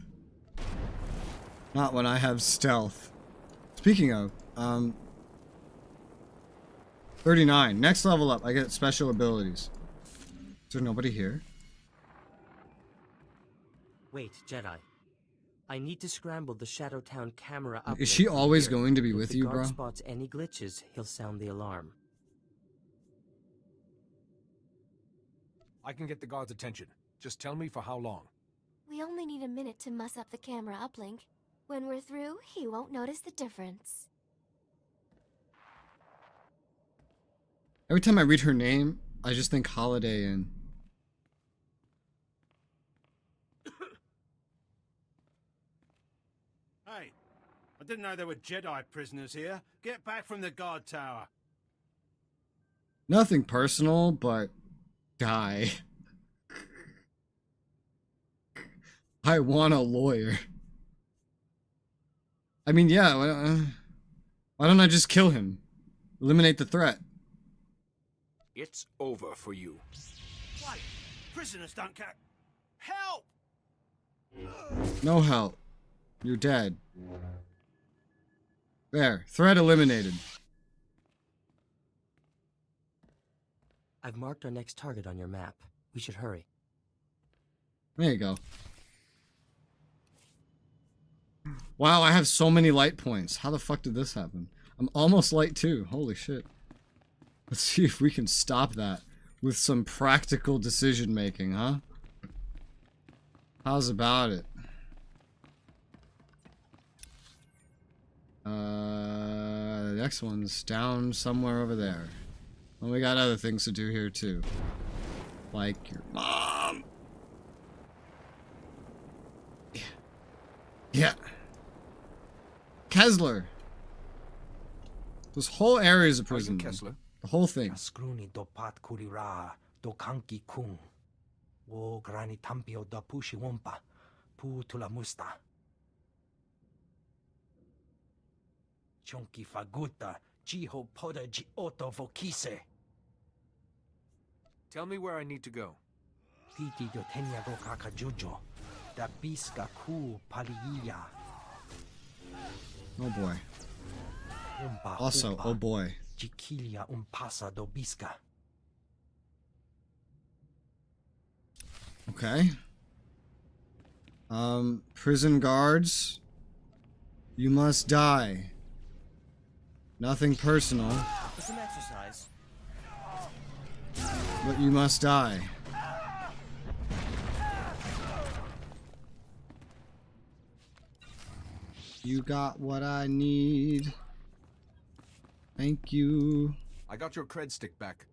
Not when I have stealth. Speaking of, 39. Next level up, I get special abilities. Is there nobody here? Wait, Jedi. I need to scramble the Shadowtown camera up. Is she always going to be with you, bro? If the guard spots any glitches, he'll sound the alarm. I can get the guard's attention. Just tell me for how long. We only need a minute to muss up the camera uplink. When we're through, he won't notice the difference. Every time I read her name, I just think Holiday Inn. Hey, I didn't know there were Jedi prisoners here. Get back from the guard tower. Nothing personal, but die. I want a lawyer. I mean, yeah, why don't I just kill him? Eliminate the threat. It's over for you. Wait, prisoners don't care. Help! No help. You're dead. There, threat eliminated. I've marked our next target on your map. We should hurry. There you go. Wow, I have so many light points. How the fuck did this happen? I'm almost light too. Holy shit. Let's see if we can stop that with some practical decision making, huh? How's about it? The next one's down somewhere over there. Well, we got other things to do here too. Like your mom. Yeah. Yeah. Kessler. This whole area is a prison. Kessler? The whole thing. Askruni do pat kurira do kanki kung. Wo grani tampio da pushi wompa. Pu tula musta. Chonki faguta. Jiho poda ji oto vokise. Tell me where I need to go. Titi do tenya go kakajujo. Da biska ku paliya. Oh boy. Also, oh boy. Jikilia pasa do biska. Okay. Prison guards. You must die. Nothing personal. It's an exercise. But you must die. You got what I need. Thank you. I got your cred stick back.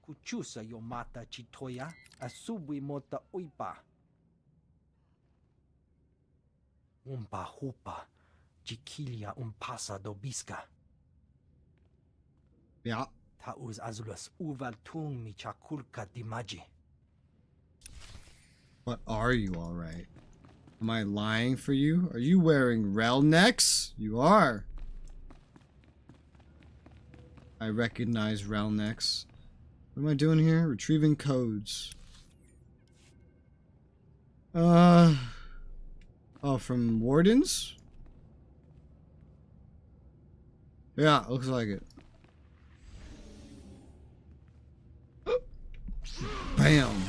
Kuchusa yo mata chitoya. Asubi mota uipa. Umpa hupa. Jikilia pasa do biska. Yeah. Tauz azulas uval tung mi chakulka dimaji. But are you alright? Am I lying for you? Are you wearing rel necks? You are. I recognize rel necks. What am I doing here? Retrieving codes. Oh, from wardens? Yeah, looks like it. Bam!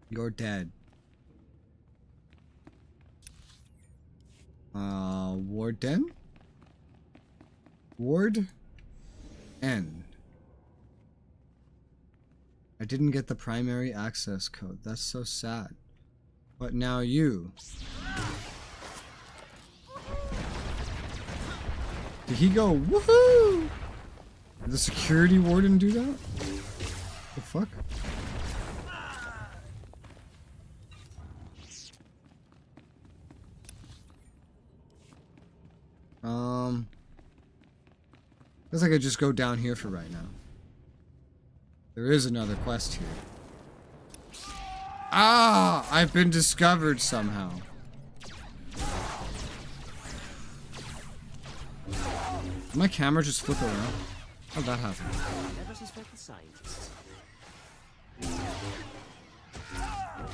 You're dead. Warden? Ward? N. I didn't get the primary access code. That's so sad. But now you. Did he go, woohoo? Did the security warden do that? The fuck? Guess I could just go down here for right now. There is another quest here. Ah! I've been discovered somehow. Did my camera just flip around? How'd that happen? Never suspect the scientists.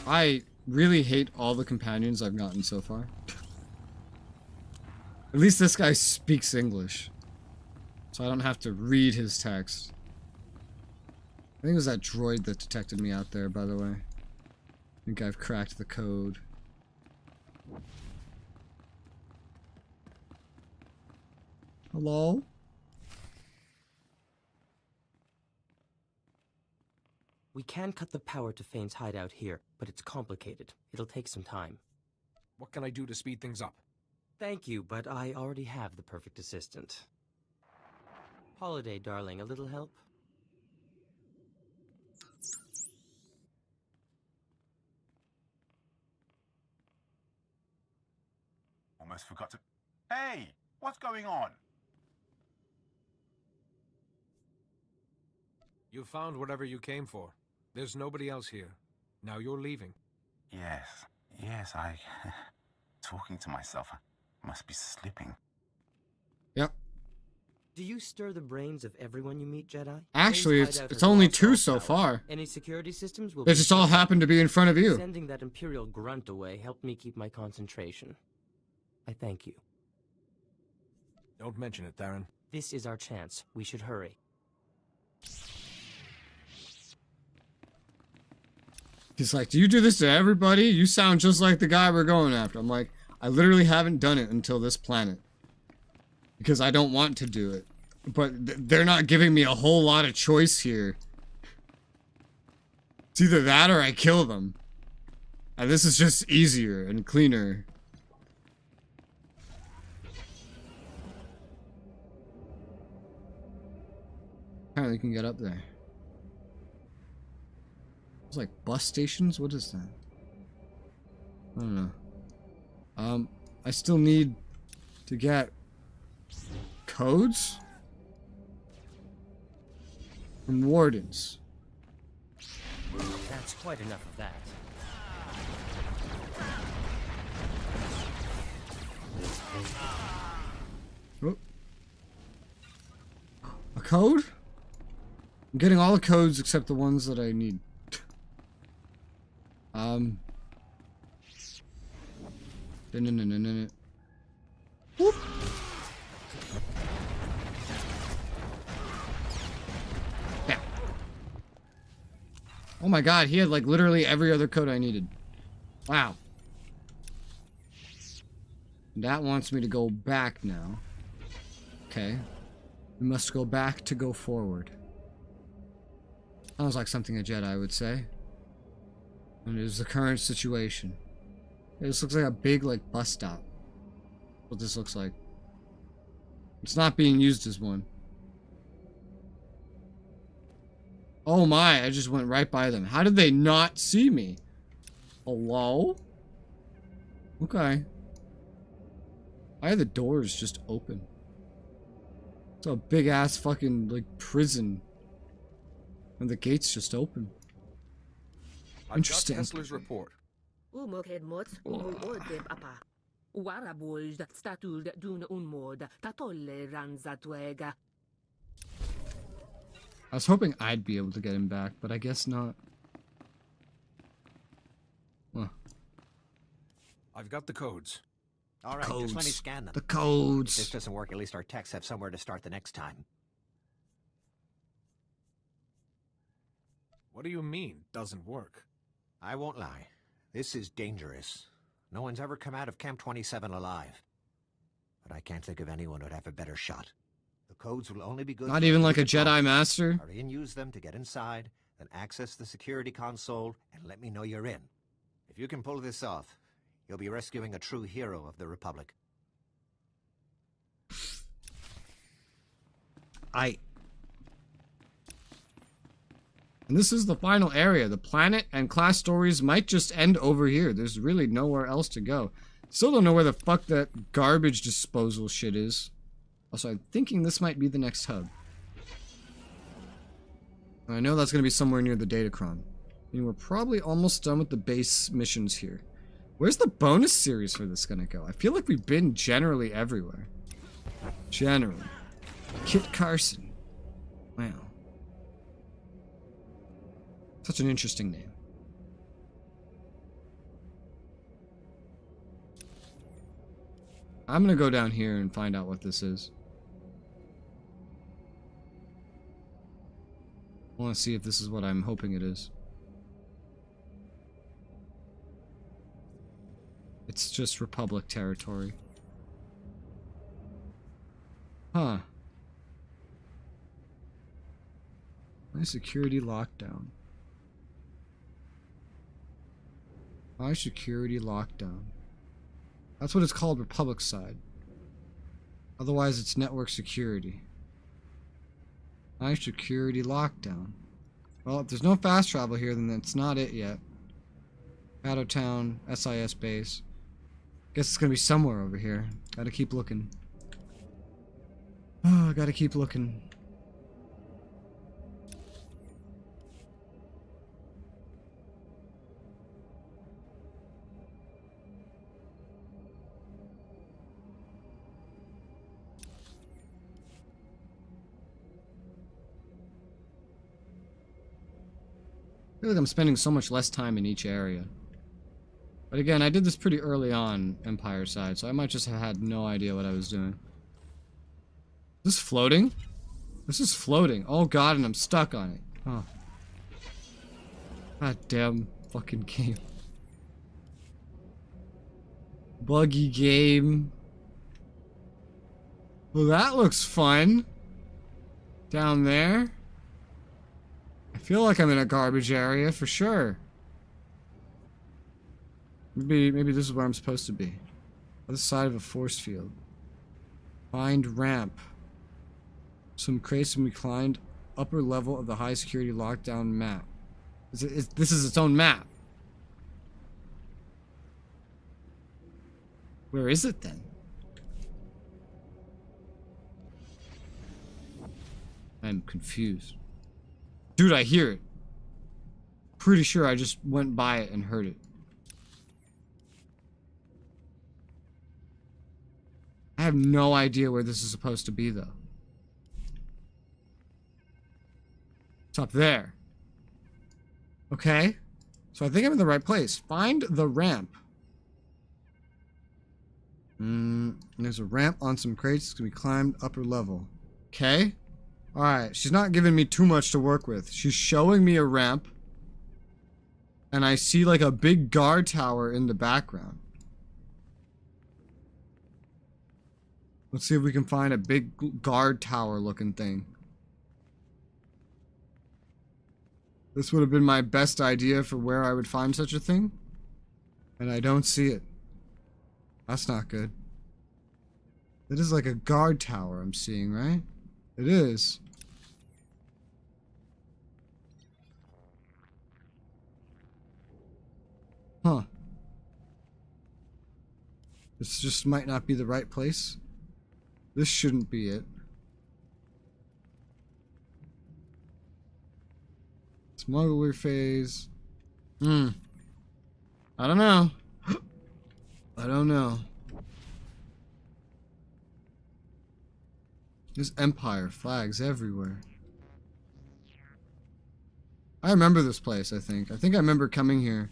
I really hate all the companions I've gotten so far. At least this guy speaks English. So I don't have to read his text. I think it was that droid that detected me out there, by the way. I think I've cracked the code. Hello? We can cut the power to Fane's hideout here, but it's complicated. It'll take some time. What can I do to speed things up? Thank you, but I already have the perfect assistant. Holiday, darling, a little help? Almost forgot to... Hey! What's going on? You found whatever you came for. There's nobody else here. Now you're leaving. Yes, I... Talking to myself. I must be slipping. Yep. Do you stir the brains of everyone you meet, Jedi? Actually, it's only 2 so far. Any security systems will They just all happen to be in front of you. Sending that Imperial grunt away helped me keep my concentration. I thank you. Don't mention it, Theron. This is our chance. We should hurry. He's like, do you do this to everybody? You sound just like the guy we're going after. I'm like, I literally haven't done it until this planet. Because I don't want to do it. But they're not giving me a whole lot of choice here. It's either that or I kill them. And this is just easier and cleaner. Apparently you can get up there. It's like bus stations? What is that? I don't know. I still need to get codes from wardens. That's quite enough of that. Oh. A code? I'm getting all the codes except the ones that I need. Whoop. Yeah. Oh my god, he had like literally every other code I needed. Wow. That wants me to go back now. Okay. We must go back to go forward. Sounds like something a Jedi would say. And it is the current situation. This looks like a big, like, bus stop. What this looks like. It's not being used as one. Oh my, I just went right by them. How did they not see me? Hello? Okay. Why are the doors just open? It's a big ass fucking, like, prison. And the gates just open. Interesting. I've got Kessler's report. Warabold statud dun unmod, tatolle ranzatuega. I was hoping I'd be able to get him back, but I guess not. Huh. I've got the codes. All right, just let me scan them. The codes. If this doesn't work, at least our techs have somewhere to start the next time. What do you mean, doesn't work? I won't lie. This is dangerous. No one's ever come out of Camp 27 alive. But I can't think of anyone who'd have a better shot. The codes will only be good. Not even like a Jedi Master? Hurry and use them to get inside, then access the security console, and let me know you're in. If you can pull this off, you'll be rescuing a true hero of the Republic. And this is the final area. The planet and class stories might just end over here. There's really nowhere else to go. Still don't know where the fuck that garbage disposal shit is. Also, I'm thinking this might be the next hub. I know that's going to be somewhere near the Datacron. And we're probably almost done with the base missions here. Where's the bonus series for this going to go? I feel like we've been generally everywhere. Generally. Kit Carson. Wow. Such an interesting name. I'm gonna go down here and find out what this is. I want to see if this is what I'm hoping it is. It's just Republic territory. Huh. My security lockdown. High security lockdown. That's what it's called, Republic side. Otherwise, it's network security. High security lockdown. Well, if there's no fast travel here, then that's not it yet. Shadowtown, SIS base. Guess it's gonna be somewhere over here. Gotta keep looking. Oh, gotta keep looking. I feel like I'm spending so much less time in each area. But again, I did this pretty early on, Empire side, so I might just have had no idea what I was doing. Is this floating? This is floating. Oh god, and I'm stuck on it. Oh. God damn fucking game. Buggy game. Well, that looks fun. Down there. I feel like I'm in a garbage area for sure. Maybe this is where I'm supposed to be. Other side of a force field. Find ramp. Some crates and reclined upper level of the high security lockdown map. This is its own map. Where is it then? I'm confused. Dude, I hear it. Pretty sure I just went by it and heard it. I have no idea where this is supposed to be, though. It's up there. Okay. So I think I'm in the right place. Find the ramp. There's a ramp on some crates. It's gonna be climbed upper level. Okay. Alright. She's not giving me too much to work with. She's showing me a ramp. And I see like a big guard tower in the background. Let's see if we can find a big guard tower looking thing. This would have been my best idea for where I would find such a thing. And I don't see it. That's not good. It is like a guard tower I'm seeing, right? It is. Huh. This just might not be the right place. This shouldn't be it. Smuggler phase. I don't know. I don't know. There's Empire flags everywhere. I remember this place, I think. I remember coming here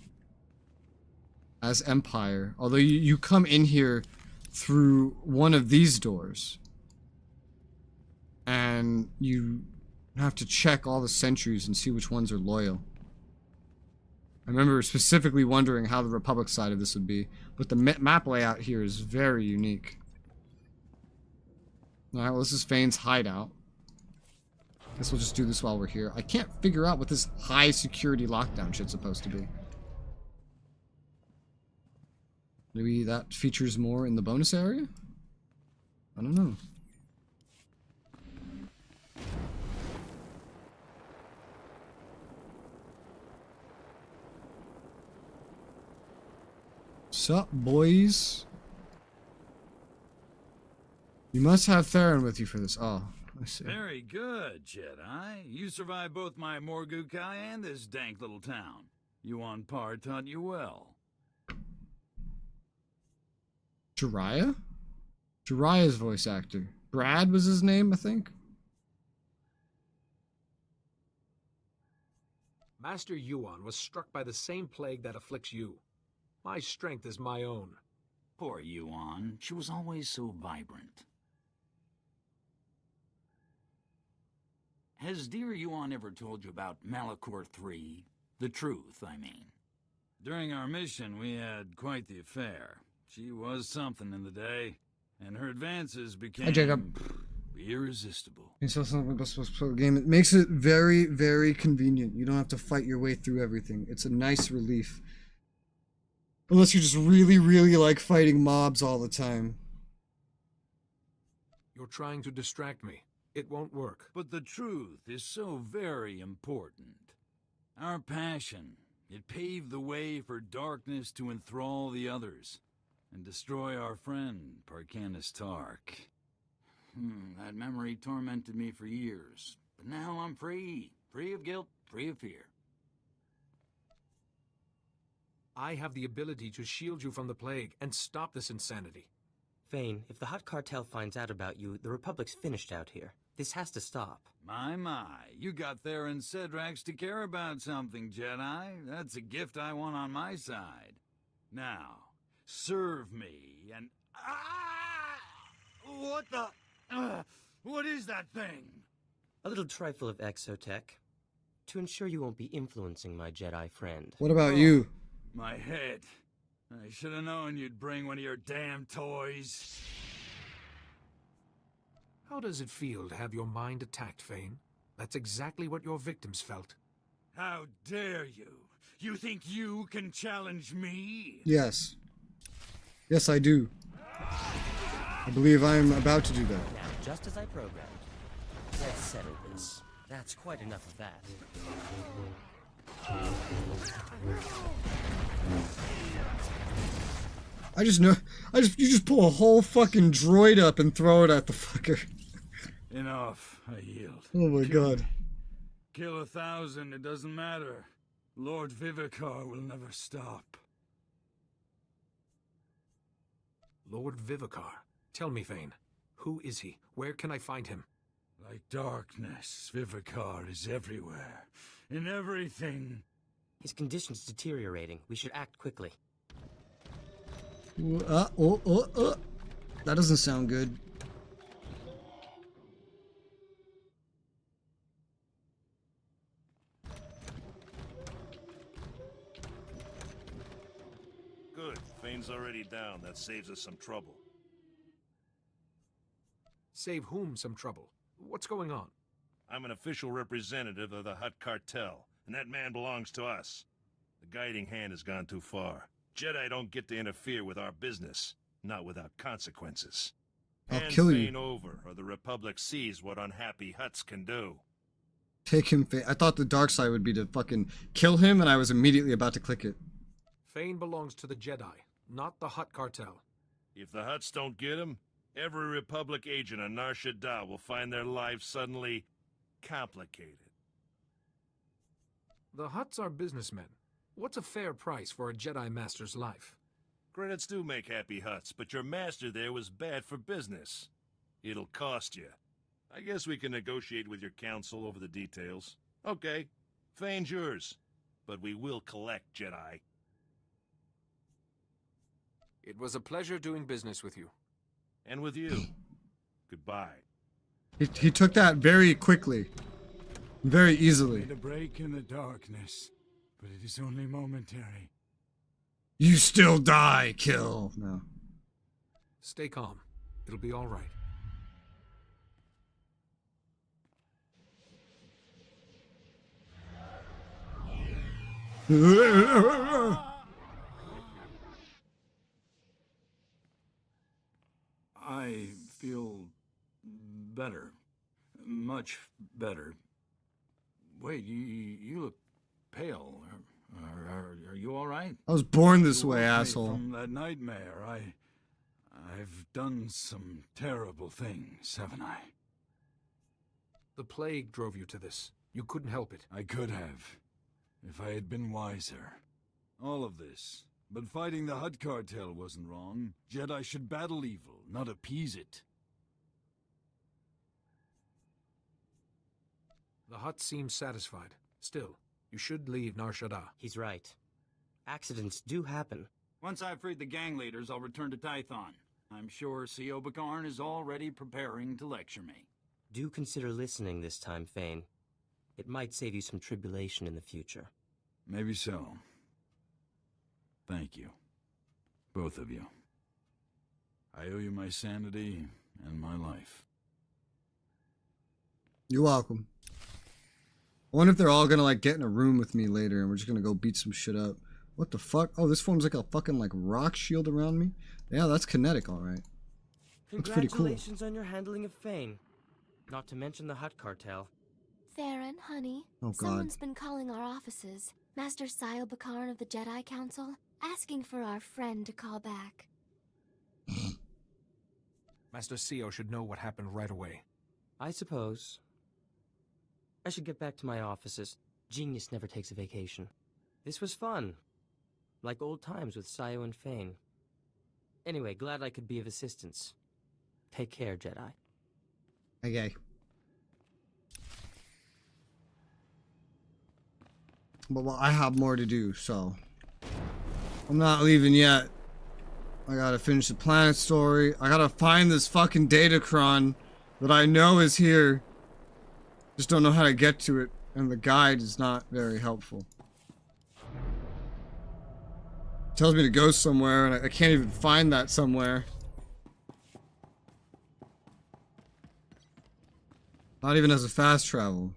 as Empire. Although you come in here through one of these doors. And you have to check all the sentries and see which ones are loyal. I remember specifically wondering how the Republic side of this would be. But the map layout here is very unique. Alright, well this is Fane's hideout. Guess we'll just do this while we're here. I can't figure out what this high security lockdown shit's supposed to be. Maybe that features more in the bonus area? I don't know. Sup, boys? You must have Theron with you for this. Oh, I see. Very good, Jedi. You survived both my Morgukai and this dank little town. Yuan Par taught you well. Jiraiya? Jiraiya's voice actor. Brad was his name, I think. Master Yuan was struck by the same plague that afflicts you. My strength is my own. Poor Yuan. She was always so vibrant. Has dear Yuan ever told you about Malachor III? The truth, I mean. During our mission, we had quite the affair. She was something in the day, and her advances became irresistible. You saw something about supposed to play the game. It makes it very, very convenient. You don't have to fight your way through everything. It's a nice relief. Unless you just really, really like fighting mobs all the time. You're trying to distract me. It won't work. But the truth is so very important. Our passion, it paved the way for darkness to enthrall the others and destroy our friend, Parkanis Tark. That memory tormented me for years. But now I'm free. Free of guilt, free of fear. I have the ability to shield you from the plague and stop this insanity. Fane, if the Hutt cartel finds out about you, the Republic's finished out here. This has to stop. My, you got Theron Cedrax to care about something, Jedi. That's a gift I want on my side. Now, serve me and... What the... what is that thing? A little trifle of exotech. To ensure you won't be influencing my Jedi friend. What about you? My head. I should have known you'd bring one of your damn toys. How does it feel to have your mind attacked, Fane? That's exactly what your victims felt. How dare you? You think you can challenge me? Yes. Yes, I do. I believe I'm about to do that. Now, just as I programmed. Let's settle this. That's quite enough of that. You just pull a whole fucking droid up and throw it at the fucker. Enough, I yield. Oh my god. Kill 1,000, it doesn't matter. Lord Vivicar will never stop. Lord Vivicar? Tell me, Fane. Who is he? Where can I find him? Like darkness, Vivicar is everywhere. In everything. His condition's deteriorating. We should act quickly. That doesn't sound good. Good. Fane's already down. That saves us some trouble. Save whom some trouble? What's going on? I'm an official representative of the Hutt cartel, and that man belongs to us. The guiding hand has gone too far. Jedi don't get to interfere with our business, not without consequences. I'll Hand kill you. Fane over, or the Republic sees what unhappy Hutts can do. Take him. I thought the dark side would be to fucking kill him, and I was immediately about to click it. Fane belongs to the Jedi, not the Hutt cartel. If the Hutts don't get him, every Republic agent on Nar Shaddaa will find their lives suddenly complicated. The Hutts are businessmen. What's a fair price for a Jedi Master's life? Credits do make happy Hutts, but your master there was bad for business. It'll cost you. I guess we can negotiate with your council over the details. Okay, Fane's yours. But we will collect, Jedi. It was a pleasure doing business with you. And with you. Goodbye. He took that very quickly. Very easily. Made a break in the darkness, but it is only momentary. You still die, kill. No. Stay calm. It'll be all right. I feel better. Much better. Wait, you look pale. Are you all right? I was born this You way, woke me asshole. From that nightmare, I've done some terrible things, haven't I? The plague drove you to this. You couldn't help it. I could have, if I had been wiser. All of this. But fighting the Hutt cartel wasn't wrong. Jedi should battle evil, not appease it. The Hutt seems satisfied. Still, you should leave Nar Shaddaa. He's right. Accidents do happen. Once I've freed the gang leaders, I'll return to Tython. I'm sure C.O. Bakarn is already preparing to lecture me. Do consider listening this time, Fane. It might save you some tribulation in the future. Maybe so. Thank you. Both of you. I owe you my sanity and my life. You're welcome. I wonder if they're all gonna like get in a room with me later and we're just gonna go beat some shit up. What the fuck? Oh, this forms like a fucking like rock shield around me? Yeah, that's kinetic, alright. That's pretty cool. Congratulations on your handling of Fane. Not to mention the Hutt cartel. Theron, honey. Oh, God. Someone's been calling our offices. Master C.O. Bakarn of the Jedi Council, asking for our friend to call back. Master C.O. should know what happened right away. I suppose. I should get back to my offices. Genius never takes a vacation. This was fun. Like old times with C.O. and Fane. Anyway, glad I could be of assistance. Take care, Jedi. Okay. But well, I have more to do, so I'm not leaving yet. I gotta finish the planet story. I gotta find this fucking datacron that I know is here. Just don't know how to get to it, and the guide is not very helpful. It tells me to go somewhere, and I can't even find that somewhere. Not even as a fast travel.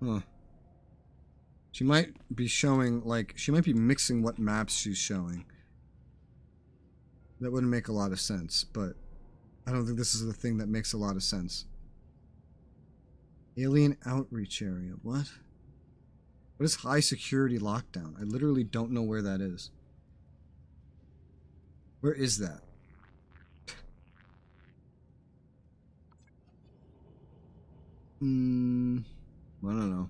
Huh. She might be showing, like, she might be mixing what maps she's showing. That wouldn't make a lot of sense, but I don't think this is the thing that makes a lot of sense. Alien outreach area, what? What is high security lockdown? I literally don't know where that is. Where is that? I don't know.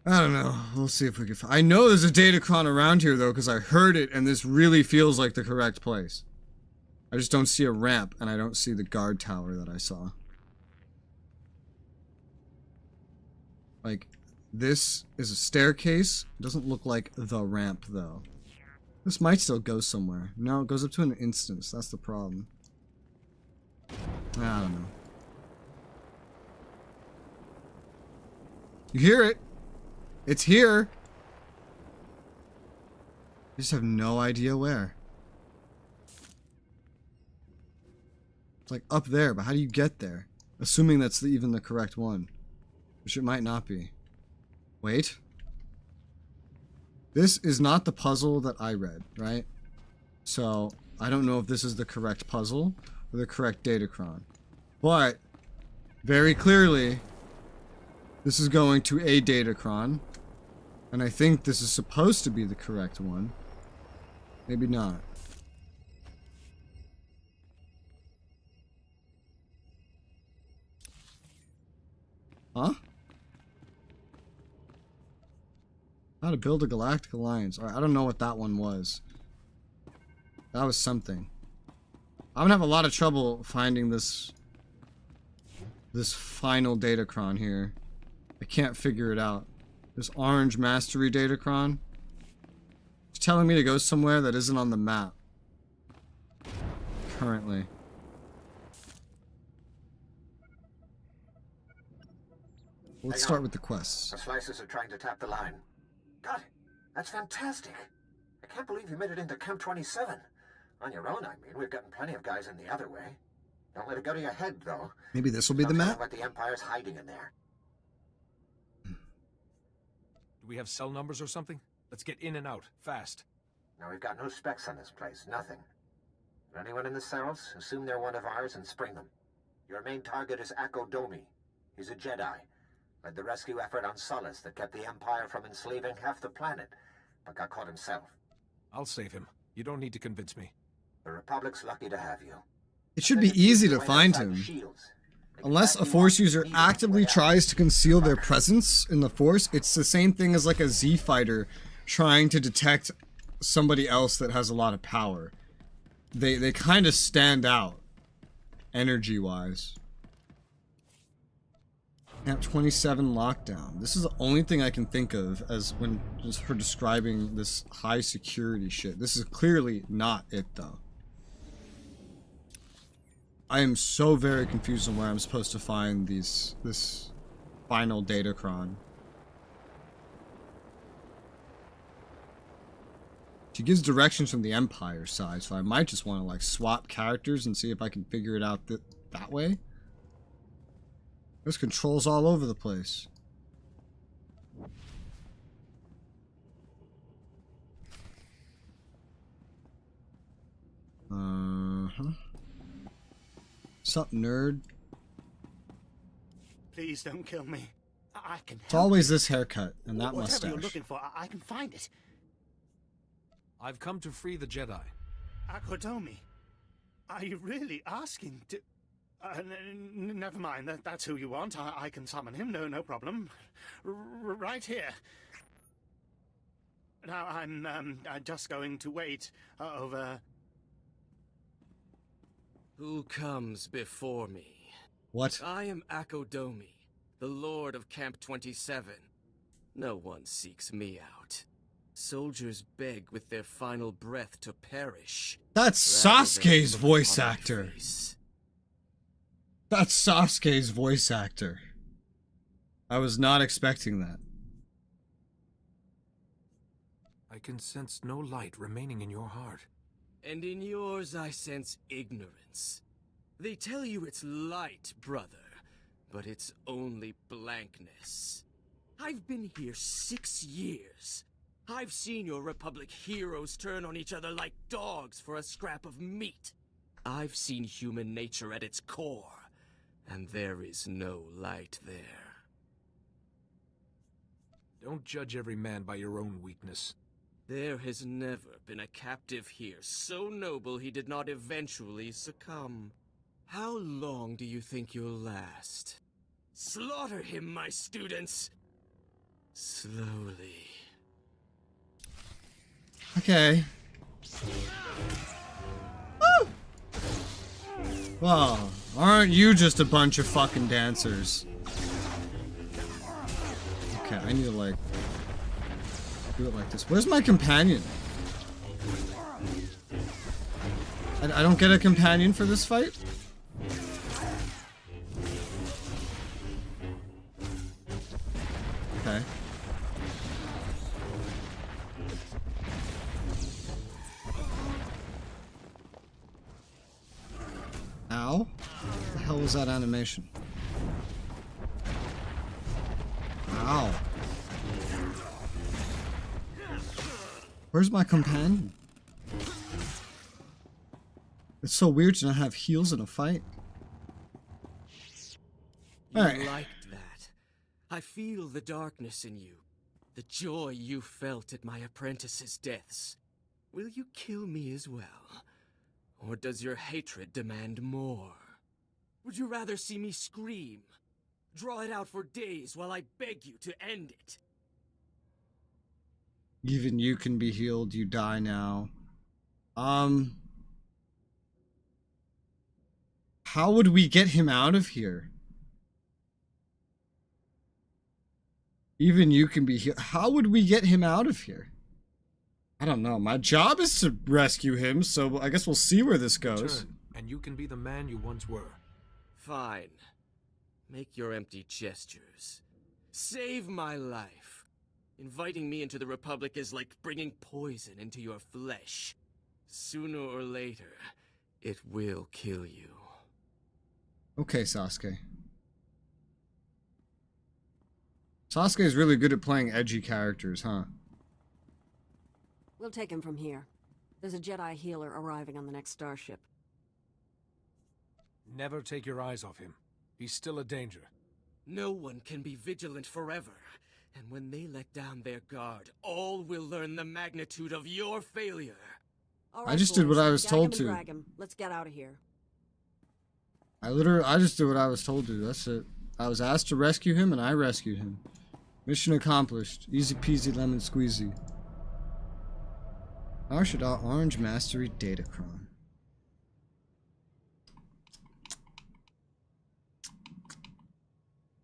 I don't know. We'll see if we can I know there's a datacron around here, though, because I heard it, and this really feels like the correct place. I just don't see a ramp, and I don't see the guard tower that I saw. Like, this is a staircase. It doesn't look like the ramp, though. This might still go somewhere. No, it goes up to an instance. That's the problem. I don't know. You hear it? It's here. I just have no idea where. It's like up there, but how do you get there? Assuming that's even the correct one. Which it might not be. Wait. This is not the puzzle that I read, right? So, I don't know if this is the correct puzzle or the correct datacron. But, very clearly, this is going to a datacron. And I think this is supposed to be the correct one. Maybe not. Huh? How to build a galactic alliance. Alright, I don't know what that one was. That was something. I'm gonna have a lot of trouble finding this final datacron here. I can't figure it out. This orange mastery datacron. It's telling me to go somewhere that isn't on the map. Currently. Let's start with the quests. The slices are trying to tap the line. Got it. That's fantastic. I can't believe you made it into Camp 27. On your own, I mean. We've gotten plenty of guys in the other way. Don't let it go to your head, though. Maybe this will be the Don't tell map? them what the Empire's hiding in there. Do we have cell numbers or something? Let's get in and out, fast. Now, we've got no specs on this place. Nothing. Anyone in the cells, assume they're one of ours and spring them. Your main target is Akodomi. He's a Jedi. Led the rescue effort on Solace that kept the Empire from enslaving half the planet, but got caught himself. I'll save him. You don't need to convince me. The Republic's lucky to have you. It should be easy to find him. Unless a Force user actively tries to conceal their presence in the Force, it's the same thing as like a Z fighter trying to detect somebody else that has a lot of power. They kind of stand out, energy-wise. Camp 27 lockdown. This is the only thing I can think of as when just her describing this high security shit. This is clearly not it though. I am so very confused on where I'm supposed to find this final datacron. She gives directions from the Empire side, so I might just want to like swap characters and see if I can figure it out that way. There's controls all over the place. Sup, nerd? Please don't kill me. I can help. It's always this haircut and that Whatever mustache. you're looking for, I can find it. I've come to free the Jedi. Akodomi, are you really asking to... never mind, that's who you want. I can summon him, no problem. Right here. Now, I'm just going to wait over... Who comes before me? What? I am Akodomi, the Lord of Camp 27. No one seeks me out. Soldiers beg with their final breath to perish. That's Sasuke's voice actor. That's Sasuke's voice actor. I was not expecting that. I can sense no light remaining in your heart. And in yours I sense ignorance. They tell you it's light, brother, but it's only blankness. I've been here 6 years. I've seen your Republic heroes turn on each other like dogs for a scrap of meat. I've seen human nature at its core, and there is no light there. Don't judge every man by your own weakness. There has never been a captive here so noble he did not eventually succumb. How long do you think you'll last? Slaughter him, my students! Slowly. Okay. Woo! Well, aren't you just a bunch of fucking dancers? Okay, I need to like do it like this. Where's my companion? I don't get a companion for this fight? Okay. Ow. What the hell was that animation? Ow. Where's my companion? It's so weird to not have heals in a fight. You Alright. liked that. I feel the darkness in you. The joy you felt at my apprentices' deaths. Will you kill me as well? Or does your hatred demand more? Would you rather see me scream? Draw it out for days while I beg you to end it? Even you can be healed. You die now. How would we get him out of here? Even you can be healed. How would we get him out of here? I don't know. My job is to rescue him, so I guess we'll see where this goes. Return, and you can be the man you once were. Fine. Make your empty gestures. Save my life. Inviting me into the Republic is like bringing poison into your flesh. Sooner or later, it will kill you. Okay, Sasuke. Sasuke is really good at playing edgy characters, huh? We'll take him from here. There's a Jedi healer arriving on the next starship. Never take your eyes off him. He's still a danger. No one can be vigilant forever. And when they let down their guard, all will learn the magnitude of your failure. All I just did what I was told to. Drag him. Let's get out of here. I just did what I was told to. That's it. I was asked to rescue him, and I rescued him. Mission accomplished. Easy peasy lemon squeezy. Arshada Orange Mastery Datacron.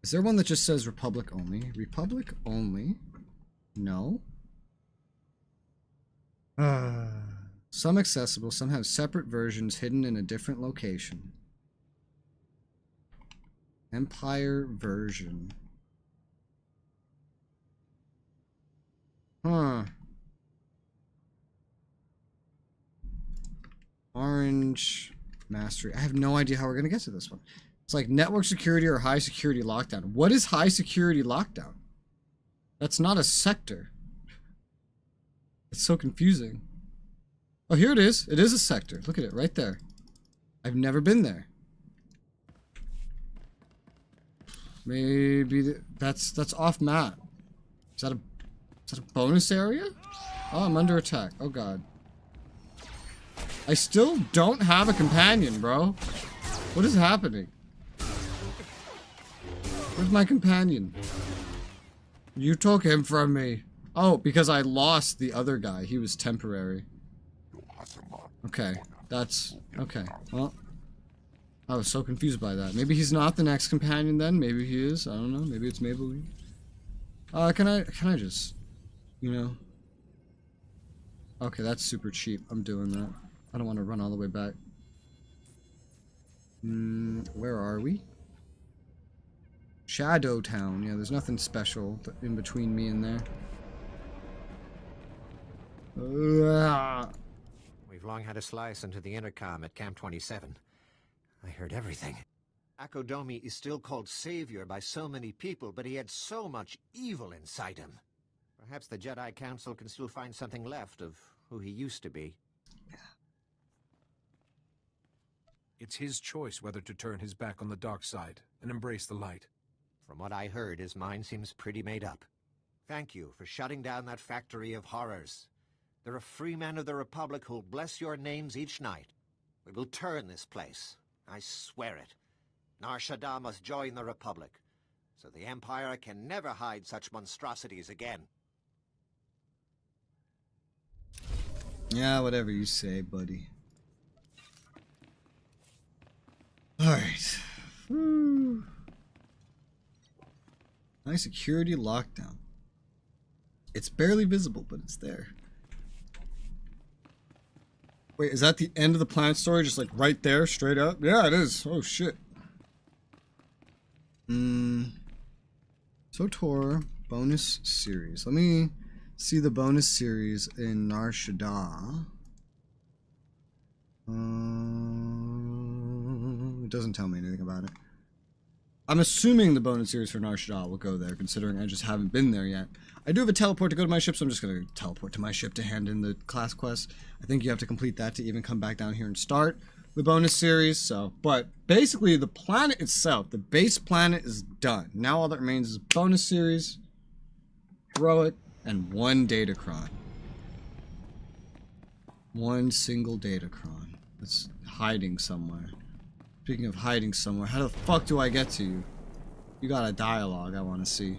Is there one that just says Republic only? Republic only? No. Some accessible, some have separate versions hidden in a different location. Empire version. Huh. Orange Mastery. I have no idea how we're going to get to this one. It's like network security or high security lockdown. What is high security lockdown? That's not a sector. It's so confusing. Oh, here it is. It is a sector. Look at it right there. I've never been there. Maybe that's off map. Is that a bonus area? Oh, I'm under attack. Oh god. I still don't have a companion, bro. What is happening? Where's my companion? You took him from me. Oh, because I lost the other guy. He was temporary. Okay, that's... Okay, well... I was so confused by that. Maybe he's not the next companion then? Maybe he is? I don't know. Maybe it's Maybelline. Can I just... You know... Okay, that's super cheap. I'm doing that. I don't want to run all the way back. Where are we? Shadow Town. Yeah, there's nothing special in between me and there. We've long had a slice into the intercom at Camp 27. I heard everything. Akodomi is still called Savior by so many people, but he had so much evil inside him. Perhaps the Jedi Council can still find something left of who he used to be. It's his choice whether to turn his back on the dark side and embrace the light. From what I heard, his mind seems pretty made up. Thank you for shutting down that factory of horrors. There are free men of the Republic who'll bless your names each night. We will turn this place. I swear it. Nar Shaddaa must join the Republic, so the Empire can never hide such monstrosities again. Yeah, whatever you say, buddy. Alright. High security lockdown. It's barely visible, but it's there. Wait, is that the end of the planet story? Just like right there, straight up? Yeah, it is. Oh, shit. SOTOR bonus series. Let me see the bonus series in Nar Shaddaa. It doesn't tell me anything about it. I'm assuming the bonus series for Nar Shaddaa will go there, considering I just haven't been there yet. I do have a teleport to go to my ship, so I'm just going to teleport to my ship to hand in the class quest. I think you have to complete that to even come back down here and start the bonus series. So, but basically the planet itself, the base planet is done. Now all that remains is bonus series, heroic, and one Datacron. One single Datacron. It's hiding somewhere. Speaking of hiding somewhere, how the fuck do I get to you? You got a dialogue I want to see.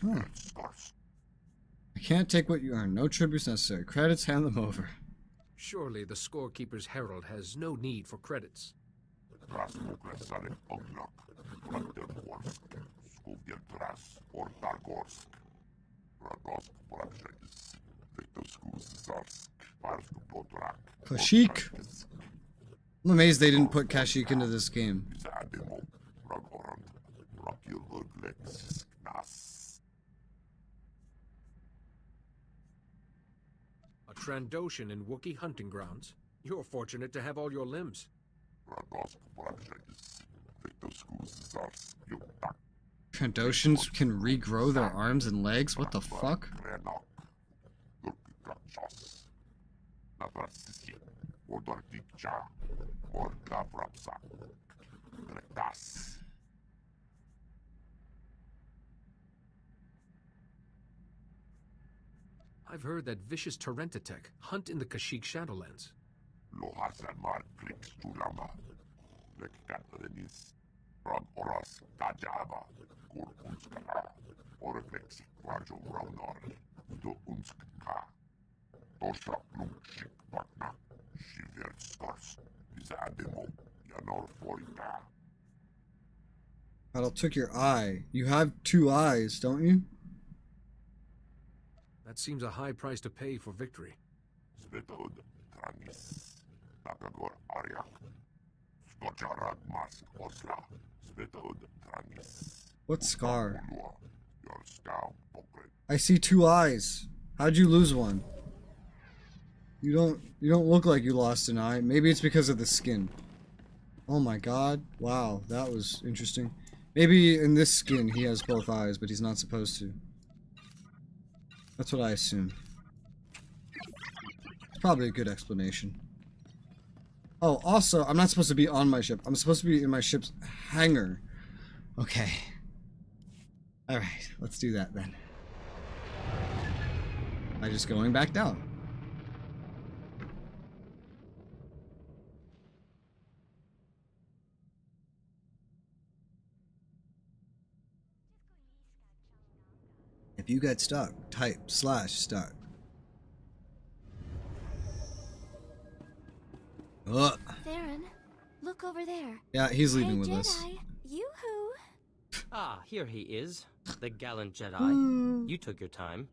Huh. I can't take what you earn. No tributes necessary. Credits, hand them over. Surely the scorekeeper's herald has no need for credits. Kashyyyk. I'm amazed they didn't put Kashyyyk into this game. A Trandoshan in Wookiee hunting grounds. You're fortunate to have all your limbs. Trandoshans can regrow their arms and legs? What the fuck? I've heard that vicious Torrentatek hunt in the Kashyyyk Shadowlands. Battle took your eye. You have 2 eyes, don't you? That seems a high price to pay for victory. What scar? I see 2 eyes. How'd you lose one? You don't look like you lost an eye. Maybe it's because of the skin. Oh my god. Wow, that was interesting. Maybe in this skin he has both eyes, but he's not supposed to. That's what I assume. It's probably a good explanation. Oh, also, I'm not supposed to be on my ship. I'm supposed to be in my ship's hangar. Okay. Alright, let's do that then. By just going back down. If you get stuck, type /stuck. Ugh. Theron, look over there. Yeah, he's leaving with Jedi, us. Yoo-hoo! Ah, here he is. The gallant Jedi. You took your time.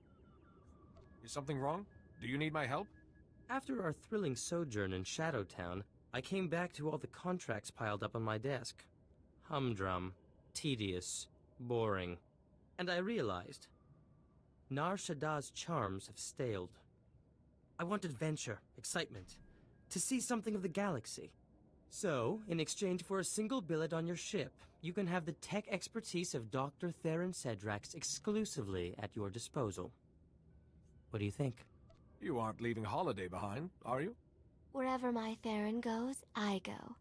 Is something wrong? Do you need my help? After our thrilling sojourn in Shadowtown, I came back to all the contracts piled up on my desk. Humdrum, tedious, boring. And I realized Nar Shaddah's charms have staled. I want adventure, excitement, to see something of the galaxy. So, in exchange for a single billet on your ship, you can have the tech expertise of Dr. Theron Sedrax exclusively at your disposal. What do you think? You aren't leaving Holiday behind, are you? Wherever my Theron goes, I go.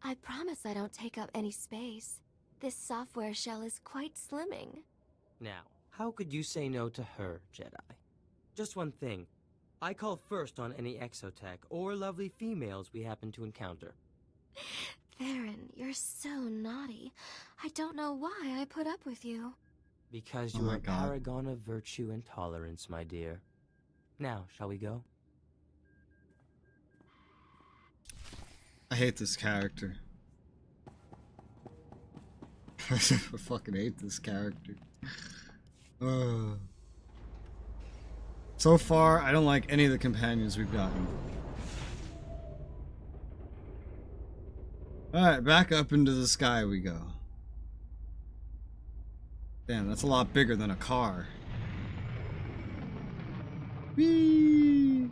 I promise I don't take up any space. This software shell is quite slimming. Now, how could you say no to her, Jedi? Just one thing. I call first on any exotech or lovely females we happen to encounter. Theron, you're so naughty. I don't know why I put up with you. Because Oh you're my a God. paragon of virtue and tolerance, my dear. Now, shall we go? I hate this character. I fucking hate this character. So far, I don't like any of the companions we've gotten. Alright, back up into the sky we go. Damn, that's a lot bigger than a car. Whee!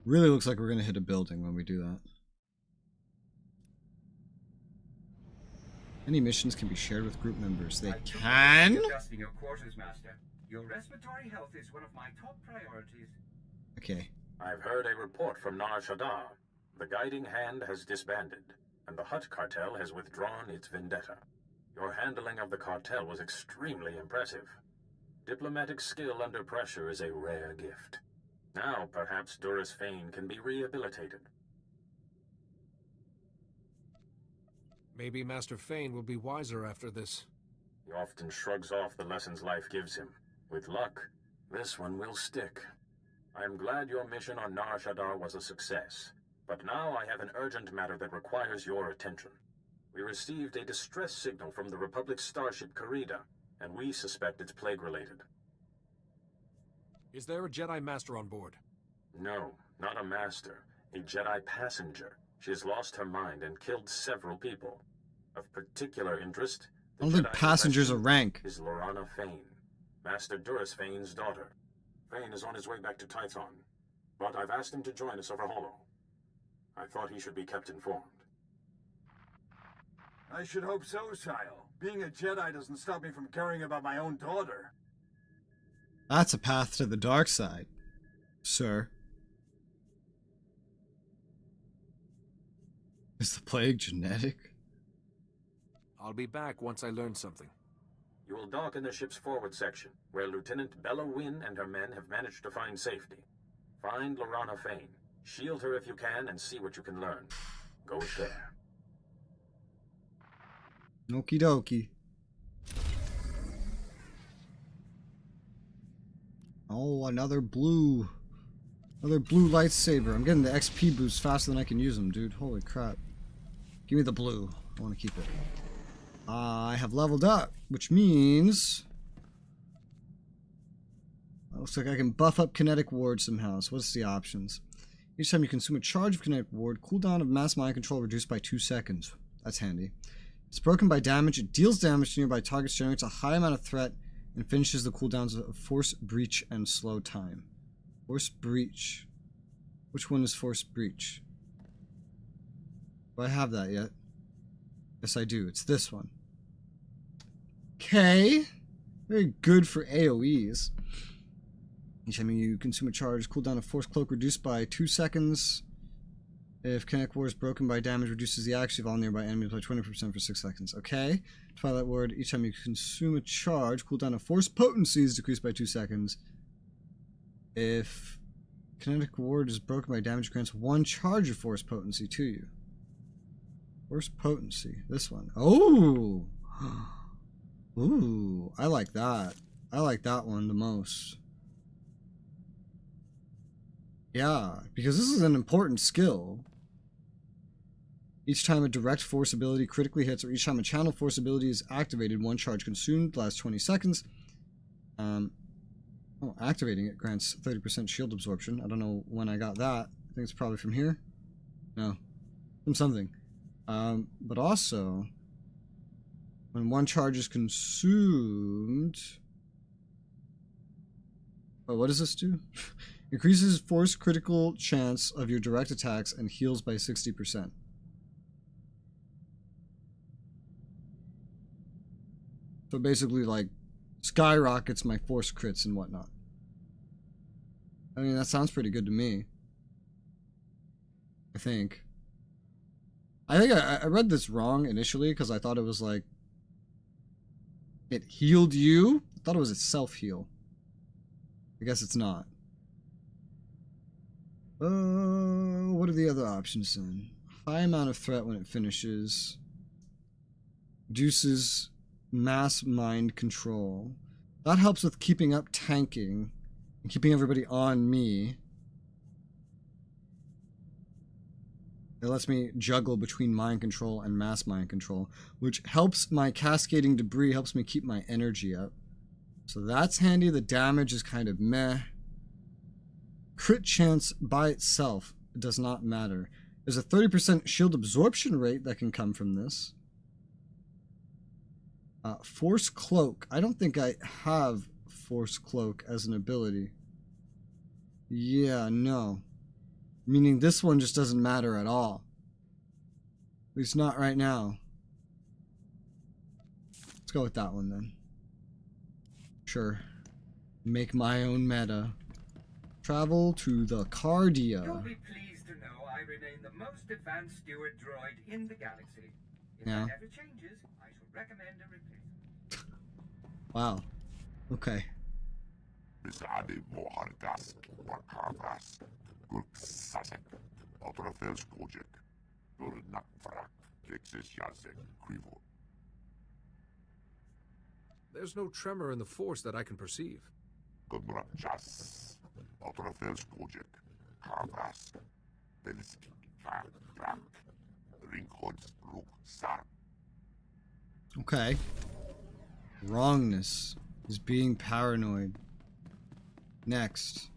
Really looks like we're gonna hit a building when we do that. Any missions can be shared with group members. They can? Adjusting your quarters, Master. Your respiratory health is one of my top priorities. Okay. I've heard a report from Nar Shaddaa. The Guiding Hand has disbanded, and the Hutt cartel has withdrawn its vendetta. Your handling of the cartel was extremely impressive. Diplomatic skill under pressure is a rare gift. Now, perhaps Doris Fane can be rehabilitated. Maybe Master Fane will be wiser after this. He often shrugs off the lessons life gives him. With luck, this one will stick. I am glad your mission on Nar Shaddaa was a success, but now I have an urgent matter that requires your attention. We received a distress signal from the Republic's starship Karida, and we suspect it's plague-related. Is there a Jedi Master on board? No, not a master. A Jedi passenger. She has lost her mind and killed several people. Of particular interest, I don't think passengers are rank. Is Lorana Fane, Master Doris Fane's daughter. Fane is on his way back to Tython, but I've asked him to join us over Holo. I thought he should be kept informed. I should hope so, Sile. Being a Jedi doesn't stop me from caring about my own daughter. That's a path to the dark side, sir. Is the plague genetic? I'll be back once I learn something. You will dock in the ship's forward section, where Lieutenant Bella Wynn and her men have managed to find safety. Find Lorana Fane. Shield her if you can, and see what you can learn. Go with care. Okie dokie. Oh, another blue lightsaber. I'm getting the XP boost faster than I can use them, dude. Holy crap. Give me the blue. I want to keep it. I have leveled up, which means it looks like I can buff up kinetic ward somehow. So what's the options? Each time you consume a charge of kinetic ward, cooldown of mass mind control reduced by 2 seconds. That's handy. It's broken by damage. It deals damage to nearby targets, generates a high amount of threat, and finishes the cooldowns of Force Breach and Slow Time. Force Breach. Which one is Force Breach? Do I have that yet? Yes, I do. It's this one. Okay. Very good for AoEs. Each time you consume a charge, cooldown of Force Cloak reduced by 2 seconds. If Kinetic Ward is broken by damage, reduces the accuracy of all nearby enemies by 20% for 6 seconds. Okay. Twilight Ward, each time you consume a charge, cooldown of Force Potency is decreased by 2 seconds. If Kinetic Ward is broken by damage, grants 1 charge of Force Potency to you. Force Potency. This one. Oh! Ooh, I like that. I like that one the most. Yeah, because this is an important skill. Each time a direct force ability critically hits, or each time a channel force ability is activated, 1 charge consumed, lasts 20 seconds. Activating it grants 30% shield absorption. I don't know when I got that. I think it's probably from here. No, from something. But also, when 1 charge is consumed... Oh, what does this do? Increases force critical chance of your direct attacks and heals by 60%. So basically, like, skyrockets my force crits and whatnot. I mean, that sounds pretty good to me. I think I read this wrong initially because I thought it was like it healed you. I thought it was a self-heal. I guess it's not. What are the other options then? High amount of threat when it finishes. Reduces mass mind control. That helps with keeping up tanking and keeping everybody on me. It lets me juggle between mind control and mass mind control, which helps my cascading debris, helps me keep my energy up. So that's handy. The damage is kind of meh. Crit chance by itself does not matter. There's a 30% shield absorption rate that can come from this. Force Cloak. I don't think I have Force Cloak as an ability. Yeah, no. Meaning this one just doesn't matter at all. At least not right now. Let's go with that one then. Sure. Make my own meta. Travel to the Cardia. You'll be pleased to know I remain the most advanced steward droid in the galaxy. If Yeah. that ever changes, I shall recommend a replacement. Wow. Okay. Bizade mohargas, wakarvas, gurksasek, autorafels project, durnak vrak, flexis yazek, krivo. There's no tremor in the force that I can perceive. Konglomerat jas, autorafels project, karvas, beliski, vrak, rinkhons, ruk, sar. Okay. Wrongness is being paranoid. Next.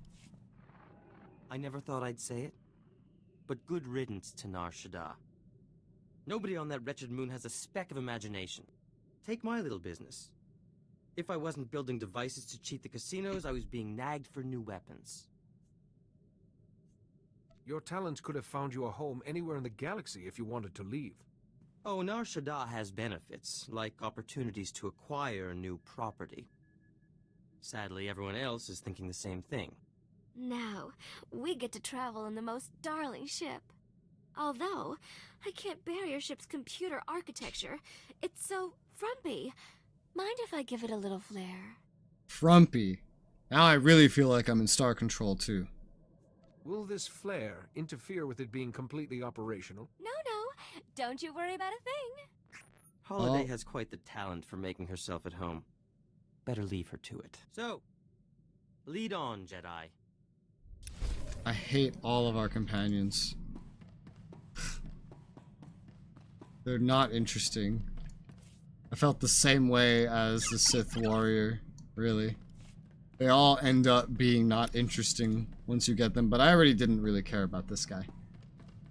I never thought I'd say it, but good riddance to Nar Shaddaa. Nobody on that wretched moon has a speck of imagination. Take my little business. If I wasn't building devices to cheat the casinos, I was being nagged for new weapons. Your talents could have found you a home anywhere in the galaxy if you wanted to leave. Oh, Nar Shaddaa has benefits, like opportunities to acquire new property. Sadly, everyone else is thinking the same thing. Now, we get to travel in the most darling ship. Although, I can't bear your ship's computer architecture. It's so frumpy. Mind if I give it a little flair? Frumpy. Now I really feel like I'm in Star Control too. Will this flare interfere with it being completely operational? No. Don't you worry about a thing. Holiday has quite the talent for making herself at home. Better leave her to it. So, lead on, Jedi. I hate all of our companions. They're not interesting. I felt the same way as the Sith warrior, really. They all end up being not interesting once you get them, but I already didn't really care about this guy.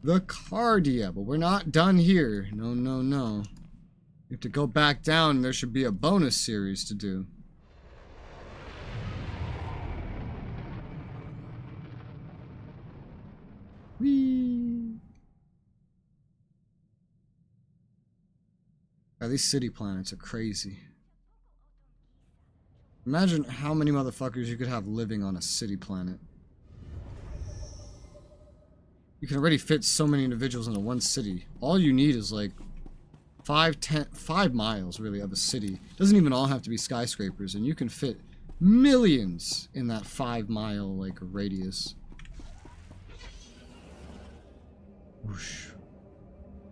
The Cardia, but we're not done here. No. We have to go back down, and there should be a bonus series to do. Whee! God, these city planets are crazy. Imagine how many motherfuckers you could have living on a city planet. You can already fit so many individuals into one city. All you need is like 5 miles really of a city. Doesn't even all have to be skyscrapers, and you can fit millions in that 5 mile like radius. Whoosh.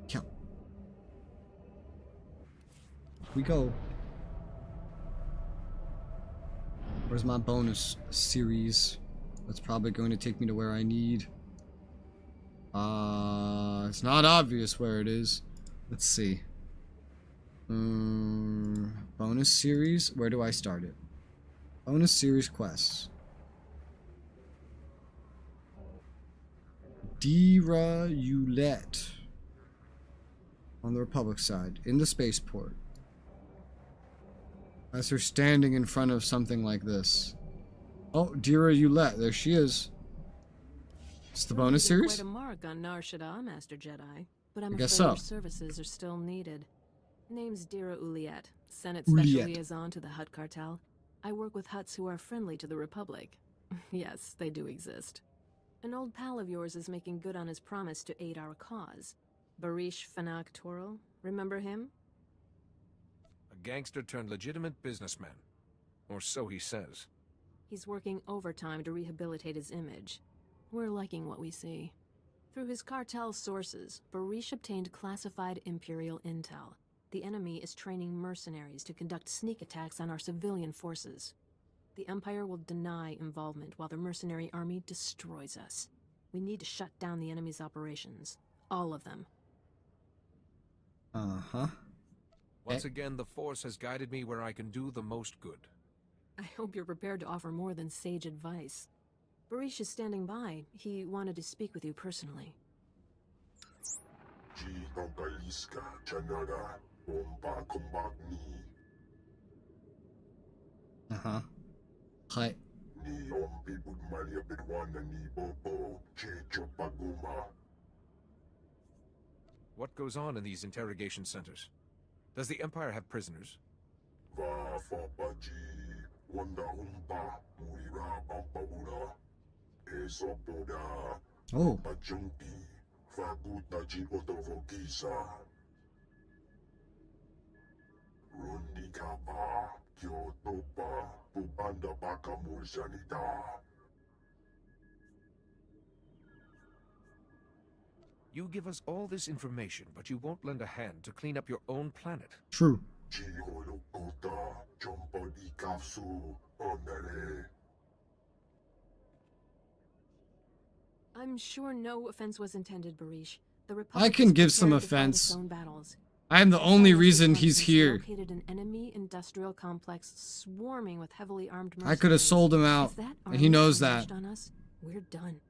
Count. We go. Where's my bonus series? That's probably going to take me to where I need. It's not obvious where it is. Let's see. Bonus series? Where do I start it? Bonus series quests. Dira Ulet. On the Republic side. In the spaceport. As her standing in front of something like this. Oh, Dira Ulet. There she is. It's the bonus series? Quite a mark on Nar Shaddaa, Master Jedi, but I'm I afraid guess so. your services are still needed. Name's Dira Uliet, Senate Special Liaison to the Hutt Cartel. I work with Hutts who are friendly to the Republic. Yes, they do exist. An old pal of yours is making good on his promise to aid our cause. Barish Fanak Toro, remember him? A gangster turned legitimate businessman. Or so he says. He's working overtime to rehabilitate his image. We're liking what we see. Through his cartel sources, Barish obtained classified Imperial intel. The enemy is training mercenaries to conduct sneak attacks on our civilian forces. The Empire will deny involvement while the mercenary army destroys us. We need to shut down the enemy's operations. All of them. Uh-huh. Once again, the Force has guided me where I can do the most good. I hope you're prepared to offer more than sage advice. Barish is standing by. He wanted to speak with you personally. Uh-huh. Hi. What goes on in these interrogation centers? Does the Empire have prisoners? Oh. You give us all this information, but you won't lend a hand to clean up your own planet. True. I'm sure no offense was intended, Barish. The I Republic can is give some prepared to fight its offense. own battles. I am the only reason he's Has here. located an enemy industrial complex swarming with heavily armed mercenaries. I could have sold him out, If that and he army knows unleashed that. on us, we're done.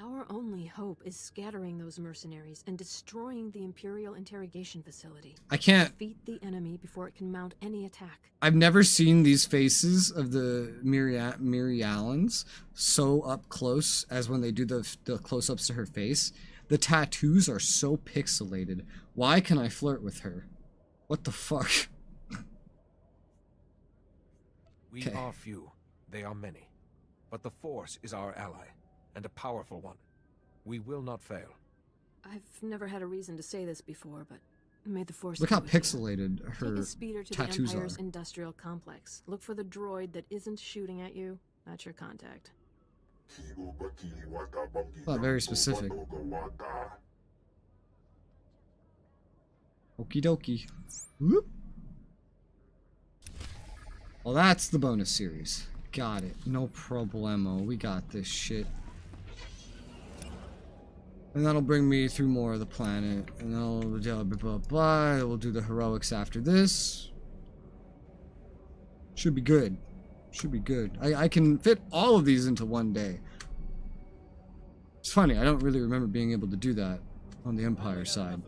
Our only hope is scattering those mercenaries and destroying the Imperial interrogation facility. I can't. Defeat the enemy before it can mount any attack. I've never seen these faces of the Mirialans so up close as when they do the close-ups to her face. The tattoos are so pixelated. Why can I flirt with her? What the fuck? We are few, they are many. But the Force is our ally, and a powerful one. We will not fail. I've never had a reason to say this before, but may the Force Look be how with you. pixelated Take her a speeder to the tattoos Empire's are. industrial complex. Look for the droid that isn't shooting at you. That's your contact. Not very specific. Okie dokie. Whoop. Well, that's the bonus series. Got it. No problemo. We got this shit. And that'll bring me through more of the planet. And then we'll do the heroics after this. Should be good. Should be good. I can fit all of these into one day. It's funny, I don't really remember being able to do that on the Empire side.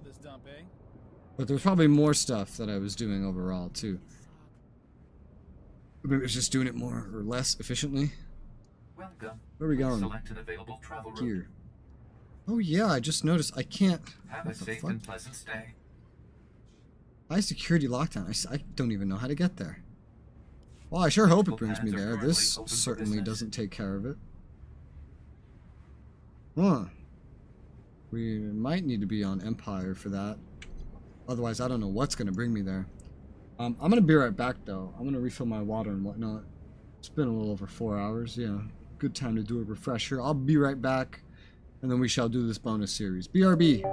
But there's probably more stuff that I was doing overall, too. Maybe it's just doing it more or less efficiently. Welcome. Where are we going? Select an available travel route. Here. Oh yeah, I just noticed I can't... Have a safe and pleasant stay. High security lockdown. I don't even know how to get there. Well, I sure hope it brings me there. This certainly doesn't take care of it. Huh. We might need to be on Empire for that. Otherwise, I don't know what's going to bring me there. I'm going to be right back, though. I'm going to refill my water and whatnot. It's been a little over 4 hours. Yeah, good time to do a refresher. I'll be right back, and then we shall do this bonus series. BRB.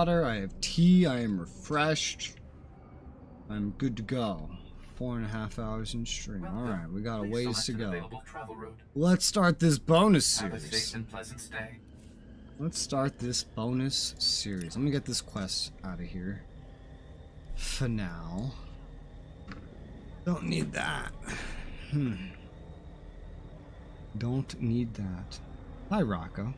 water, I have tea, I am refreshed. I'm good to go. 4.5 hours in stream. Alright, we got a ways to go. Let's start this bonus series. Let's start this bonus series. Let me get this quest out of here. For now. Don't need that. Don't need that. Hi, Rocco.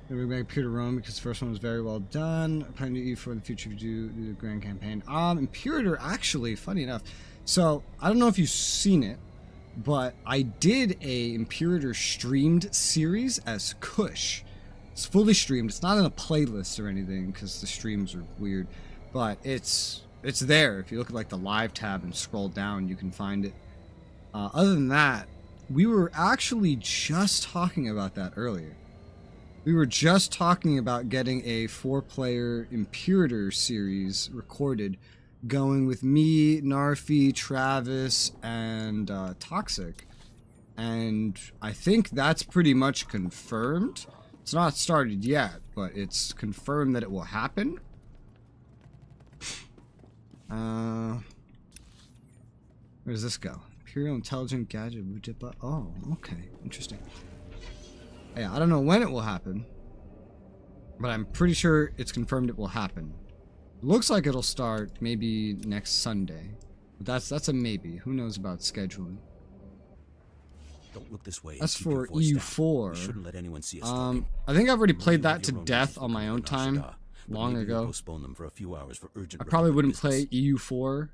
Bring back Computer Rome because the first one was very well done. I plan to eat for the future to do the grand campaign. Imperator, actually, funny enough. So, I don't know if you've seen it, but I did a Imperator streamed series as Kush. It's fully streamed. It's not in a playlist or anything because the streams are weird, but it's there. If you look at like the live tab and scroll down, you can find it. Other than that, we were actually just talking about that earlier. We were just talking about getting a 4-player Imperator series recorded, going with me, Narfi, Travis, and Toxic. And I think that's pretty much confirmed. It's not started yet, but it's confirmed that it will happen. Where does this go? Imperial Intelligent Gadget. Oh, okay. Interesting. Yeah, I don't know when it will happen, but I'm pretty sure it's confirmed it will happen. It looks like it'll start maybe next Sunday. But that's a maybe. Who knows about scheduling? Don't look this way. That's for EU4. Shouldn't let anyone see us talking. I think I've already played that to death on my own time long ago. Postpone them for a few hours for urgent I probably wouldn't play EU4.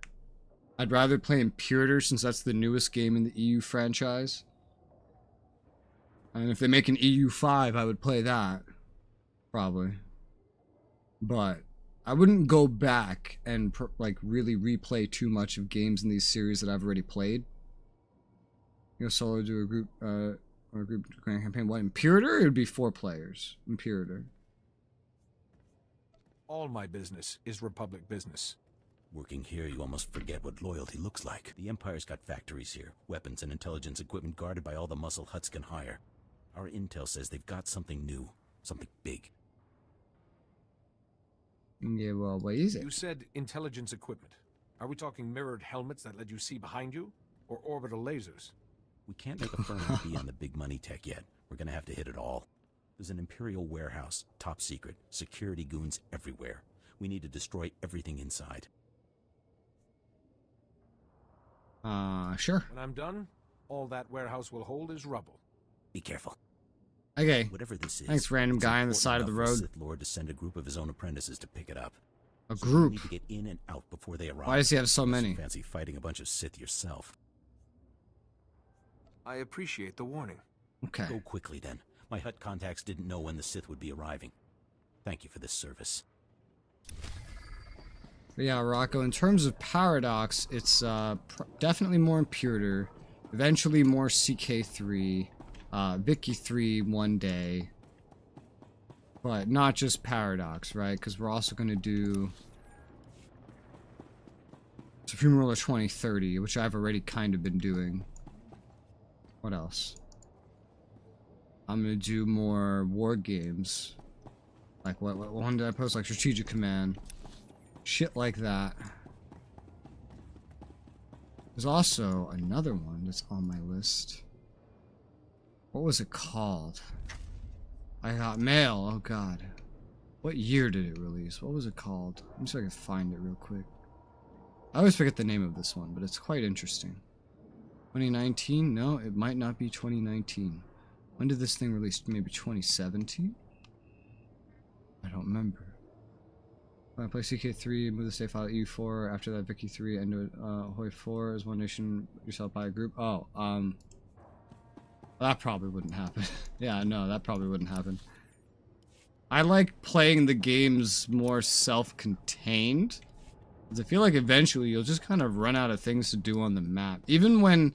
I'd rather play Imperator since that's the newest game in the EU franchise. And if they make an EU5, I would play that. Probably. But I wouldn't go back and like really replay too much of games in these series that I've already played. You know, solo do a group or a group grand campaign. What, Imperator? It would be 4 players. Imperator. All my business is Republic business. Working here, you almost forget what loyalty looks like. The Empire's got factories here, weapons and intelligence equipment guarded by all the muscle Hutts can hire. Our intel says they've got something new, something big. Yeah, well, what is it? You said intelligence equipment. Are we talking mirrored helmets that let you see behind you? Or orbital lasers? We can't make a firm ID on the big money tech yet. We're gonna have to hit it all. There's an Imperial warehouse, top secret, security goons everywhere. We need to destroy everything inside. Sure. When I'm done, all that warehouse will hold is rubble. Be careful. Okay. Whatever this is, thanks, random guy on the side of the road. Sith Lord to send a group of his own apprentices to pick it up. A group? You need to get in and out before they arrive. Why does he have so many? Fancy fighting a bunch of Sith yourself. I appreciate the warning. Okay. Go quickly then. My Hutt contacts didn't know when the Sith would be arriving. Thank you for this service. But yeah, Rocco, in terms of Paradox, it's definitely more Imperator, eventually more CK3, Vicky 3 one day, but not just Paradox, right? Because we're also going to do Supreme Ruler 2030, which I've already kind of been doing. What else? I'm going to do more war games. Like, what one did I post? Like Strategic Command. Shit like that. There's also another one that's on my list. What was it called? I got mail. Oh god. What year did it release? What was it called? Let me see if I can find it real quick. I always forget the name of this one, but it's quite interesting. 2019? No, it might not be 2019. When did this thing release? Maybe 2017? I don't remember. When I play CK3, move the save file EU4. After that, Vicky 3, end Ahoy 4 as one nation, yourself by a group. Oh, that probably wouldn't happen. Yeah, no, that probably wouldn't happen. I like playing the games more self-contained. Because I feel like eventually you'll just kind of run out of things to do on the map. Even when,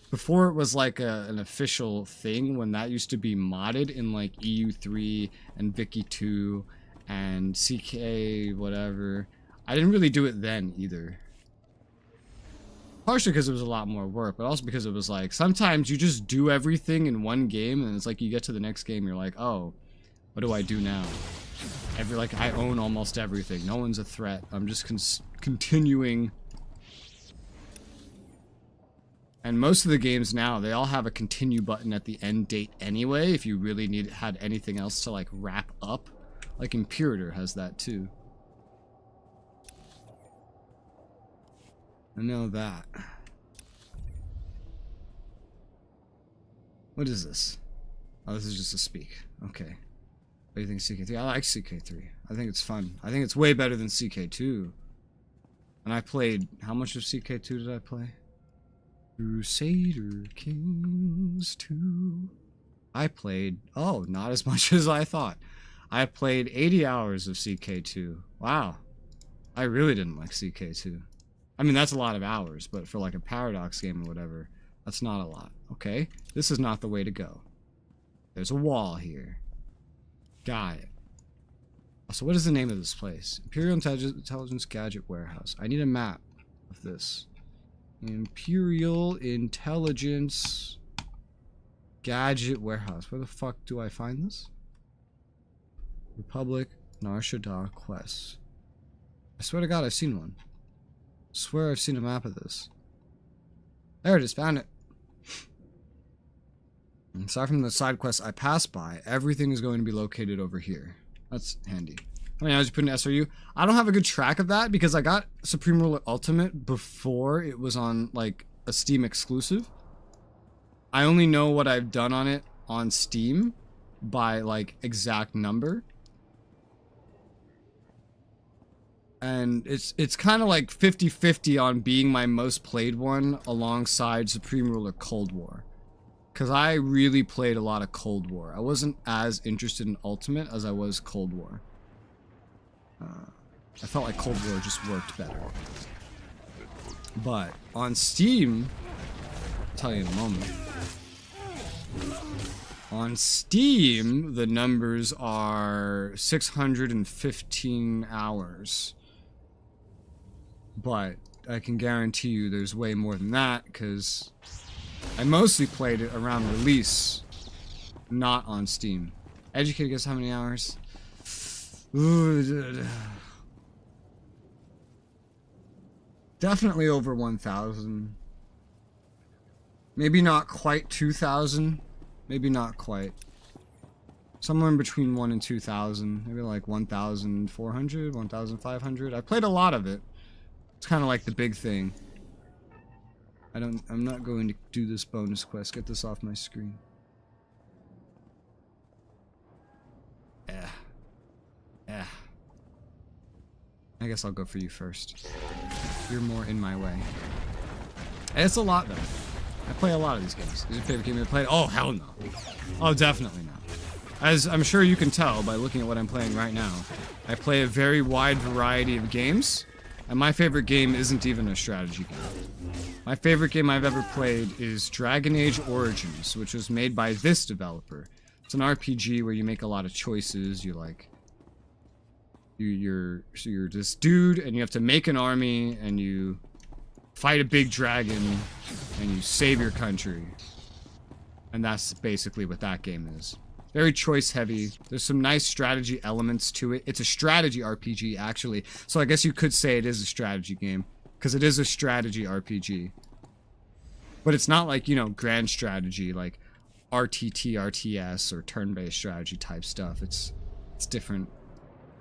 before it was like an official thing, when that used to be modded in like EU3 and Vicky 2 and CK whatever, I didn't really do it then either. Partially because it was a lot more work, but also because it was like, sometimes you just do everything in one game and it's like you get to the next game, you're like, oh, what do I do now? like I own almost everything. No one's a threat. I'm just continuing. And most of the games now, they all have a continue button at the end date anyway, if you really had anything else to like wrap up. Like Imperator has that too. I know that. What is this? Oh, this is just a speak. Okay. What do you think of CK3? I like CK3. I think it's fun. I think it's way better than CK2. And I played... How much of CK2 did I play? Crusader Kings 2. I played... Oh, not as much as I thought. I played 80 hours of CK2. Wow. I really didn't like CK2. I mean, that's a lot of hours, but for like a Paradox game or whatever, that's not a lot. Okay? This is not the way to go. There's a wall here. Got it. So what is the name of this place? Imperial Intelligence Gadget Warehouse. I need a map of this. Imperial Intelligence Gadget Warehouse. Where the fuck do I find this? Republic Nar Shaddaa Quest. I swear to God, I've seen one. I swear I've seen a map of this. There it is, found it. And aside from the side quests I passed by, everything is going to be located over here. That's handy. How many hours you put in SRU? I don't have a good track of that because I got Supreme Ruler Ultimate before it was on like a Steam exclusive. I only know what I've done on it on Steam by like exact number. And it's kind of like 50-50 on being my most played one alongside Supreme Ruler Cold War. Because I really played a lot of Cold War. I wasn't as interested in Ultimate as I was Cold War. I felt like Cold War just worked better. But on Steam, I'll tell you in a moment. On Steam, the numbers are 615 hours. But I can guarantee you there's way more than that, because I mostly played it around release, not on Steam. Educated guess how many hours? Ooh, definitely over 1,000. Maybe not quite 2,000. Maybe not quite. Somewhere in between 1 and 2,000. Maybe like 1,400, 1,500. I played a lot of it. It's kind of like the big thing. I'm not going to do this bonus quest. Get this off my screen. I guess I'll go for you first. You're more in my way. It's a lot though. I play a lot of these games. Is your favorite game you played? Oh, hell no. Oh, definitely not. As I'm sure you can tell by looking at what I'm playing right now, I play a very wide variety of games, and my favorite game isn't even a strategy game. My favorite game I've ever played is Dragon Age Origins, which was made by this developer. It's an RPG where you make a lot of choices. You're this dude, and you have to make an army, and you fight a big dragon, and you save your country. And that's basically what that game is. Very choice heavy. There's some nice strategy elements to it. It's a strategy RPG, actually. So I guess you could say it is a strategy game, because it is a strategy RPG. But it's not like, you know, grand strategy, like RTT, RTS, or turn-based strategy type stuff. It's different.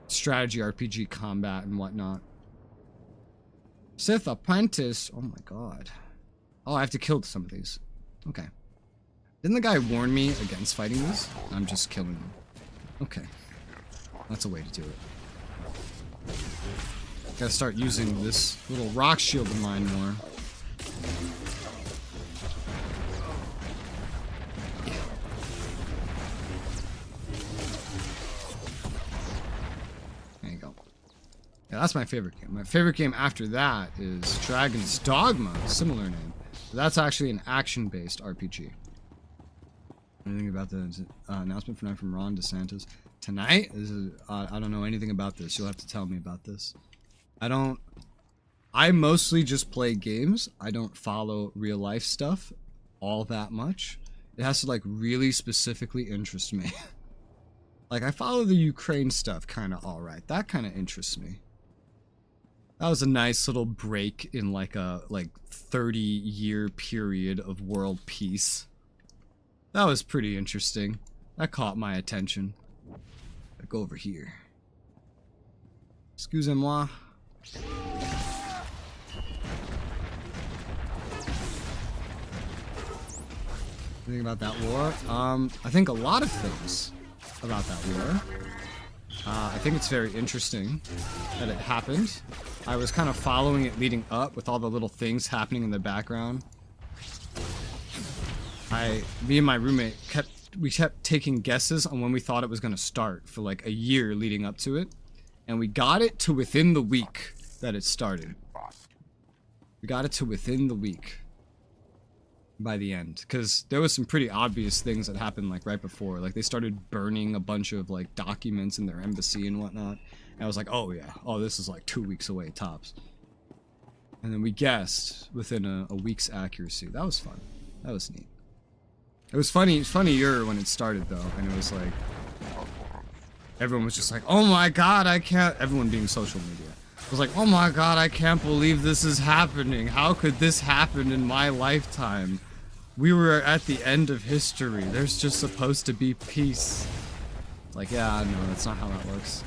Strategy RPG combat and whatnot. Sith Apprentice. Oh my god. Oh, I have to kill some of these. Okay. Didn't the guy warn me against fighting these? I'm just killing them. Okay. That's a way to do it. Gotta start using this little rock shield of mine more. Yeah. There you go. Yeah, that's my favorite game. My favorite game after that is Dragon's Dogma, similar name. But that's actually an action-based RPG. Anything about the announcement from Ron DeSantis tonight? I don't know anything about this. You'll have to tell me about this. I mostly just play games. I don't follow real life stuff all that much. It has to like really specifically interest me. Like, I follow the Ukraine stuff kind of alright. That kind of interests me. That was a nice little break in like a 30-year period of world peace. That was pretty interesting. That caught my attention. I go over here. Excusez-moi. Think about that war? I think a lot of things about that war. I think it's very interesting that it happened. I was kind of following it leading up with all the little things happening in the background. Me and my roommate kept taking guesses on when we thought it was going to start for like a year leading up to it. And we got it to within the week that it started. We got it to within the week by the end, because there was some pretty obvious things that happened like right before. Like they started burning a bunch of like documents in their embassy and whatnot. And I was like, oh yeah, oh this is like 2 weeks away tops. And then we guessed within a week's accuracy. That was fun. That was neat. It was funnier when it started though, and it was like everyone was just like, oh my god, I can't, everyone being social media was like, oh my god, I can't believe this is happening. How could this happen in my lifetime? We were at the end of history. There's just supposed to be peace. Like, yeah, no, that's not how that works.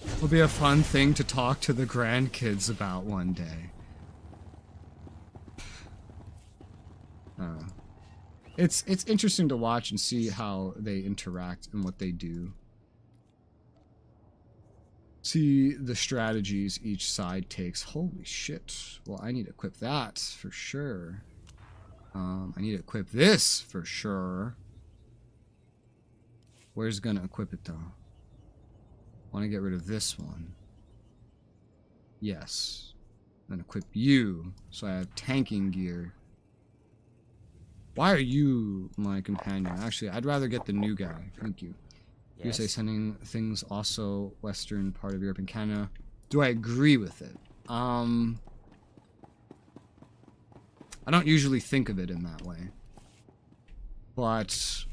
It'll be a fun thing to talk to the grandkids about one day. It's interesting to watch and see how they interact and what they do. See the strategies each side takes. Holy shit. Well, I need to equip that for sure. I need to equip this for sure. Where's gonna equip it though? Want to get rid of this one. Yes. Then equip you so I have tanking gear. Why are you my companion? Actually, I'd rather get the new guy. Thank you. Yes. You say sending things also western part of Europe and Canada. Do I agree with it? I don't usually think of it in that way. But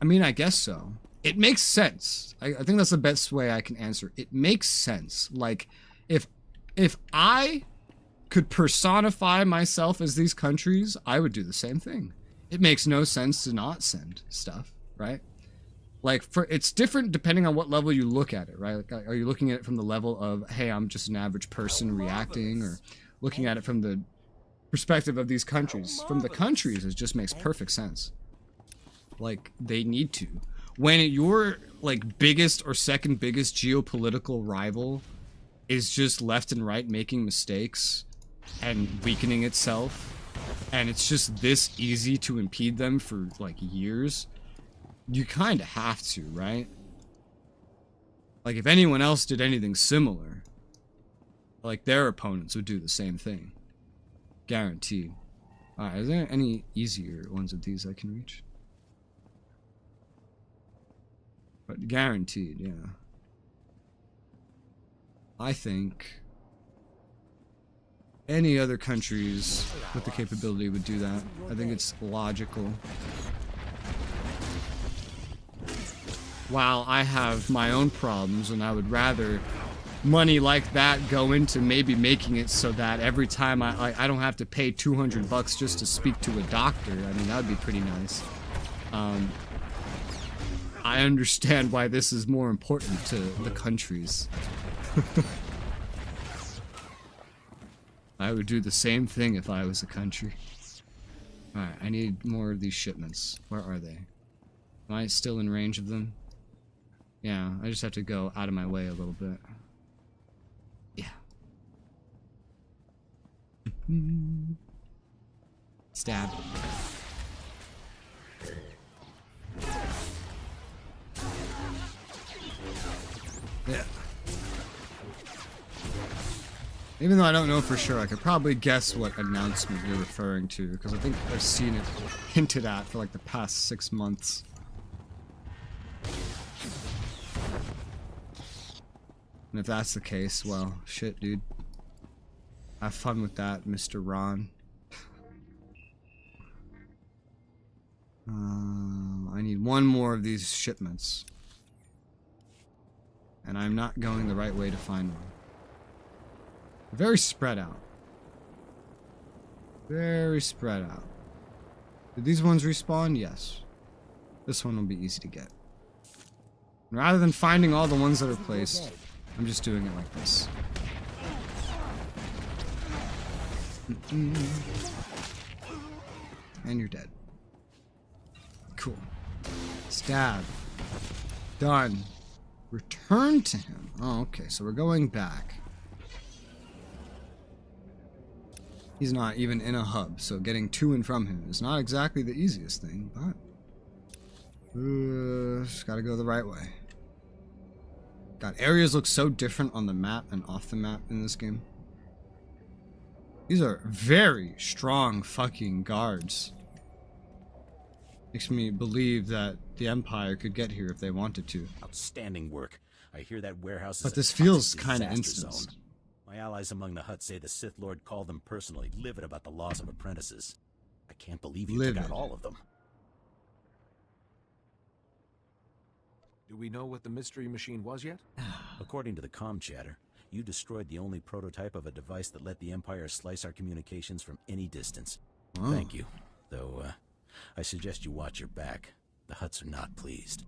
I mean, I guess so. It makes sense. I think that's the best way I can answer. It makes sense. Like, if I could personify myself as these countries, I would do the same thing. It makes no sense to not send stuff, right? Like, it's different depending on what level you look at it, right? Like, are you looking at it from the level of, hey, I'm just an average person reacting, or looking at it from the perspective of these countries? From the countries, it just makes perfect sense. Like, they need to. When your, like, biggest or second biggest geopolitical rival is just left and right making mistakes and weakening itself, and it's just this easy to impede them for, like, years, you kind of have to, right? Like, if anyone else did anything similar, like, their opponents would do the same thing. Guaranteed. Alright, is there any easier ones of these I can reach? But guaranteed, yeah. I think any other countries with the capability would do that. I think it's logical. While I have my own problems, and I would rather money like that go into maybe making it so that every time I don't have to pay $200 just to speak to a doctor. I mean, that would be pretty nice. I understand why this is more important to the countries. I would do the same thing if I was a country. Alright, I need more of these shipments. Where are they? Am I still in range of them? Yeah, I just have to go out of my way a little bit. Yeah. Stab. Yeah. Even though I don't know for sure, I could probably guess what announcement you're referring to, because I think I've seen it hinted at for like the past 6 months. And if that's the case, well, shit, dude. Have fun with that, Mr. Ron. I need one more of these shipments. And I'm not going the right way to find one. Very spread out. Very spread out. Did these ones respawn? Yes. This one will be easy to get. Rather than finding all the ones that are placed, I'm just doing it like this. And you're dead. Cool. Stab. Done. Return to him. Oh, okay. So we're going back. He's not even in a hub, so getting to and from him is not exactly the easiest thing, but just gotta go the right way. God, areas look so different on the map and off the map in this game. These are very strong fucking guards. Makes me believe that the Empire could get here if they wanted to. Outstanding work. I hear that warehouse is But a this feels toxic kind of disaster instanced. zone. My allies among the Hutts say the Sith Lord called them personally, livid about the loss of apprentices. I can't believe you took out all of them. Do we know what the mystery machine was yet? According to the comm chatter, you destroyed the only prototype of a device that let the Empire slice our communications from any distance. Oh. Thank you. Though, I suggest you watch your back. The Hutts are not pleased.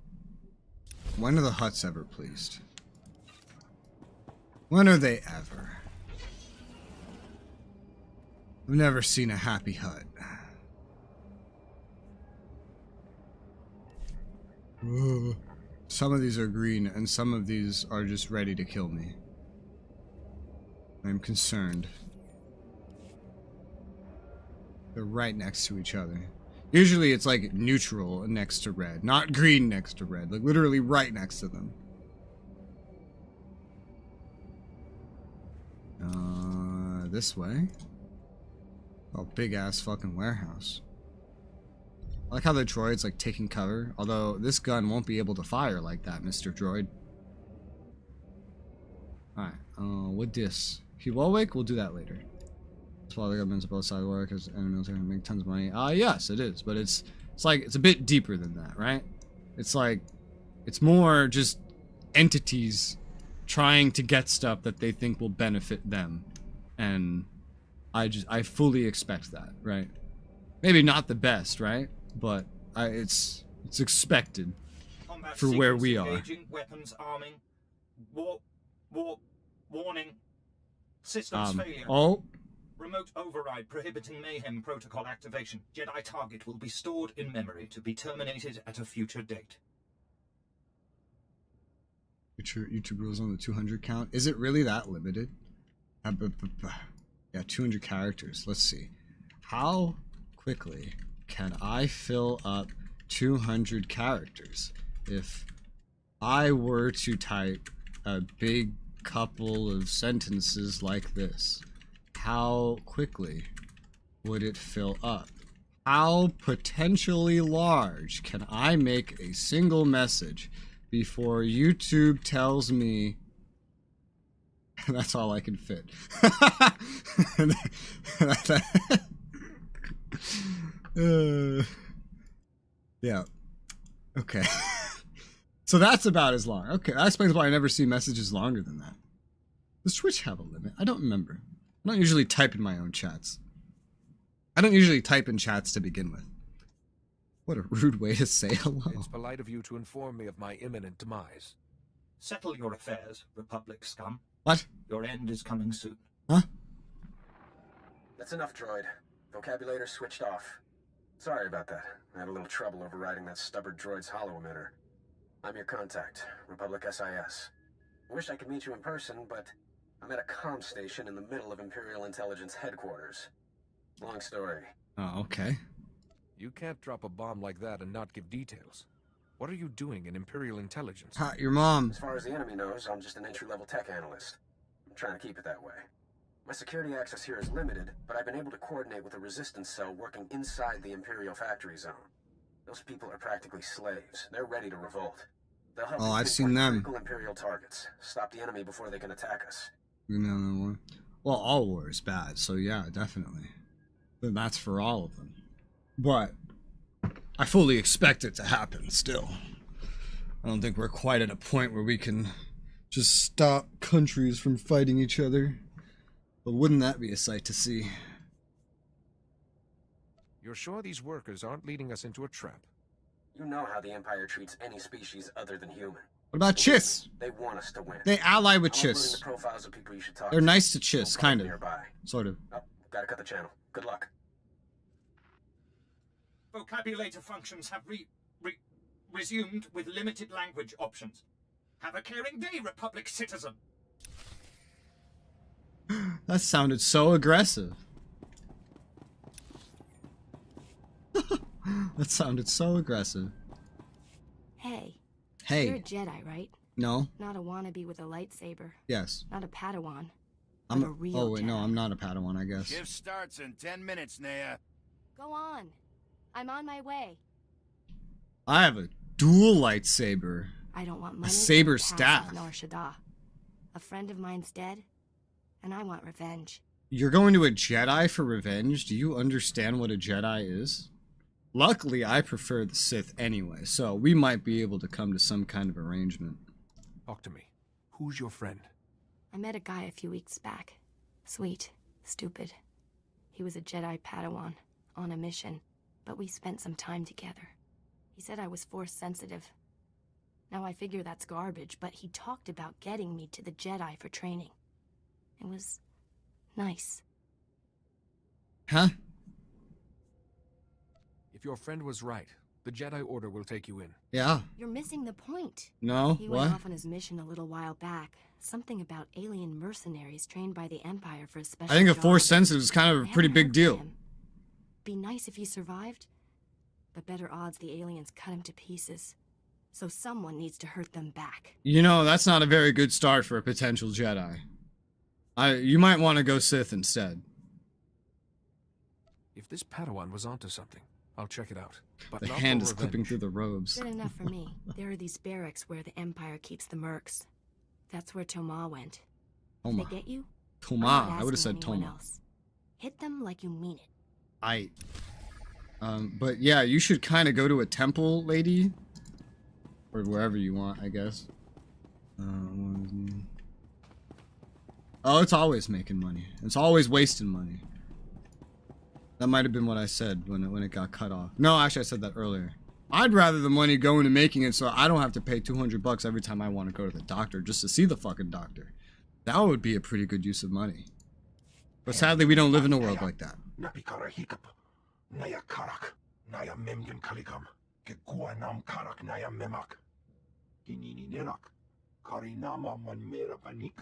When are the Hutts ever pleased? When are they ever? I've never seen a happy Hutt. Ugh. Some of these are green, and some of these are just ready to kill me. I'm concerned. They're right next to each other. Usually it's like neutral next to red, not green next to red, like literally right next to them. This way? Oh, big ass fucking warehouse. I like how the droid's like taking cover, although this gun won't be able to fire like that, Mr. Droid. Alright, what this? If you will wake, we'll do that later. That's why the government's both sides work as and the military make tons of money. Yes, it is, but it's like it's a bit deeper than that, right? It's like it's more just entities trying to get stuff that they think will benefit them. And I fully expect that, right? Maybe not the best, right? But it's expected Combat for where we sequence are. engaging, weapons arming. Warning. Systems failure. Oh. Remote override prohibiting mayhem protocol activation. Jedi target will be stored in memory to be terminated at a future date. YouTube rules on the 200 count. Is it really that limited? Yeah, 200 characters. Let's see. How quickly can I fill up 200 characters if I were to type a big couple of sentences like this? How quickly would it fill up? How potentially large can I make a single message before YouTube tells me that's all I can fit? Yeah. Okay. So that's about as long. Okay, that explains why I never see messages longer than that. Does Twitch have a limit? I don't remember. I don't usually type in my own chats. I don't usually type in chats to begin with. What a rude way to say hello. It's polite of you to inform me of my imminent demise. Settle your affairs, Republic scum. What? Your end is coming soon. Huh? That's enough, droid. Vocabulator switched off. Sorry about that. I had a little trouble overriding that stubborn droid's holo emitter. I'm your contact, Republic SIS. I wish I could meet you in person, but I'm at a comm station in the middle of Imperial Intelligence headquarters. Long story. Oh, okay. You can't drop a bomb like that and not give details. What are you doing in Imperial Intelligence? Hi, your mom. As far as the enemy knows, I'm just an entry-level tech analyst. I'm trying to keep it that way. My security access here is limited, but I've been able to coordinate with a resistance cell working inside the Imperial factory zone. Those people are practically slaves. They're ready to revolt. They'll help I've seen them. critical Imperial targets. Stop the enemy before they can attack us. Well, all war is bad, so yeah, definitely. But that's for all of them. But I fully expect it to happen still. I don't think we're quite at a point where we can just stop countries from fighting each other. But wouldn't that be a sight to see? You're sure these workers aren't leading us into a trap? You know how the Empire treats any species other than human. What about Chiss? They want us to win. They ally with I'm uploading Chiss. the profiles of people you should talk They're to. nice to Chiss, We'll kind of. nearby. Sort of. Oh, gotta cut the channel. Good luck. Vocabulator functions have resumed with limited language options. Have a caring day, Republic citizen. That sounded so aggressive. That sounded so aggressive. Hey. Hey. You're a Jedi, right? No. Not a wannabe with a lightsaber. Yes. Not a Padawan. I'm a real Oh wait, no, Jedi. I'm not a Padawan, I guess. Shift starts in 10 minutes, Naya. Go on. I'm on my way. I have a dual lightsaber. I don't want money. A saber or pass staff. of Nar Shaddaa. A friend of mine's dead, and I want revenge. You're going to a Jedi for revenge? Do you understand what a Jedi is? Luckily, I prefer the Sith anyway, so we might be able to come to some kind of arrangement. Talk to me. Who's your friend? I met a guy a few weeks back. Sweet. Stupid. He was a Jedi Padawan, on a mission, but we spent some time together. He said I was Force sensitive. Now I figure that's garbage, but he talked about getting me to the Jedi for training. It was nice. Huh? If your friend was right, the Jedi Order will take you in. Yeah. You're missing the point. No? He What? went off on his mission a little while back. Something about alien mercenaries trained by the Empire for a special I think a job. Force sensitive is kind of a I pretty haven't big heard deal. from him. Be nice if he survived, but better odds the aliens cut him to pieces. So someone needs to hurt them back. You know, that's not a very good start for a potential Jedi. You might want to go Sith instead. If this Padawan was onto something, I'll check it out. But The not hand for is revenge. clipping through the robes. Good enough for me. There are these barracks where the Empire keeps the mercs. That's where Toma went. If Toma. they get you? Toma. I'm not I would've asking said anyone Toma. else. Hit them like you mean it. But yeah, you should kind of go to a temple, lady. Or wherever you want, I guess. Oh, it's always making money. It's always wasting money. That might have been what I said when it got cut off. No, actually, I said that earlier. I'd rather the money go into making it so I don't have to pay $200 every time I want to go to the doctor just to see the fucking doctor. That would be a pretty good use of money. But sadly, we don't live in a world like that. Napikara hikap. Naya karak. Naya memgen kaligam. Kekua nam karak naya memak. Kinini nerak. Karinama man mera panik.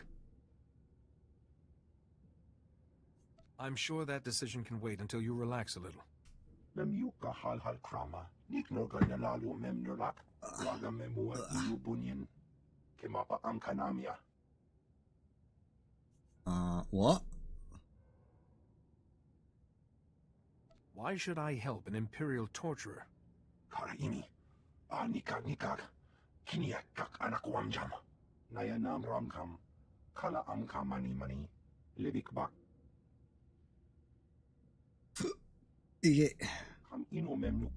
I'm sure that decision can wait until you relax a little. Memyuka hal hal krama. Niknoga nalalu memnolak. Raga memua iu bunyan. Kemapa amkanamia. What? Why should I help an Imperial torturer? Karaimi. Nikag nikag. Kiniak kak anak wamjam. Naya nam ramkam. Kala amka mani mani. Libik bak. Yeah. Kam ino memnu.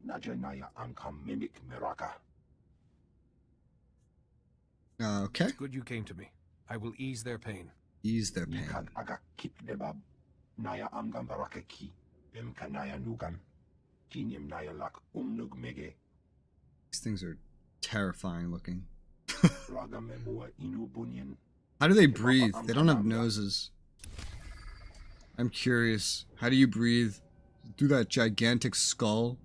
Naja naya amkam mimik meraka. Okay. It's good you came to me. I will ease their pain. Ease their pain. Nikag aga kip debab. Naya amgam baraka ki. Emka naya nugan. Kinyem naya lak umnug mege. These things are terrifying looking. Raga memua inu bunyan. How do they breathe? They don't have noses. I'm curious. How do you breathe? Through that gigantic skull?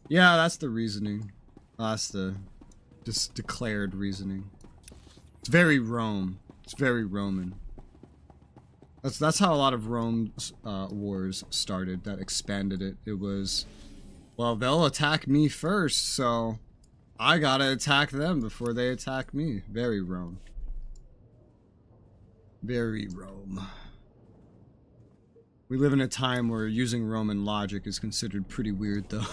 Yeah, that's the reasoning. That's the just declared reasoning. It's very Rome. It's very Roman. That's how a lot of Rome's wars started. That expanded it. It was, well, they'll attack me first, so I gotta attack them before they attack me. Very Rome. Very Rome. We live in a time where using Roman logic is considered pretty weird, though.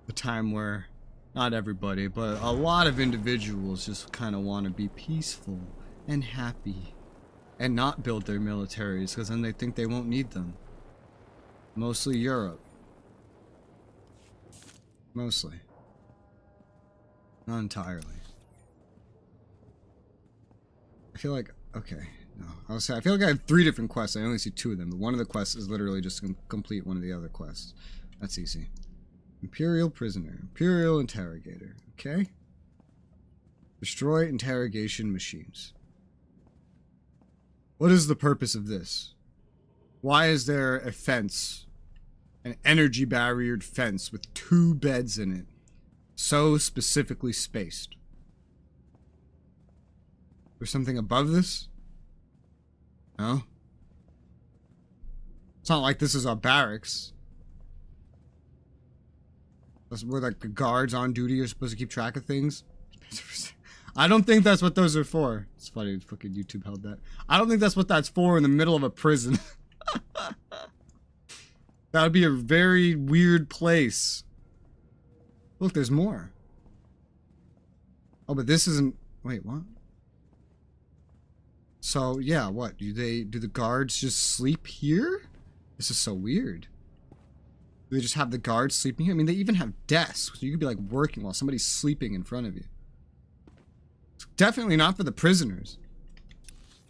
A time where not everybody, but a lot of individuals just kind of want to be peaceful and happy and not build their militaries because then they think they won't need them. Mostly Europe. Mostly. Not entirely. I feel like, okay, no. I feel like I have 3 different quests. I only see 2 of them, but one of the quests is literally just to complete one of the other quests. That's easy. Imperial prisoner. Imperial interrogator. Okay. Destroy interrogation machines. What is the purpose of this? Why is there a fence? An energy barriered fence with 2 beds in it. So specifically spaced. There's something above this? No? It's not like this is our barracks. That's where like the guards on duty are supposed to keep track of things. I don't think that's what those are for. It's funny, fucking YouTube held that. I don't think that's what that's for in the middle of a prison. That would be a very weird place. Look, there's more. Oh, but this isn't... Wait, what? So, yeah, what? Do the guards just sleep here? This is so weird. Do they just have the guards sleeping here? I mean, they even have desks. So you could be, like, working while somebody's sleeping in front of you. It's definitely not for the prisoners.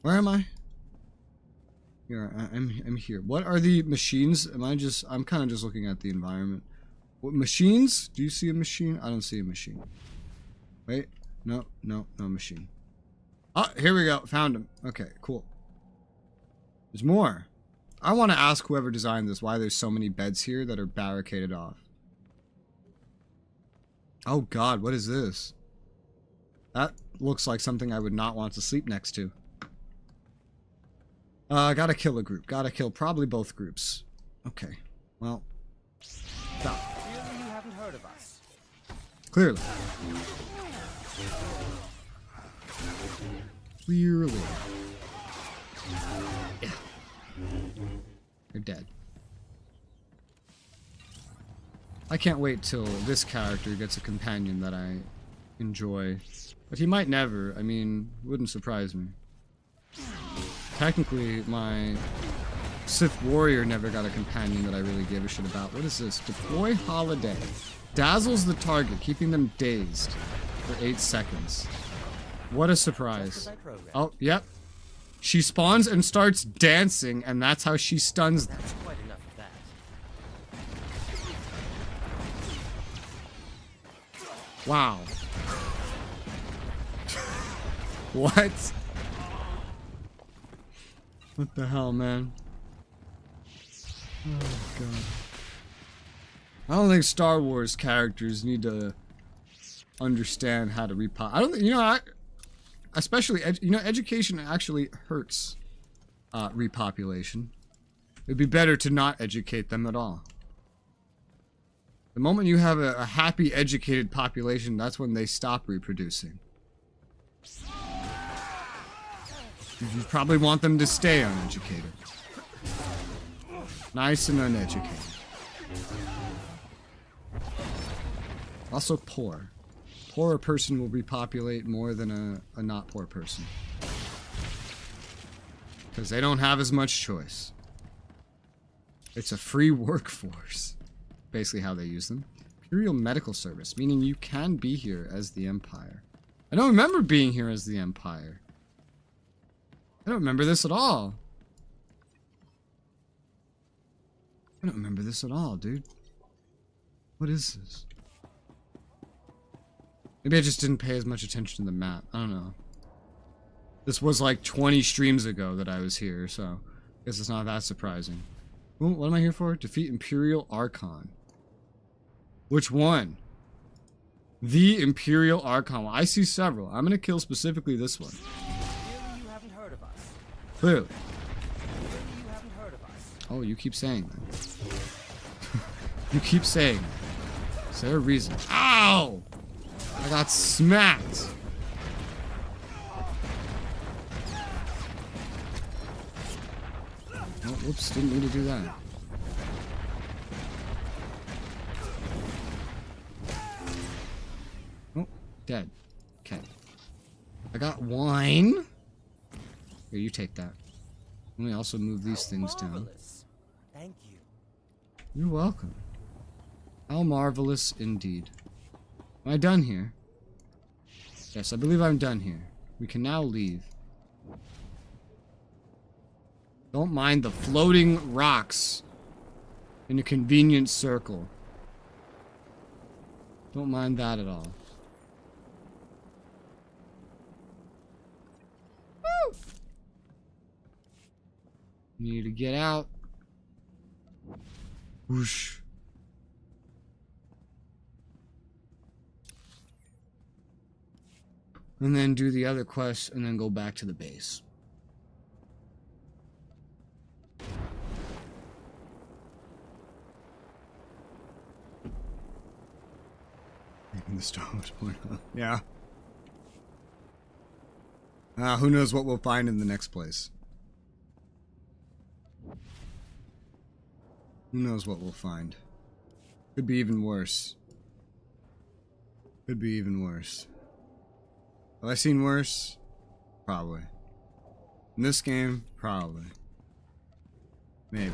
Where am I? Here, I'm here. What are the machines? I'm kind of just looking at the environment. What machines? Do you see a machine? I don't see a machine. Wait. No machine. Oh, here we go. Found him. Okay, cool. There's more. I want to ask whoever designed this why there's so many beds here that are barricaded off. Oh god, what is this? That looks like something I would not want to sleep next to. Gotta kill a group. Gotta kill probably both groups. Okay. Well. Stop. Clearly you haven't heard of us. Clearly. Clearly. Yeah. You're dead. I can't wait till this character gets a companion that I enjoy. But he might never. I mean, wouldn't surprise me. Technically, my Sith Warrior never got a companion that I really gave a shit about. What is this? Deploy Holiday. Dazzles the target, keeping them dazed for 8 seconds. What a surprise. Oh, yep. She spawns and starts dancing, and that's how she stuns them. That's quite enough of that. Wow. What? What the hell, man? Oh, God. I don't think Star Wars characters need to understand how to repop. I don't think, you know, especially, education actually hurts repopulation. It'd be better to not educate them at all. The moment you have a happy, educated population, that's when they stop reproducing. You probably want them to stay uneducated. Nice and uneducated. Also poor. Poorer person will repopulate more than a not poor person. Because they don't have as much choice. It's a free workforce. Basically how they use them. Imperial Medical Service, meaning you can be here as the Empire. I don't remember being here as the Empire. I don't remember this at all. I don't remember this at all, dude. What is this? Maybe I just didn't pay as much attention to the map. I don't know. This was like 20 streams ago that I was here, so I guess it's not that surprising. Ooh, what am I here for? Defeat Imperial Archon. Which one? The Imperial Archon. Well, I see several. I'm gonna kill specifically this one. Clearly you haven't heard of us. Clearly. Clearly you haven't heard of us. Oh, you keep saying that. You keep saying that. Is there a reason? Ow! I got smacked. Oh, whoops, didn't mean to do that. Oh, dead. Okay. I got wine. Here, you take that. Let me also move these things down. Thank you. You're welcome. How marvelous indeed. Am I done here? Yes, I believe I'm done here. We can now leave. Don't mind the floating rocks in a convenient circle. Don't mind that at all. Woo! Need to get out. Whoosh. And then do the other quests and then go back to the base. Making the stone point up. Yeah. Who knows what we'll find in the next place. Who knows what we'll find. Could be even worse. Could be even worse. Have I seen worse? Probably. In this game? Probably. Maybe.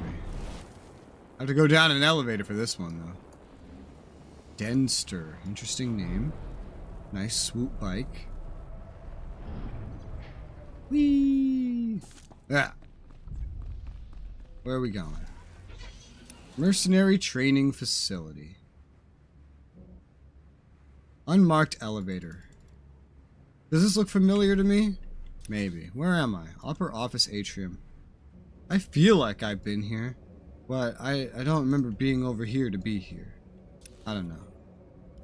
I have to go down an elevator for this one, though. Denster. Interesting name. Nice swoop bike. Whee! Yeah. Where are we going? Mercenary Training Facility. Unmarked elevator. Does this look familiar to me? Maybe. Where am I? Upper office atrium. I feel like I've been here, but I don't remember being over here to be here. I don't know.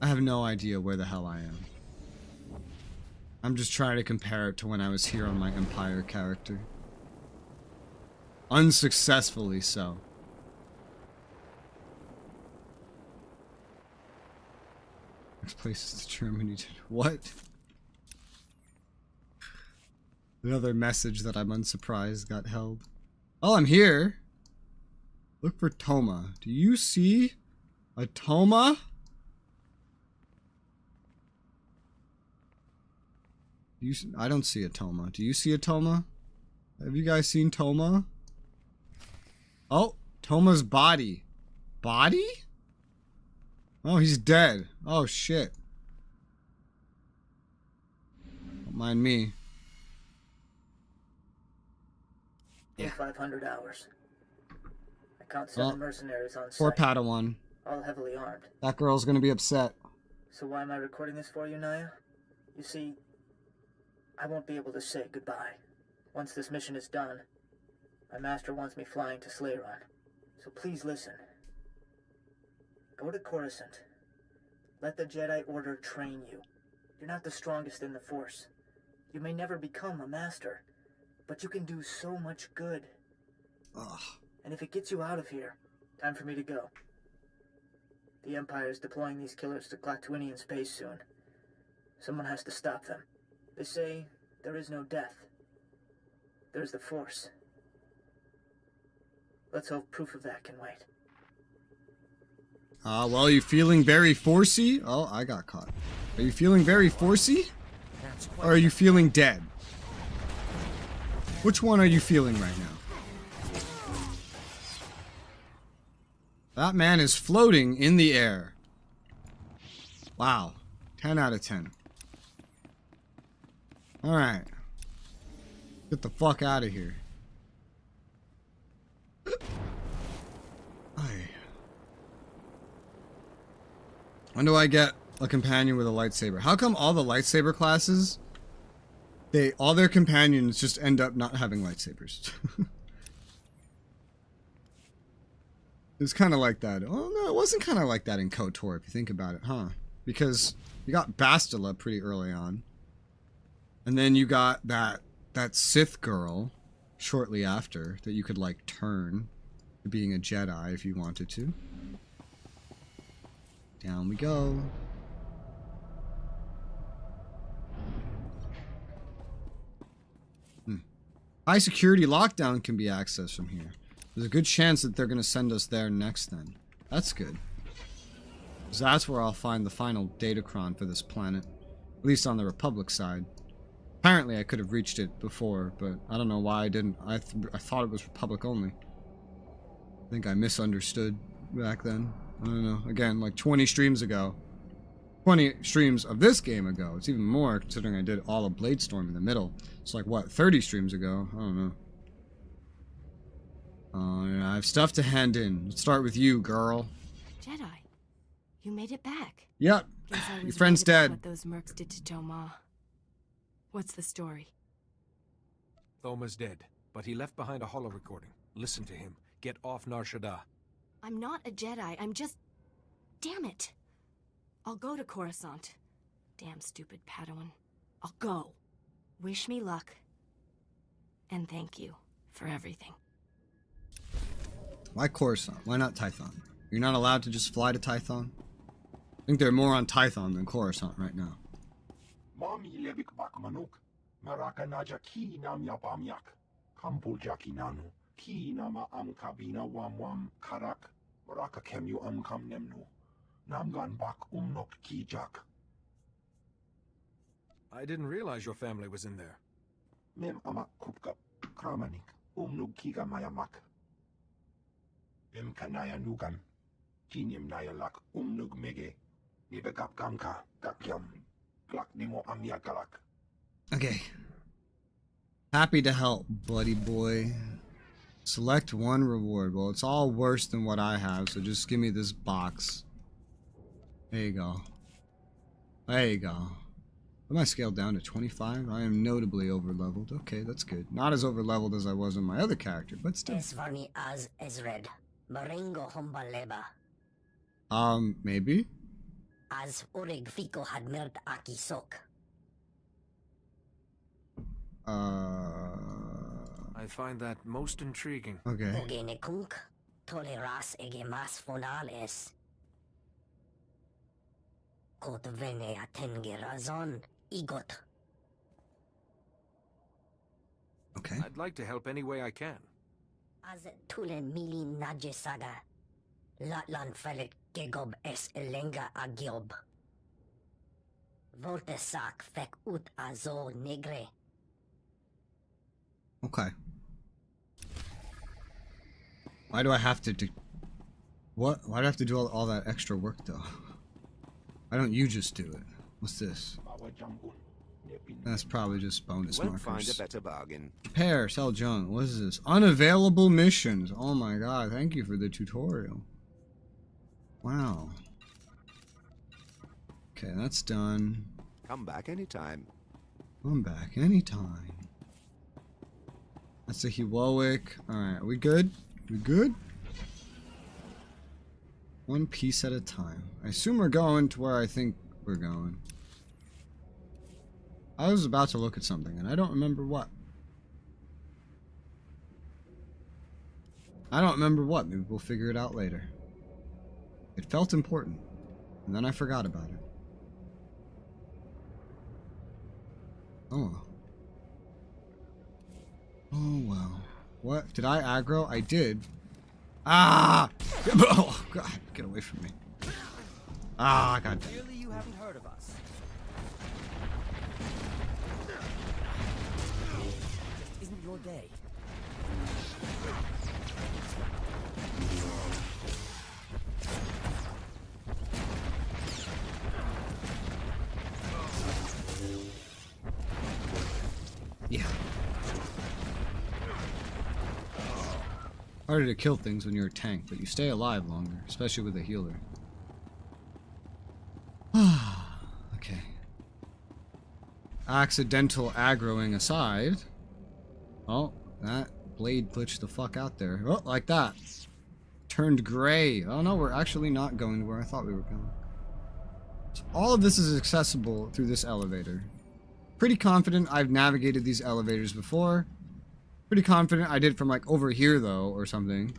I have no idea where the hell I am. I'm just trying to compare it to when I was here on my Empire character. Unsuccessfully so. Next place is Germany. What? Another message that I'm unsurprised got held. Oh, I'm here. Look for Toma. Do you see a Toma? I don't see a Toma. Do you see a Toma? Have you guys seen Toma? Oh, Toma's body. Body? Oh, he's dead. Oh, shit. Don't mind me. 500 hours. I count 7 mercenaries on Poor site. Padawan. All heavily armed. That girl's gonna be upset. So why am I recording this for you, Naya? You see, I won't be able to say goodbye. Once this mission is done, my master wants me flying to Slayron. So please listen. Go to Coruscant. Let the Jedi Order train you. You're not the strongest in the Force. You may never become a master, but you can do so much good. Ugh. And if it gets you out of here, time for me to go. The Empire is deploying these killers to Klaatuinian space soon. Someone has to stop them. They say there is no death. There's the Force. Let's hope proof of that can wait. Well, you feeling very forcey? Oh, I got caught. Are you feeling very forcey? Or are you feeling dead? Which one are you feeling right now? That man is floating in the air. Wow. 10 out of 10. Alright. Get the fuck out of here. When do I get a companion with a lightsaber? How come all the lightsaber classes, all their companions just end up not having lightsabers? It's kind of like that. Oh no, it wasn't kind of like that in KOTOR if you think about it, huh? Because you got Bastila pretty early on. And then you got that Sith girl shortly after that you could like turn to being a Jedi if you wanted to. Down we go. High security lockdown can be accessed from here. There's a good chance that they're going to send us there next then. That's good. Because that's where I'll find the final datacron for this planet. At least on the Republic side. Apparently I could have reached it before, but I don't know why I didn't. I thought it was Republic only. I think I misunderstood back then. I don't know. Again, like 20 streams ago. 20 streams of this game ago. It's even more considering I did all of Bladestorm in the middle. It's like, what, 30 streams ago? I don't know. Yeah, I have stuff to hand in. Let's start with you, girl. Jedi, you made it back. Yep. Guess I was Your friend's right about dead. What those mercs did to Toma. What's the story? Thoma's dead, but he left behind a holo recording. Listen to him. Get off Nar Shaddaa. I'm not a Jedi. I'm just... Damn it. I'll go to Coruscant. Damn stupid Padawan. I'll go. Wish me luck. And thank you for everything. Why Coruscant? Why not Tython? You're not allowed to just fly to Tython? I think they're more on Tython than Coruscant right now. Mami lebik bak manuk. Maraka naja ki nam yapamyak. Kampul jaki nanu. Ki nama am kabina wam karak. Maraka kemyu am kam nemnu. Namgan bak umnok ki jak. I didn't realize your family was in there. Mem amak kupka kramanik. Umnuk kiga mayamak. Mem kanaya nugan. Kinim nayalak umnuk mege. Nibekap gamka gakyam. Glak nimo amyakalak. Okay. Happy to help, buddy boy. Select one reward. Well, it's all worse than what I have, so just give me this box. There you go. There you go. Am I scaled down to 25? I am notably over-leveled. Okay, that's good. Not as over-leveled as I was on my other character, but still. Esvarni az Ezred. Maringo humbaleba. Maybe? As urig fiko had mirt aki sok. I find that most intriguing. Okay. Ogene kunk. Toleras ege mas fonales. Kot vene atenge razon. Igot. Okay. I'd like to help any way I can. As tulen mili naje saga. Latlan felet gegob es elenga agiob. Volte sak fek ut azo negre. Okay. Why do I have to do... What? Why do I have to do all that extra work, though? Why don't you just do it? What's this? That's probably just bonus Won't markers. find a better bargain. Repair, sell junk. What is this? Unavailable missions. Oh my god, thank you for the tutorial. Wow. Okay, that's done. Come back anytime. Come back anytime. That's a heroic. Alright, are we good? We good? One piece at a time. I assume we're going to where I think we're going. I was about to look at something and I don't remember what. I don't remember what. Maybe we'll figure it out later. It felt important, and then I forgot about it. Oh well. Oh well. What? Did I aggro? I did. Ah! Oh god, get away from me. Ah, god damn. Clearly you haven't heard of us. This isn't your day. Yeah. Harder to kill things when you're a tank, but you stay alive longer, especially with a healer. Okay. Accidental aggroing aside. Oh, that blade glitched the fuck out there. Oh, like that. Turned gray. Oh no, we're actually not going to where I thought we were going. So all of this is accessible through this elevator. Pretty confident I've navigated these elevators before. Pretty confident I did from like over here though, or something.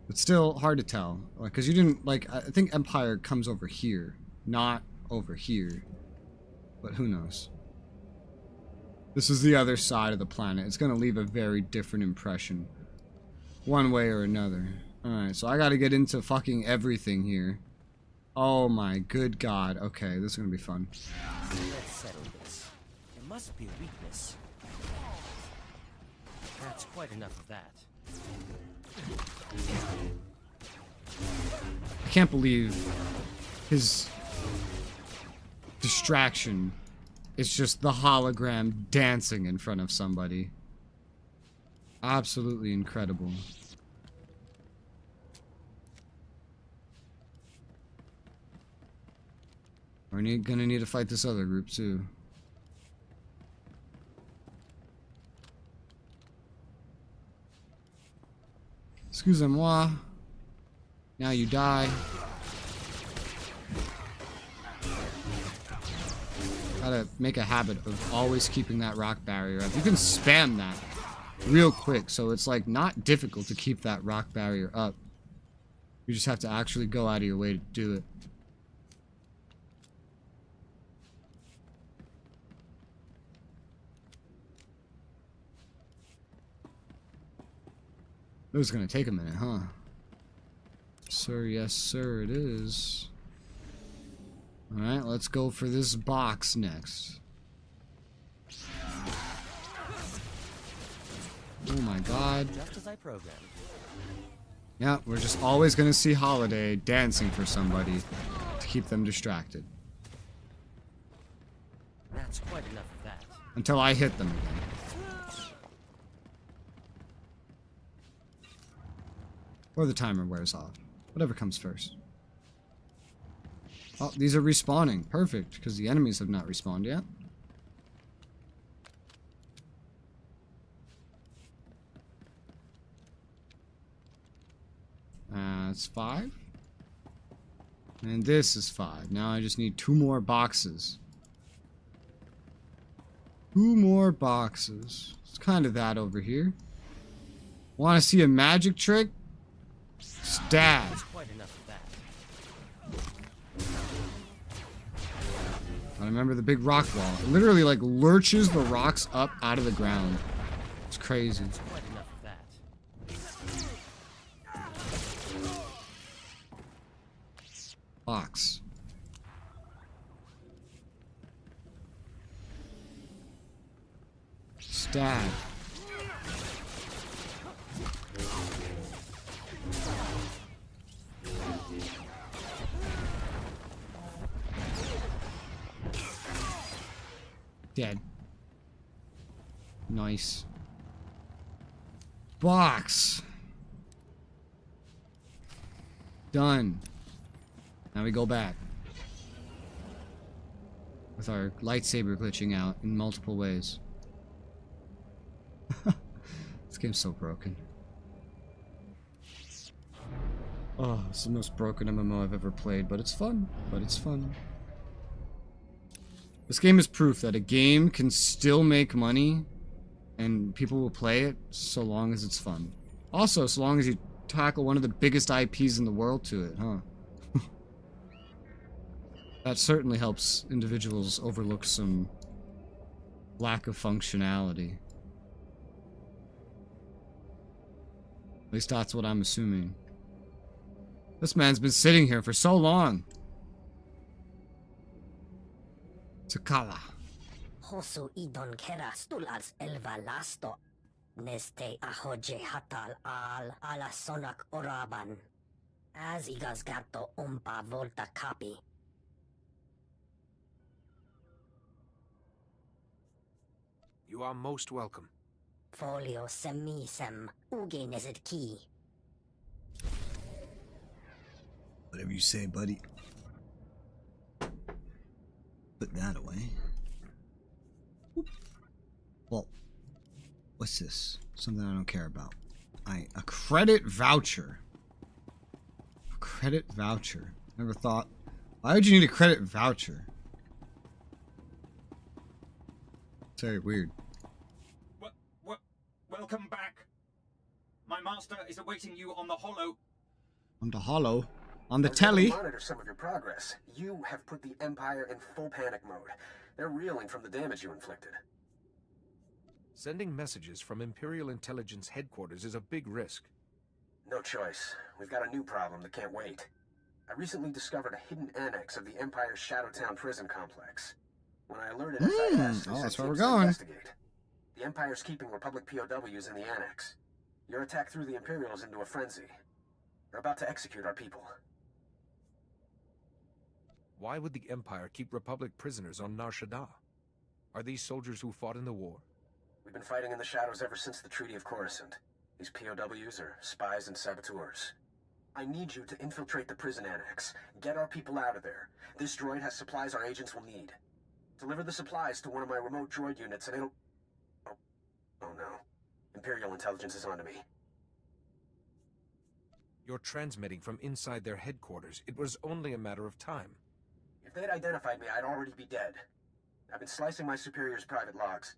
But still hard to tell. Like, cause you didn't, like, I think Empire comes over here, not over here. But who knows? This is the other side of the planet. It's gonna leave a very different impression. One way or another. Alright, so I gotta get into fucking everything here. Oh my good god. Okay, this is gonna be fun. Let's settle this. There must be a weakness. That's quite enough of that. I can't believe his distraction is just the hologram dancing in front of somebody. Absolutely incredible. We're gonna need to fight this other group too. Excusez-moi. Now you die. Gotta make a habit of always keeping that rock barrier up. You can spam that real quick, so it's like not difficult to keep that rock barrier up. You just have to actually go out of your way to do it. It was gonna take a minute, huh? Sir, yes sir, it is. Alright, let's go for this box next. Oh my god. Just as I programmed. Yeah, we're just always gonna see Holiday dancing for somebody to keep them distracted. That's quite enough of that. Until I hit them again. Or the timer wears off. Whatever comes first. Oh, these are respawning. Perfect, because the enemies have not respawned yet. It's 5. And this is 5. Now I just need 2 more boxes. 2 more boxes. It's kind of that over here. Want to see a magic trick? Stab. That's quite enough of that. I remember the big rock wall. It literally like lurches the rocks up out of the ground. It's crazy. That's quite enough of that. Box. Stab. Dead. Nice. Box. Done. Now we go back. With our lightsaber glitching out in multiple ways. This game's so broken. Oh, it's the most broken MMO I've ever played, but it's fun. This game is proof that a game can still make money and people will play it so long as it's fun. Also, so long as you tackle one of the biggest IPs in the world to it, huh? That certainly helps individuals overlook some lack of functionality. At least that's what I'm assuming. This man's been sitting here for so long. Takala. Hosu idon kera stul als elva lasto. Neste ahoje hatal al ala sonak oraban. As igas gato umpa volta kapi. You are most welcome. Folio semisem uge nesit ki. Whatever you say, buddy. Put that away. Well, what's this? Something I don't care about. A credit voucher. A credit voucher. Never thought. Why would you need a credit voucher? It's very weird. Welcome back. My master is awaiting you on the holo. On the holo? On the I was telly? able to monitor some of your progress. You have put the Empire in full panic mode. They're reeling from the damage you inflicted. Sending messages from Imperial Intelligence headquarters is a big risk. No choice. We've got a new problem that can't wait. I recently discovered a hidden annex of the Empire's Shadowtown prison complex. When I alerted SIS, oh, that's where we're teams to going. investigate. The Empire's keeping Republic POWs in the annex. Your attack threw the Imperials into a frenzy. They're about to execute our people. Why would the Empire keep Republic prisoners on Nar Shaddaa? Are these soldiers who fought in the war? We've been fighting in the shadows ever since the Treaty of Coruscant. These POWs are spies and saboteurs. I need you to infiltrate the prison annex. Get our people out of there. This droid has supplies our agents will need. Deliver the supplies to one of my remote droid units and it'll... Oh no. Imperial intelligence is onto me. You're transmitting from inside their headquarters. It was only a matter of time. If they'd identified me, I'd already be dead. I've been slicing my superior's private logs.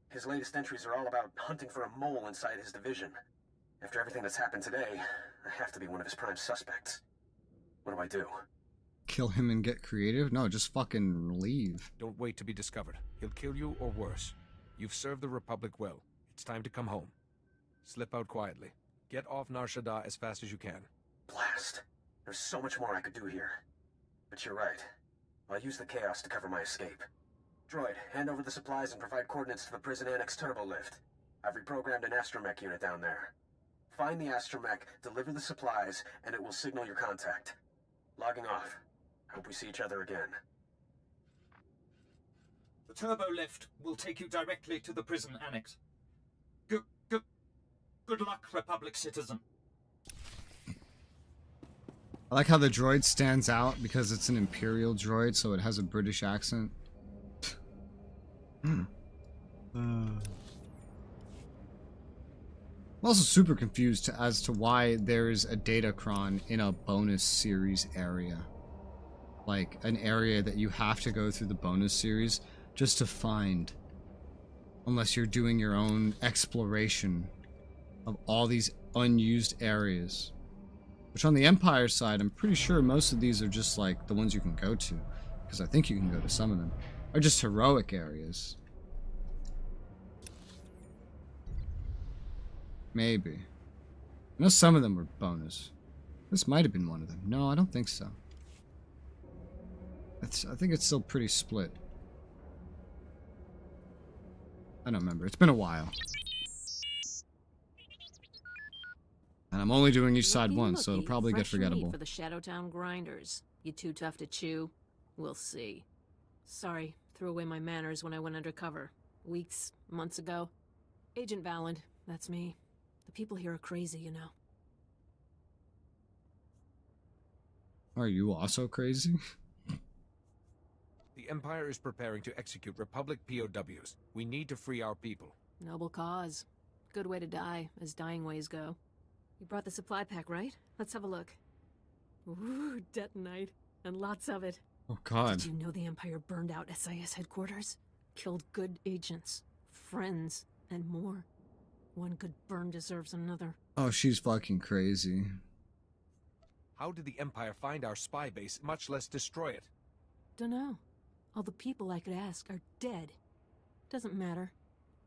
His latest entries are all about hunting for a mole inside his division. After everything that's happened today, I have to be one of his prime suspects. What do I do? Kill him and get creative? No, just fucking leave. Don't wait to be discovered. He'll kill you or worse. You've served the Republic well. It's time to come home. Slip out quietly. Get off Nar Shaddaa as fast as you can. Blast. There's so much more I could do here. But you're right. I'll use the chaos to cover my escape. Droid, hand over the supplies and provide coordinates to the prison annex turbo lift. I've reprogrammed an astromech unit down there. Find the astromech, deliver the supplies, and it will signal your contact. Logging off. Hope we see each other again. The turbo lift will take you directly to the prison annex. Good luck, Republic citizen. I like how the droid stands out because it's an Imperial droid, so it has a British accent. I'm also super confused as to why there's a Datacron in a bonus series area. Like, an area that you have to go through the bonus series just to find. Unless you're doing your own exploration of all these unused areas. Which on the Empire side, I'm pretty sure most of these are just like the ones you can go to. Because I think you can go to some of them. Are just heroic areas. Maybe. I know some of them were bonus. This might have been one of them. No, I don't think so. I think it's still pretty split. I don't remember. It's been a while. And I'm only doing each side once, so it'll probably get forgettable. For the Shadowtown grinders. You too tough to chew? We'll see. Sorry, threw away my manners when I went undercover. Weeks, months ago. Agent Valand, that's me. The people here are crazy, you know. Are you also crazy? The Empire is preparing to execute Republic POWs. We need to free our people. Noble cause. Good way to die, as dying ways go. You brought the supply pack, right? Let's have a look. Ooh, detonite. And lots of it. Oh god. Did you know the Empire burned out SIS headquarters? Killed good agents, friends, and more. One good burn deserves another. Oh, she's fucking crazy. How did the Empire find our spy base, much less destroy it? Dunno. All the people I could ask are dead. Doesn't matter.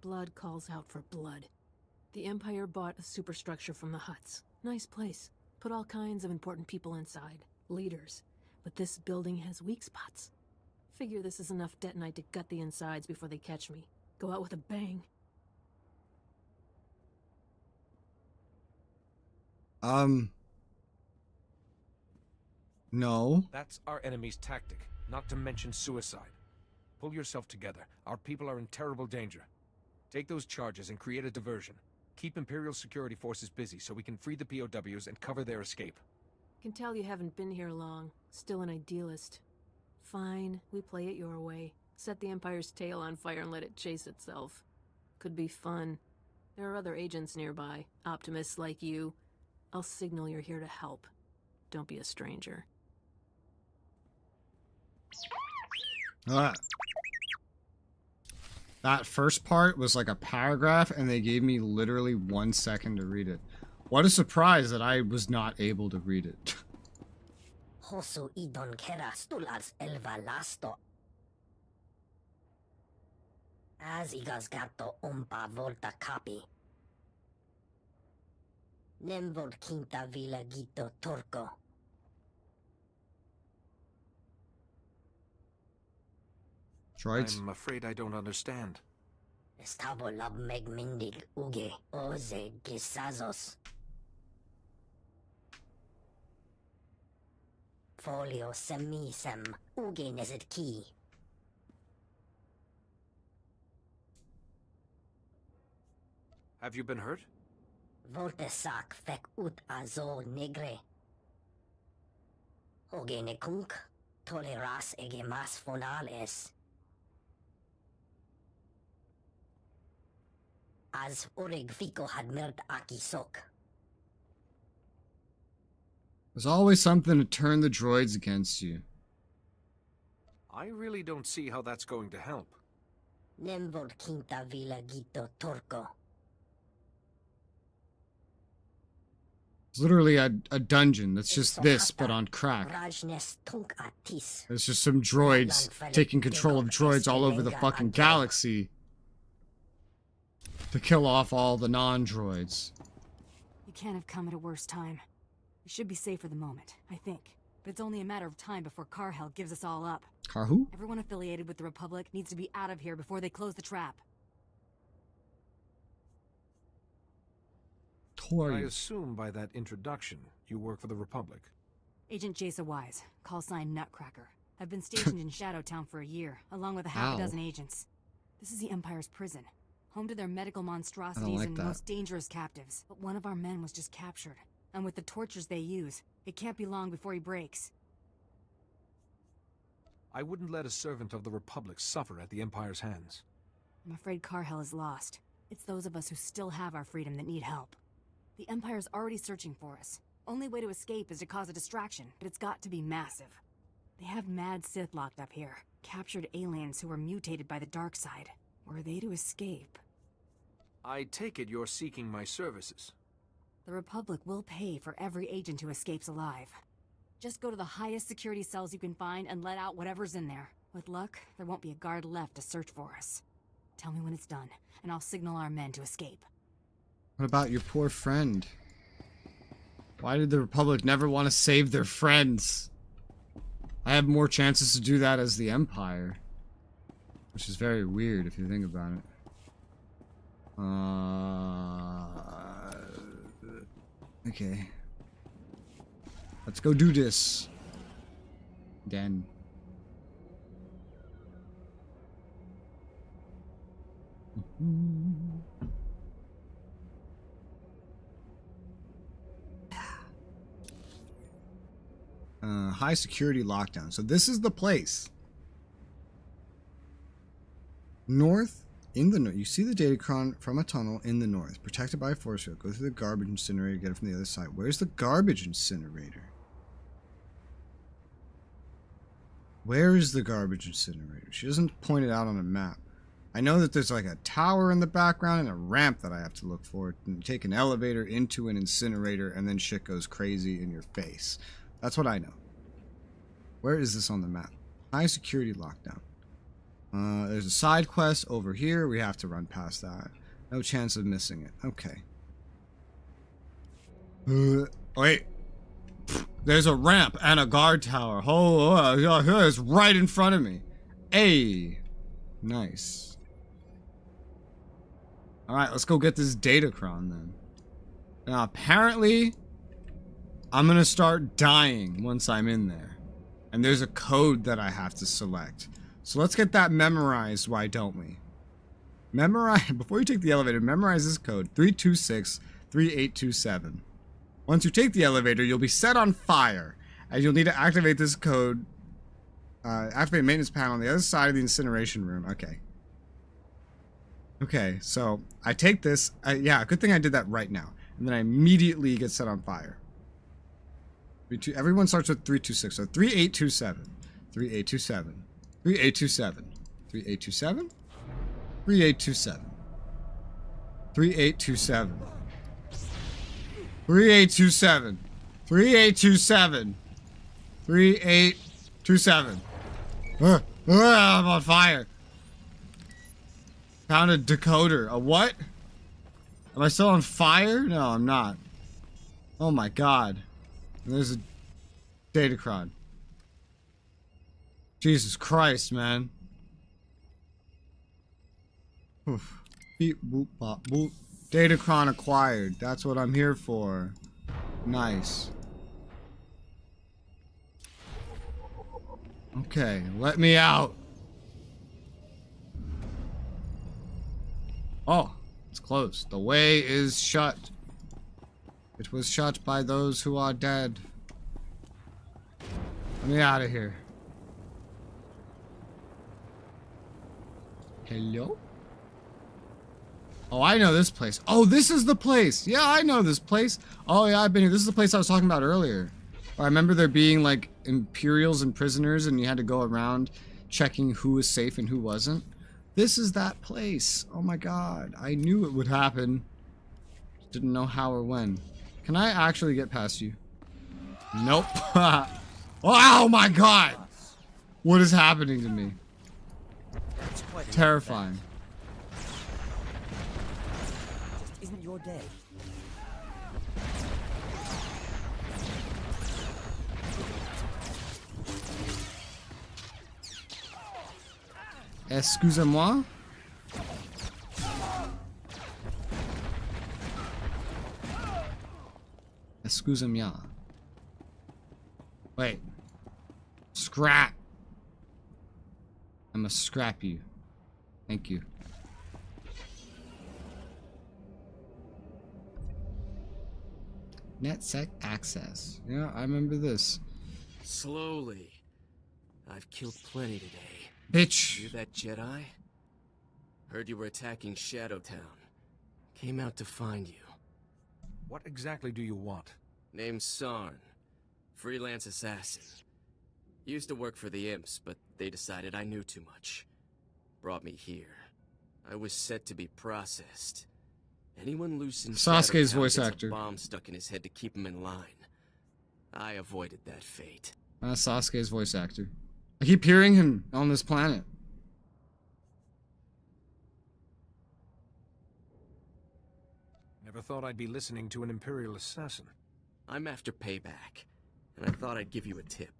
Blood calls out for blood. The Empire bought a superstructure from the Hutts. Nice place. Put all kinds of important people inside. Leaders. But this building has weak spots. Figure this is enough detonite to gut the insides before they catch me. Go out with a bang. No. That's our enemy's tactic, not to mention suicide. Pull yourself together. Our people are in terrible danger. Take those charges and create a diversion. Keep Imperial security forces busy so we can free the POWs and cover their escape. Can tell you haven't been here long. Still an idealist. Fine, we play it your way. Set the Empire's tail on fire and let it chase itself. Could be fun. There are other agents nearby, optimists like you. I'll signal you're here to help. Don't be a stranger. That first part was like a paragraph, and they gave me literally 1 second to read it. What a surprise that I was not able to read it. Hosu idon kera stulars elva lasto. As igas gato umpa volta capi. Nemvod quinta villa gito turco. Droids? I'm afraid I don't understand. Estabo lab meg mindig uge oze gisazos. Folio semisem uge nezet ki. Have you been hurt? Voltesak fek ut azo negre. Oge nekunk toleras ege mas fonales. As urig fico had mirt akisok. There's always something to turn the droids against you. I really don't see how that's going to help. Nemvod quinta villa gito turco. It's literally a dungeon that's just this, but on crack. Rajnes tunk atis. There's just some droids taking control of droids all over the fucking galaxy to kill off all the non-droids. You can't have come at a worse time. We should be safe for the moment, I think. But it's only a matter of time before Carhell gives us all up. Car who? Everyone affiliated with the Republic needs to be out of here before they close the trap. I assume by that introduction, you work for the Republic. Agent Jason Wise, call sign Nutcracker. I've been stationed in Shadowtown for a year, along with a half a dozen agents. This is the Empire's prison, home to their medical monstrosities and most dangerous captives. But one of our men was just captured, and with the tortures they use, it can't be long before he breaks. I wouldn't let a servant of the Republic suffer at the Empire's hands. I'm afraid Carhell is lost. It's those of us who still have our freedom that need help. The Empire's already searching for us. Only way to escape is to cause a distraction, but it's got to be massive. They have mad Sith locked up here, captured aliens who were mutated by the dark side. Were they to escape? I take it you're seeking my services. The Republic will pay for every agent who escapes alive. Just go to the highest security cells you can find and let out whatever's in there. With luck, there won't be a guard left to search for us. Tell me when it's done, and I'll signal our men to escape. What about your poor friend? Why did the Republic never want to save their friends? I have more chances to do that as the Empire. Which is very weird if you think about it. Okay. Let's go do this. Den. High security lockdown. So this is the place. North, in the north. You see the datacron from a tunnel in the north. Protected by a force field. Go through the garbage incinerator, get it from the other side. Where's the garbage incinerator? Where is the garbage incinerator? She doesn't point it out on a map. I know that there's like a tower in the background and a ramp that I have to look for. And take an elevator into an incinerator and then shit goes crazy in your face. That's what I know. Where is this on the map? High security lockdown. There's a side quest over here. We have to run past that. No chance of missing it. Okay. Wait. There's a ramp and a guard tower. It's right in front of me. Hey. Nice. Alright, let's go get this datacron then. Now, apparently, I'm gonna start dying once I'm in there. And there's a code that I have to select. So let's get that memorized, why don't we? Memorize, before you take the elevator, memorize this code, 326-3827. Once you take the elevator, you'll be set on fire, and you'll need to activate this code. Activate maintenance panel on the other side of the incineration room. Okay. Okay, so I take this. Yeah, good thing I did that right now. And then I immediately get set on fire. Everyone starts with 326, so 3827. 3827. 3827. 3827. 3827. 3827. 3827. 3827. 3827. I'm on fire. Found a decoder. A what? Am I still on fire? No, I'm not. Oh my god. And there's a datacron. Jesus Christ, man. Oof. Beep boop bop boop. Datacron acquired. That's what I'm here for. Nice. Okay, let me out. Oh, it's closed. The way is shut. It was shut by those who are dead. Let me out of here. Hello? Oh, I know this place. Oh, this is the place. Yeah, I know this place. Oh, yeah, I've been here. This is the place I was talking about earlier. I remember there being, like, Imperials and prisoners, and you had to go around checking who was safe and who wasn't. This is that place. Oh, my God. I knew it would happen. Didn't know how or when. Can I actually get past you? Nope. Oh, my God. What is happening to me? Terrifying. Just isn't your day. Excusez-moi. Excusez-moi. Wait. Scrap. I'm gonna scrap you. Thank you. NetSec access. Yeah, I remember this. Slowly. I've killed plenty today. Bitch. You that Jedi? Heard you were attacking Shadowtown. Came out to find you. What exactly do you want? Name's Sarn. Freelance assassin. Used to work for the Imps, but they decided I knew too much. Brought me here. I was set to be processed. Anyone loose in Sasuke's Shadowtown voice gets actor. A bomb stuck in his head to keep him in line. I avoided that fate. Sasuke's voice actor. I keep hearing him on this planet. Never thought I'd be listening to an Imperial assassin. I'm after payback, and I thought I'd give you a tip.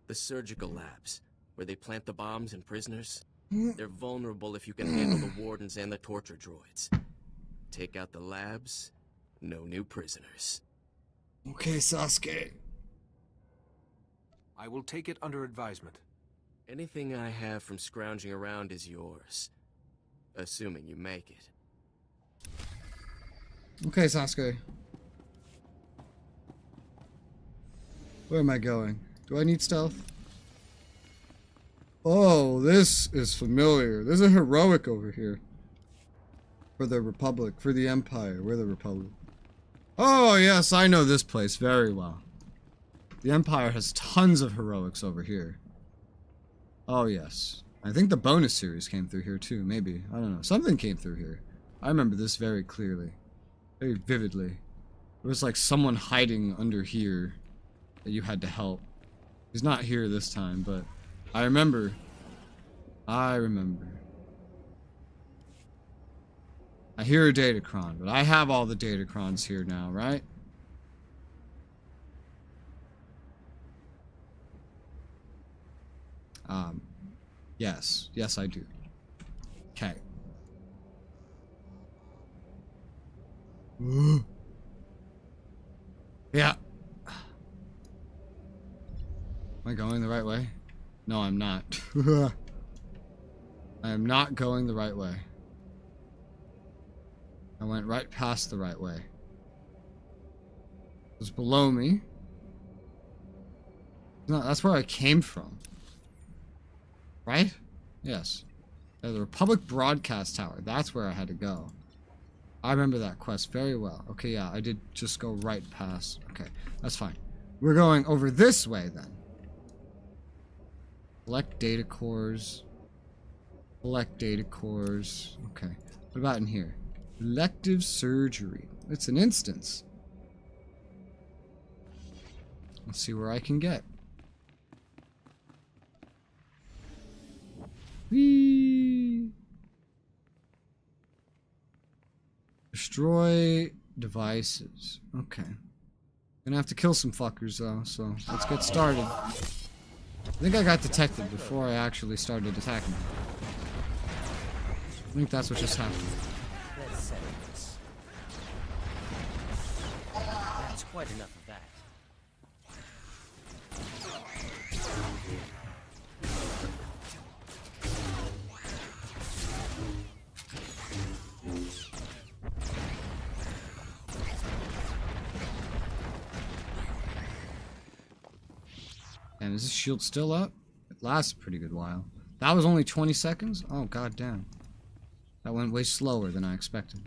The surgical labs, where they plant the bombs in prisoners, they're vulnerable if you can handle the wardens and the torture droids. Take out the labs, no new prisoners. Okay, Sasuke. I will take it under advisement. Anything I have from scrounging around is yours. Assuming you make it. Okay, Sasuke. Where am I going? Do I need stealth? Oh, this is familiar. There's a heroic over here. For the Republic. For the Empire. We're the Republic. Oh, yes, I know this place very well. The Empire has tons of heroics over here. Oh, yes. I think the bonus series came through here, too. Maybe. I don't know. Something came through here. I remember this very clearly. Very vividly. It was like someone hiding under here that you had to help. He's not here this time, but I remember. I remember. I hear a Datacron, but I have all the Datacrons here now, right? Yes. Yes, I do. Okay. Yeah. Am I going the right way? No, I'm not. I am not going the right way. I went right past the right way. It was below me. No, that's where I came from. Right? Yes. The Republic Broadcast Tower. That's where I had to go. I remember that quest very well. Okay, yeah, I did just go right past. Okay, that's fine. We're going over this way then. Collect data cores. Collect data cores. Okay. What about in here? Elective surgery. It's an instance. Let's see where I can get. Whee! Destroy devices. Okay. Gonna have to kill some fuckers though, so let's get started. I think I got detected before I actually started attacking. I think that's what just happened. Let's settle this. That's quite enough of that. And is this shield still up? It lasts a pretty good while. That was only 20 seconds? Oh, god damn. That went way slower than I expected.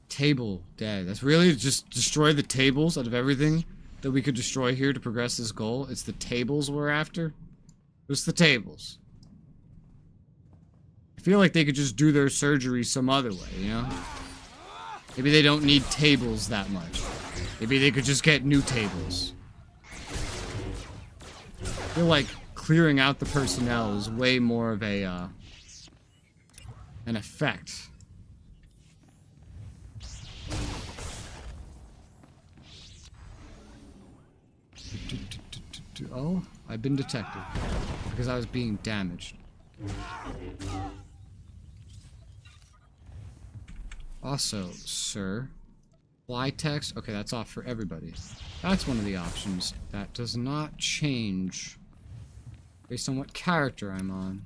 Table dead. That's really just destroy the tables out of everything that we could destroy here to progress this goal. It's the tables we're after. Just the tables. I feel like they could just do their surgery some other way, you know? Maybe they don't need tables that much. Maybe they could just get new tables. I feel like clearing out the personnel is way more of a, an effect. Oh, I've been detected. Because I was being damaged. Also, sir, fly text. Okay, that's off for everybody. That's one of the options. That does not change based on what character I'm on.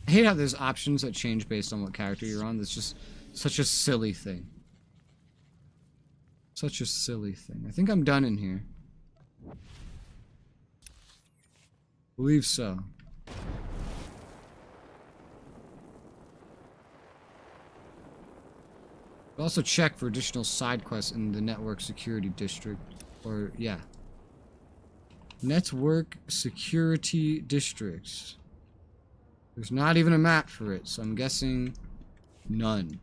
I hate how there's options that change based on what character you're on. That's just such a silly thing. Such a silly thing. I think I'm done in here. Believe so. Also check for additional side quests in the network security district. Or, yeah. Network security districts. There's not even a map for it, so I'm guessing none.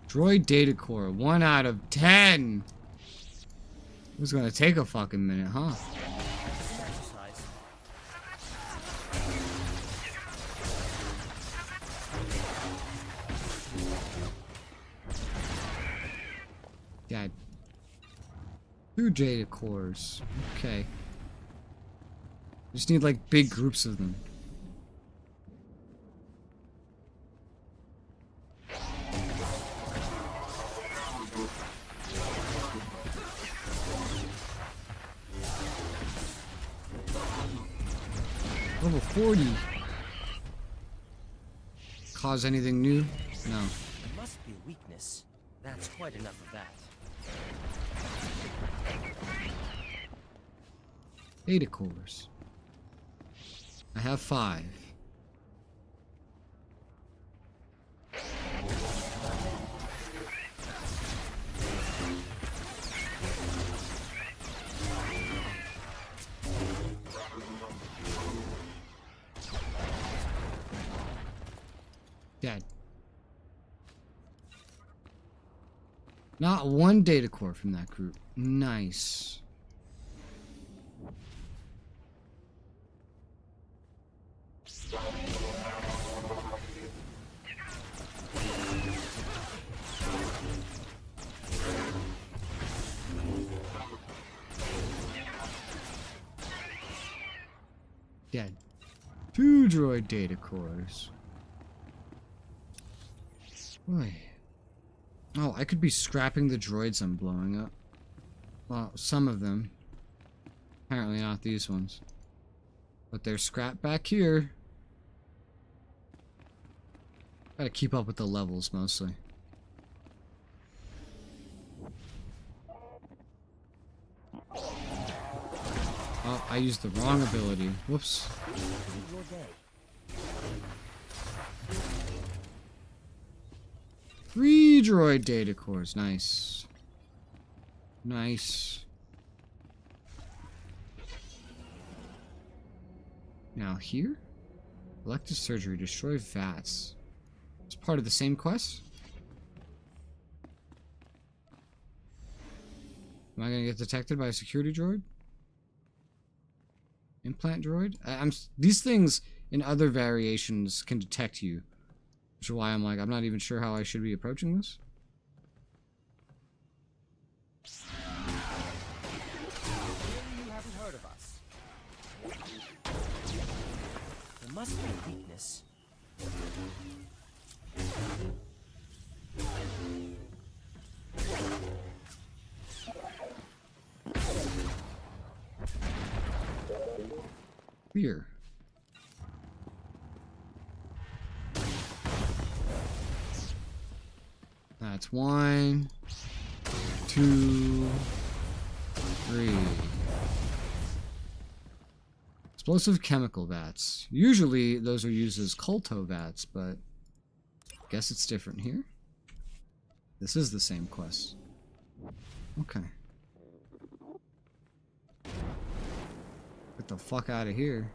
Droid data core, 1 out of 10. It was gonna take a fucking minute, huh? God. 2 data cores. Okay. Just need like big groups of them. Level 40. Cause anything new? No. There must be a weakness. That's quite enough of that. Data cores. I have 5. Dead. Not one data core from that group. Nice. Dead. 2 droid data cores. Boy. Oh, I could be scrapping the droids I'm blowing up. Well, some of them. Apparently not these ones. But they're scrapped back here. Gotta keep up with the levels, mostly. Oh, I used the wrong ability. Whoops. 3 droid data cores. Nice. Nice. Now here? Elective surgery. Destroy VATS. It's part of the same quest? Am I gonna get detected by a security droid? Implant droid? These things in other variations can detect you. Which is why I'm like, I'm not even sure how I should be approaching this. You haven't heard of us. There must be a weakness. Here. That's 1, 2, 3. Explosive chemical vats. Usually those are used as Kolto vats, but guess it's different here. This is the same quest. Okay. Get the fuck out of here.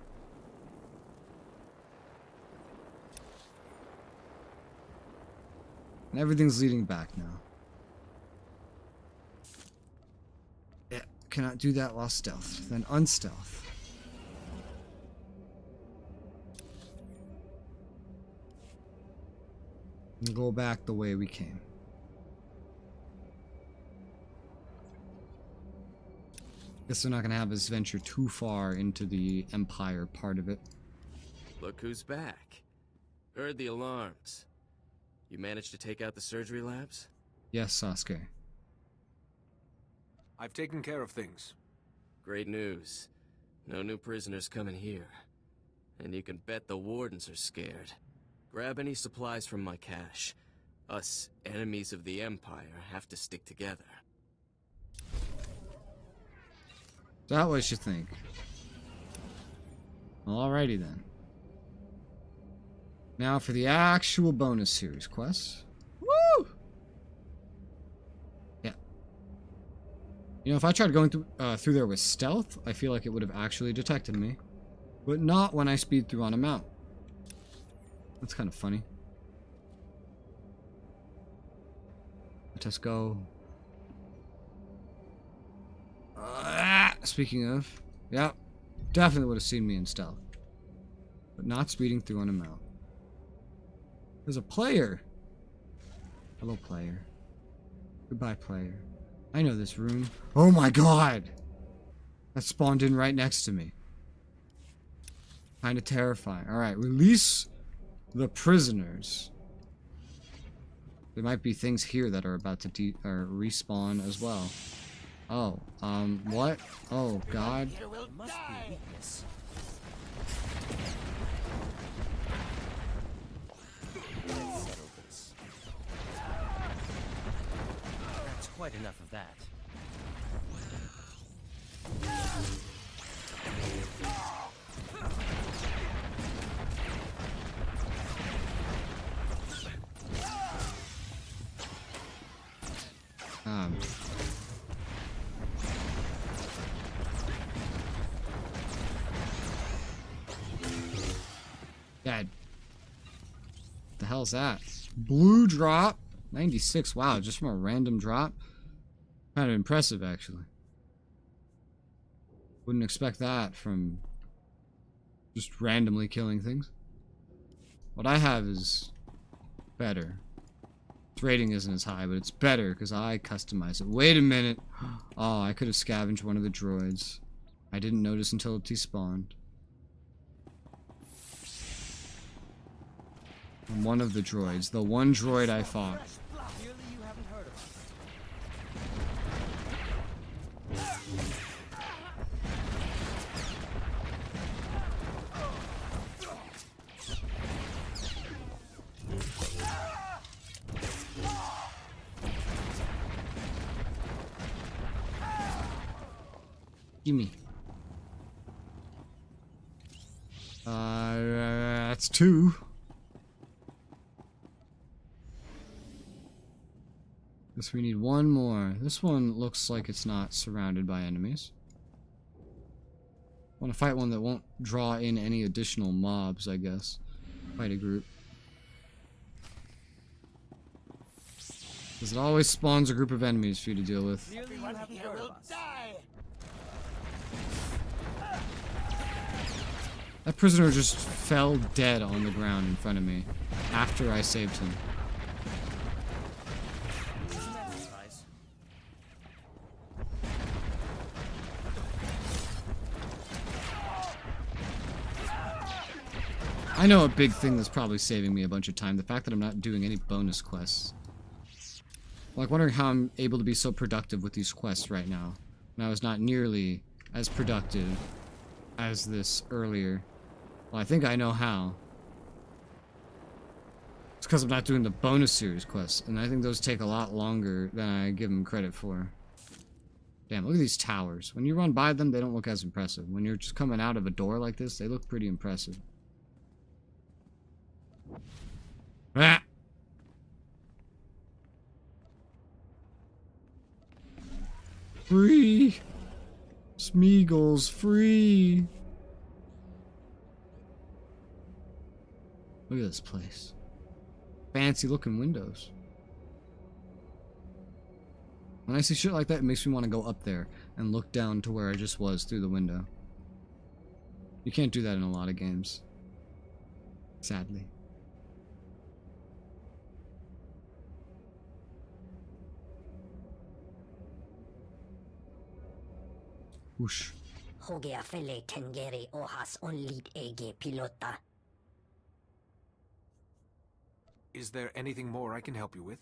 And everything's leading back now. Yeah, cannot do that while stealth. Then unstealth. And go back the way we came. Guess they're not gonna have us venture too far into the Empire part of it. Look who's back. Heard the alarms. You managed to take out the surgery labs? Yes, Sasuke. I've taken care of things. Great news. No new prisoners coming here. And you can bet the wardens are scared. Grab any supplies from my cache. Us, enemies of the Empire, have to stick together. Is that what you think? Alrighty then. Now for the actual bonus series quests. Woo! Yeah. You know, if I tried going through there with stealth, I feel like it would have actually detected me. But not when I speed through on a mount. That's kind of funny. Let us go. Speaking of, yeah, definitely would have seen me in stealth. But not speeding through on a mount. There's a player. Hello, player. Goodbye, player. I know this room. Oh my god! That spawned in right next to me. Kinda terrifying. Alright, release the prisoners. There might be things here that are about to respawn as well. Oh, what? Oh, God. There must be a weakness. Let's settle this. That's quite enough of that. God. What the hell's that? Blue drop. 96. Wow, just from a random drop. Kind of impressive, actually. Wouldn't expect that from just randomly killing things. What I have is better. Its rating isn't as high, but it's better because I customize it. Wait a minute. Oh, I could have scavenged one of the droids. I didn't notice until it despawned. One of the droids. The one droid I fought. Clearly you haven't heard of us. Gimme. That's 2. Guess we need one more. This one looks like it's not surrounded by enemies. I want to fight one that won't draw in any additional mobs, I guess. Fight a group. Because it always spawns a group of enemies for you to deal with. Clearly you haven't heard of us. That prisoner just fell dead on the ground in front of me after I saved him. I know a big thing that's probably saving me a bunch of time. The fact that I'm not doing any bonus quests. I'm like wondering how I'm able to be so productive with these quests right now. When I was not nearly as productive as this earlier. Well, I think I know how. It's because I'm not doing the bonus series quests. And I think those take a lot longer than I give them credit for. Damn, look at these towers. When you run by them, they don't look as impressive. When you're just coming out of a door like this, they look pretty impressive. Ah! Free! Smeagol's free! Look at this place. Fancy looking windows. When I see shit like that, it makes me want to go up there and look down to where I just was through the window. You can't do that in a lot of games. Sadly. Whoosh. Hogeafele tengere ohas onlit ege pilota. Is there anything more I can help you with?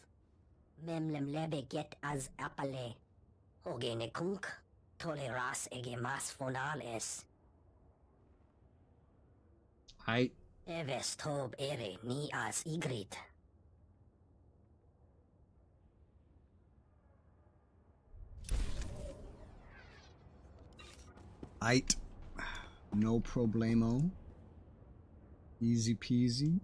Memlem lebe get as apale. Hogene kunk. Toleras ege mas fonales. Hi. Eves tob ere ni as igrit. Aight. No problemo. Easy peasy.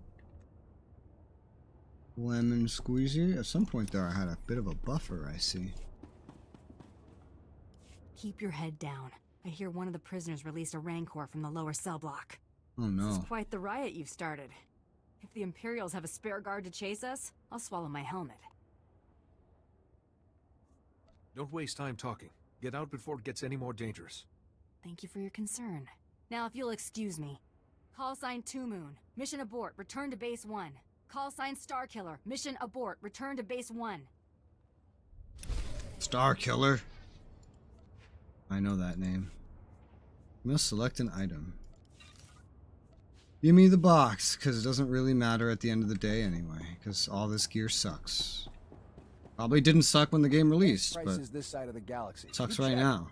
Lemon squeezy. At some point there I had a bit of a buffer, I see. Keep your head down. I hear one of the prisoners released a rancor from the lower cell block. Oh no. This is quite the riot you've started. If the Imperials have a spare guard to chase us, I'll swallow my helmet. Don't waste time talking. Get out before it gets any more dangerous. Thank you for your concern. Now, if you'll excuse me. Call sign 2 Moon. Mission abort. Return to base 1. Call sign Star Killer. Mission abort. Return to base 1. Star Killer. I know that name. Must select an item. Give me the box, because it doesn't really matter at the end of the day anyway, because all this gear sucks. Probably didn't suck when the game released, but this side of the galaxy. sucks right now.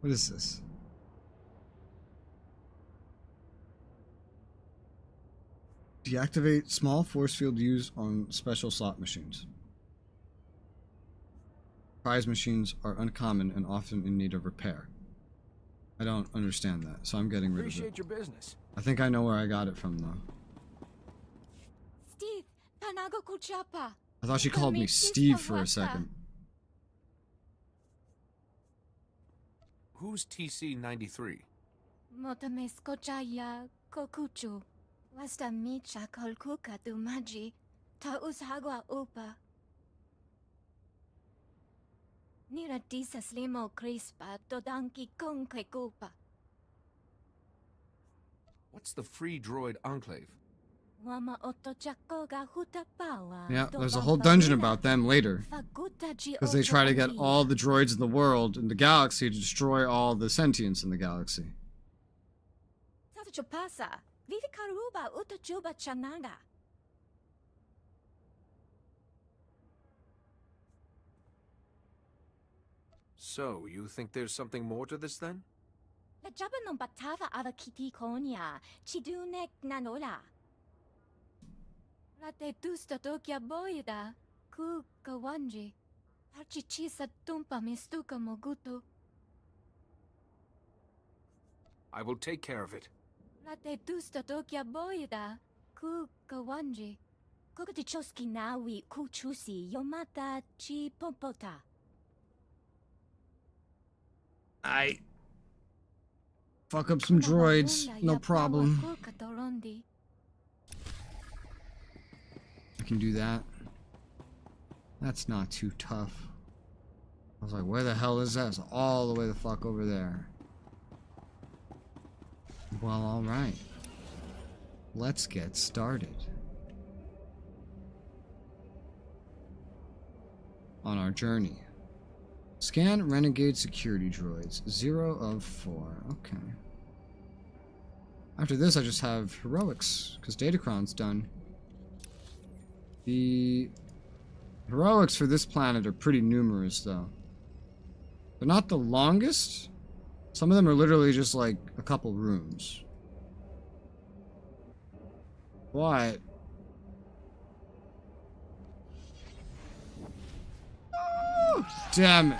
What is this? Deactivate small force field used on special slot machines. Prize machines are uncommon and often in need of repair. I don't understand that, so I'm getting rid of it. Appreciate your business. I think I know where I got it from, though. Steve, panago kuchapa. I thought she called me Steve for a second. Who's TC-93? Motame skochaya kokuchu. Wasta micha kolkuka dumaji. Ta ushagwa upa. Nira disas limo crispa dodanki concrekupa. What's the Free Droid Enclave? Wama otochakoga hutapawa. Yeah, there's a whole dungeon about them later. Because they try to get all the droids in the world, in the galaxy, to destroy all the sentience in the galaxy. Pasa. Vivi karuba utachuba chanaga. So, you think there's something more to this then? La jaba non batava ava kiti konya. Chidunek nanola. Rate tusta tokia boyda. Ku kawanji. Parchichisa tumpa mistuka mogutu. I will take care of it. Rate tusta tokia boyda. Ku kawanji. Kokatichoski nawi kuchusi yomata chi pompota. I fuck up some droids, no problem. I can do that. That's not too tough. I was like, where the hell is that? It's all the way the fuck over there. Well, alright. Let's get started. On our journey. Scan renegade security droids. 0 of 4. Okay. After this, I just have heroics, because Datacron's done. The heroics for this planet are pretty numerous, though. They're not the longest. Some of them are literally just like a couple rooms. But oh, damn it.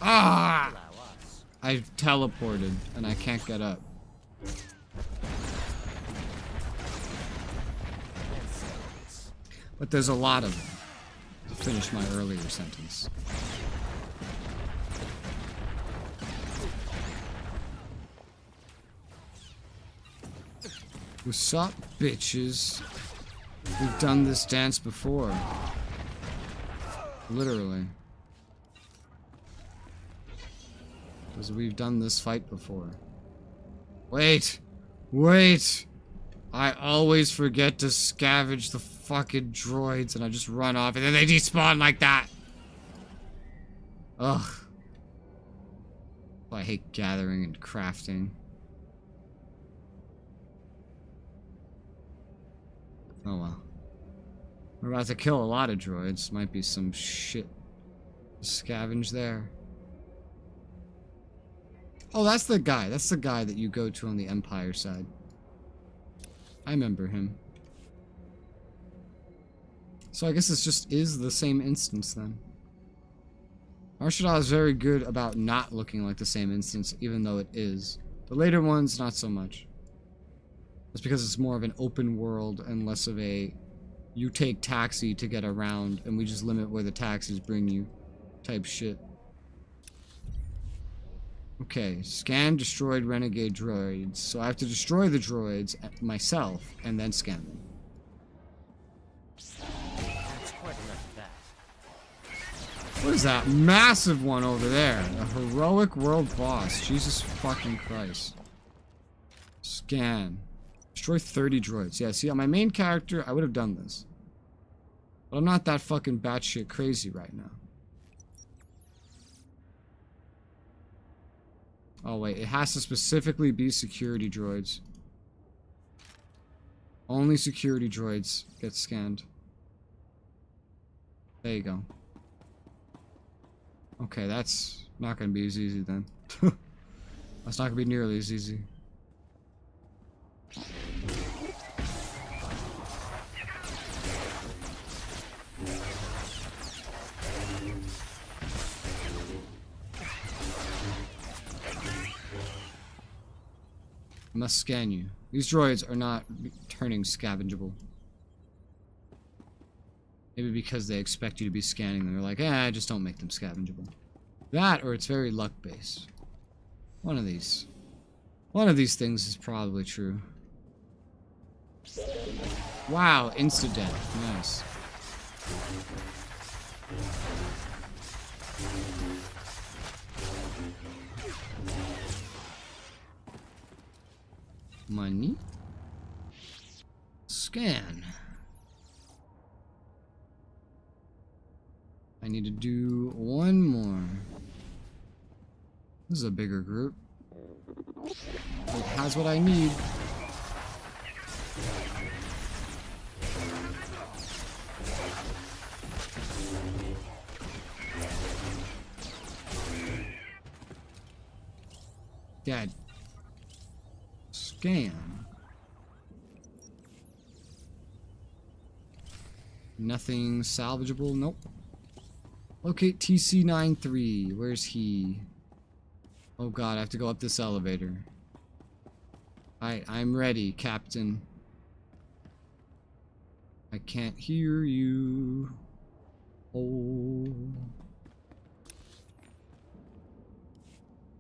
Ah! I teleported and I can't get up. But there's a lot of them. To finish my earlier sentence. What's up, bitches? We've done this dance before. Literally. Because we've done this fight before. Wait! Wait! I always forget to scavenge the fucking droids and I just run off and then they despawn like that! Ugh. I hate gathering and crafting. Oh well. We're about to kill a lot of droids. Might be some shit to scavenge there. Oh, that's the guy. That's the guy that you go to on the Empire side. I remember him. So I guess this just is the same instance then. Arshada is very good about not looking like the same instance, even though it is. The later ones, not so much. That's because it's more of an open world and less of a you take taxi to get around and we just limit where the taxis bring you type shit. Okay, scan destroyed renegade droids. So I have to destroy the droids myself and then scan them. That's quite enough of that. What is that massive one over there? A heroic world boss. Jesus fucking Christ. Scan. Destroy 30 droids. Yeah, see, on my main character, I would have done this. But I'm not that fucking batshit crazy right now. Oh, wait. It has to specifically be security droids. Only security droids get scanned. There you go. Okay, that's not going to be as easy then. That's not going to be nearly as easy. I must scan you. These droids are not turning scavengeable. Maybe because they expect you to be scanning them. They're like, just don't make them scavengeable. That, or it's very luck-based. One of these. One of these things is probably true. Wow, insta-death. Nice. Money. Scan. I need to do one more. This is a bigger group. It has what I need. Dead. Scan. Nothing salvageable? Nope. Locate TC-93. Where's he? Oh god, I have to go up this elevator. I'm ready, Captain. I can't hear you. Oh.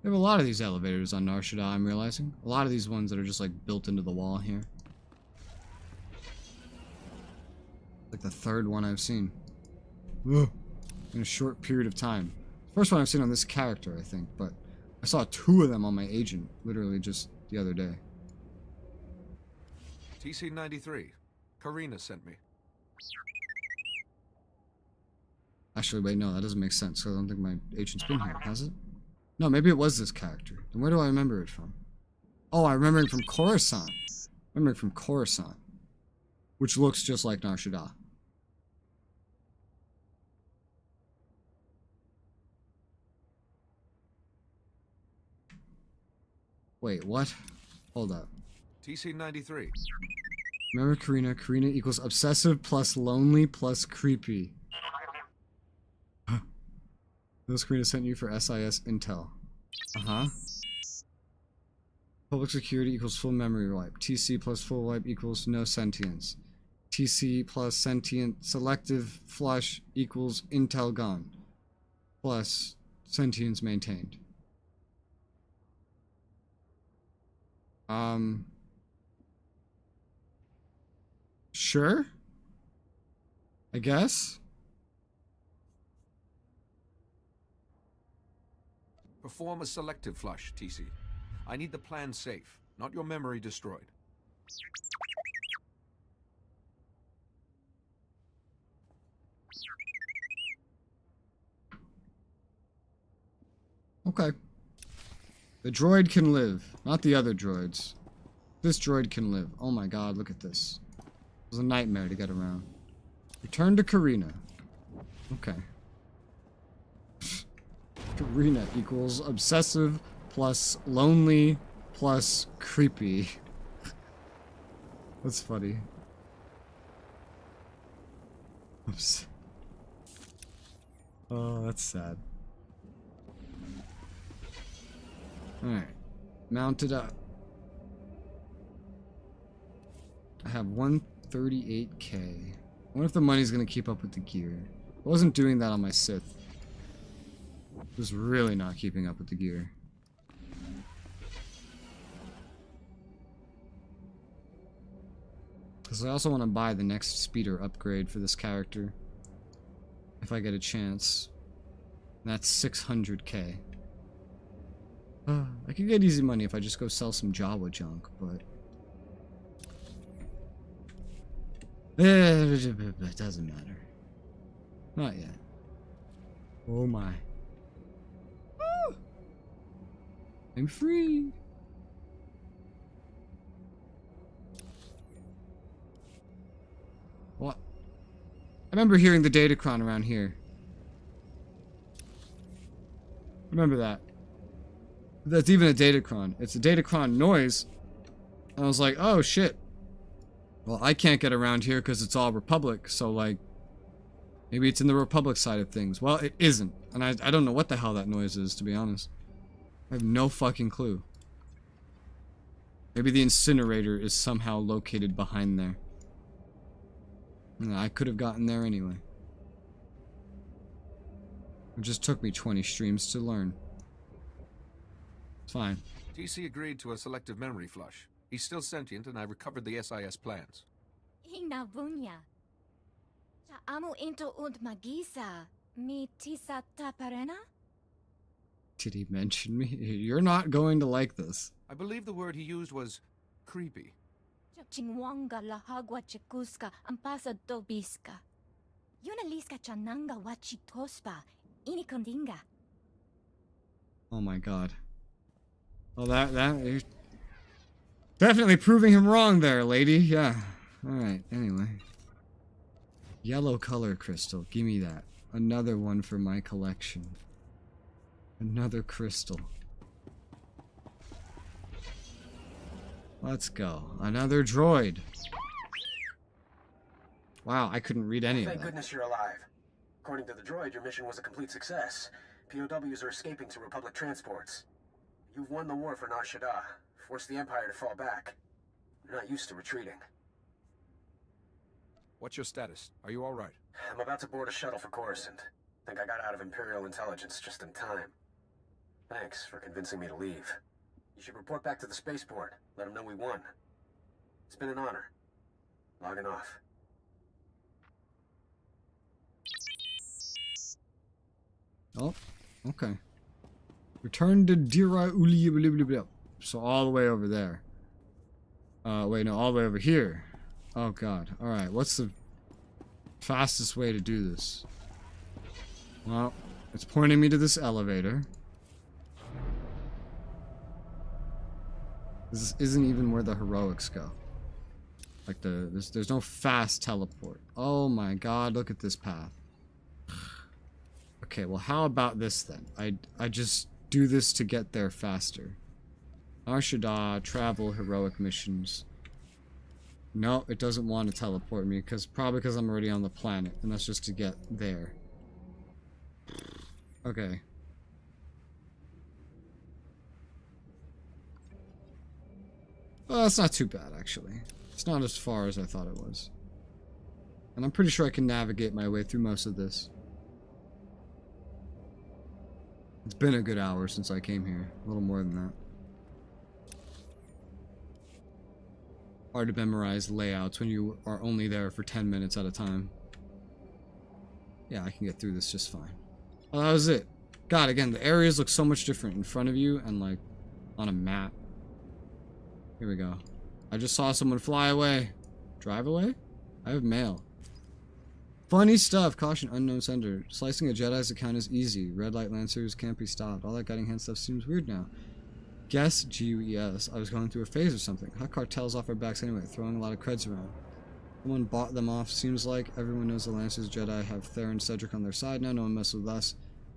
We have a lot of these elevators on Nar Shaddaa, I'm realizing. A lot of these ones that are just like built into the wall here. Like the third one I've seen. Ugh. In a short period of time. First one I've seen on this character, I think, but I saw 2 of them on my agent, literally just the other day. TC-93. Karina sent me. Actually, wait, no, that doesn't make sense. So I don't think my agent's been here, has it? No, maybe it was this character. Then where do I remember it from? Oh, I remember it from Coruscant. I remember it from Coruscant. Which looks just like Nar Shaddaa. Wait, what? Hold up. TC-93. Remember Karina? Karina equals obsessive plus lonely plus creepy. Those Karina sent you for SIS intel. Uh-huh. Public security equals full memory wipe. TC plus full wipe equals no sentience. TC plus sentient selective flush equals intel gone. Plus sentience maintained. Sure? I guess? Perform a selective flush, TC. I need the plan safe, not your memory destroyed. Okay. The droid can live, not the other droids. This droid can live. Oh my god, look at this. It was a nightmare to get around. Return to Karina. Okay. Karina equals obsessive plus lonely plus creepy. That's funny. Oops. Oh, that's sad. Alright. Mount it up. I have 138k. I wonder if the money's gonna keep up with the gear. I wasn't doing that on my Sith. It was really not keeping up with the gear. Because I also want to buy the next speeder upgrade for this character. If I get a chance. And that's 600k. I could get easy money if I just go sell some Jawa junk, but... It doesn't matter. Not yet. Oh my. Ah! I'm free! What? I remember hearing the Datacron around here. Remember that. That's even a Datacron. It's a Datacron noise. And I was like, oh shit. Well, I can't get around here because it's all Republic, so like... Maybe it's in the Republic side of things. Well, it isn't. And I don't know what the hell that noise is, to be honest. I have no fucking clue. Maybe the incinerator is somehow located behind there. I could have gotten there anyway. It just took me 20 streams to learn. It's fine. TC agreed to a selective memory flush. He's still sentient, and I recovered the SIS plans. Inabunya. Amu into und magisa. Mi tisa taparena? Did he mention me? You're not going to like this. I believe the word he used was creepy. Chingwanga la hagwa chikuska ampasa dobiska. Yunaliska chananga wachitospa. Inikondinga. Oh my god. Oh, you're definitely proving him wrong there, lady. Yeah. Alright, anyway. Yellow color crystal. Give me that. Another one for my collection. Another crystal. Let's go. Another droid. Wow, I couldn't read any of that. Thank goodness you're alive. According to the droid, your mission was a complete success. POWs are escaping to Republic transports. You've won the war for Nar Shaddaa, forced the Empire to fall back. You're not used to retreating. What's your status? Are you alright? I'm about to board a shuttle for Coruscant. Think I got out of Imperial intelligence just in time. Thanks for convincing me to leave. You should report back to the spaceport. Let them know we won. It's been an honor. Logging off. Oh, okay. Return to Dira Uli. So all the way over there. Wait, no, all the way over here. Oh god. Alright, what's the fastest way to do this? Well, it's pointing me to this elevator. This isn't even where the heroics go. Like there's no fast teleport. Oh my god, look at this path. Okay, well how about this then? I just do this to get there faster. Nar Shaddaa, travel, heroic missions. No, it doesn't want to teleport me, probably because I'm already on the planet, and that's just to get there. Okay. Well, that's not too bad, actually. It's not as far as I thought it was. And I'm pretty sure I can navigate my way through most of this. It's been a good hour since I came here. A little more than that. Hard to memorize layouts when you are only there for 10 minutes at a time. Yeah, I can get through this just fine. Oh, that was it. God, again, the areas look so much different in front of you and, like, on a map. Here we go. I just saw someone fly away. Drive away? I have mail. Funny stuff. Caution, unknown sender. Slicing a Jedi's account is easy. Red light lancers can't be stopped. All that guiding hand stuff seems weird now. Guess, G-U-E-S. I was going through a phase or something. Hot cartels off our backs anyway, throwing a lot of creds around. Someone bought them off. Seems like everyone knows the Lancers Jedi have Theron and Cedric on their side now. No one messes with us.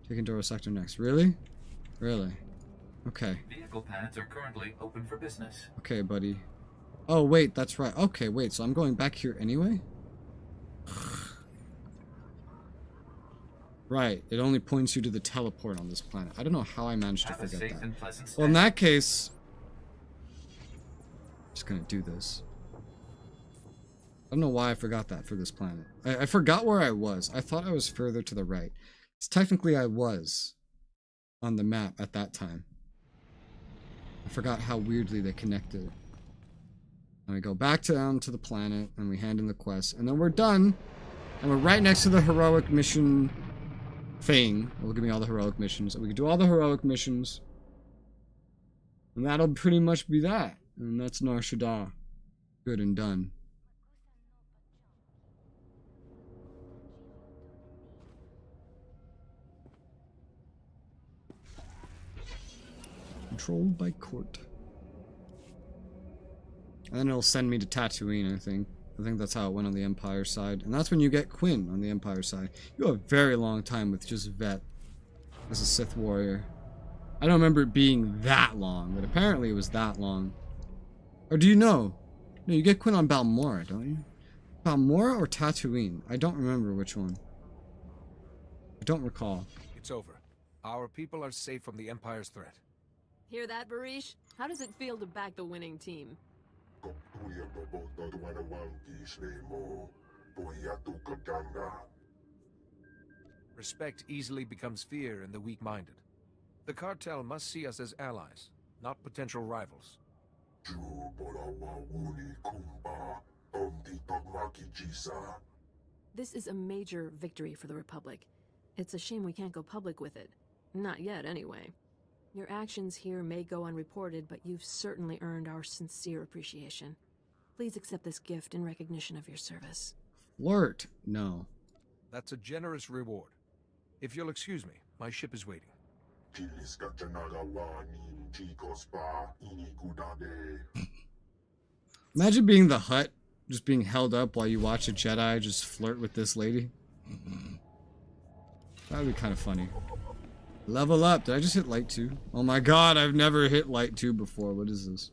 Taking Dora Sector next. Really? Really? Okay. Vehicle pads are currently open for business. Okay, buddy. Oh, wait, that's right. Okay, wait, so I'm going back here anyway? Right, it only points you to the teleport on this planet. I don't know how I managed to forget that. Well, in that case, I'm just gonna do this. I don't know why I forgot that for this planet. I forgot where I was. I thought I was further to the right. Because technically I was on the map at that time. I forgot how weirdly they connected. And we go back down to the planet, and we hand in the quest, and then we're done. And we're right next to the heroic mission thing. It'll give me all the heroic missions. And we can do all the heroic missions. And that'll pretty much be that. And that's Nar Shaddaa. Good and done. Controlled by Court. And then it'll send me to Tatooine, I think. I think that's how it went on the Empire side. And that's when you get Quinn on the Empire side. You have a very long time with just Vet as a Sith warrior. I don't remember it being that long, but apparently it was that long. Or do you know? No, you get Quinn on Balmora, don't you? Balmora or Tatooine? I don't remember which one. I don't recall. It's over. Our people are safe from the Empire's threat. Hear that, Barish? How does it feel to back the winning team? Respect easily becomes fear in the weak-minded. The cartel must see us as allies, not potential rivals. This is a major victory for the Republic. It's a shame we can't go public with it. Not yet, anyway. Your actions here may go unreported, but you've certainly earned our sincere appreciation. Please accept this gift in recognition of your service. Flirt? No. That's a generous reward. If you'll excuse me, my ship is waiting. Imagine being the Hutt, just being held up while you watch a Jedi just flirt with this lady. That would be kind of funny. Level up. Did I just hit light 2? Oh my god, I've never hit light 2 before. What is this?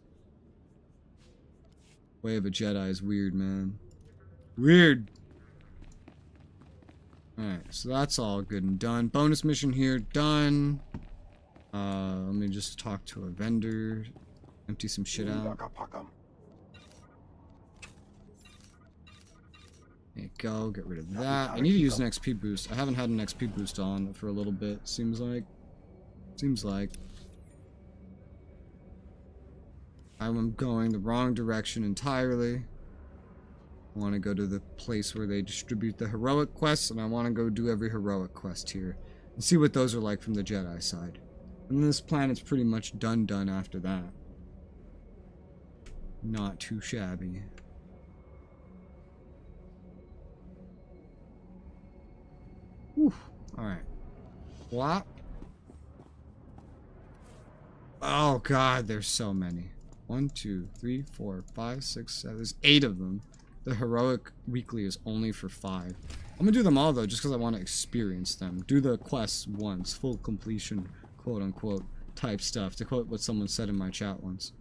Way of a Jedi is weird, man. Weird. Alright, so that's all good and done. Bonus mission here, done. Let me just talk to a vendor. Empty some shit out. There you go, get rid of that. I need to use an XP boost. I haven't had an XP boost on for a little bit, seems like. I'm going the wrong direction entirely. I want to go to the place where they distribute the heroic quests, and I want to go do every heroic quest here. And see what those are like from the Jedi side. And this planet's pretty much done after that. Not too shabby. Whew. Alright. What? Oh god, there's so many. 1, 2, 3, 4, 5, 6, 7. There's 8 of them. The heroic weekly is only for 5. I'm gonna do them all though, just because I want to experience them. Do the quests once, full completion, quote unquote, type stuff, to quote what someone said in my chat once.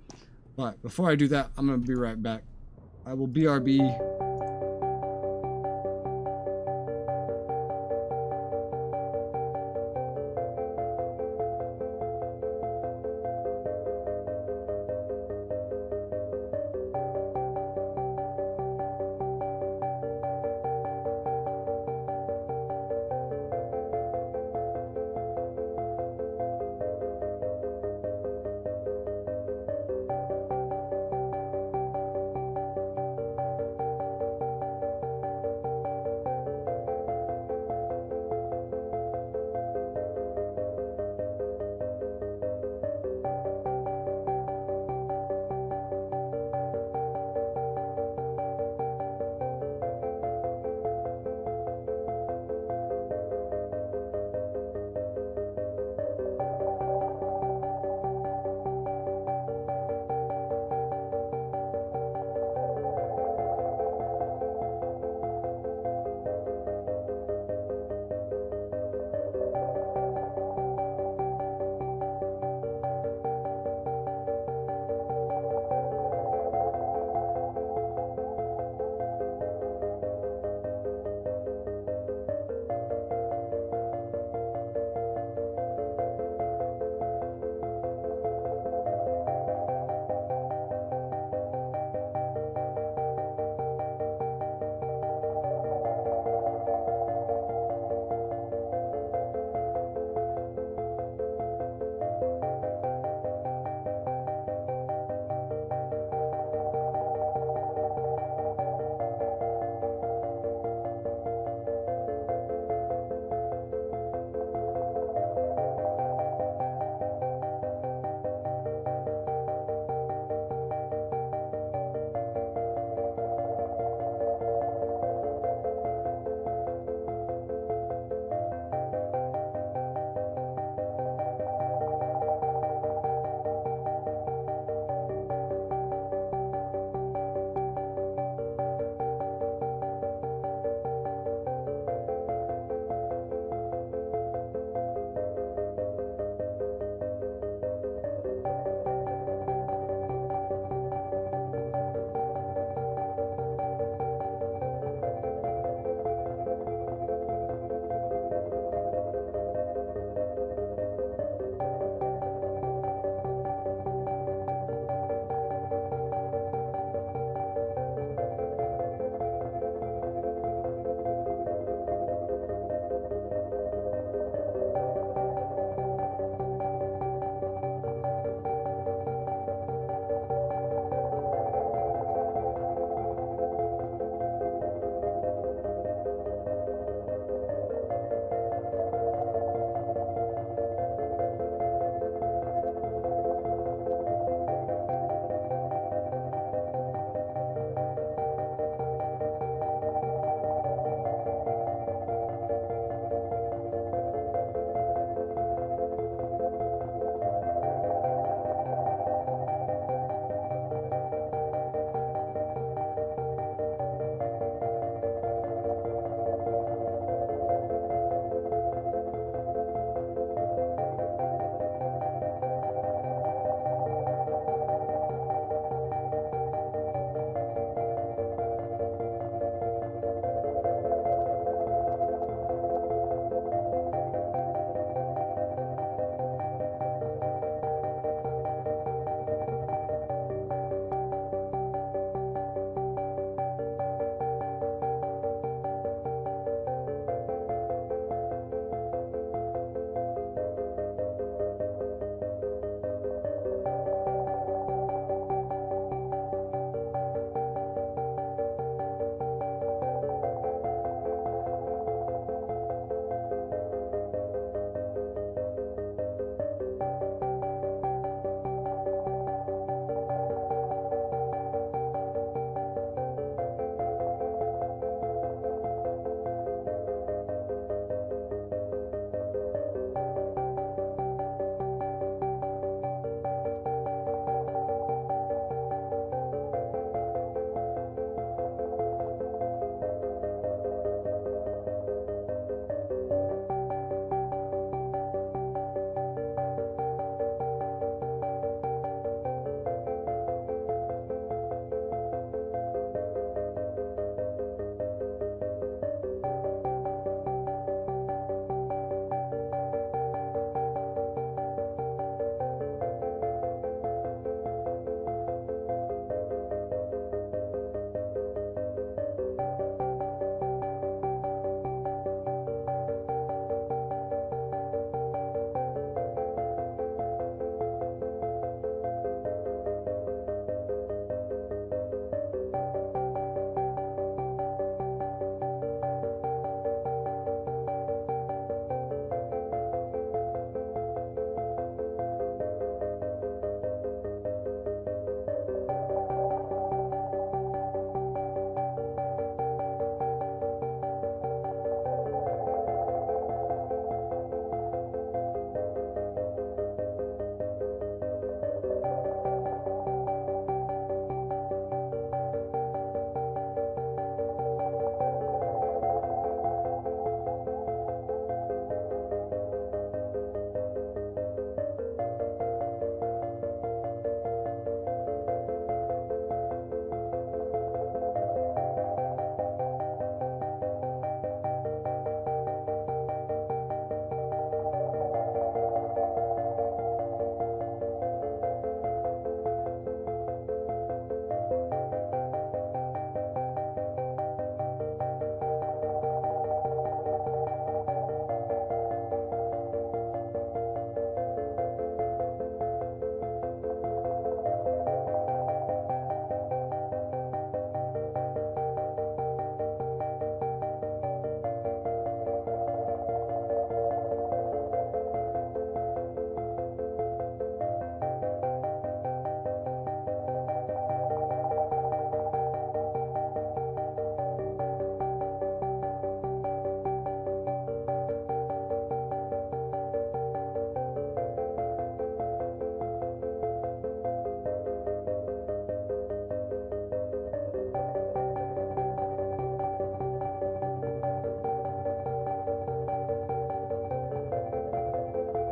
But before I do that, I'm gonna be right back. I will BRB.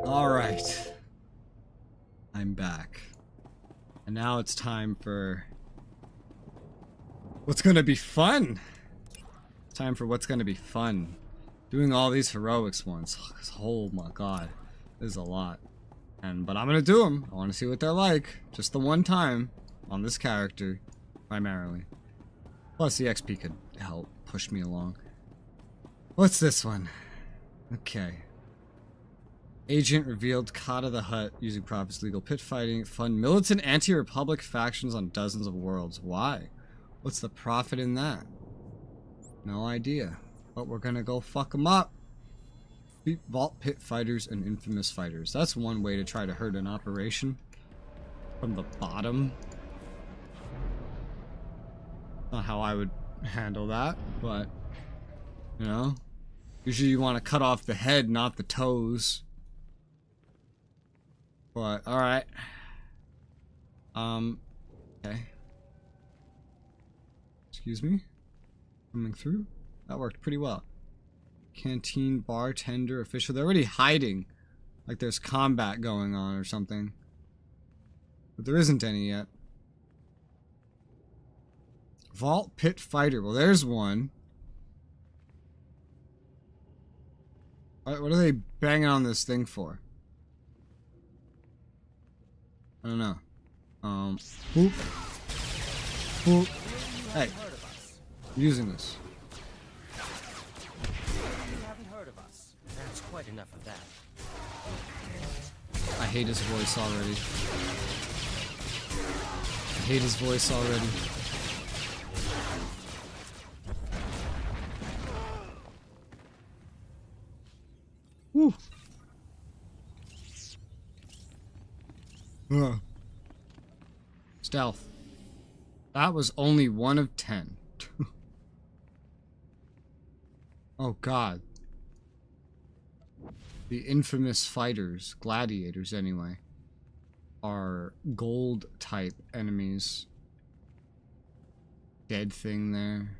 Alright. I'm back. And now it's time for what's gonna be fun. It's time for what's gonna be fun. Doing all these heroics ones. Oh my god. This is a lot. But I'm gonna do them. I wanna see what they're like. Just the one time on this character, primarily. Plus the XP could help push me along. What's this one? Okay. Agent revealed Kata the Hutt using profits legal pit fighting. Fund militant anti-republic factions on dozens of worlds. Why? What's the profit in that? No idea. But we're gonna go fuck them up. Beat vault pit fighters and infamous fighters. That's one way to try to hurt an operation. From the bottom. Not how I would handle that, but you know. Usually you want to cut off the head, not the toes. But, alright. Okay. Excuse me? Coming through? That worked pretty well. Canteen, bartender, official. They're already hiding. Like there's combat going on or something. But there isn't any yet. Vault pit fighter. Well, there's one. What are they banging on this thing for? I don't know. Boop. Boop. Hey. I'm using this. You haven't heard of us. That's quite enough of that. I hate his voice already. I hate his voice already. Woo. Stealth. That was only 1 of 10. Oh god. The infamous fighters, gladiators anyway, are gold type enemies. Dead thing there.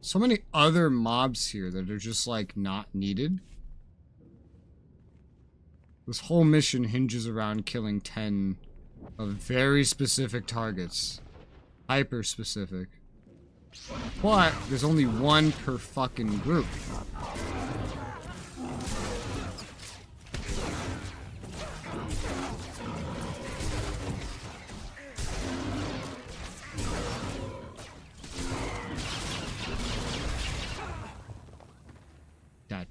So many other mobs here that are just like not needed. This whole mission hinges around killing 10 of very specific targets. Hyper specific. But there's only 1 per fucking group. Dad.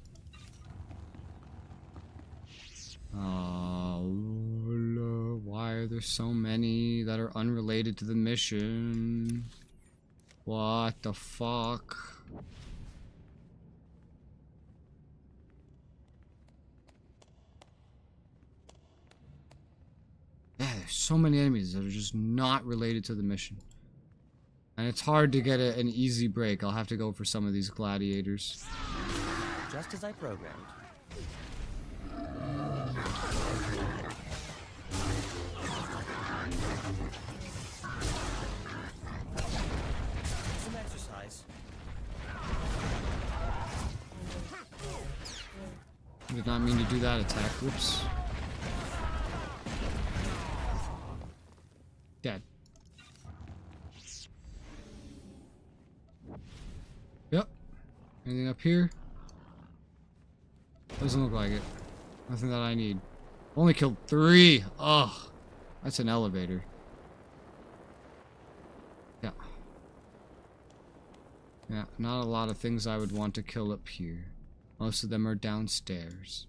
Why are there so many that are unrelated to the mission? What the fuck? Yeah, there's so many enemies that are just not related to the mission. And it's hard to get an easy break. I'll have to go for some of these gladiators. Just as I programmed. Some exercise. I did not mean to do that attack. Whoops. Dead. Yep. Anything up here? Doesn't look like it. Nothing that I need. Only killed 3. Ugh. That's an elevator. Yeah. Yeah, not a lot of things I would want to kill up here. Most of them are downstairs.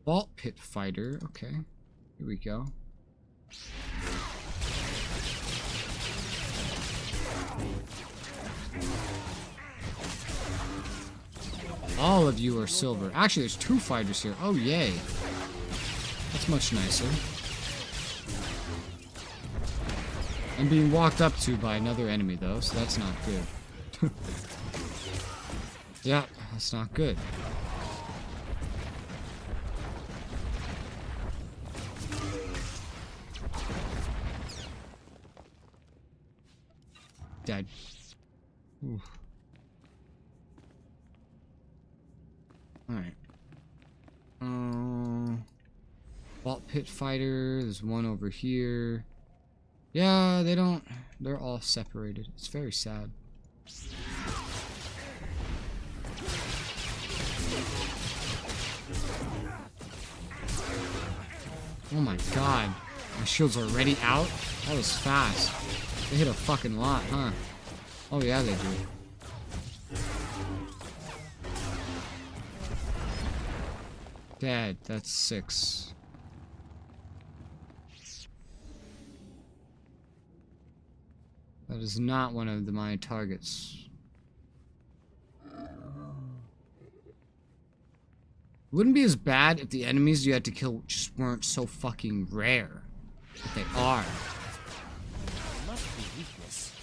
Vault pit fighter. Okay. Here we go. All of you are silver. Actually, there's 2 fighters here. Oh, yay. That's much nicer. I'm being walked up to by another enemy, though, so that's not good. Yeah, that's not good. Dead. Oof. Alright. Vault Pit Fighter. There's one over here. Yeah, they don't... They're all separated. It's very sad. Oh my god. My shield's already out? That was fast. They hit a fucking lot, huh? Oh yeah, they do. Dead. That's 6. That is not one of my targets. Wouldn't be as bad if the enemies you had to kill just weren't so fucking rare. But they are. Must be weakness.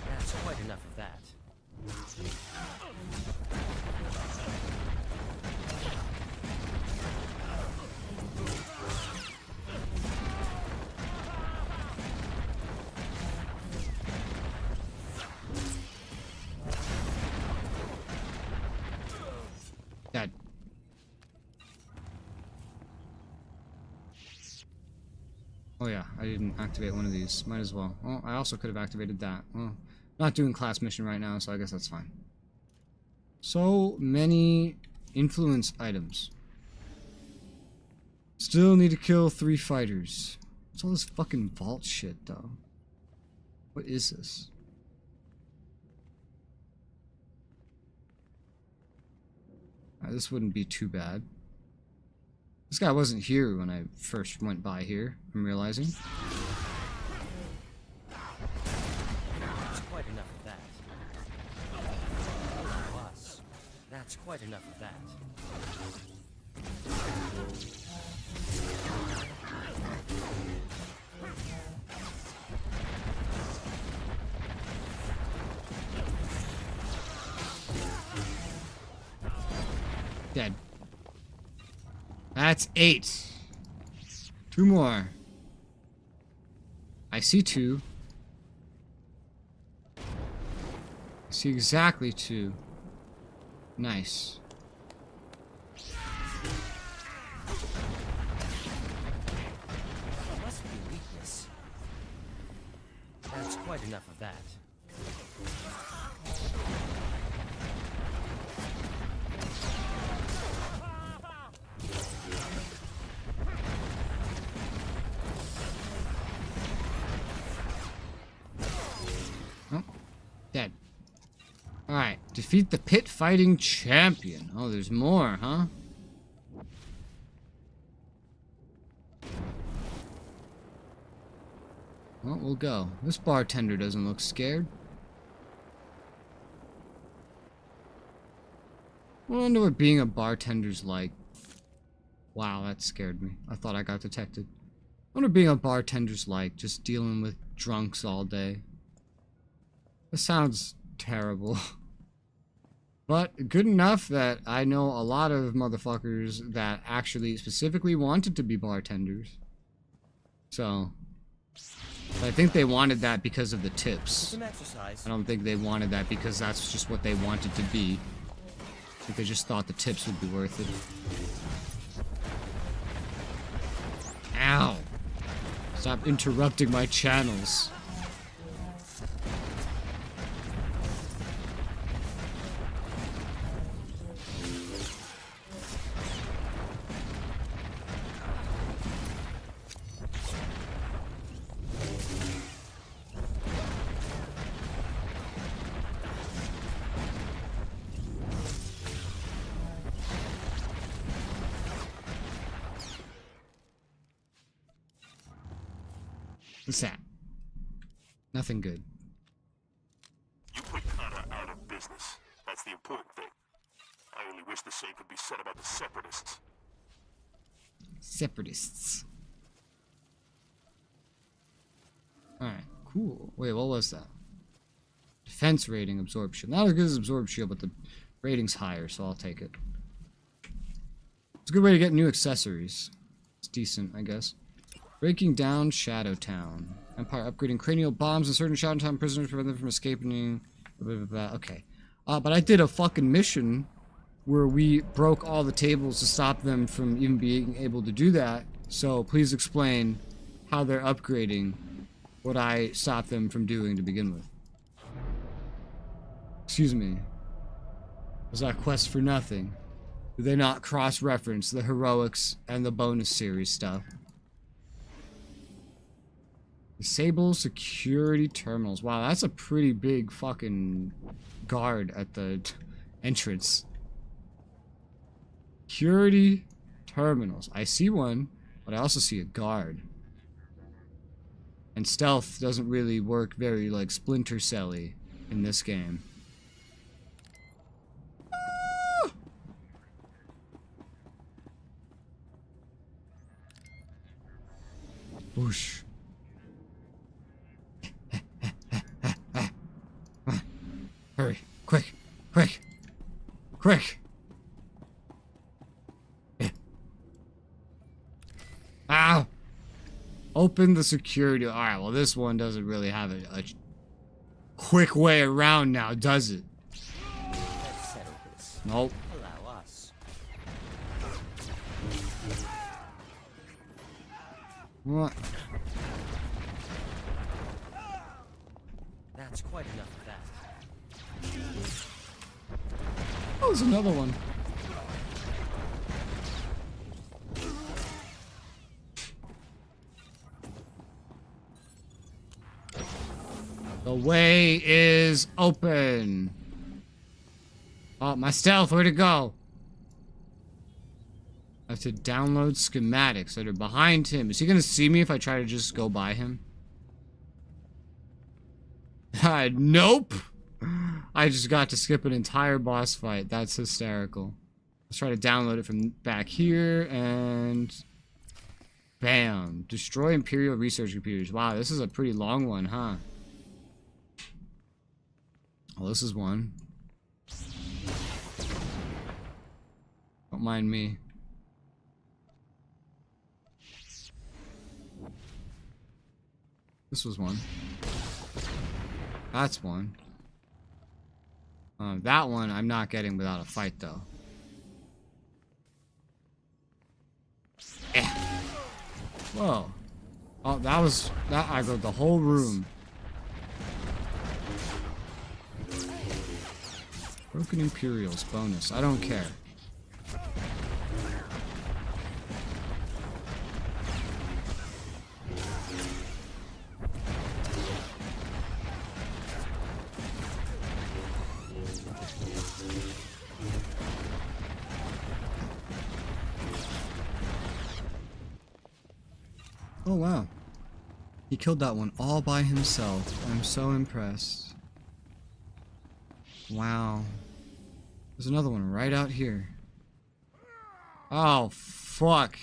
That's quite enough of that. Dead. Oh yeah, I didn't activate one of these. Might as well. Oh, I also could have activated that. Well, not doing class mission right now, so I guess that's fine. So many influence items. Still need to kill 3 fighters. What's all this fucking vault shit, though? What is this? This wouldn't be too bad. This guy wasn't here when I first went by here, I'm realizing. That's quite enough of that. Plus, that's quite enough of that. Dead. That's 8. 2 more. I see 2. I see exactly 2. Nice. Must be weakness. That's quite enough of that. Oh, dead. Alright, defeat the pit fighting champion. Oh, there's more, huh? Well, we'll go. This bartender doesn't look scared. I wonder what being a bartender's like. Wow, that scared me. I thought I got detected. I wonder what being a bartender's like, just dealing with drunks all day. That sounds terrible. But good enough that I know a lot of motherfuckers that actually specifically wanted to be bartenders. So, I think they wanted that because of the tips. Some exercise. I don't think they wanted that because that's just what they wanted to be. I think they just thought the tips would be worth it. Ow! Stop interrupting my channels. What's that? Nothing good. You put Kara out of business. That's the important thing. I only wish the same could be said about the Separatists. Separatists. Alright, cool. Wait, what was that? Defense rating, absorption. Not as good as absorb shield, but the rating's higher, so I'll take it. It's a good way to get new accessories. It's decent, I guess. Breaking down Shadow Town. Empire upgrading cranial bombs and certain Shadow Town prisoners to prevent them from escaping. Blah, blah, blah. Okay. But I did a fucking mission where we broke all the tables to stop them from even being able to do that. So please explain how they're upgrading what I stopped them from doing to begin with. Excuse me. Was that quest for nothing? Do they not cross-reference the heroics and the bonus series stuff? Disable security terminals. Wow, that's a pretty big fucking guard at the entrance. Security terminals. I see one, but I also see a guard. And stealth doesn't really work very, like, Splinter Cell-y in this game. Ah! Whoosh. Hurry. Quick. Quick. Quick. Ow! Open the security. Alright, well this one doesn't really have a quick way around now, does it? Let's settle this. Nope. Allow us. What? That's quite enough of that. Oh, there's another one. The way is open. Oh, my stealth, where'd it go? I have to download schematics that are behind him. Is he gonna see me if I try to just go by him? Nope! I just got to skip an entire boss fight. That's hysterical. Let's try to download it from back here, and... bam. Destroy Imperial Research Computers. Wow, this is a pretty long one, huh? Well, this is one. Don't mind me. This was one. That's one. That one I'm not getting without a fight, though. Eh. Whoa. Oh, that was... that I got the whole room. Broken Imperials bonus. I don't care. Oh wow. He killed that one all by himself. I'm so impressed. Wow. There's another one right out here. Oh, fuck.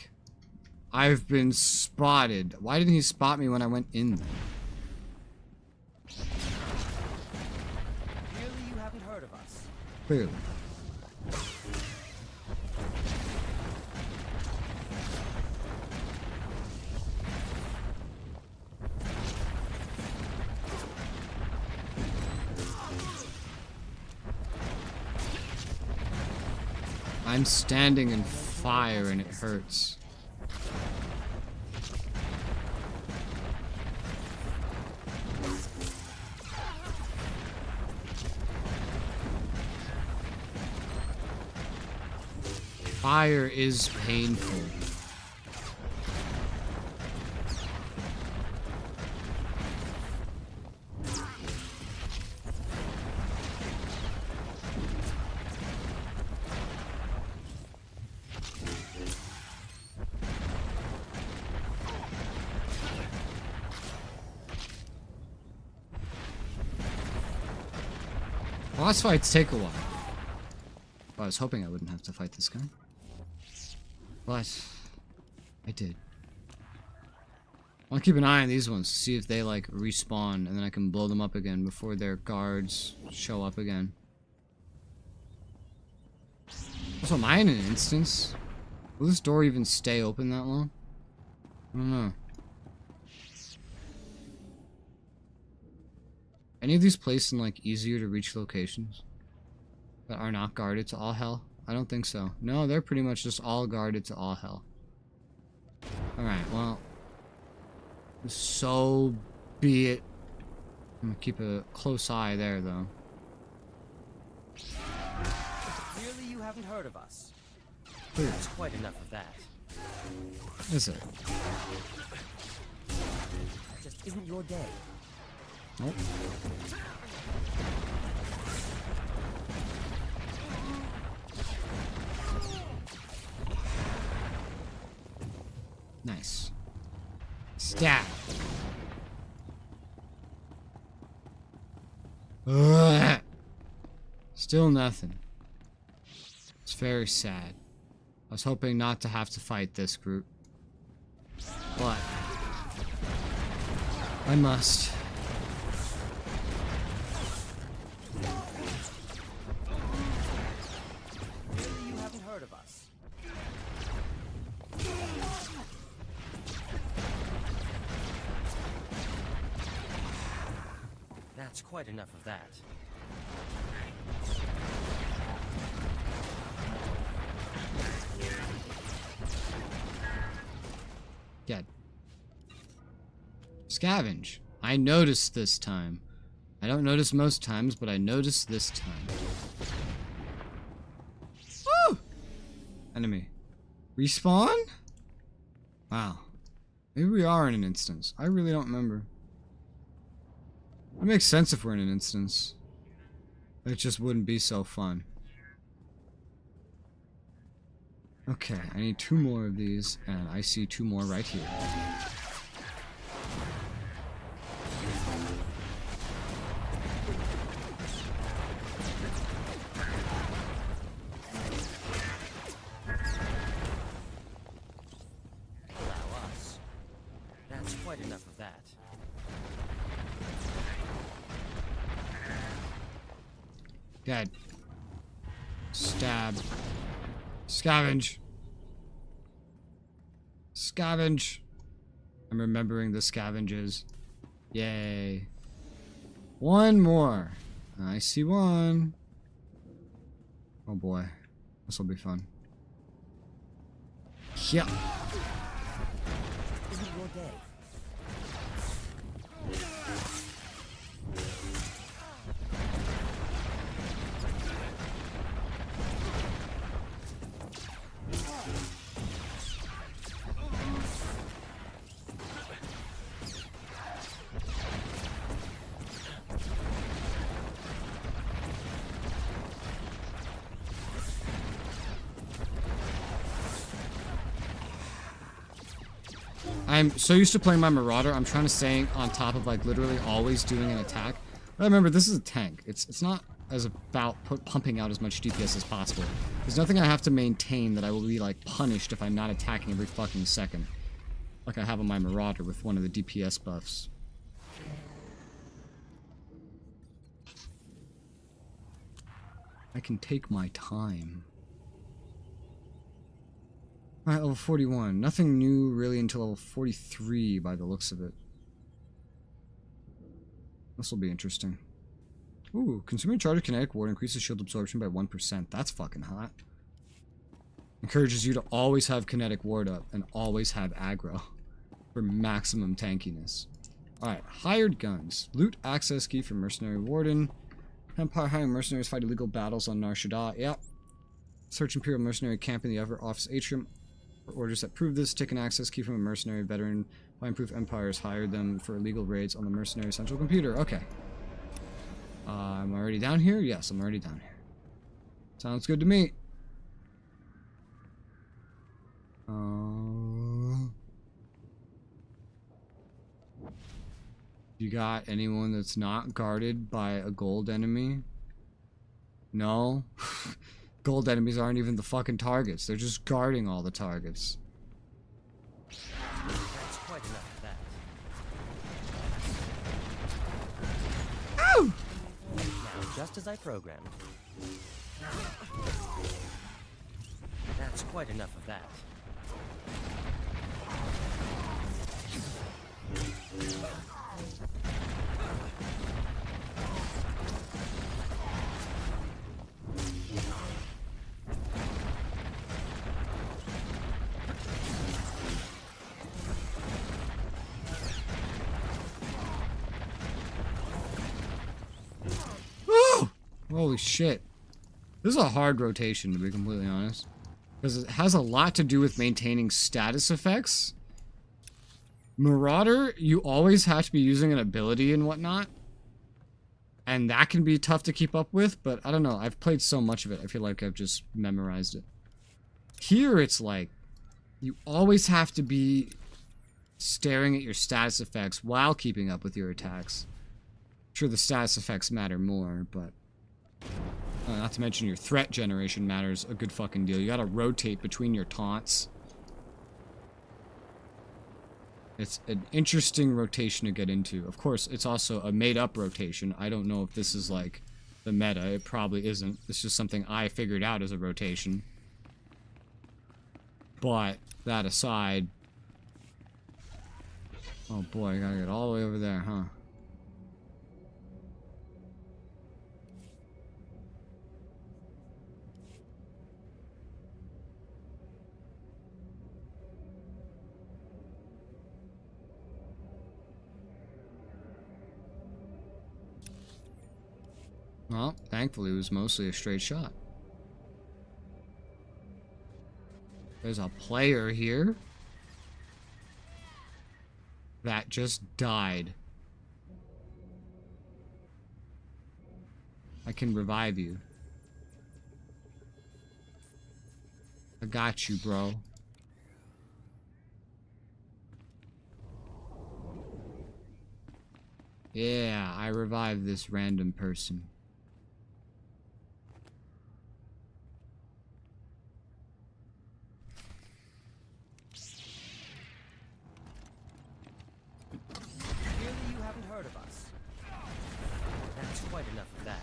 I've been spotted. Why didn't he spot me when I went in there? Clearly you haven't heard of us. Clearly. I'm standing in fire and it hurts. Fire is painful. Boss fights take a while. Well, I was hoping I wouldn't have to fight this guy. But I did. I'll keep an eye on these ones to see if they like respawn, and then I can blow them up again before their guards show up again. Also, am I in an instance? Will this door even stay open that long? I don't know. Any of these placed in like easier to reach locations that are not guarded to all hell? I don't think so. No, they're pretty much just all guarded to all hell. Alright, well. So be it. I'm gonna keep a close eye there, though. Clearly you haven't heard of us. Clearly. That's quite enough of that. Is it? That just isn't your day. Nope. Nice. Stab. Ugh. Still nothing. It's very sad. I was hoping not to have to fight this group. But I must. Clearly you haven't heard of us. That's quite enough of that. Dead. Scavenge. I noticed this time. I don't notice most times, but I noticed this time. Woo! Enemy. Respawn? Wow. Maybe we are in an instance. I really don't remember. It makes sense if we're in an instance. It just wouldn't be so fun. Okay, I need 2 more of these, and I see 2 more right here. Allow us. That's quite enough of that. Dead. Stab. Scavenge. Scavenge. I'm remembering the scavenges. Yay. 1 more. I see 1. Oh boy. This will be fun. Yeah. Isn't your day. I'm so used to playing my Marauder, I'm trying to stay on top of like literally always doing an attack. But remember, this is a tank. It's not as about pumping out as much DPS as possible. There's nothing I have to maintain that I will be like punished if I'm not attacking every fucking second. Like I have on my Marauder with one of the DPS buffs. I can take my time. Alright, level 41. Nothing new really until level 43 by the looks of it. This will be interesting. Ooh, consuming charge of kinetic ward increases shield absorption by 1%. That's fucking hot. Encourages you to always have kinetic ward up and always have aggro for maximum tankiness. Alright, hired guns. Loot access key for mercenary warden. Empire hiring mercenaries fight illegal battles on Nar Shaddaa. Yep. Search Imperial mercenary camp in the upper office atrium. For orders that prove this, take an access key from a mercenary veteran. Find proof Empires hired them for illegal raids on the mercenary central computer. Okay. I'm already down here? Yes, I'm already down here. Sounds good to me. You got anyone that's not guarded by a gold enemy? No? Gold enemies aren't even the fucking targets. They're just guarding all the targets. That's quite enough of that. Ow! Now, just as I programmed. That's quite enough of that. Holy shit. This is a hard rotation, to be completely honest. Because it has a lot to do with maintaining status effects. Marauder, you always have to be using an ability and whatnot. And that can be tough to keep up with, but I don't know. I've played so much of it, I feel like I've just memorized it. Here, it's like, you always have to be staring at your status effects while keeping up with your attacks. Sure, the status effects matter more, but... not to mention your threat generation matters a good fucking deal. You gotta rotate between your taunts. It's an interesting rotation to get into. Of course, it's also a made-up rotation. I don't know if this is, like, the meta. It probably isn't. It's just something I figured out as a rotation. But, that aside... Oh boy, I gotta get all the way over there, huh? Well, thankfully it was mostly a straight shot. There's a player here that just died. I can revive you. I got you, bro. Yeah, I revived this random person. That's quite enough of that.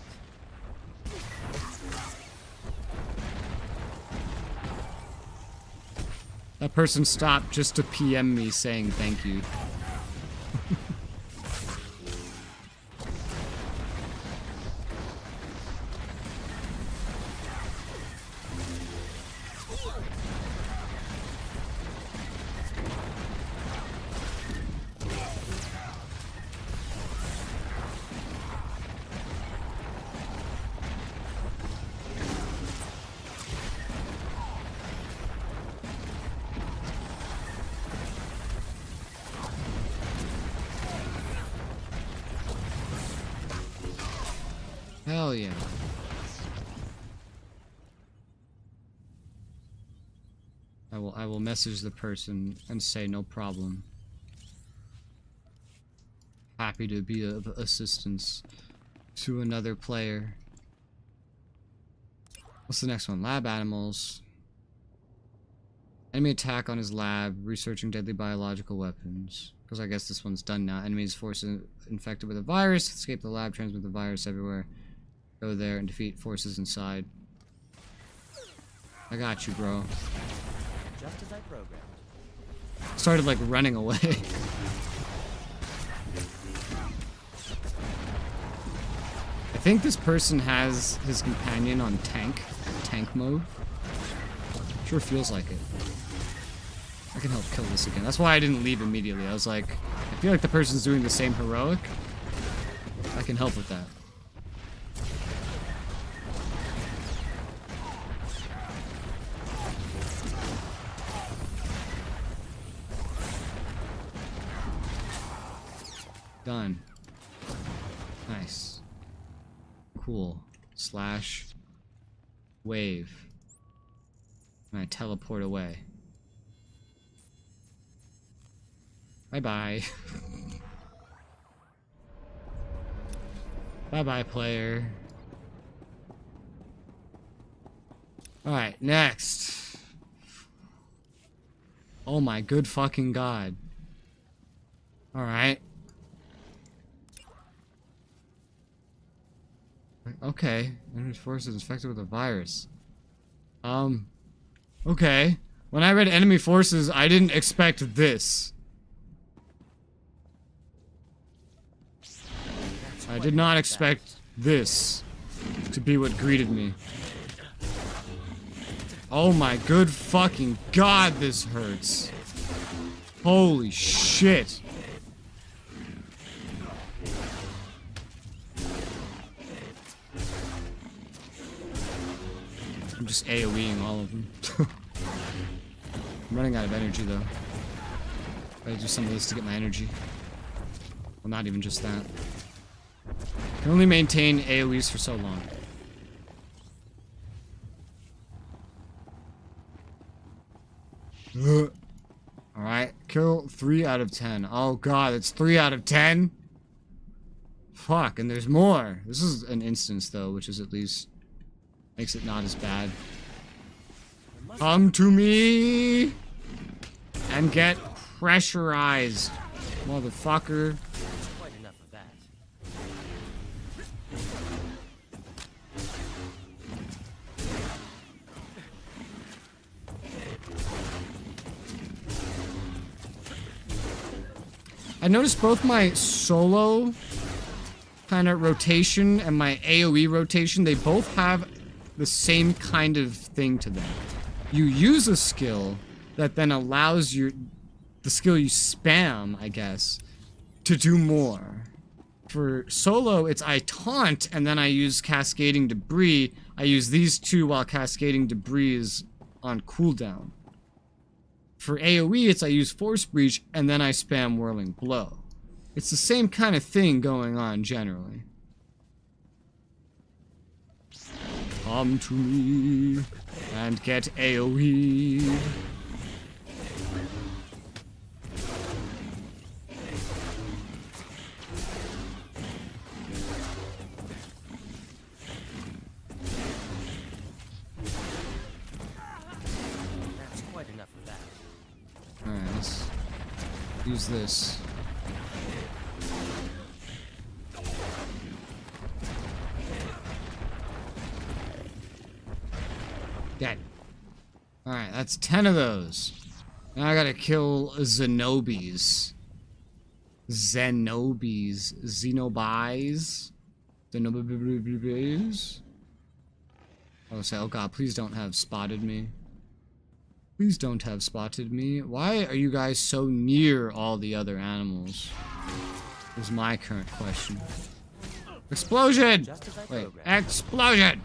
That person stopped just to PM me saying thank you. Hell yeah. I will message the person and say no problem. Happy to be of assistance to another player. What's the next one? Lab animals. Enemy attack on his lab, researching deadly biological weapons. Because I guess this one's done now. Enemies forces infected with a virus, escape the lab, transmit the virus everywhere. Go there and defeat forces inside. I got you, bro. Just as I programmed. Started like running away. I think this person has his companion on tank mode. Sure feels like it. I can help kill this again. That's why I didn't leave immediately. I was like, I feel like the person's doing the same heroic. I can help with that. Done. Nice. Cool. Slash. Wave. And I teleport away. Bye-bye. Bye-bye, player. Alright, next. Oh my good fucking god. Alright. Okay. Enemy forces infected with a virus. Okay. When I read enemy forces, I didn't expect this. I did not expect this to be what greeted me. Oh my good fucking god, this hurts. Holy shit. just AoEing all of them. I'm running out of energy though. Gotta do some of this to get my energy. Well, not even just that. Can only maintain AoEs for so long. Alright, kill 3 out of 10. Oh god, it's 3 out of 10? Fuck, and there's more. This is an instance though, which is at least makes it not as bad. Come to me and get pressurized, motherfucker. Quite enough of that. I noticed both my solo kind of rotation and my AoE rotation, they both have the same kind of thing to them. You use a skill that then allows the skill you spam, I guess, to do more. For solo, it's I taunt and then I use cascading debris. I use these two while cascading debris is on cooldown. For AoE, it's I use force breach and then I spam whirling blow. It's the same kind of thing going on generally. Come to me and get AoE. That's quite enough of that. Alright, let's use this. Dead. Alright, that's 10 of those. Now I gotta kill Zenobis. Zenobis. Zenobis? I will say, oh god, please don't have spotted me. Please don't have spotted me. Why are you guys so near all the other animals? Is my current question. Explosion! Wait, explosion!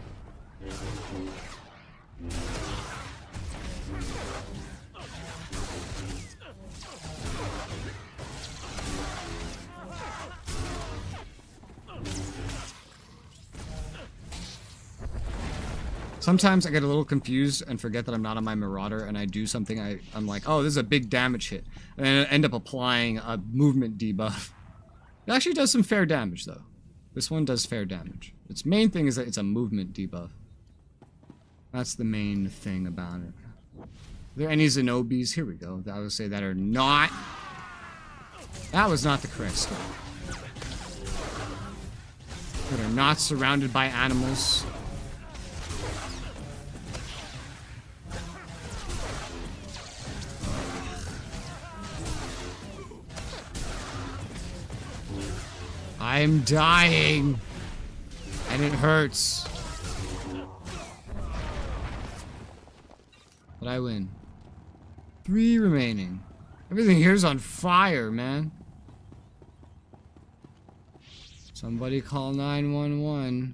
Sometimes I get a little confused and forget that I'm not on my Marauder and I do something I'm like, oh, this is a big damage hit. And I end up applying a movement debuff. It actually does some fair damage though. This one does fair damage. Its main thing is that it's a movement debuff. That's the main thing about it. Are there any Zenobis? Here we go. I would say that are not... That was not the correct skill. That are not surrounded by animals. I'm dying. And it hurts. But I win. 3 remaining. Everything here's on fire, man. Somebody call 911.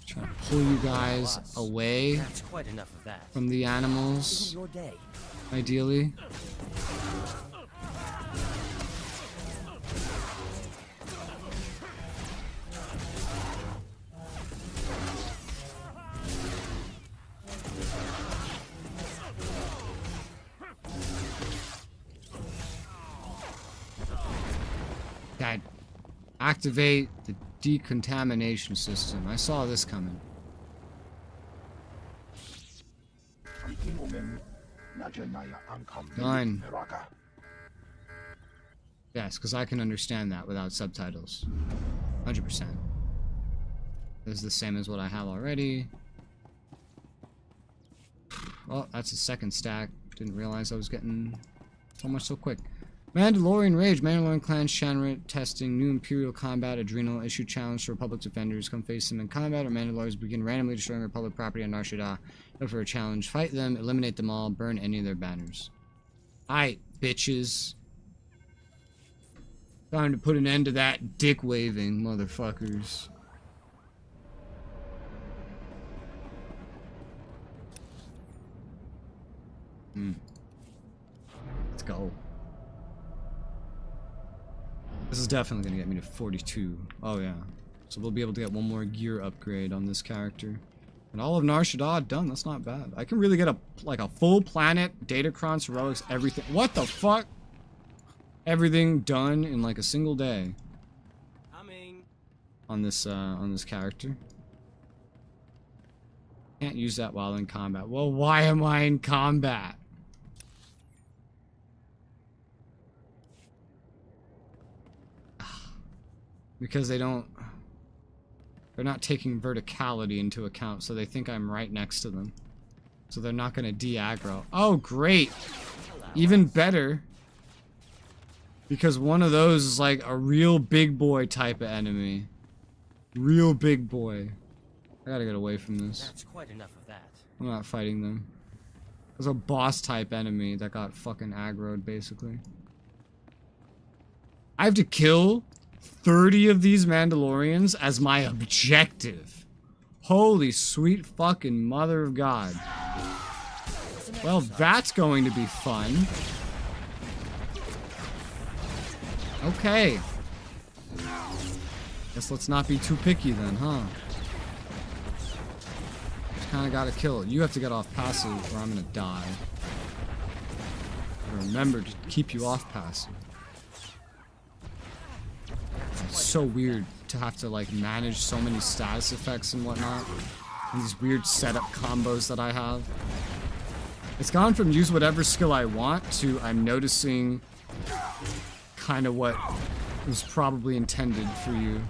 Trying to pull you guys away. That's quite enough of that. From the animals. Your day. Ideally. Dad, activate the decontamination system. I saw this coming. Done. Yes, because I can understand that without subtitles. 100%. This is the same as what I have already. Well, that's a second stack. Didn't realize I was getting so much so quick. Mandalorian Rage. Mandalorian Clan Shanrit testing new Imperial Combat Adrenal issue challenge to Republic defenders. Come face them in combat, or Mandalorians begin randomly destroying Republic property on Nar Shaddaa. Look for a challenge. Fight them, eliminate them all, burn any of their banners. Aight, bitches. Time to put an end to that dick waving, motherfuckers. Let's go. This is definitely gonna get me to 42. Oh yeah. So we'll be able to get one more gear upgrade on this character. And all of Nar Shaddaa done. That's not bad. I can really get a full planet, Datacrons, heroics, everything. What the fuck? Everything done in like a single day. Coming. On this character. Can't use that while in combat. Well, why am I in combat? Because they're not taking verticality into account, so they think I'm right next to them. So they're not gonna de-aggro. Oh, great! Even better. Because one of those is like a real big boy type of enemy. Real big boy. I gotta get away from this. That's quite enough of that. I'm not fighting them. There's a boss type enemy that got fucking aggroed, basically. I have to kill 30 of these Mandalorians as my objective. Holy sweet fucking mother of God. Well, that's going to be fun. Okay. Guess let's not be too picky then, huh? Just kinda gotta kill it. You have to get off passive or I'm gonna die. Remember to keep you off passive. It's so weird to have to like manage so many status effects and whatnot. And these weird setup combos that I have. It's gone from use whatever skill I want to I'm noticing kind of what was probably intended for you.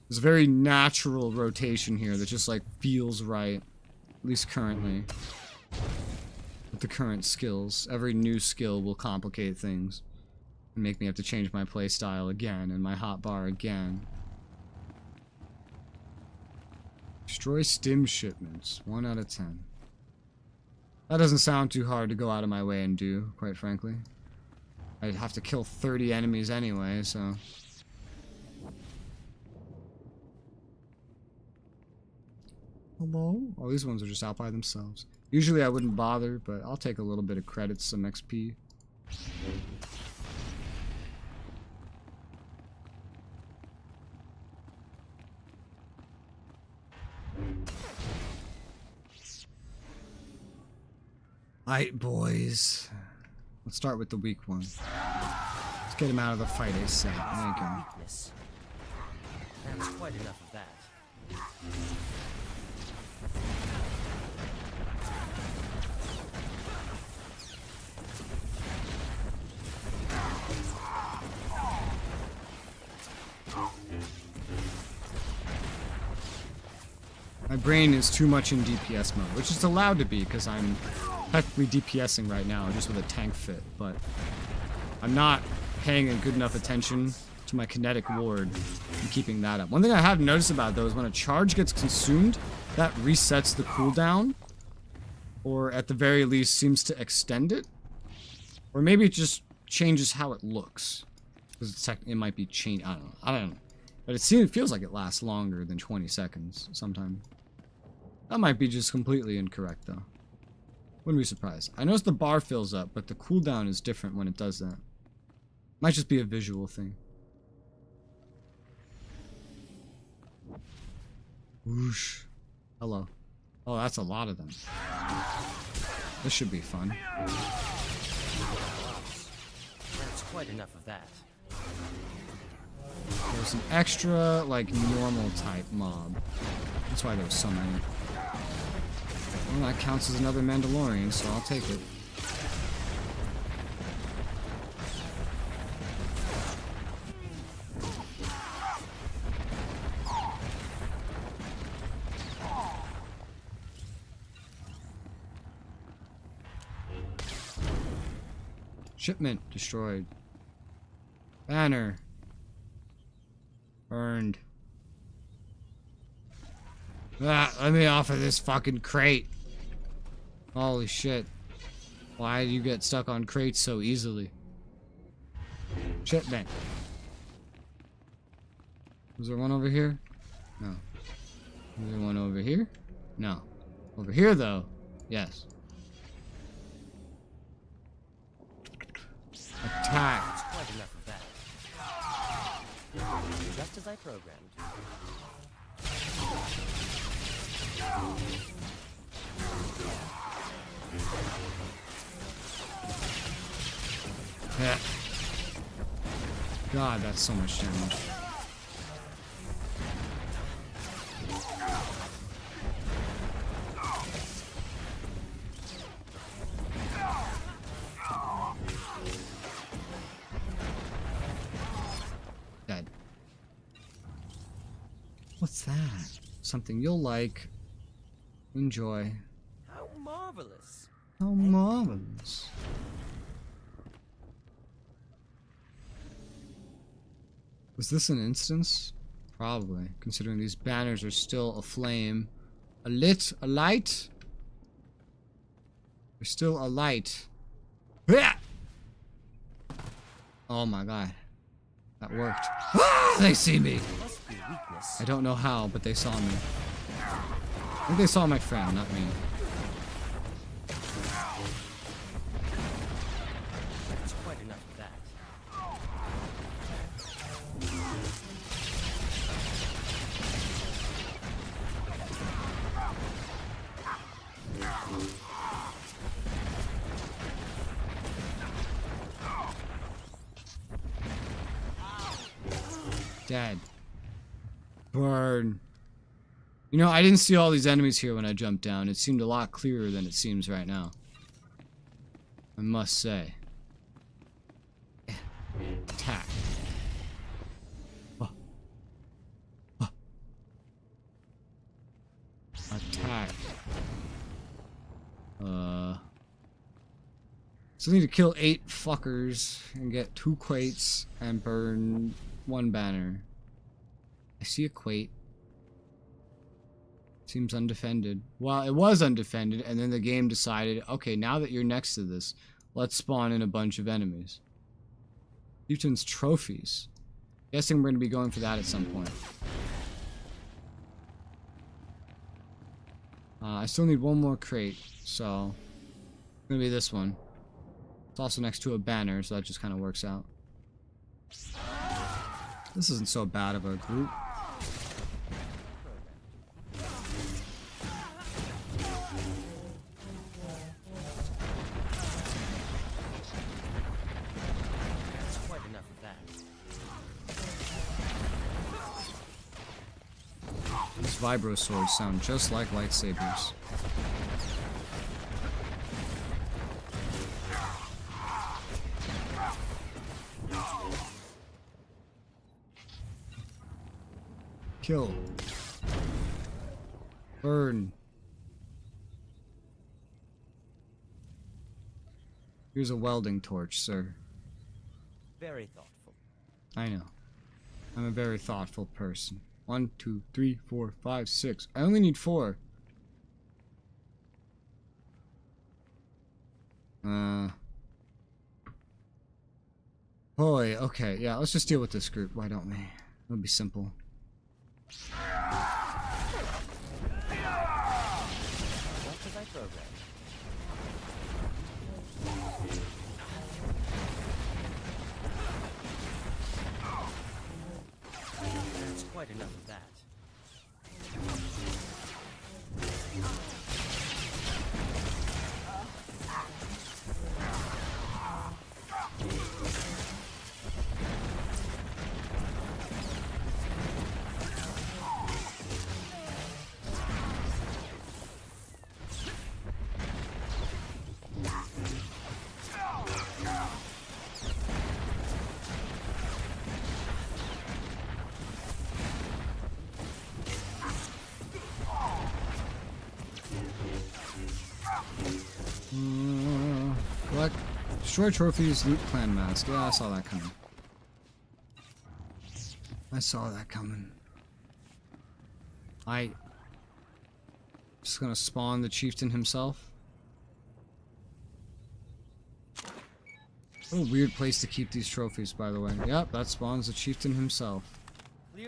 There's a very natural rotation here that just like feels right. At least currently. With the current skills. Every new skill will complicate things. And make me have to change my playstyle again and my hotbar again. Destroy stim shipments. 1 out of 10. That doesn't sound too hard to go out of my way and do, quite frankly. I'd have to kill 30 enemies anyway, so... Hello? Oh, these ones are just out by themselves. Usually I wouldn't bother, but I'll take a little bit of credits, some XP. Alright, boys. Let's start with the weak one. Let's get him out of the fight ASAP. There you go. Weakness. That's quite enough of that. My brain is too much in DPS mode, which it's allowed to be because I'm technically DPSing right now just with a tank fit, but I'm not paying a good enough attention to my kinetic ward and keeping that up. One thing I have noticed about though is when a charge gets consumed, that resets the cooldown, or at the very least seems to extend it, or maybe it just changes how it looks, because it might be changed. I don't know, but it feels like it lasts longer than 20 seconds sometimes. That might be just completely incorrect though. Wouldn't be surprised. I noticed the bar fills up, but the cooldown is different when it does that. Might just be a visual thing. Whoosh. Hello. Oh, that's a lot of them. This should be fun. That's quite enough of that. There's an extra, like, normal type mob. That's why there was so many. Well, that counts as another Mandalorian, so I'll take it. Shipment destroyed. Banner burned. Ah, let me off of this fucking crate. Holy shit. Why do you get stuck on crates so easily? Shipment. Was there one over here? No. Was there one over here? No. Over here though? Yes. Attack. That's quite enough of that. Just as I programmed. Yeah. God, that's so much damage. Dead. What's that? Something you'll like. Enjoy. How marvelous. How marvelous. Was this an instance? Probably, considering these banners are still aflame. Alight? They're still alight. Oh my god. That worked. They see me! I don't know how, but they saw me. I think they saw my friend, not me. That's quite enough of that. Dead. Burn. You know, I didn't see all these enemies here when I jumped down. It seemed a lot clearer than it seems right now. I must say. Attack. Attack. So I need to kill 8 fuckers and get 2 quates and burn 1 banner. I see a quate. Seems undefended. Well, it was undefended, and then the game decided, okay, now that you're next to this, let's spawn in a bunch of enemies. Chieftain's trophies. Guessing we're going to be going for that at some point. I still need 1 more crate, so it's going to be this one. It's also next to a banner, so that just kind of works out. This isn't so bad of a group. That's quite enough of that. These vibro swords sound just like lightsabers. Kill. Burn. Here's a welding torch, sir. Very thoughtful. I know. I'm a very thoughtful person. 1, 2, 3, 4, 5, 6. I only need 4. Boy, okay, yeah, let's just deal with this group, why don't we? It'll be simple. Just as I programmed. That's quite enough of that. Collect. Destroy trophies, loot clan mask. Yeah, I saw that coming. I saw that coming. Just gonna spawn the chieftain himself. What a weird place to keep these trophies, by the way. Yep, that spawns the chieftain himself.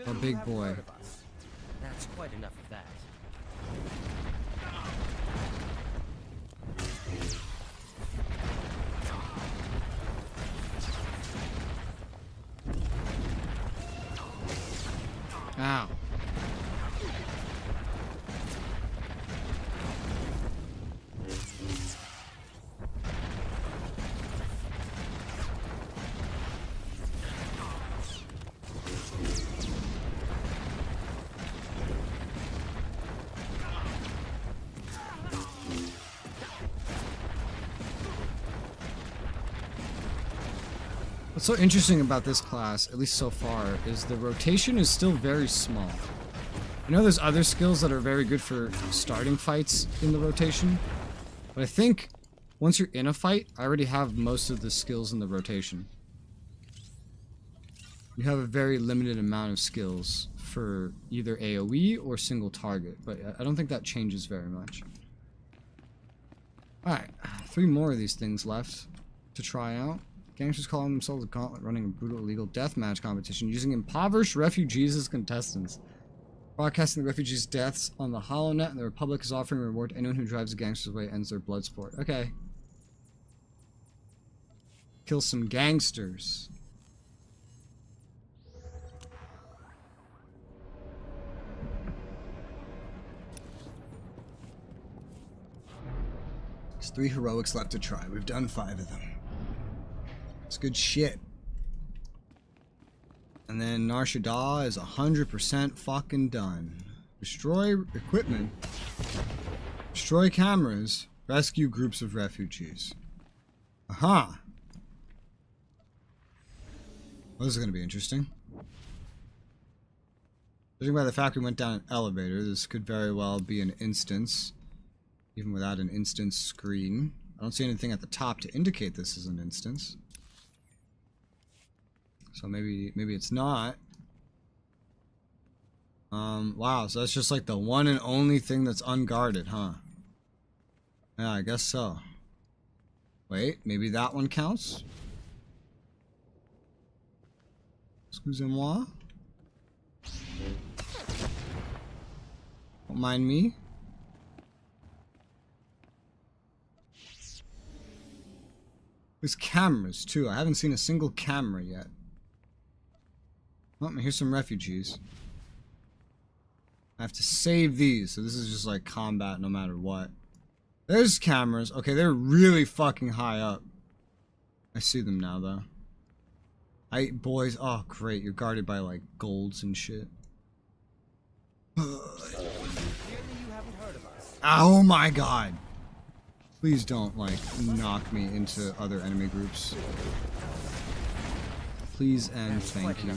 A big boy. That's quite enough of that. Ow. What's so interesting about this class, at least so far, is the rotation is still very small. I know there's other skills that are very good for starting fights in the rotation, but I think once you're in a fight, I already have most of the skills in the rotation. You have a very limited amount of skills for either AoE or single target, but I don't think that changes very much. Alright, 3 more of these things left to try out. Gangsters calling themselves a gauntlet, running a brutal illegal deathmatch competition using impoverished refugees as contestants. Broadcasting the refugees' deaths on the HoloNet, and the Republic is offering a reward to anyone who drives the gangsters away and ends their blood sport. Okay. Kill some gangsters. There's 3 heroics left to try. We've done 5 of them. It's good shit. And then Nar Shaddaa is 100% fucking done. Destroy equipment. Destroy cameras. Rescue groups of refugees. Aha! Well, this is going to be interesting. Judging by the fact we went down an elevator, this could very well be an instance. Even without an instance screen. I don't see anything at the top to indicate this is an instance. So maybe it's not. Wow, so that's just like the one and only thing that's unguarded, huh? Yeah, I guess so. Wait, maybe that one counts? Excusez-moi? Don't mind me. There's cameras too. I haven't seen a single camera yet. Oh, here's some refugees. I have to save these, so this is just like combat no matter what. There's cameras. Okay, they're really fucking high up. I see them now, though. Boys, oh great, you're guarded by like golds and shit. Oh my god. Please don't, like, knock me into other enemy groups. Please and thank you.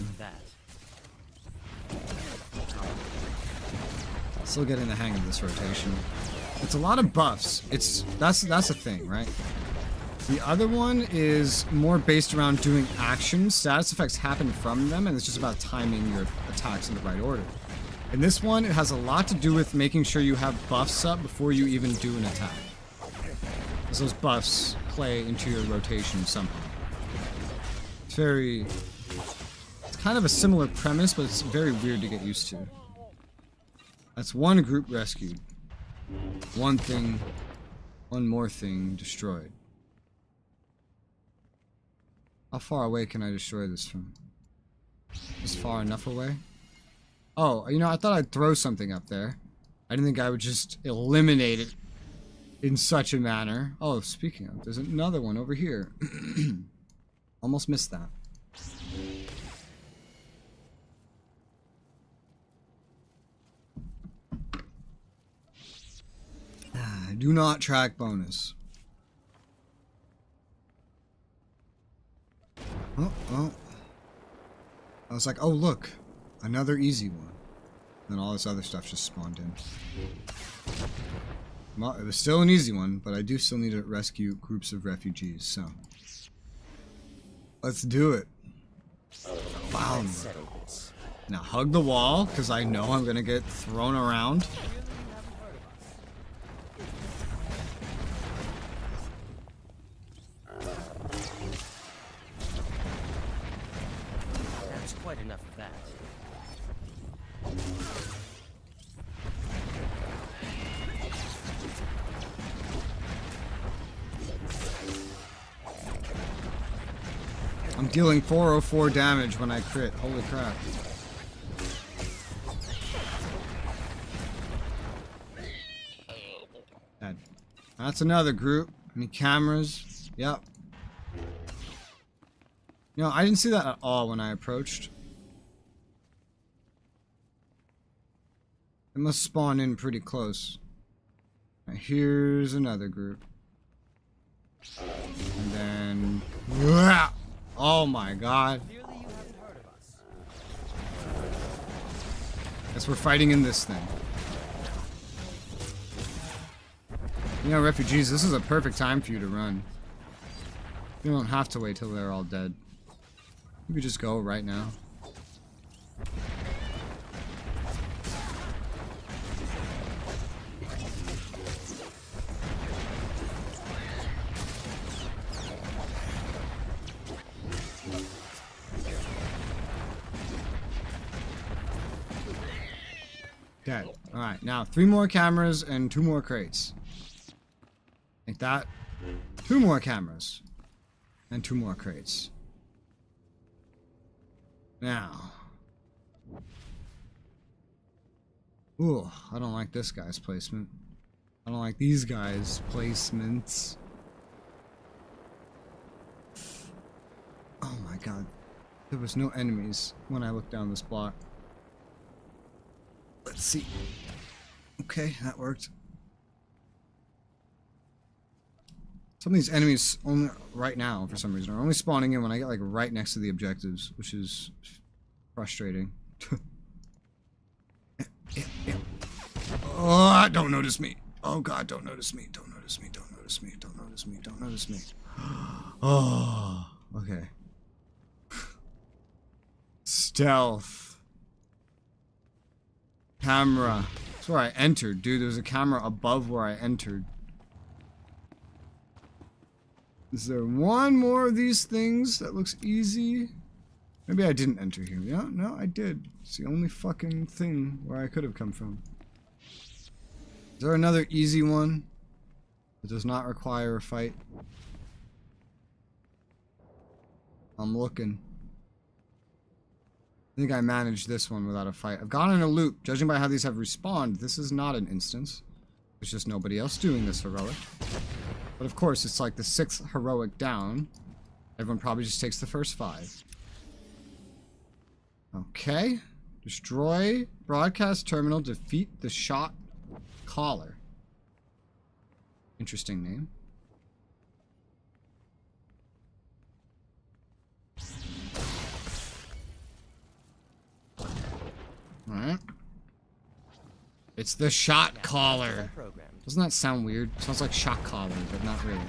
Still getting the hang of this rotation. It's a lot of buffs. That's a thing, right? The other one is more based around doing actions. Status effects happen from them, and it's just about timing your attacks in the right order. In this one, it has a lot to do with making sure you have buffs up before you even do an attack. Because those buffs play into your rotation somehow. It's kind of a similar premise, but it's very weird to get used to. That's one group rescued. One more thing destroyed. How far away can I destroy this from? Just far enough away? Oh, you know, I thought I'd throw something up there. I didn't think I would just eliminate it in such a manner. Oh, speaking of, there's another one over here. Almost missed that. Do not track bonus. Oh. I was like, oh look, another easy one. Then all this other stuff just spawned in. Well, it was still an easy one, but I do still need to rescue groups of refugees, so. Let's do it. Wow. Now hug the wall, because I know I'm gonna get thrown around. That's quite enough of that. I'm dealing 404 damage when I crit. Holy crap. That's another group. Any cameras? Yep. You know, I didn't see that at all when I approached. It must spawn in pretty close. Right, here's another group. And then... Oh my god. Guess we're fighting in this thing. You know, refugees, this is a perfect time for you to run. You don't have to wait till they're all dead. You could just go right now. Dead. Alright, now 3 more cameras and 2 more crates. Like that. 2 more cameras. And 2 more crates. Now. Ooh, I don't like this guy's placement. I don't like these guys' placements. Oh my god. There was no enemies when I looked down this block. Let's see. Okay, that worked. Some of these enemies only right now, for some reason, are only spawning in when I get like right next to the objectives, which is frustrating. Oh, don't notice me. Oh god, don't notice me. Don't notice me. Don't notice me. Don't notice me. Don't notice me. Oh, okay. Stealth. Camera. That's where I entered, dude. There's a camera above where I entered. Is there one more of these things that looks easy? Maybe I didn't enter here. Yeah, no, I did. It's the only fucking thing where I could have come from. Is there another easy one that does not require a fight? I'm looking. I think I managed this one without a fight. I've gone in a loop. Judging by how these have respawned, this is not an instance. There's just nobody else doing this heroic. But of course, it's like the 6th heroic down. Everyone probably just takes the first 5. Okay. Destroy broadcast terminal, defeat the shot caller. Interesting name. Alright. It's the shot caller. Doesn't that sound weird? It sounds like shot caller, but not really.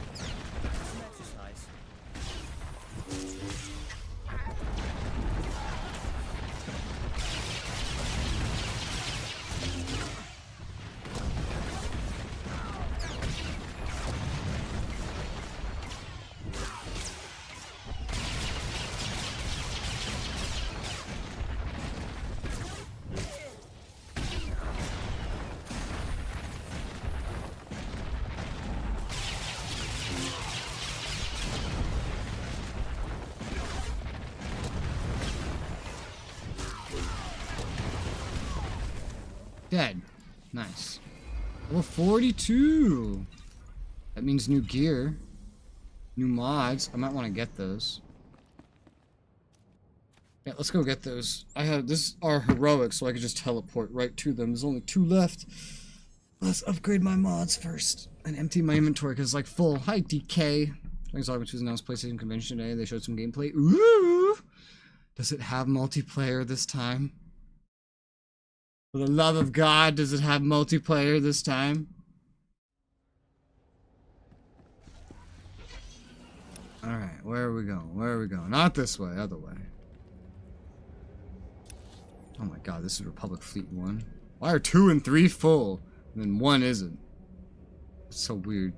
Dead. Nice. Level 42. That means new gear. New mods. I might want to get those. Yeah, let's go get those. This are heroic, so I could just teleport right to them. There's only 2 left. Let's upgrade my mods first. And empty my inventory because it's like full. Hi, DK. Thanks for was announced PlayStation Convention today. They showed some gameplay. Ooh! Does it have multiplayer this time? For the love of God, does it have multiplayer this time? Alright, where are we going? Where are we going? Not this way, other way. Oh my god, this is Republic Fleet 1. Why are 2 and 3 full, and then 1 isn't? It's so weird.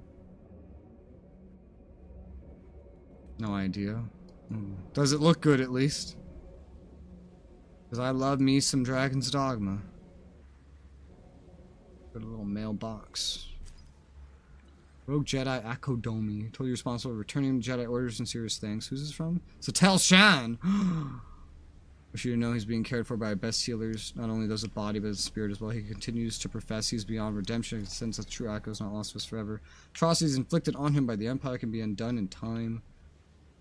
No idea. Does it look good, at least? Because I love me some Dragon's Dogma. Got a little mailbox. Rogue Jedi Akodomi. Totally responsible for returning Jedi orders and serious things. Who's this from? Satel Shan! wish you to know he's being cared for by our best healers, not only those of body, but his spirit as well. He continues to profess he's beyond redemption, since the true echo is not lost to us forever. Atrocities inflicted on him by the Empire can be undone in time.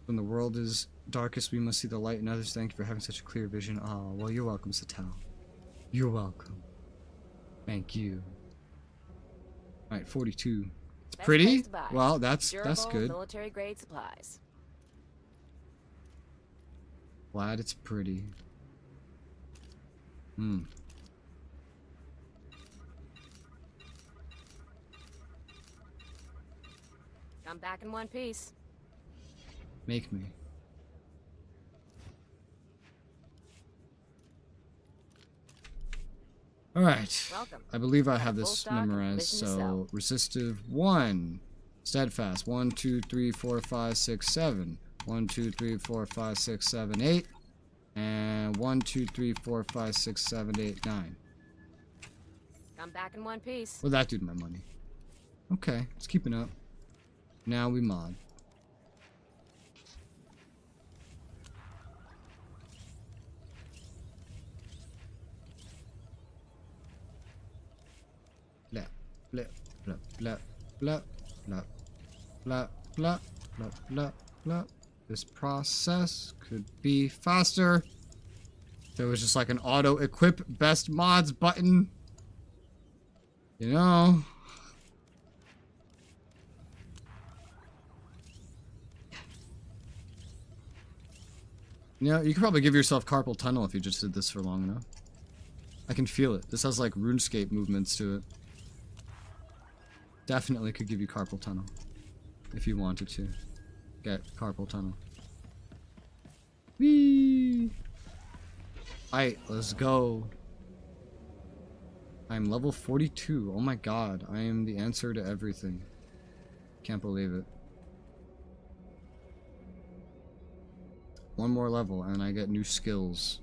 When the world is darkest, we must see the light in others. Thank you for having such a clear vision. Oh, well, you're welcome, Satal. You're welcome. Thank you. Alright, 42. It's pretty? Well, that's good. Military grade supplies. Glad it's pretty. Hmm. Come back in one piece. Make me. Alright. Welcome. I believe I have this memorized. So, resistive 1. Steadfast 1, 2, 3, 4, 5, 6, 7. 1, 2, 3, 4, 5, 6, 7, 8. And 1, 2, 3, 4, 5, 6, 7, 8, 9. Come back in one piece. What'd that do to my money? Okay, it's keeping up. Now we mod. Blah, blah, blah, blah, blah, blah, blah, blah, blah, blah. This process could be faster. There was just like an auto equip best mods button. You know. You know, you could probably give yourself carpal tunnel if you just did this for long enough. I can feel it. This has like RuneScape movements to it. Definitely could give you carpal tunnel if you wanted to get carpal tunnel. Whee! Alright, let's go. I'm level 42. Oh my god, I am the answer to everything. Can't believe it. One more level and I get new skills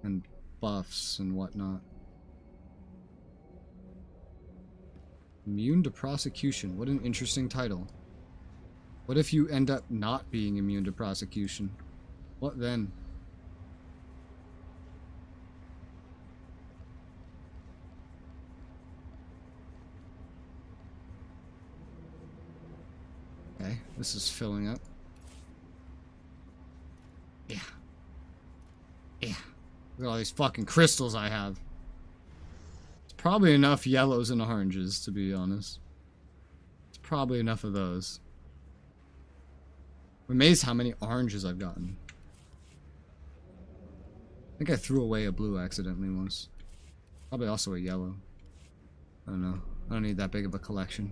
and buffs and whatnot. Immune to prosecution. What an interesting title. What if you end up not being immune to prosecution? What then? Okay, this is filling up. Yeah. Yeah. Look at all these fucking crystals I have. Probably enough yellows and oranges, to be honest. It's probably enough of those. I'm amazed how many oranges I've gotten. I think I threw away a blue accidentally once. Probably also a yellow. I don't know. I don't need that big of a collection.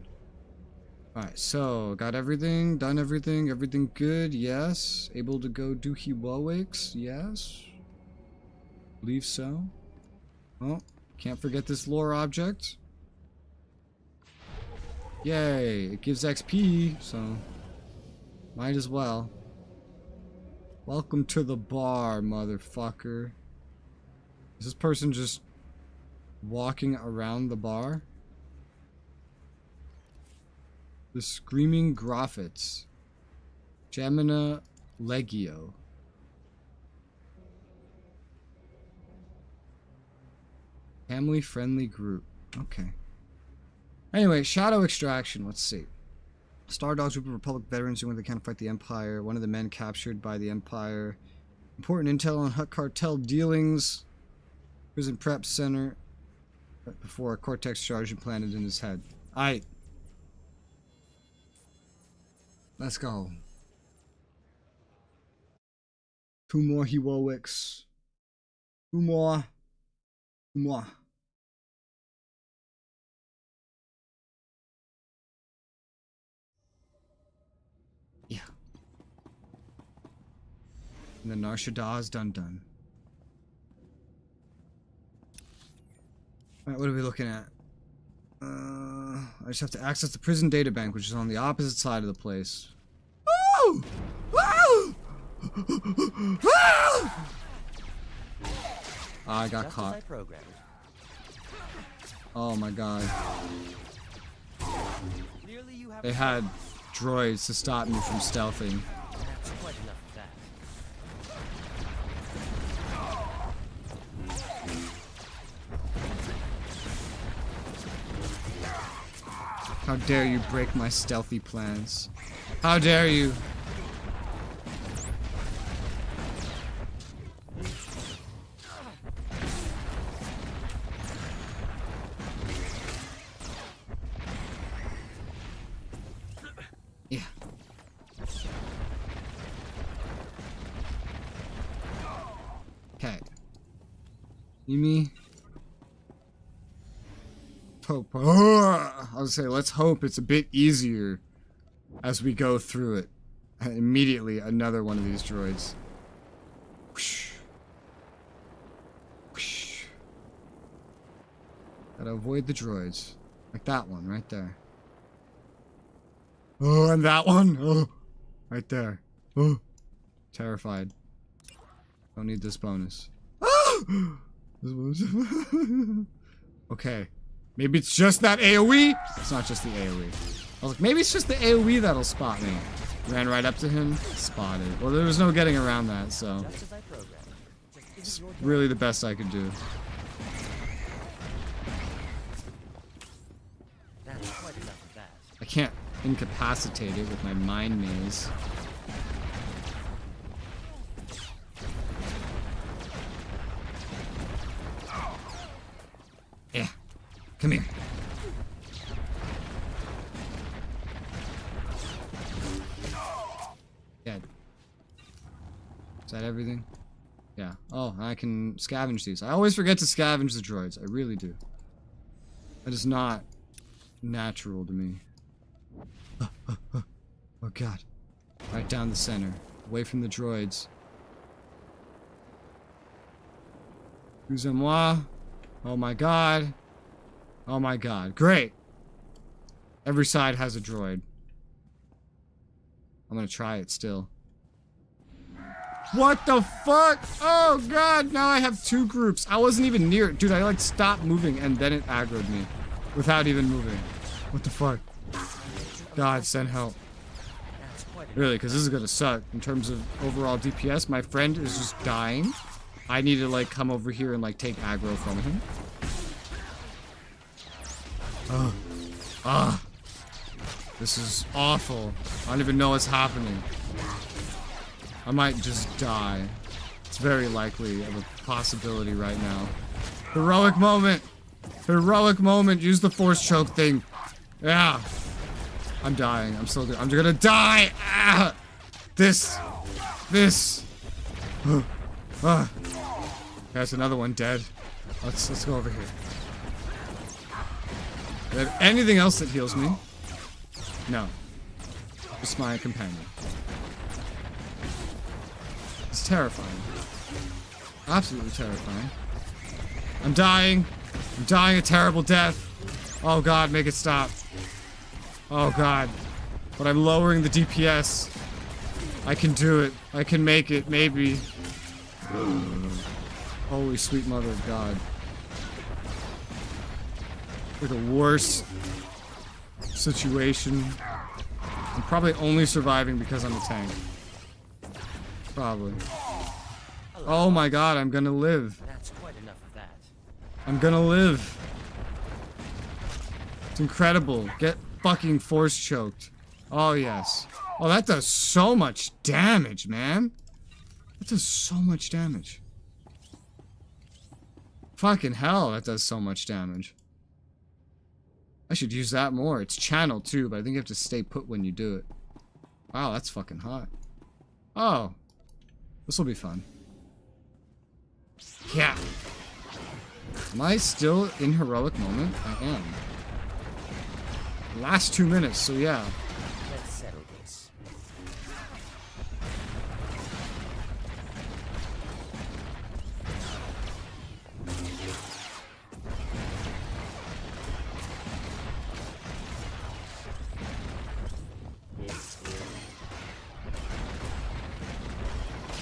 Alright, so got everything, done everything, everything good, yes. Able to go do heroics, yes. Believe so. Oh. Can't forget this lore object. Yay, it gives XP, so might as well. Welcome to the bar, motherfucker. Is this person just walking around the bar? The Screaming Groffits. Gemina Legio. Family-friendly group. Okay. Anyway, Shadow Extraction. Let's see. Star Dogs group of Republic veterans doing what they can to fight the Empire. One of the men captured by the Empire. Important intel on Hutt cartel dealings. Prison prep center. Before a Cortex charge implanted in his head. Aight. Let's go. 2 more heroics. 2 more. 2 more. Yeah. And the Nar Shaddaa is done. Alright, what are we looking at? I just have to access the prison data bank, which is on the opposite side of the place. Woo! Woo! I got caught. Oh my god. They had droids to stop me from stealthing. How dare you break my stealthy plans? How dare you? Yeah. Okay. Yumi. Hope. I was say, let's hope it's a bit easier as we go through it. And immediately, another one of these droids. Whoosh. Whoosh. Gotta avoid the droids. Like that one right there. Oh, and that one. Oh, right there. Oh, terrified. Don't need this bonus. Okay. Maybe it's just that AoE? It's not just the AoE. I was like, maybe it's just the AoE that'll spot me. Ran right up to him, spotted. Well, there was no getting around that, so. It's really the best I could do. I can't incapacitate it with my mind maze. Yeah. Come here. Dead. Is that everything? Yeah. Oh, I can scavenge these. I always forget to scavenge the droids. I really do. That is not natural to me. Oh god. Right down the center. Away from the droids. Excusez-moi. Oh my god. Oh my god. Great. Every side has a droid. I'm gonna try it still. What the fuck? Oh god, now I have two groups. I wasn't even near it. Dude, I like stopped moving and then it aggroed me. Without even moving. What the fuck? God, send help. Really, because this is gonna suck in terms of overall DPS. My friend is just dying. I need to like come over here and like take aggro from him. This is awful. I don't even know what's happening. I might just die. It's very likely of a possibility right now. Heroic moment! Heroic moment! Use the force choke thing. Yeah. I'm dying. I'm still I'm gonna die! Ah! This. There's another one dead. Let's go over here. Do I have anything else that heals me? No. Just my companion. It's terrifying. Absolutely terrifying. I'm dying. I'm dying a terrible death. Oh god, make it stop. Oh god. But I'm lowering the DPS. I can do it. I can make it, maybe. Holy sweet mother of God. We're the worst situation. I'm probably only surviving because I'm a tank. Probably. Oh my god, I'm gonna live. That's quite enough of that. I'm gonna live. It's incredible. Get fucking force choked. Oh yes. Oh, that does so much damage, man. That does so much damage. Fucking hell, that does so much damage. I should use that more. It's channeled too, but I think you have to stay put when you do it. Wow, that's fucking hot. Oh. This will be fun. Yeah. Am I still in heroic moment? I am. Last 2 minutes, so yeah. Let's settle this.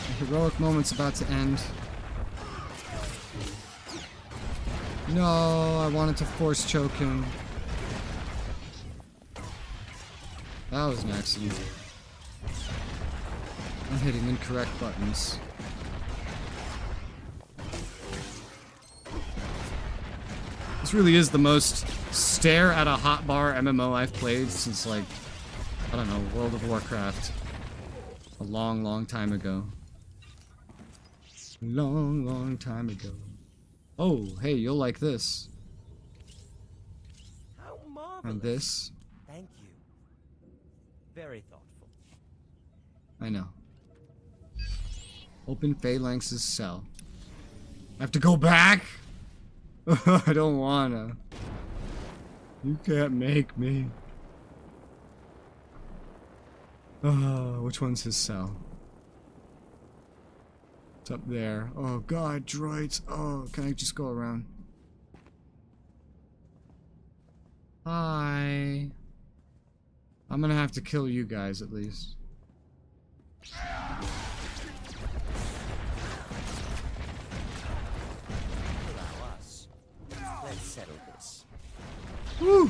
The heroic moment's about to end. No, I wanted to force choke him. That was an accident. I'm hitting incorrect buttons. This really is the most stare at a hotbar MMO I've played since, like, I don't know, World of Warcraft. A long, long time ago. Long, long time ago. Oh, hey, you'll like this. How marvelous. And this. Thank you. Very thoughtful. I know. Open Phalanx's cell. I have to go back? I don't wanna. You can't make me. Which one's his cell? It's up there. Oh god, droids. Oh, can I just go around? Hi. I'm gonna have to kill you guys at least. Allow us. Let's settle this. Woo!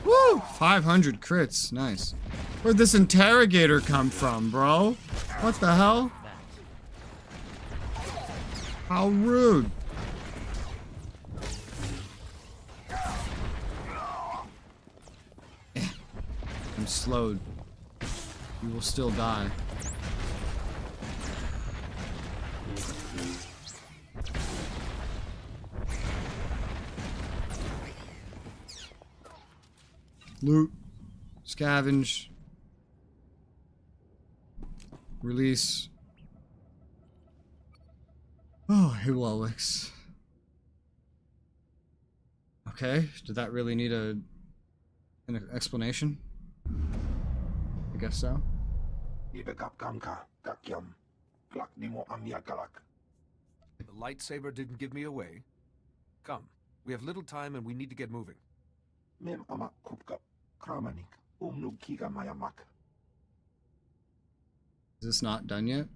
Woo! 500 crits. Nice. Where'd this interrogator come from, bro? What the hell? How rude. I'm slowed. You will still die. Loot. Scavenge. Release. Oh, heroics. Okay, did that really need an explanation? I guess so. The lightsaber didn't give me away. Come, we have little time and we need to get moving. Is this not done yet?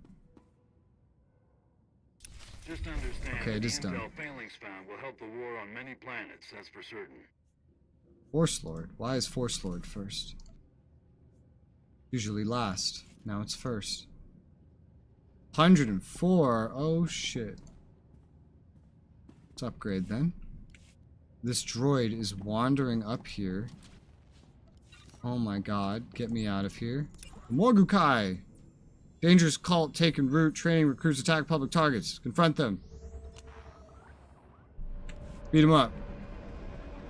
Just understand, okay, it is the done. intel Phalanx found will help the war on many planets, that's for certain. Force Lord. Why is Force Lord first? Usually last. Now it's first. 104. Oh shit. Let's upgrade then. This droid is wandering up here. Oh my god. Get me out of here. Morgukai! Dangerous cult taking root. Training recruits attack public targets. Confront them. Beat them up.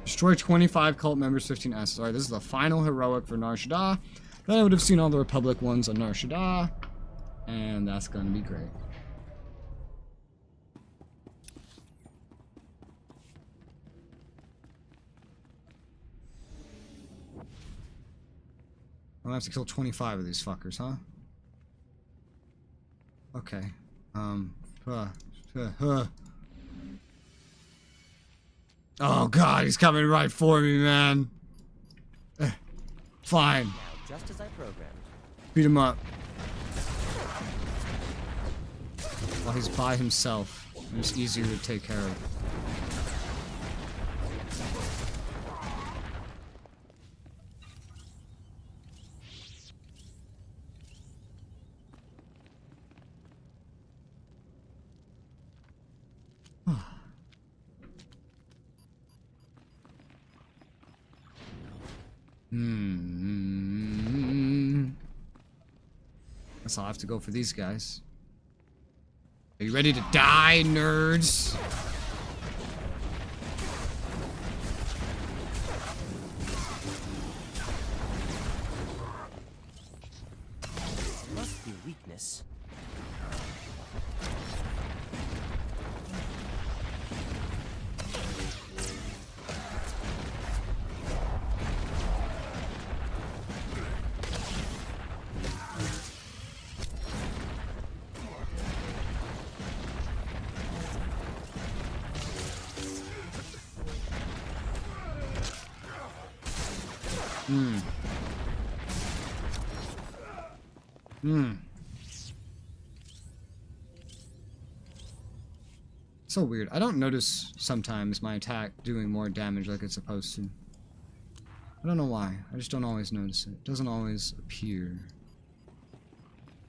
Destroy 25 cult members, 15 assets. Alright, this is the final heroic for Nar Shaddaa. Then I would have seen all the Republic ones on Nar Shaddaa. And that's gonna be great. I'm gonna have to kill 25 of these fuckers, huh? Okay. Oh god, he's coming right for me, man. Fine. Now, just as I programmed. Beat him up. While he's by himself, and it's easier to take care of. Guess I'll have to go for these guys. Are you ready to die, nerds? Must be weakness. So weird. I don't notice sometimes my attack doing more damage like it's supposed to. I don't know why. I just don't always notice it. It doesn't always appear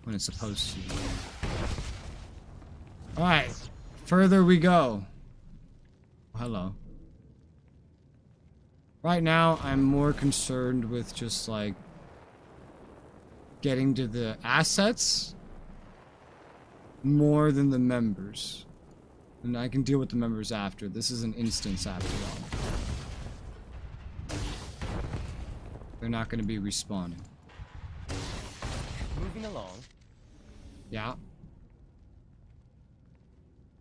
when it's supposed to. Alright. Further we go. Oh, hello. Right now, I'm more concerned with just, like, getting to the assets more than the members. And I can deal with the members after. This is an instance after all. They're not going to be respawning. Moving along. Yeah.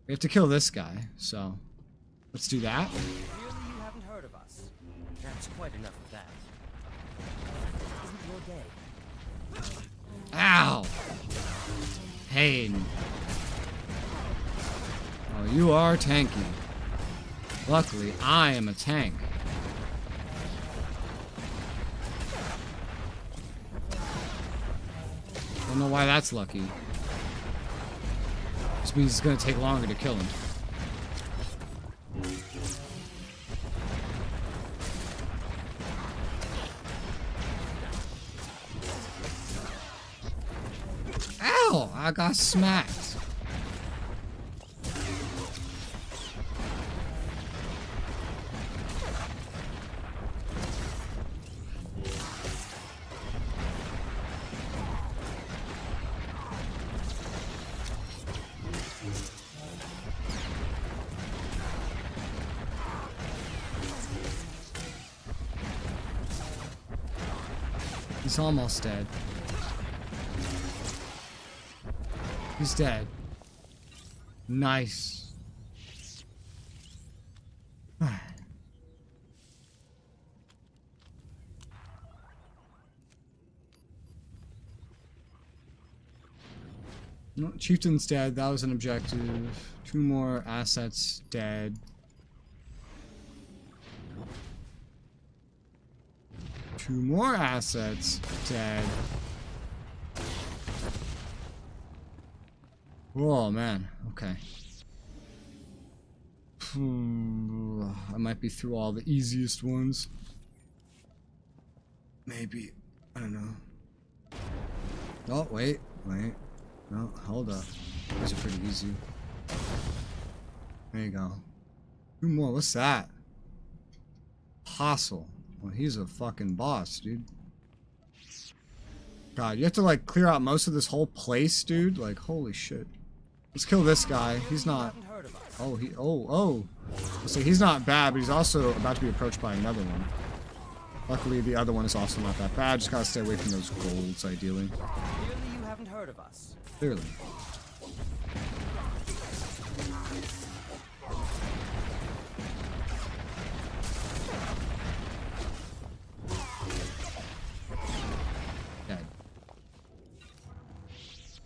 We have to kill this guy, so let's do that. Clearly you haven't heard of us. That's quite enough of that. Isn't your day? Ow! Pain. Oh, you are tanky. Luckily, I am a tank. Don't know why that's lucky. This means it's gonna take longer to kill him. Ow! I got smacked. He's almost dead. He's dead. Nice. No, Chieftain's dead. That was an objective. 2 more assets dead. 2 more assets dead. Oh man, okay. I might be through all the easiest ones. Maybe. I don't know. Oh, wait. No, hold up. These are pretty easy. There you go. 2 more. What's that? Apostle. Well, he's a fucking boss, dude. God, you have to, like, clear out most of this whole place, dude? Like, holy shit. Let's kill this guy. He's not... Oh, oh. Let's say he's not bad, but he's also about to be approached by another one. Luckily, the other one is also not that bad. Just gotta stay away from those golds, ideally. Clearly you haven't heard of us. Clearly.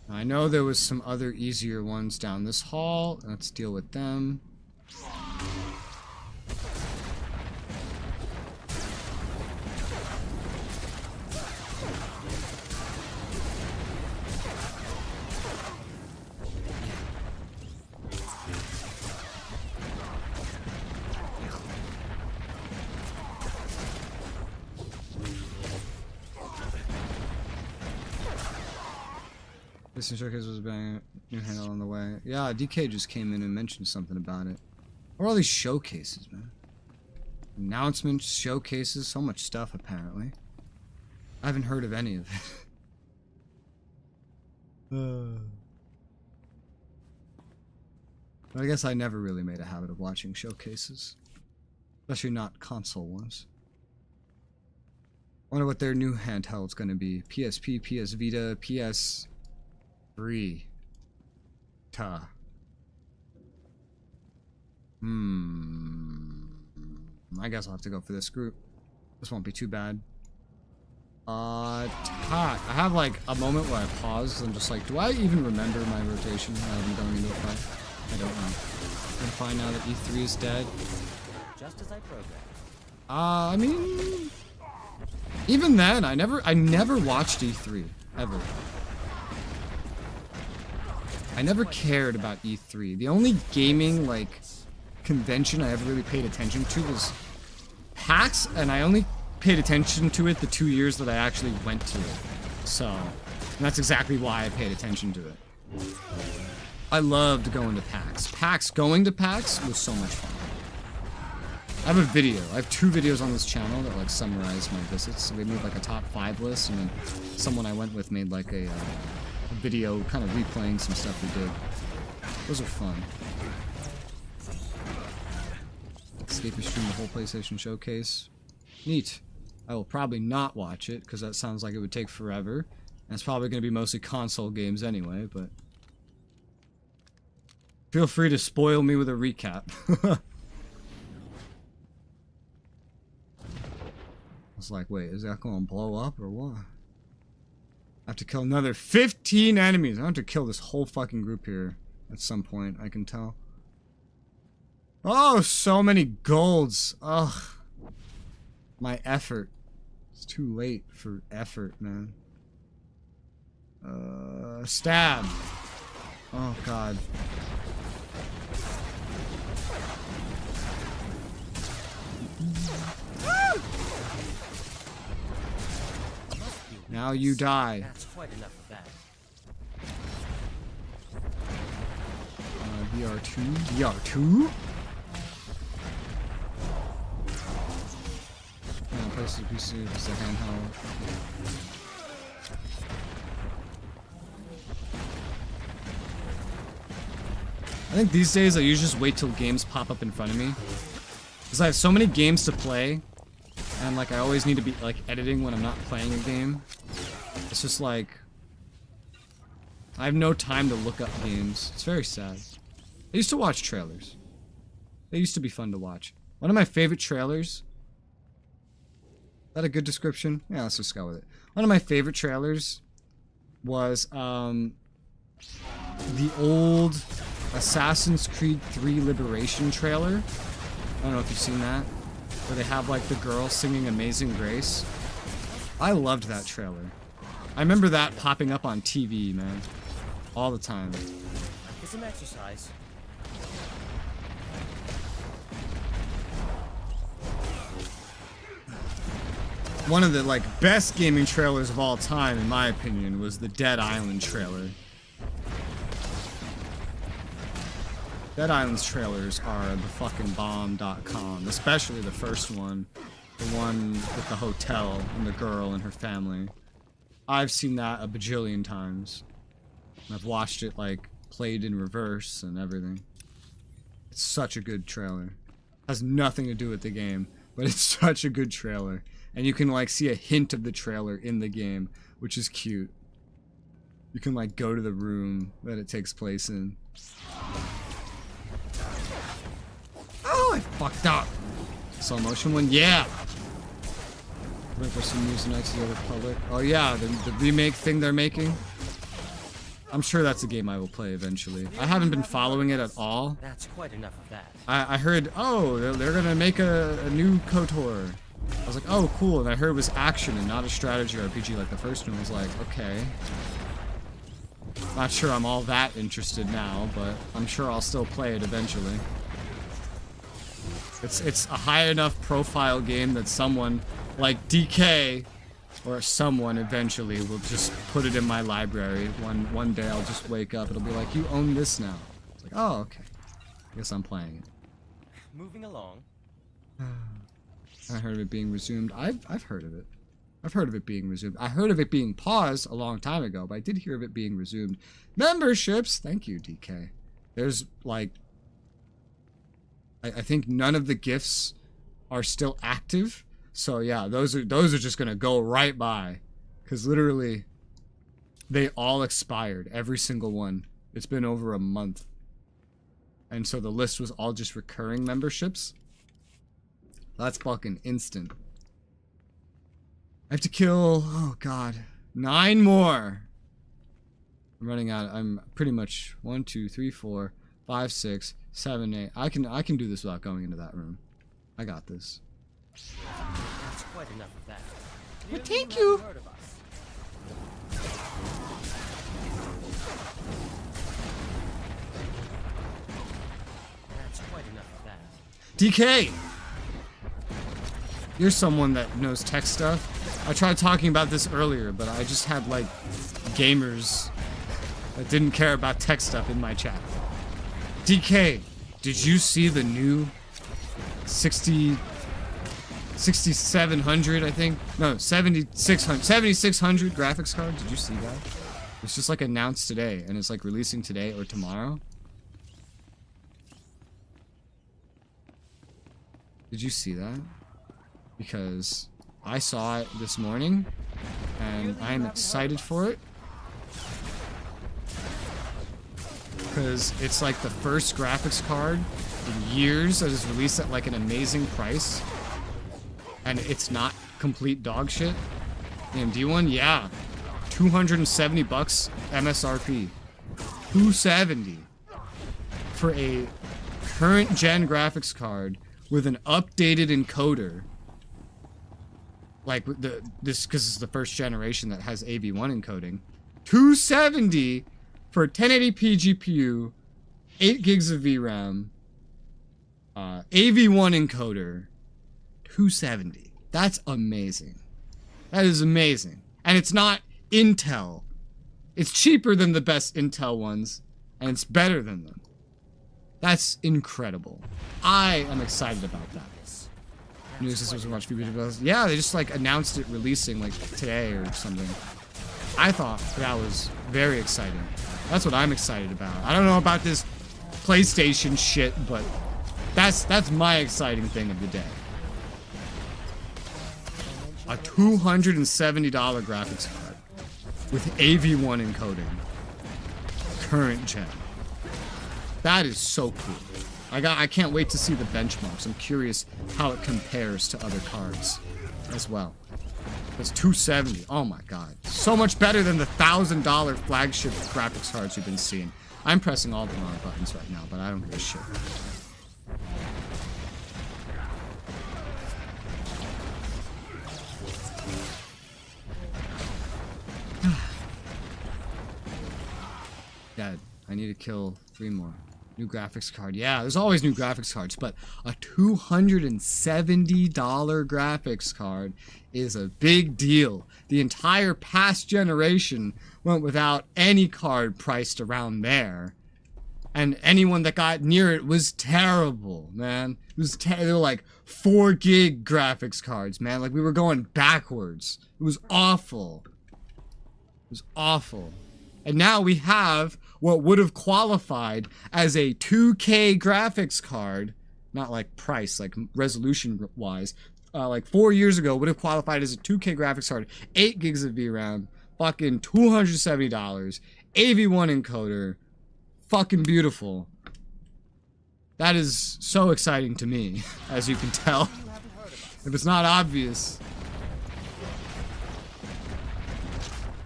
I know there was some other easier ones down this hall. Let's deal with them. This showcase was bang new handle on the way. Yeah, DK just came in and mentioned something about it. What are all these showcases, man? Announcements, showcases, so much stuff apparently. I haven't heard of any of it. But I guess I never really made a habit of watching showcases. Especially not console ones. I wonder what their new handheld's gonna be. PSP, PS Vita, PS... 3. I guess I'll have to go for this group. This won't be too bad. I have like a moment where I pause and I'm just like, do I even remember my rotation now that I'm going into a fight? I don't know. I'm fine now that E3 is dead. Just as I programmed. I mean, even then, I never watched E3 ever. I never cared about E3. The only gaming, like, convention I ever really paid attention to was PAX, and I only paid attention to it the 2 years that I actually went to it. So, and that's exactly why I paid attention to it. I loved going to PAX. Going to PAX was so much fun. I have a video. I have 2 videos on this channel that like summarize my visits. So we made like a top 5 list, and then someone I went with made like a video kind of replaying some stuff we did. Those are fun. Escape stream the whole PlayStation Showcase. Neat. I will probably not watch it, because that sounds like it would take forever. And it's probably going to be mostly console games anyway, but... Feel free to spoil me with a recap. I was like, wait, is that going to blow up or what? I have to kill another 15 enemies. I have to kill this whole fucking group here at some point, I can tell. Oh, so many golds. Ugh. My effort. It's too late for effort, man. Stab. Oh, God. Now you die. That's quite enough of that. VR2? VR2? No, place the PC is a handheld. I think these days I usually just wait till games pop up in front of me. Because I have so many games to play, and like I always need to be like editing when I'm not playing a game. It's just like I have no time to look up games. It's very sad. I used to watch trailers. They used to be fun to watch. One of my favorite trailers. Is that a good description? Yeah, let's just go with it. One of my favorite trailers was the old Assassin's Creed 3 Liberation trailer. I don't know if you've seen that. Where they have like the girl singing Amazing Grace. I loved that trailer. I remember that popping up on TV, man. All the time. It's an exercise. One of the like best gaming trailers of all time, in my opinion, was the Dead Island trailer. Dead Island's trailers are the fucking bomb.com, especially the first one. The one with the hotel and the girl and her family. I've seen that a bajillion times. I've watched it like played in reverse and everything. It's such a good trailer. Has nothing to do with the game, but it's such a good trailer. And you can like see a hint of the trailer in the game, which is cute. You can like go to the room that it takes place in. Oh, I fucked up. Slow motion one, yeah. Wait for some news Knights of the Republic. Oh yeah, the remake thing they're making. I'm sure that's a game I will play eventually. I haven't been following it at all. That's quite enough of that. I heard, oh, they're gonna make a new KOTOR. I was like, oh, cool. And I heard it was action and not a strategy RPG like the first one. I was like, okay. Not sure I'm all that interested now, but I'm sure I'll still play it eventually. It's a high enough profile game that someone like DK or someone eventually will just put it in my library. One day I'll just wake up, it'll be like, you own this now. It's like, oh, okay. I guess I'm playing it. Moving along. I heard of it being resumed. I've heard of it. I've heard of it being resumed. I heard of it being paused a long time ago, but I did hear of it being resumed. Memberships! Thank you, DK. There's, like... I think none of the gifts are still active. So yeah, those are just gonna go right by. Because literally, they all expired. Every single one. It's been over a month. And so the list was all just recurring memberships. That's fucking instant. I have to kill, oh god, 9 more. I'm running out. I'm pretty much 1, 2, 3, 4, 5, 6, 7, 8. I can do this without going into that room. I got this. That's quite enough of that. Well, thank you. That's quite enough of that. DK! You're someone that knows tech stuff. I tried talking about this earlier, but I just had, like, gamers that didn't care about tech stuff in my chat. DK, did you see the new 6700, I think. No, 7600 graphics card. Did you see that? It's just like announced today, and it's like releasing today or tomorrow. Did you see that? Because I saw it this morning, and I am excited for it. Because it's like the first graphics card in years that is released at like an amazing price. And it's not complete dog shit. AMD one? Yeah. 270 bucks MSRP. 270 for a current gen graphics card with an updated encoder. Like this, because it's the first generation that has AV1 encoding. 270 for a 1080p GPU, 8 gigs of VRAM, AV1 encoder. 270. That's amazing. That is amazing. And it's not Intel. It's cheaper than the best Intel ones, and it's better than them. That's incredible. I am excited about that. News systems watch videos. Yeah, they just like announced it releasing like today or something. I thought that was very exciting. That's what I'm excited about. I don't know about this PlayStation shit, but that's my exciting thing of the day. A $270 graphics card with AV1 encoding. Current gen. That is so cool. I can't wait to see the benchmarks. I'm curious how it compares to other cards as well. It's 270. Oh my god. So much better than the $1,000 flagship graphics cards you've been seeing. I'm pressing all the wrong buttons right now, but I don't give a shit. Dad, I need to kill 3 more. New graphics card. Yeah, there's always new graphics cards, but a $270 graphics card is a big deal. The entire past generation went without any card priced around there. And anyone that got near it was terrible, man. It was they were like 4 gig graphics cards, man. Like we were going backwards. It was awful. It was awful. And now we have what would have qualified as a 2K graphics card, not like price, like resolution wise, like 4 years ago would have qualified as a 2K graphics card, 8 gigs of VRAM, fucking $270, AV1 encoder, fucking beautiful. That is so exciting to me, as you can tell. If it's not obvious.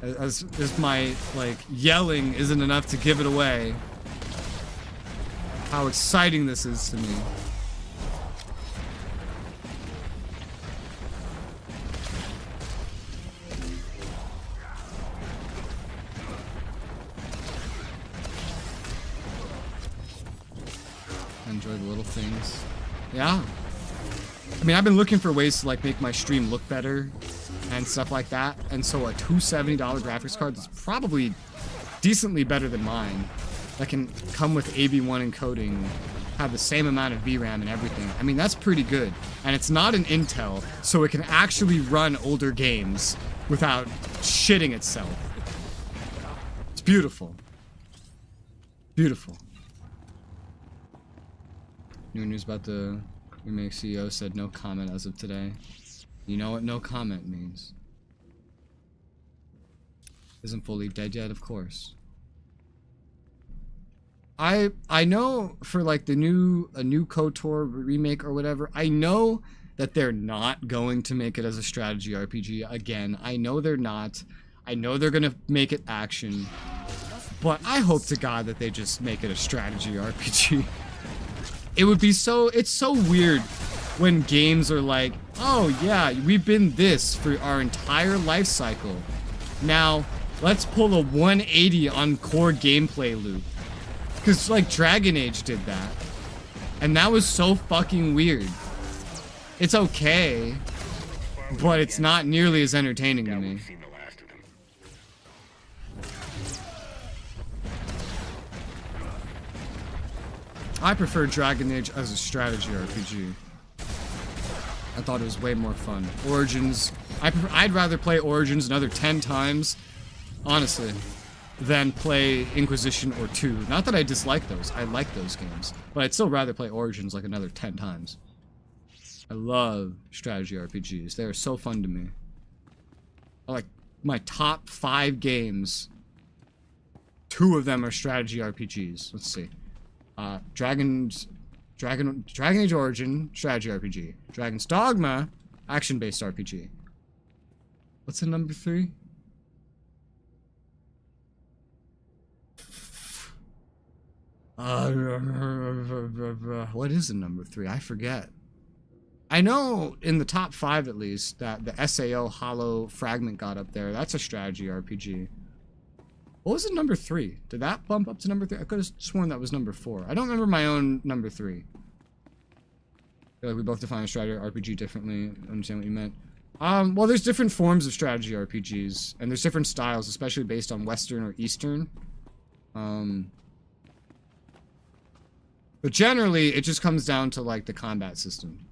As my, like, yelling isn't enough to give it away. How exciting this is to me. Enjoy the little things. Yeah. I mean, I've been looking for ways to, like, make my stream look better and stuff like that, and so a $270 graphics card is probably decently better than mine, that can come with AV1 encoding, have the same amount of VRAM and everything. I mean, that's pretty good, and it's not an Intel, so it can actually run older games without shitting itself. It's beautiful. Beautiful. New news about the remake. CEO said no comment as of today. You know what no comment means. Isn't fully dead yet, of course. I know for like a new KOTOR remake or whatever, I know that they're not going to make it as a strategy RPG again. I know they're not. I know they're gonna make it action. But I hope to God that they just make it a strategy RPG. It would be so, it's so weird when games are like, oh yeah, we've been this for our entire life cycle. Now, let's pull a 180 on core gameplay loop. Because, like, Dragon Age did that. And that was so fucking weird. It's okay, but it's not nearly as entertaining to me. I prefer Dragon Age as a strategy RPG. I thought it was way more fun. Origins, I'd rather play Origins another 10 times, honestly, than play Inquisition or 2. Not that I dislike those, I like those games, but I'd still rather play Origins like another 10 times. I love strategy RPGs. They are so fun to me. I like my top 5 games. 2 of them are strategy RPGs. Let's see. Dragon Age Origin, strategy RPG. Dragon's Dogma, action-based RPG. What's the number 3? What is the number 3? I forget. I know in the top 5 at least that the SAO Hollow Fragment got up there. That's a strategy RPG. What was the number 3? Did that bump up to number 3? I could have sworn that was number 4. I don't remember my own number 3. I feel like we both define a strategy RPG differently. I understand what you meant. Well, there's different forms of strategy RPGs, and there's different styles, especially based on Western or Eastern. But generally, it just comes down to, like, the combat system.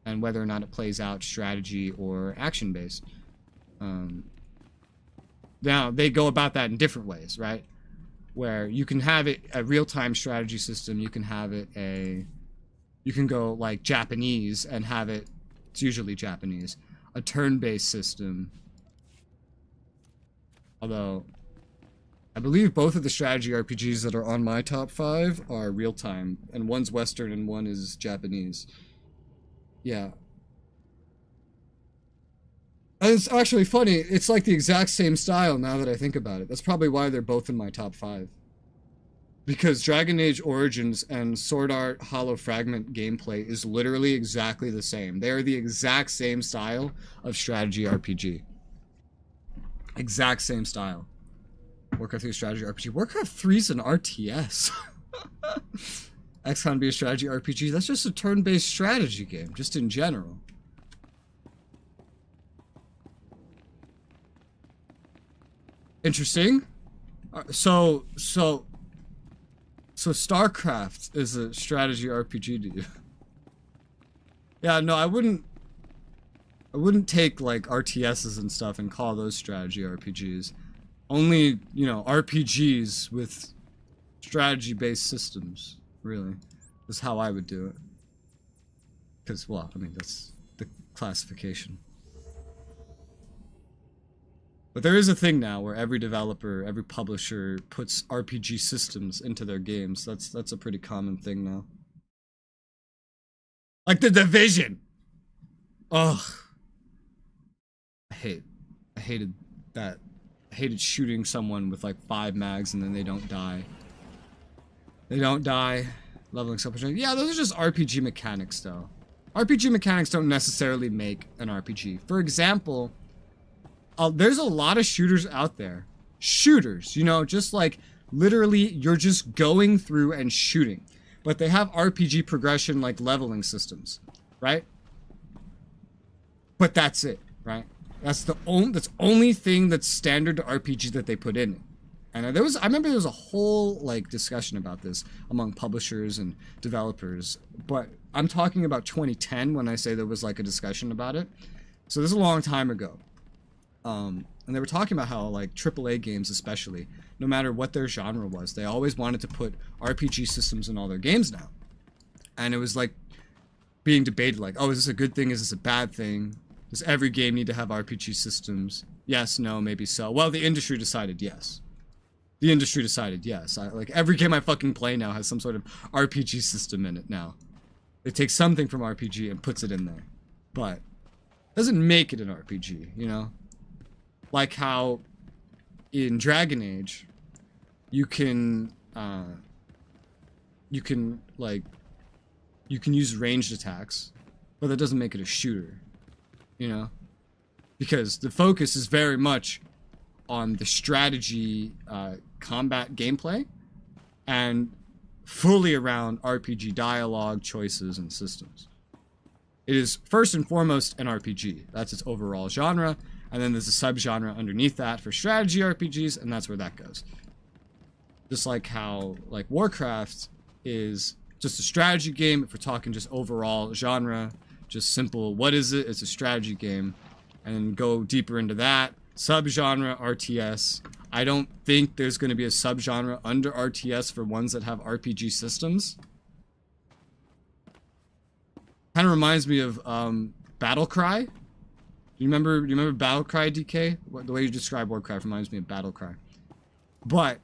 And whether or not it plays out strategy or action-based. Now, they go about that in different ways, right? Where you can have it a real-time strategy system, you can have it you can go, like, Japanese and have it, it's usually Japanese, a turn-based system. Although, I believe both of the strategy RPGs that are on my top 5 are real-time, and one's Western and one is Japanese. Yeah. And it's actually funny, it's like the exact same style now that I think about it. That's probably why they're both in my top 5. Because Dragon Age Origins and Sword Art Hollow Fragment gameplay is literally exactly the same. They are the exact same style of strategy RPG. Exact same style. Warcraft 3 strategy RPG. Warcraft 3's an RTS. XCOM be a strategy RPG. That's just a turn-based strategy game, just in general. Interesting. So StarCraft is a strategy RPG to you. Yeah, no, I wouldn't take like RTSs and stuff and call those strategy RPGs. Only, you know, RPGs with strategy-based systems, really, is how I would do it. Because, well, I mean, that's the classification. But there is a thing now where every developer, every publisher puts RPG systems into their games. That's a pretty common thing now. Like The Division! Ugh. I hated that. I hated shooting someone with like 5 mags and then they don't die. They don't die. Leveling up. Yeah, those are just RPG mechanics though. RPG mechanics don't necessarily make an RPG. For example, there's a lot of shooters out there. Shooters, you know, just like literally you're just going through and shooting. But they have RPG progression like leveling systems, right? But that's it, right? That's the only thing that's standard to RPG that they put in it. And I remember there was a whole like discussion about this among publishers and developers, but I'm talking about 2010 when I say there was like a discussion about it. So this is a long time ago. And they were talking about how like AAA games especially, no matter what their genre was, they always wanted to put RPG systems in all their games now. And it was like being debated like, oh, is this a good thing? Is this a bad thing? Does every game need to have RPG systems? Yes, no, maybe so. Well, the industry decided yes. The industry decided yes. Like every game I fucking play now has some sort of RPG system in it now. It takes something from RPG and puts it in there. But doesn't make it an RPG, you know? Like how in Dragon Age, you can use ranged attacks, but that doesn't make it a shooter, you know? Because the focus is very much on the strategy combat gameplay and fully around RPG dialogue, choices, and systems. It is first and foremost an RPG. That's its overall genre. And then there's a subgenre underneath that for strategy RPGs, and that's where that goes. Just like how, like, Warcraft is just a strategy game, if we're talking just overall genre, just simple, what is it? It's a strategy game. And go deeper into that. Subgenre RTS. I don't think there's going to be a subgenre under RTS for ones that have RPG systems. Kind of reminds me of Battle Cry. Do you remember Battle Cry, DK? The way you describe Warcraft reminds me of Battle Cry. But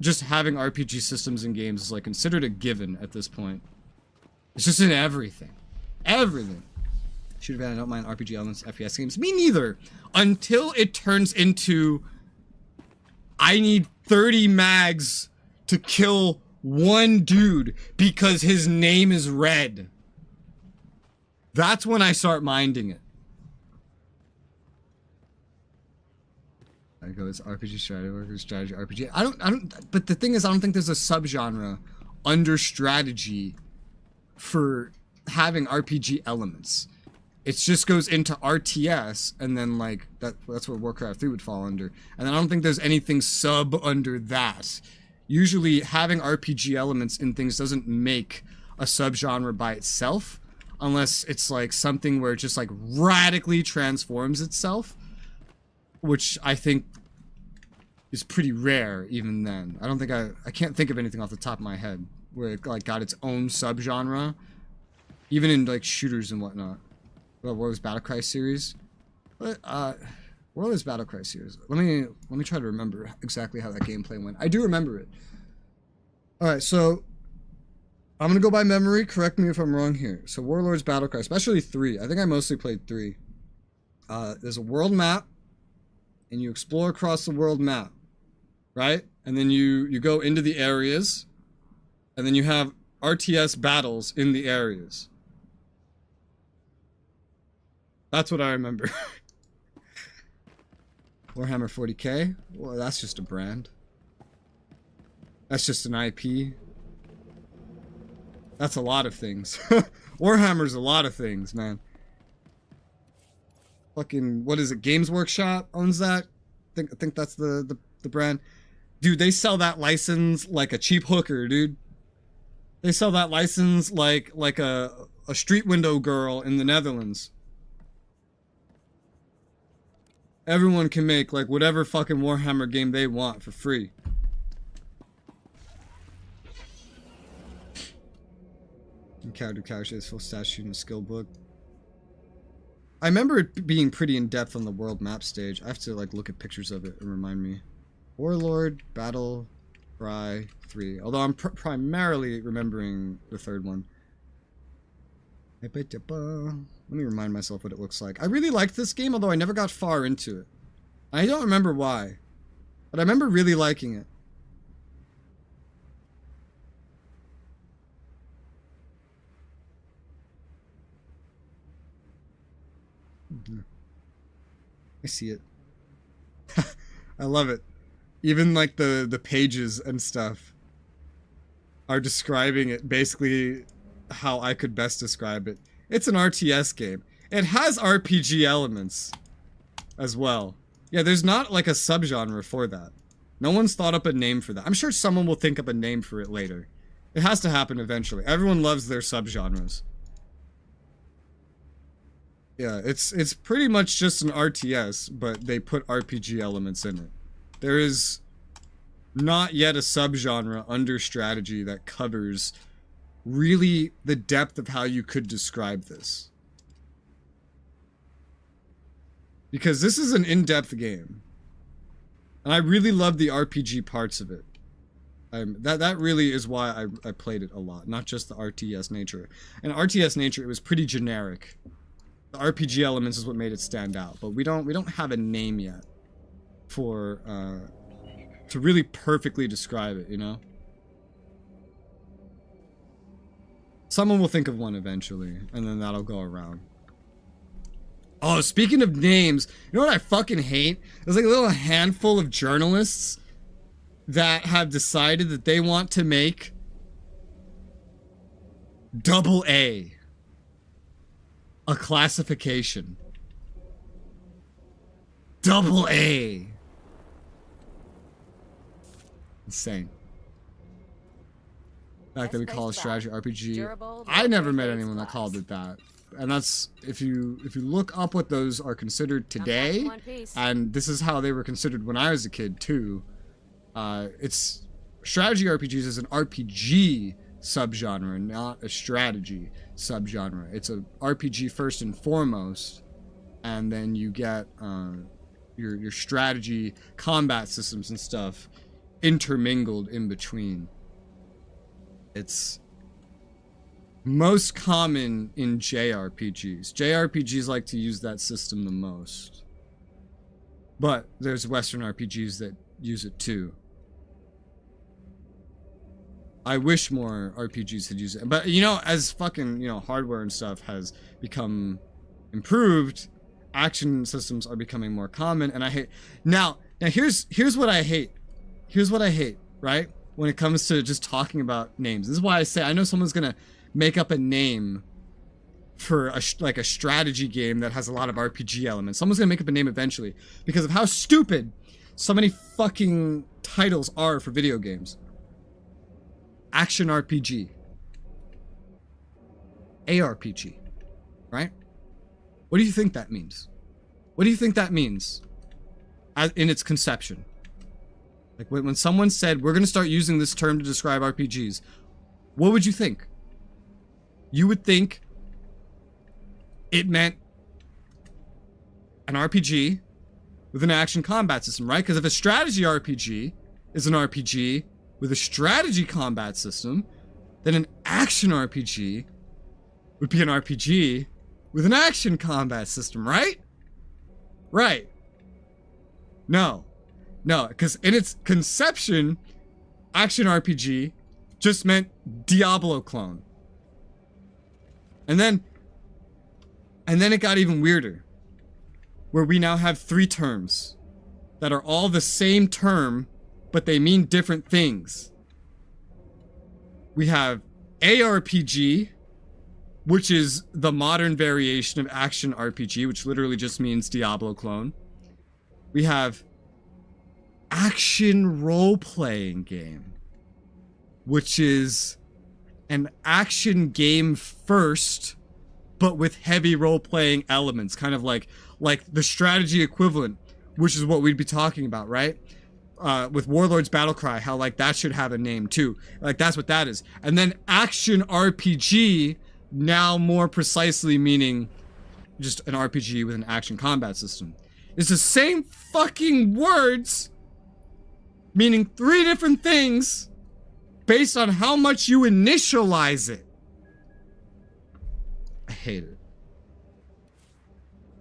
just having RPG systems in games is like considered a given at this point. It's just in everything. Everything. Shoot I don't mind RPG elements FPS games. Me neither. Until it turns into I need 30 mags to kill one dude because his name is Red. That's when I start minding it. I go, it's RPG strategy, RPG. I don't, but the thing is, I don't think there's a subgenre under strategy for having RPG elements. It just goes into RTS, and then like that's what Warcraft 3 would fall under. And then I don't think there's anything sub under that. Usually having RPG elements in things doesn't make a subgenre by itself, unless it's like something where it just like radically transforms itself, which I think is pretty rare even then. I don't think I can't think of anything off the top of my head where it like got its own subgenre, even in like shooters and whatnot. Warlords Battlecry series. Warlords Battlecry series. Let me try to remember exactly how that gameplay went. I do remember it. Alright, so I'm gonna go by memory, correct me if I'm wrong here. So Warlords Battlecry, especially 3. I think I mostly played 3. There's a world map, and you explore across the world map. Right? And then you go into the areas, and then you have RTS battles in the areas. That's what I remember. Warhammer 40k? Well, that's just a brand. That's just an IP. That's a lot of things. Warhammer's a lot of things, man. Fucking, what is it? Games Workshop owns that? I think that's the brand. Dude, they sell that license like a cheap hooker, dude. They sell that license like a street window girl in the Netherlands. Everyone can make like whatever fucking Warhammer game they want for free. Character is full statue in the skill book. I remember it being pretty in depth on the world map stage. I have to like look at pictures of it and remind me. Warlord Battle Cry 3. Although I'm primarily remembering the third one. Let me remind myself what it looks like. I really liked this game, although I never got far into it. I don't remember why, but I remember really liking it. I see it. I love it. Even like the pages and stuff are describing it basically how I could best describe it. It's an RTS game. It has RPG elements as well. Yeah, there's not like a subgenre for that. No one's thought up a name for that. I'm sure someone will think up a name for it later. It has to happen eventually. Everyone loves their subgenres. Yeah, it's pretty much just an RTS, but they put RPG elements in it. There is not yet a subgenre under strategy that covers really the depth of how you could describe this. Because this is an in-depth game. And I really love the RPG parts of it. That really is why I played it a lot, not just the RTS nature. And RTS nature, it was pretty generic. The RPG elements is what made it stand out, but we don't have a name yet for to really perfectly describe it, you know? Someone will think of one eventually, and then that'll go around. Oh, speaking of names, you know what I fucking hate? There's like a little handful of journalists that have decided that they want to make AA a classification. AA. Insane. The fact that we call it strategy RPG. I never met anyone that called it that. And that's, if you look up what those are considered today, and this is how they were considered when I was a kid too. It's strategy RPGs is an RPG subgenre, not a strategy subgenre. It's a RPG first and foremost, and then you get your strategy combat systems and stuff intermingled in between. It's most common in JRPGs. JRPGs like to use that system the most. But there's Western RPGs that use it too. I wish more RPGs had used it. But, you know, as fucking, you know, hardware and stuff has become improved, action systems are becoming more common, and I hate... Now here's what I hate. Here's what I hate, right? When it comes to just talking about names. This is why I say I know someone's gonna make up a name for a strategy game that has a lot of RPG elements. Someone's gonna make up a name eventually because of how stupid so many fucking titles are for video games. Action RPG. ARPG. Right? What do you think that means? What do you think that means in its conception? Like when someone said, we're gonna start using this term to describe RPGs, what would you think? You would think it meant an RPG with an action combat system, right? Because if a strategy RPG is an RPG with a strategy combat system, then an action RPG would be an RPG with an action combat system, right? Right. No, because in its conception, action RPG just meant Diablo clone. And then it got even weirder, where we now have 3 terms that are all the same term, but they mean different things. We have ARPG, which is the modern variation of action RPG, which literally just means Diablo clone. We have action role-playing game, which is an action game first, but with heavy role-playing elements, kind of like the strategy equivalent, which is what we'd be talking about, right? With Warlord's Battlecry, how like that should have a name too. Like that's what that is. And then action RPG, now more precisely meaning just an RPG with an action combat system. It's the same fucking words, meaning 3 different things based on how much you initialize it. I hate it.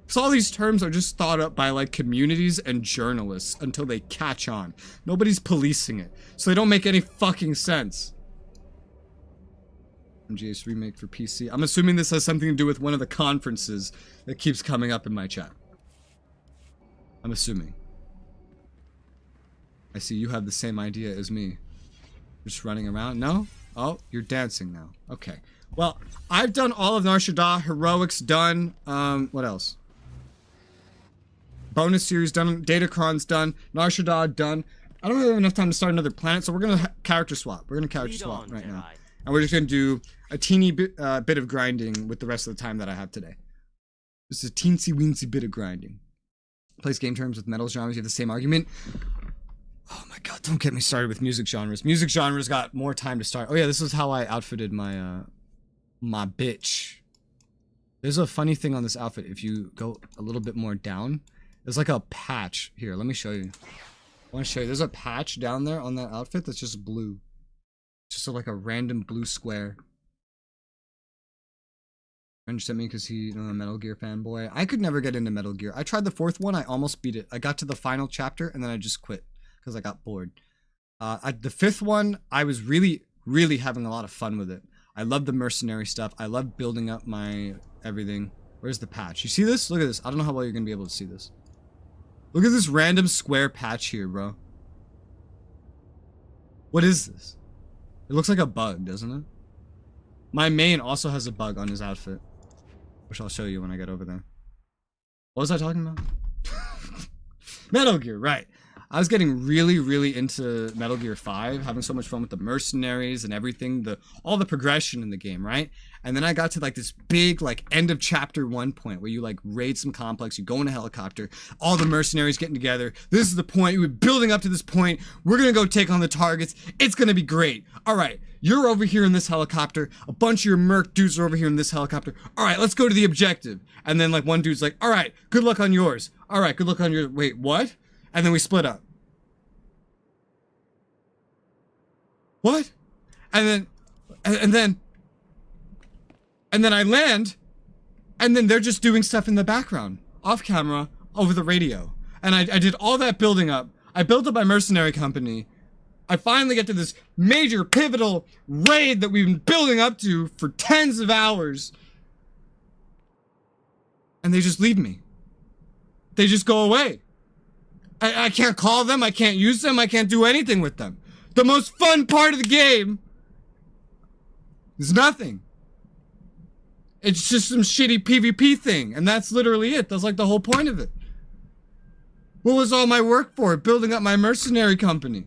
So all these terms are just thought up by like communities and journalists until they catch on. Nobody's policing it, so they don't make any fucking sense. MGS remake for PC. I'm assuming this has something to do with one of the conferences that keeps coming up in my chat. I'm assuming. I see you have the same idea as me. Just running around? No? Oh, you're dancing now. Okay. Well, I've done all of Nar Shaddaa. Heroics done. What else? Bonus series done. Datacron's done. Nar Shaddaa done. I don't have enough time to start another planet, so we're gonna character swap. We're gonna character swap right now. And we're just gonna do a teeny bit of grinding with the rest of the time that I have today. Just a teensy weensy bit of grinding. Plays game terms with metal genres. You have the same argument. Oh my god, don't get me started with music genres. Music genres got more time to start. Oh yeah, this is how I outfitted my my bitch. There's a funny thing on this outfit. If you go a little bit more down, there's like a patch. Here, let me show you. I want to show you. There's a patch down there on that outfit that's just blue. Just like a random blue square. Friend sent me because he's a Metal Gear fanboy. I could never get into Metal Gear. I tried the 4th one. I almost beat it. I got to the final chapter and then I just quit because I got bored. The 5th one, I was really having a lot of fun with it. I love the mercenary stuff. I love building up my everything. Where's the patch? You see this? Look at this. I don't know how well you're going to be able to see this. Look at this random square patch here, bro. What is this? It looks like a bug, doesn't it? My main also has a bug on his outfit, which I'll show you when I get over there. What was I talking about? Metal Gear, right. I was getting really, really into Metal Gear 5, having so much fun with the mercenaries and everything, all the progression in the game, right? And then I got to like this big like end of chapter 1 point where you like raid some complex, you go in a helicopter, all the mercenaries getting together. This is the point, we're building up to this point. We're gonna go take on the targets. It's gonna be great. All right, you're over here in this helicopter. A bunch of your merc dudes are over here in this helicopter. All right, let's go to the objective. And then like one dude's like, all right, good luck on yours. All right, good luck on yours. Wait, what? And then we split up. What? And then I land, and then they're just doing stuff in the background, off camera, over the radio. And I did all that building up. I built up my mercenary company. I finally get to this major pivotal raid that we've been building up to for tens of hours. And they just leave me. They just go away. I can't call them, I can't use them, I can't do anything with them. The most fun part of the game is nothing. It's just some shitty PvP thing, and that's literally it. That's like the whole point of it. What was all my work for? Building up my mercenary company.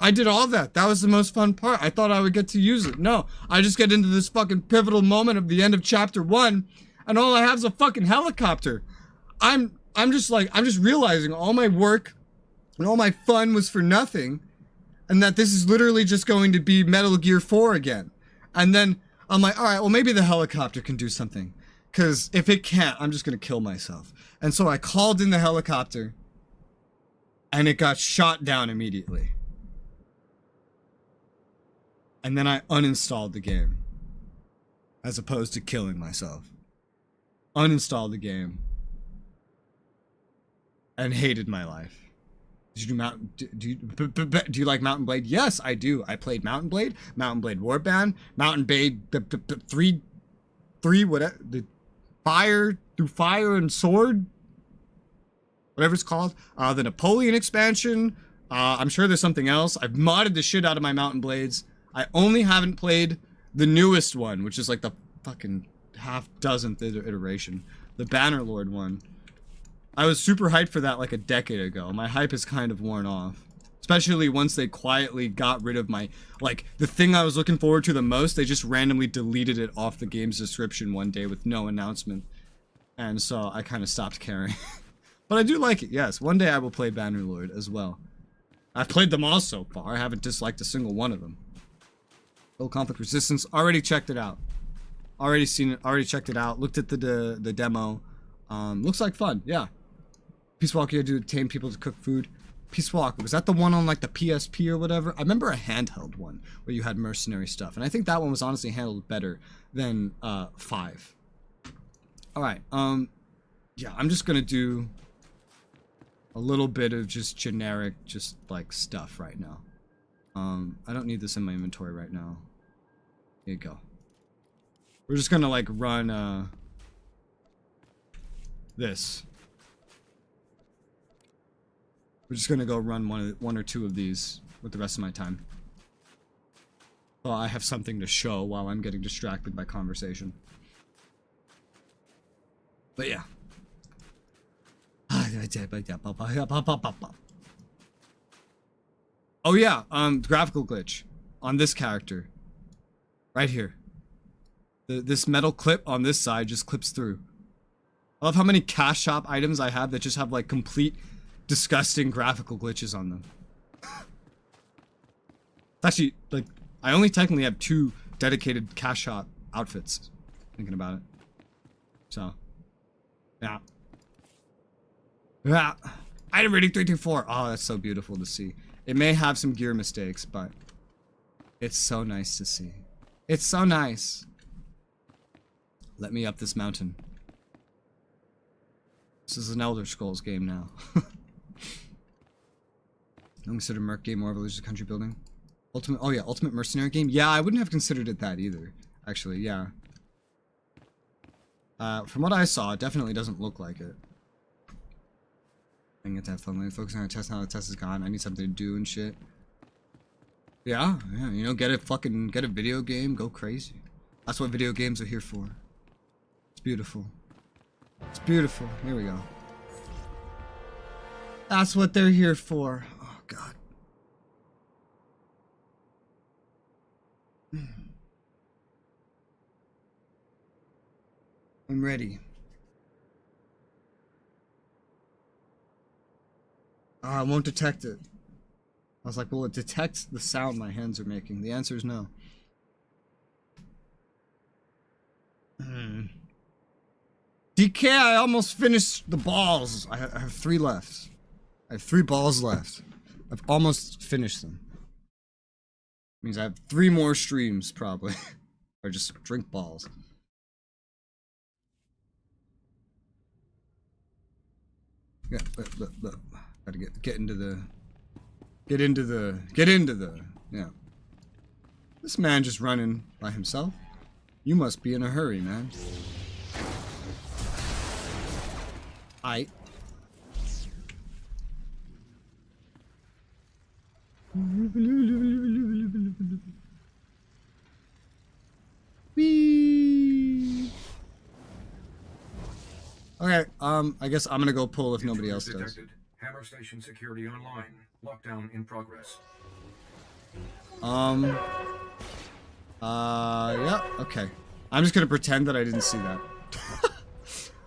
I did all that. That was the most fun part. I thought I would get to use it. No, I just get into this fucking pivotal moment of the end of chapter 1, and all I have is a fucking helicopter. I'm just realizing all my work and all my fun was for nothing, and that this is literally just going to be Metal Gear 4 again. And then I'm like, all right, well, maybe the helicopter can do something. Because if it can't, I'm just going to kill myself. And so I called in the helicopter, and it got shot down immediately. And then I uninstalled the game, as opposed to killing myself. Uninstalled the game, and hated my life. Did you do you like Mountain Blade? Yes, I do. I played Mountain Blade Warband, Mountain Blade 3 whatever, the Fire Through Fire and Sword, whatever it's called. The Napoleon expansion. I'm sure there's something else. I've modded the shit out of my Mountain Blades. I only haven't played the newest one, which is like the fucking half-dozenth iteration, the Bannerlord one. I was super hyped for that like a decade ago. My hype is kind of worn off. Especially once they quietly got rid of my, like, the thing I was looking forward to the most, they just randomly deleted it off the game's description one day with no announcement. And so I kind of stopped caring. But I do like it, yes. One day I will play Bannerlord as well. I've played them all so far. I haven't disliked a single one of them. Low conflict resistance, already checked it out. Already seen it, already checked it out. Looked at the demo. Looks like fun, yeah. Peace Walk, you had to tame people to cook food. Peace Walk, was that the one on like the PSP or whatever? I remember a handheld one where you had mercenary stuff, and I think that one was honestly handled better than 5. Alright, yeah, I'm just gonna do a little bit of just generic, just like stuff right now. I don't need this in my inventory right now. Here you go. We're just gonna like run this. We're just gonna go run one or two of these with the rest of my time. So I have something to show while I'm getting distracted by conversation. But yeah. Oh yeah, graphical glitch on this character. Right here. This metal clip on this side just clips through. I love how many cash shop items I have that just have like complete disgusting graphical glitches on them. Actually, like, I only technically have 2 dedicated cash shop outfits, thinking about it. So, yeah. Yeah. Item rating 324. Oh, that's so beautiful to see. It may have some gear mistakes, but it's so nice to see. It's so nice. Let me up this mountain. This is an Elder Scrolls game now. Don't consider Merc game more of a Losers Country building. Ultimate Mercenary game? Yeah, I wouldn't have considered it that either. Actually, yeah. From what I saw, it definitely doesn't look like it. I get to have fun later. Focusing on a test now the test is gone. I need something to do and shit. Yeah, you know, get a video game, go crazy. That's what video games are here for. It's beautiful. It's beautiful. Here we go. That's what they're here for. Oh, God. I'm ready. I won't detect it. I was like, will it detect the sound my hands are making? The answer is no. DK, I almost finished the balls. I have 3 left. I have 3 balls left. I've almost finished them. Means I have 3 more streams, probably. Or just drink balls. Yeah, look. Gotta get into the, yeah. This man just running by himself. You must be in a hurry, man. Whee! Okay, I guess I'm gonna go pull if nobody else does. Hammer station security online. Lockdown in progress. Yeah, okay. I'm just gonna pretend that I didn't see that.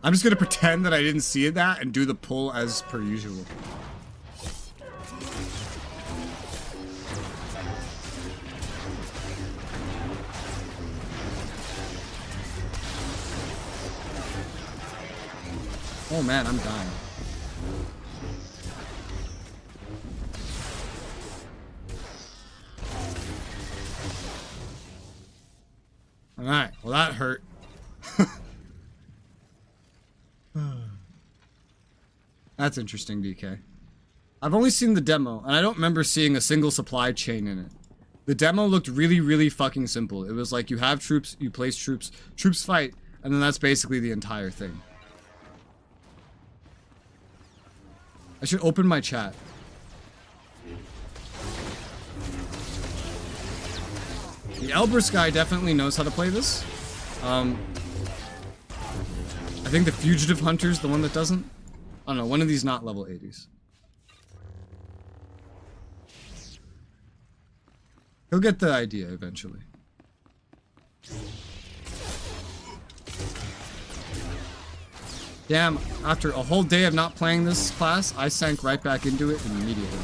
I'm just gonna pretend that I didn't see that and do the pull as per usual. Oh man, I'm dying. Alright, well that hurt. That's interesting, DK. I've only seen the demo, and I don't remember seeing a single supply chain in it. The demo looked really, really fucking simple. It was like you have troops, you place troops, troops fight, and then that's basically the entire thing. I should open my chat. The Elbrus guy definitely knows how to play this. I think the Fugitive Hunter's the one that doesn't. I don't know, one of these not level 80s. He'll get the idea eventually. Damn, after a whole day of not playing this class, I sank right back into it immediately.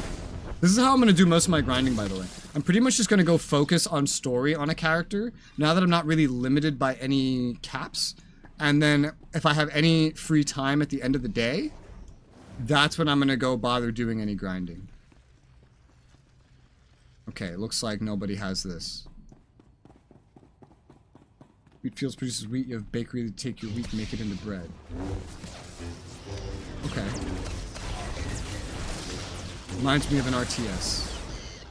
This is how I'm going to do most of my grinding, by the way. I'm pretty much just going to go focus on story on a character, now that I'm not really limited by any caps. And then, if I have any free time at the end of the day, that's when I'm going to go bother doing any grinding. Okay, looks like nobody has this. Wheat fields produces wheat, you have bakery to take your wheat and make it into bread. Okay. Reminds me of an RTS.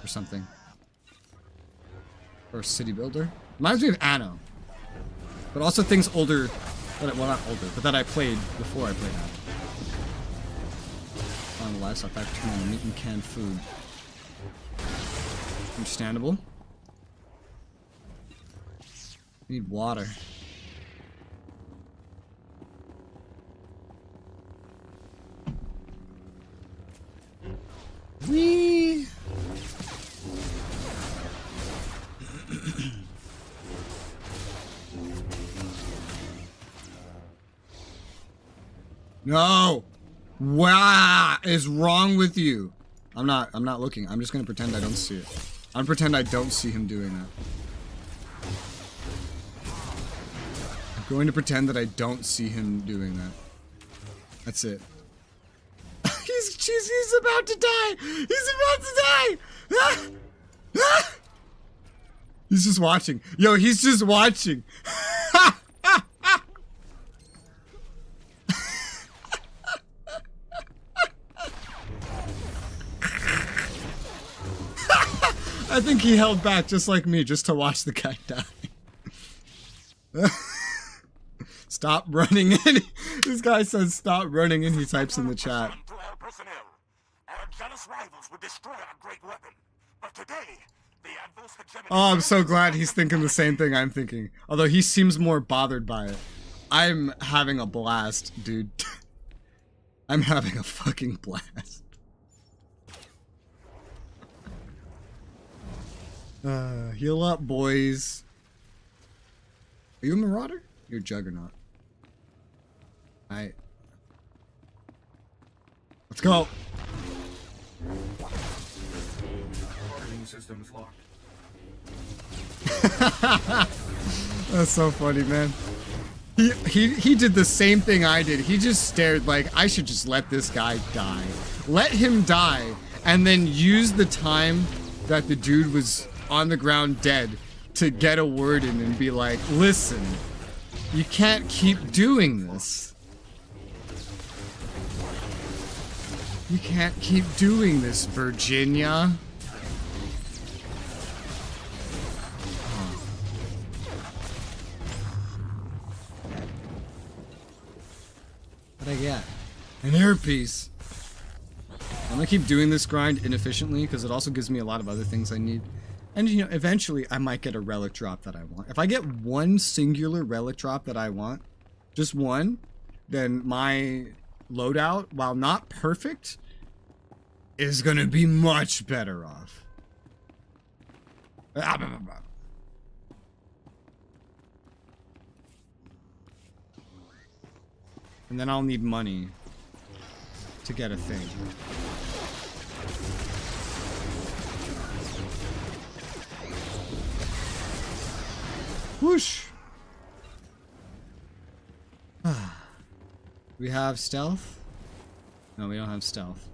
Or something. Or a city builder. Reminds me of Anno. But also things older, well not older, but that I played before I played Anno. On the livestock factory and meat and canned food. Understandable. Need water. Whee! No! What is wrong with you? I'm not looking. I'm just gonna pretend I don't see it. I'm gonna pretend I don't see him doing that. I'm going to pretend that I don't see him doing that. That's it. He's about to die! He's about to die! Ah! Ah! He's just watching. Yo, he's just watching. I think he held back just like me, just to watch the guy die. Stop running in. This guy says stop running in, he types in the chat. Oh, I'm so glad he's thinking the same thing I'm thinking. Although he seems more bothered by it. I'm having a blast, dude. I'm having a fucking blast. Heal up, boys. Are you a Marauder? You're a Juggernaut. Alright. Let's go. Operating systems locked. That's so funny, man. He did the same thing I did. He just stared like, I should just let this guy die. Let him die, and then use the time that the dude was on the ground dead to get a word in and be like, listen, you can't keep doing this. You can't keep doing this, Virginia. What'd I get? An earpiece. I'm gonna keep doing this grind inefficiently because it also gives me a lot of other things I need. And, you know, eventually I might get a relic drop that I want. If I get one singular relic drop that I want, just one, then my loadout, while not perfect, is gonna be much better off. And then I'll need money to get a thing. Whoosh! We have stealth? No, we don't have stealth.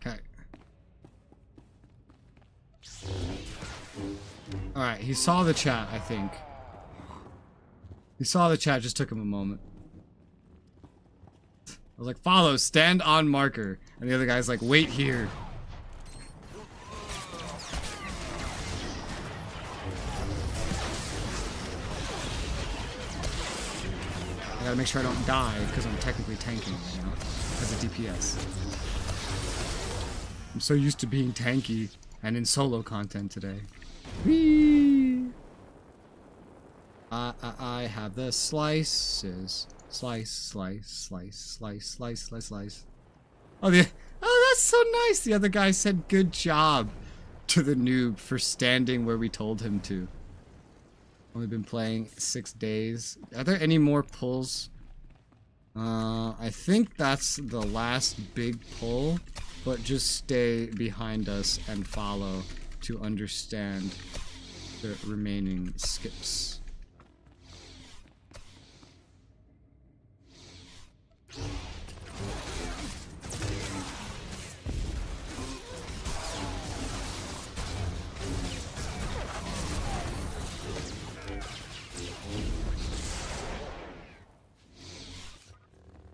Okay. Alright, he saw the chat, I think. He saw the chat, just took him a moment. I was like, follow, stand on marker. And the other guy's like, wait here. I gotta make sure I don't die, because I'm technically tanking right now, as a DPS. I'm so used to being tanky and in solo content today. Whee! I have the slices. Slice, slice, slice, slice, slice, slice, slice. Oh, that's so nice. The other guy said good job to the noob for standing where we told him to. Only been playing 6 days. Are there any more pulls? I think that's the last big pull, but just stay behind us and follow to understand the remaining skips.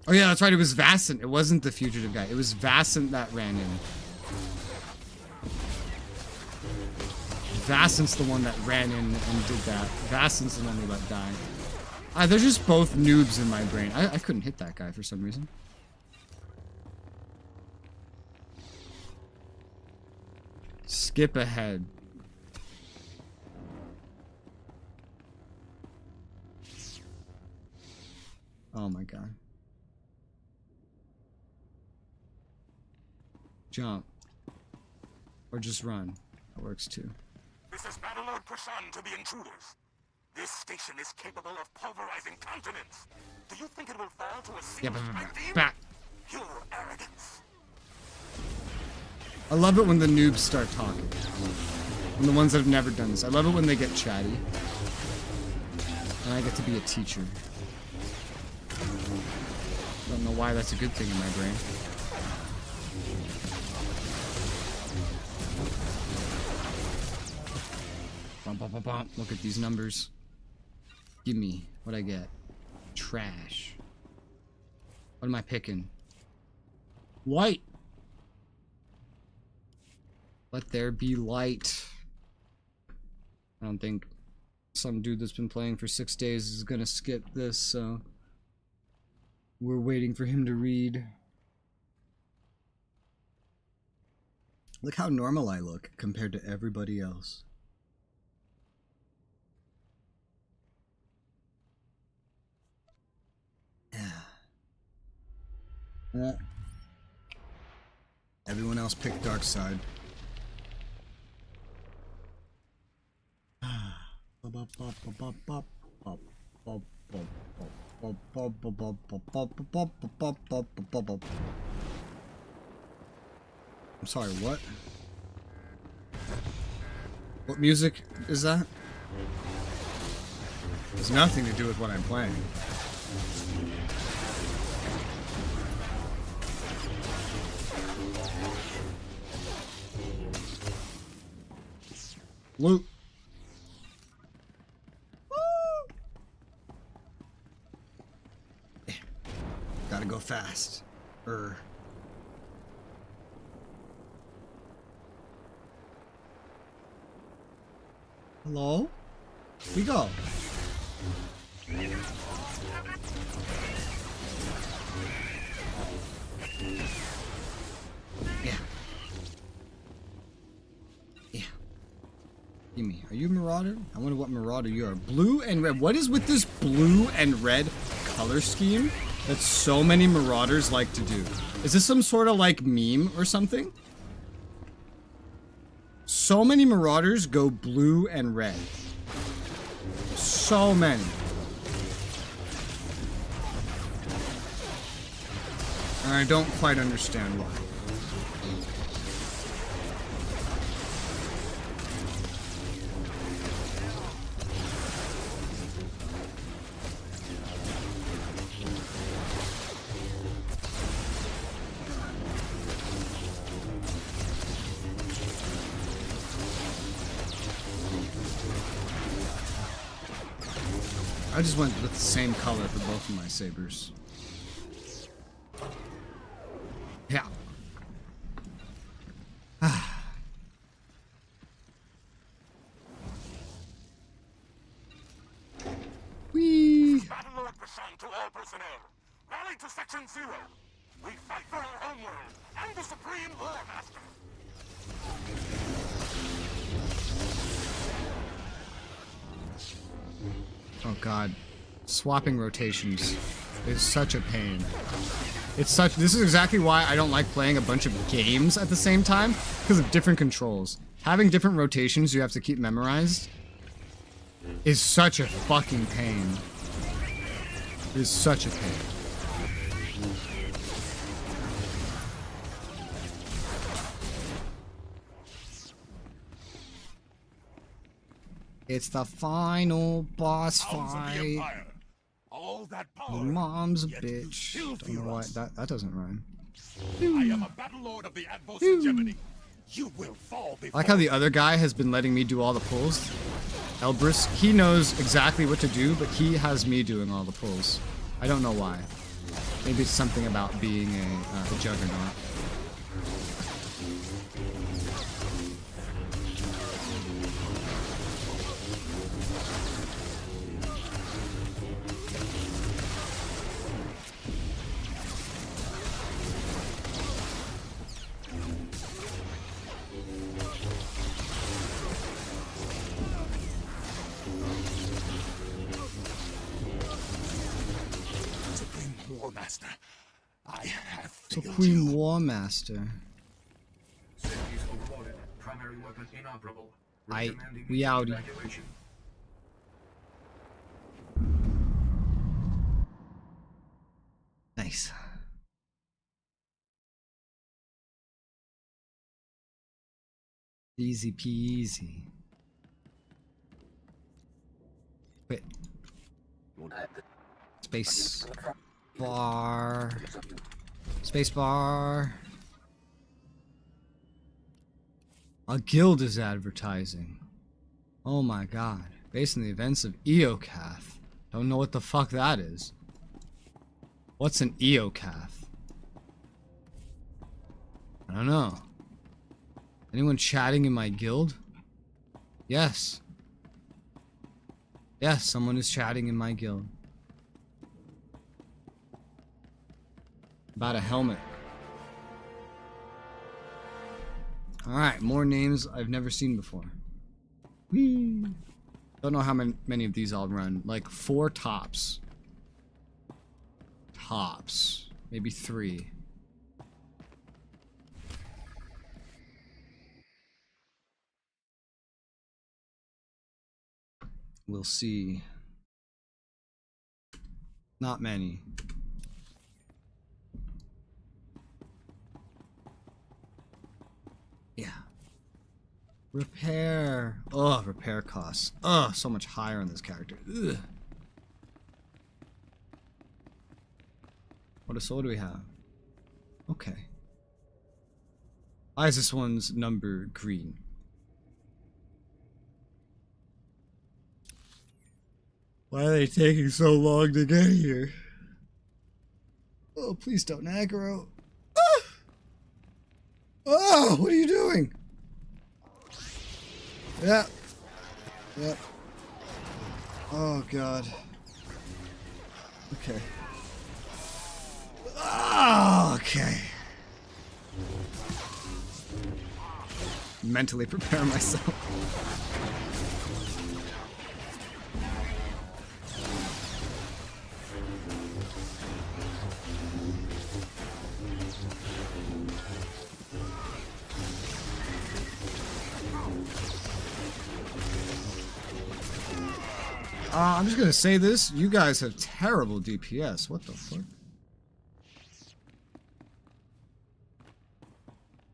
Oh yeah, that's right, it was Vassant. It wasn't the fugitive guy. It was Vassant that ran in. Vassant's the one that ran in and did that. Vassant's the one we let die. They're just both noobs in my brain. I couldn't hit that guy for some reason. Skip ahead. Oh my god. Jump. Or just run. That works too. This is Battlelord Prasan to the intruders. This station is capable of pulverizing continents. Do you think it will fall to a single strike team? Back. Pure arrogance. I love it when the noobs start talking. When the ones that have never done this. I love it when they get chatty. And I get to be a teacher. Don't know why that's a good thing in my brain. Bum, bum, bum, bum. Look at these numbers. Give me what I get. Trash. What am I picking? White. Let there be light. I don't think some dude that's been playing for 6 days is gonna skip this, so we're waiting for him to read. Look how normal I look compared to everybody else. Yeah. Everyone else picked dark side. I'm sorry, what? What music is that? Has nothing to do with what I'm playing. Loot. Yeah. Gotta go fast. Hello? We go. Yeah. Gimme. Are you a Marauder? I wonder what Marauder you are. Blue and red. What is with this blue and red color scheme that so many Marauders like to do? Is this some sort of like meme or something? So many Marauders go blue and red. So many. And I don't quite understand why. I just went with the same color for both of my sabers. Yeah. Whee! Battle at the sun to all personnel. Rally to Section 0. We fight for our homeworld and the Supreme War Master. Oh god. Swapping rotations is such a pain. This is exactly why I don't like playing a bunch of games at the same time, because of different controls. Having different rotations you have to keep memorized is such a fucking pain. It is such a pain. It's the final boss fight. All that power. Your mom's a bitch. Don't know why that doesn't rhyme. I am a battle lord of the Advos hegemony. You will fall before. I like how the other guy has been letting me do all the pulls. Elbrus, he knows exactly what to do, but he has me doing all the pulls. I don't know why. Maybe it's something about being a juggernaut. Supreme War Master. We outie. Nice. Easy peasy. Wait. Space bar. Space bar. A guild is advertising. Oh my god. Based on the events of Eocath. Don't know what the fuck that is. What's an Eocath? I don't know. Anyone chatting in my guild? Yes. Yes, someone is chatting in my guild. About a helmet. Alright, more names I've never seen before. Whee! Don't know how many of these I'll run. Like 4 tops. Tops. Maybe 3. We'll see. Not many. Yeah. Repair. Oh, repair costs. Oh, so much higher on this character. Ugh. So what do we have? Okay. Why is this one's number green? Why are they taking so long to get here? Oh, please don't aggro. Ah! Oh, what are you doing? Yeah. Yep. Oh, God. Okay. Oh, okay. Mentally prepare myself. I'm just gonna say this. You guys have terrible DPS. What the fuck?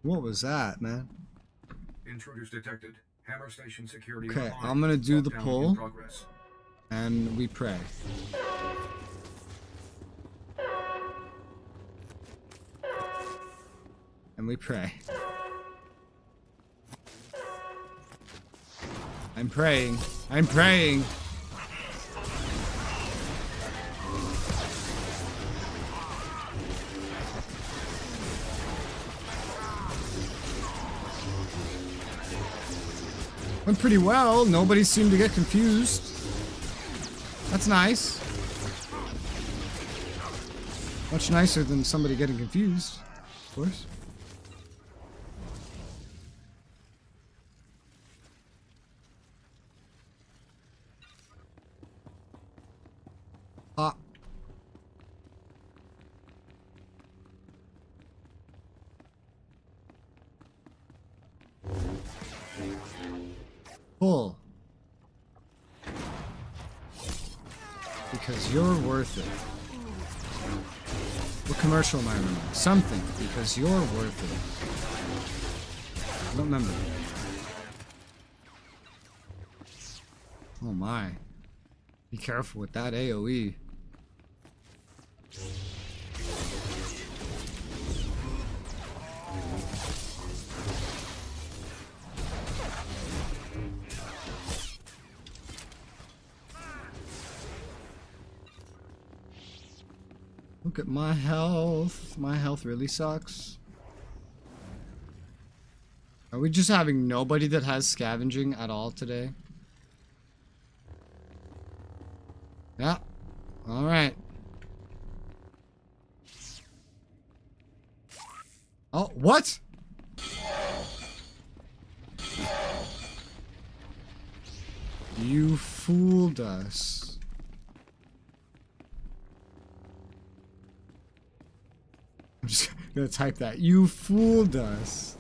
What was that, man? Intruders detected. Hammer station security. Okay, online. I'm gonna do the Lockdown in pull, progress. and we pray. And we pray. I'm praying. I'm praying. Went pretty well. Nobody seemed to get confused. That's nice. Much nicer than somebody getting confused, of course. Ah. Pull. Because you're worth it. What commercial am I running? Something, because you're worth it. I don't remember. Oh my. Be careful with that AoE. Look at my health. My health really sucks. Are we just having nobody that has scavenging at all today? Yeah. Alright. Oh, what? You fooled us. I'm just gonna type that. You fooled us.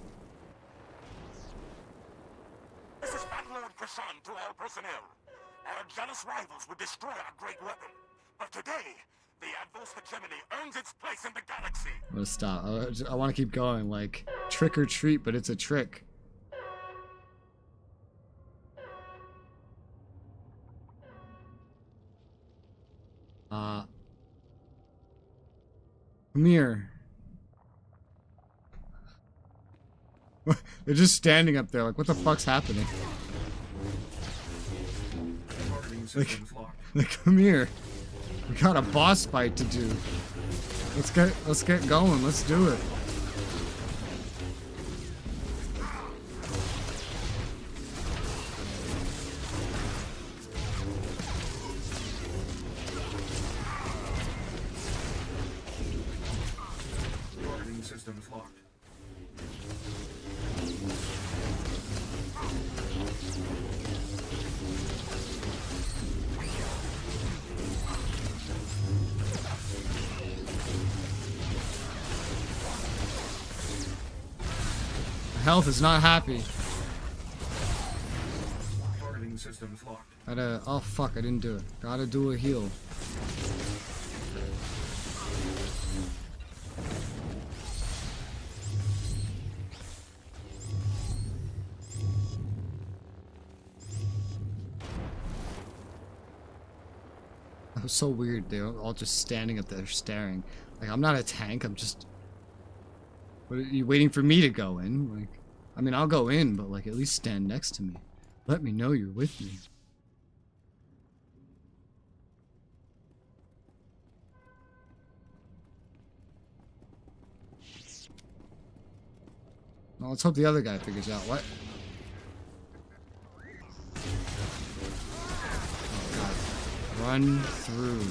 This is Battlefield Kashan to all personnel. Our jealous rivals would destroy our great weapon. But today, the Advos hegemony earns its place in the galaxy. I'm gonna stop. I want to keep going. Like, trick or treat, but it's a trick. Come here. They're just standing up there like, what the fuck's happening? Like, come here. We got a boss fight to do. Let's get going. Let's do it. systems locked. Health is not happy. Targeting systems locked. Gotta. Oh fuck! I didn't do it. Gotta do a heal. That was so weird. They were all just standing up there staring. Like, I'm not a tank. I'm just. What are you waiting for me to go in? Like, I mean, I'll go in, but like, at least stand next to me. Let me know you're with me. Well, let's hope the other guy figures out what. Oh god. Run through.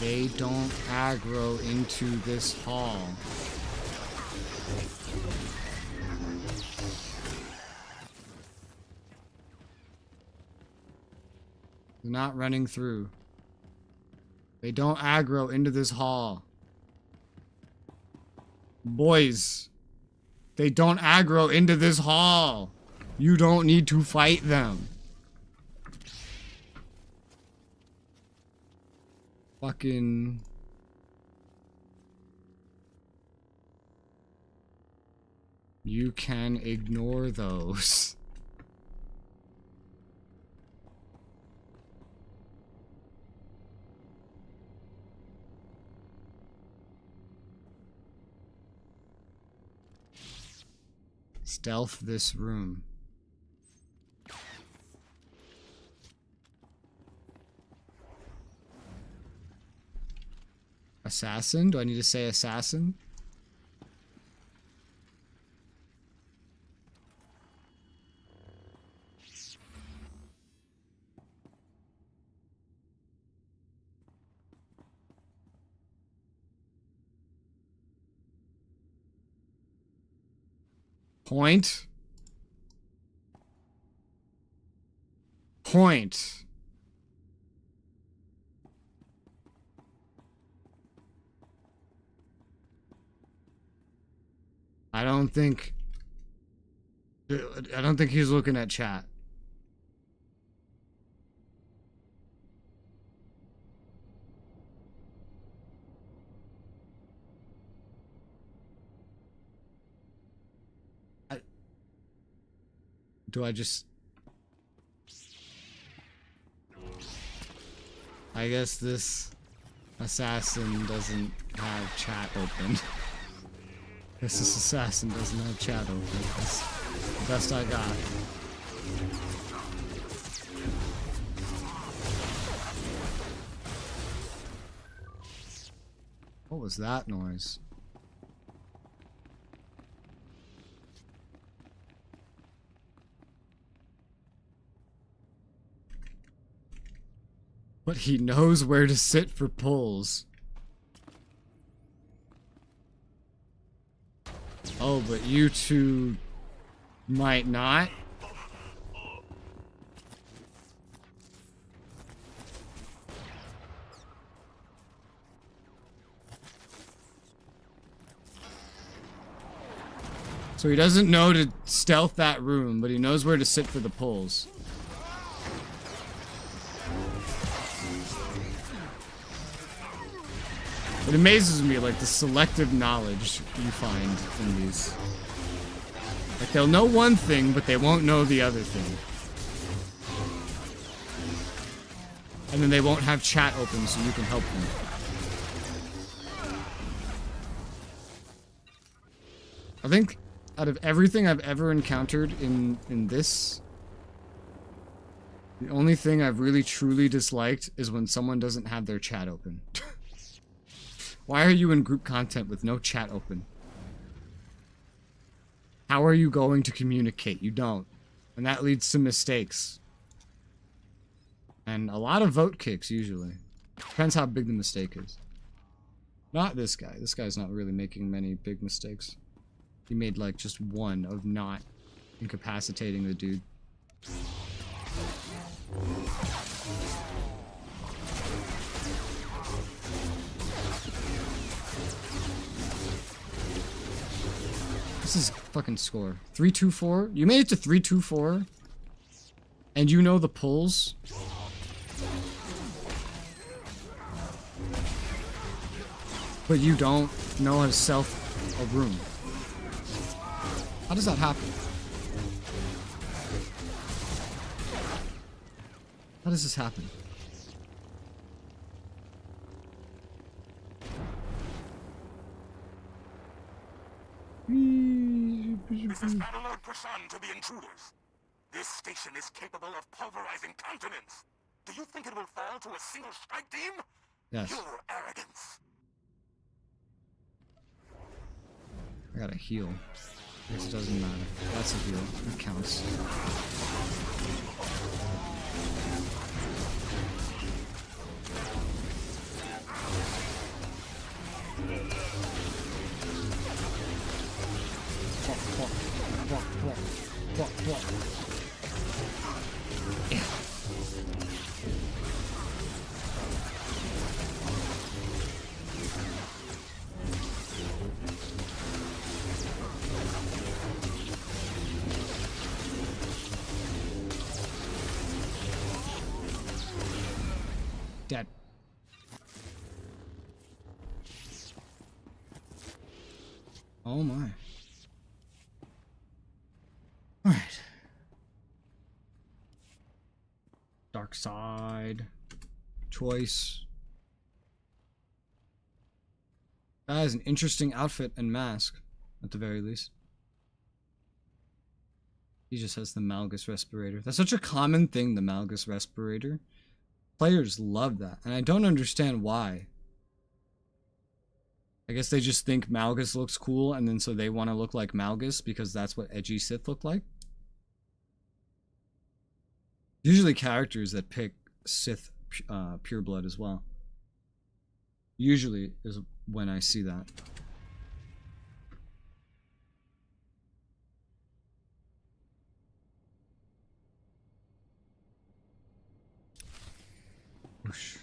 They don't aggro into this hall. They're not running through. They don't aggro into this hall. Boys, they don't aggro into this hall. You don't need to fight them. Fucking... You can ignore those. Stealth this room. Assassin? Do I need to say assassin? Point. Point. I don't think he's looking at chat. Do I just... I guess this assassin doesn't have chat open. This assassin doesn't have chat open. That's the best I got. What was that noise? But he knows where to sit for pulls. Oh, but you two might not? So he doesn't know to stealth that room, but he knows where to sit for the pulls. It amazes me, like, the selective knowledge you find in these. Like, they'll know one thing, but they won't know the other thing. And then they won't have chat open so you can help them. I think, out of everything I've ever encountered in this, the only thing I've really truly disliked is when someone doesn't have their chat open. Why are you in group content with no chat open? How are you going to communicate? You don't. And that leads to mistakes. And a lot of vote kicks, usually. Depends how big the mistake is. Not this guy. This guy's not really making many big mistakes. He made like just one of not incapacitating the dude. This is fucking score. 3-2-4? You made it to 3-2-4? And you know the pulls? But you don't know how to self a room. How does that happen? How does this happen? This is Battle Lord Prasan to the intruders. This station is capable of pulverizing continents. Do you think it will fall to a single strike team? Yes. Pure arrogance. I gotta heal. This doesn't matter. That's a heal. That counts. Yeah. Dead. Oh my. Alright. Dark side. Choice. That is an interesting outfit and mask, at the very least. He just has the Malgus respirator. That's such a common thing, the Malgus respirator. Players love that, and I don't understand why. I guess they just think Malgus looks cool, and then so they want to look like Malgus because that's what edgy Sith look like. Usually characters that pick Sith pureblood as well. Usually is when I see that. Whoosh.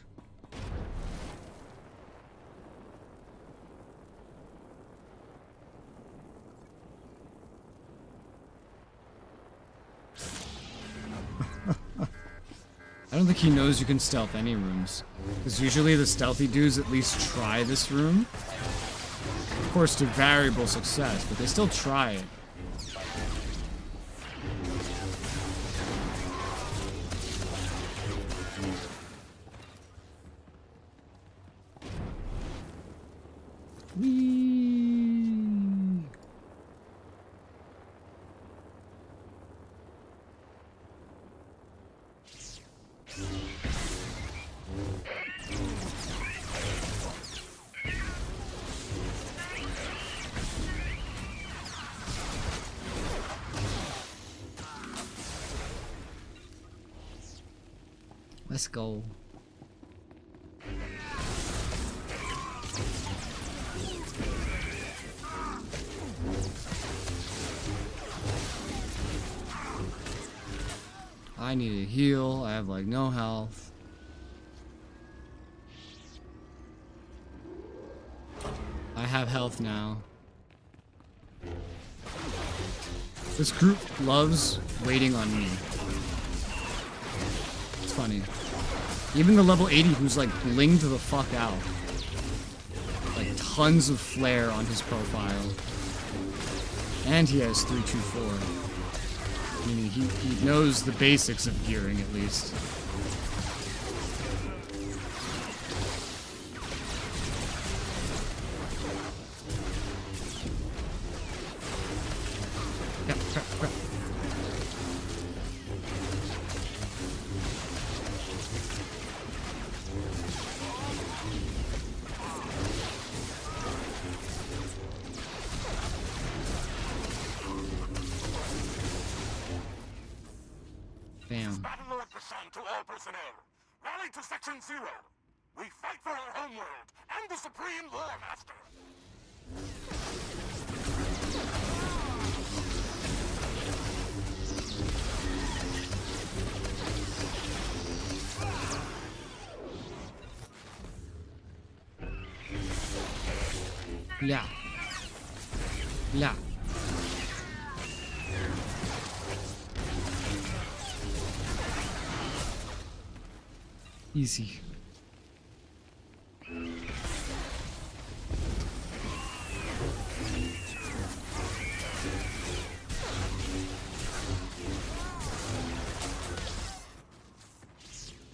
I don't think he knows you can stealth any rooms. Because usually the stealthy dudes at least try this room. Of course to variable success, but they still try it. Whee! Let's go. I need a heal. I have like no health. I have health now. This group loves waiting on me. It's funny. Even the level 80 who's like blinged the fuck out. Like tons of flare on his profile. And he has 324. Meaning he knows the basics of gearing at least. Yep, crap. Bam. Battle Lord Prasan to all personnel. Rally to Section 0. We fight for our homeworld and the Supreme War Master. Yeah. Yeah. Easy.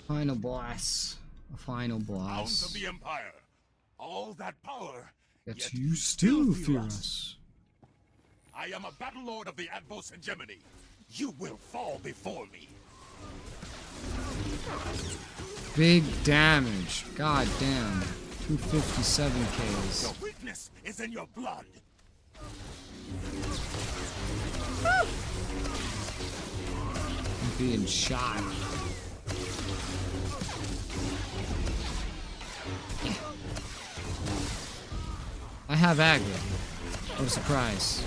Final boss. A final boss. Hounds of the Empire. All that power. Yet you still fear us. I am a battle lord of the Advos Hegemony. You will fall before me. Big damage. God damn. 257 Ks. Your weakness is in your blood. I'm being shot. I have aggro. What a surprise.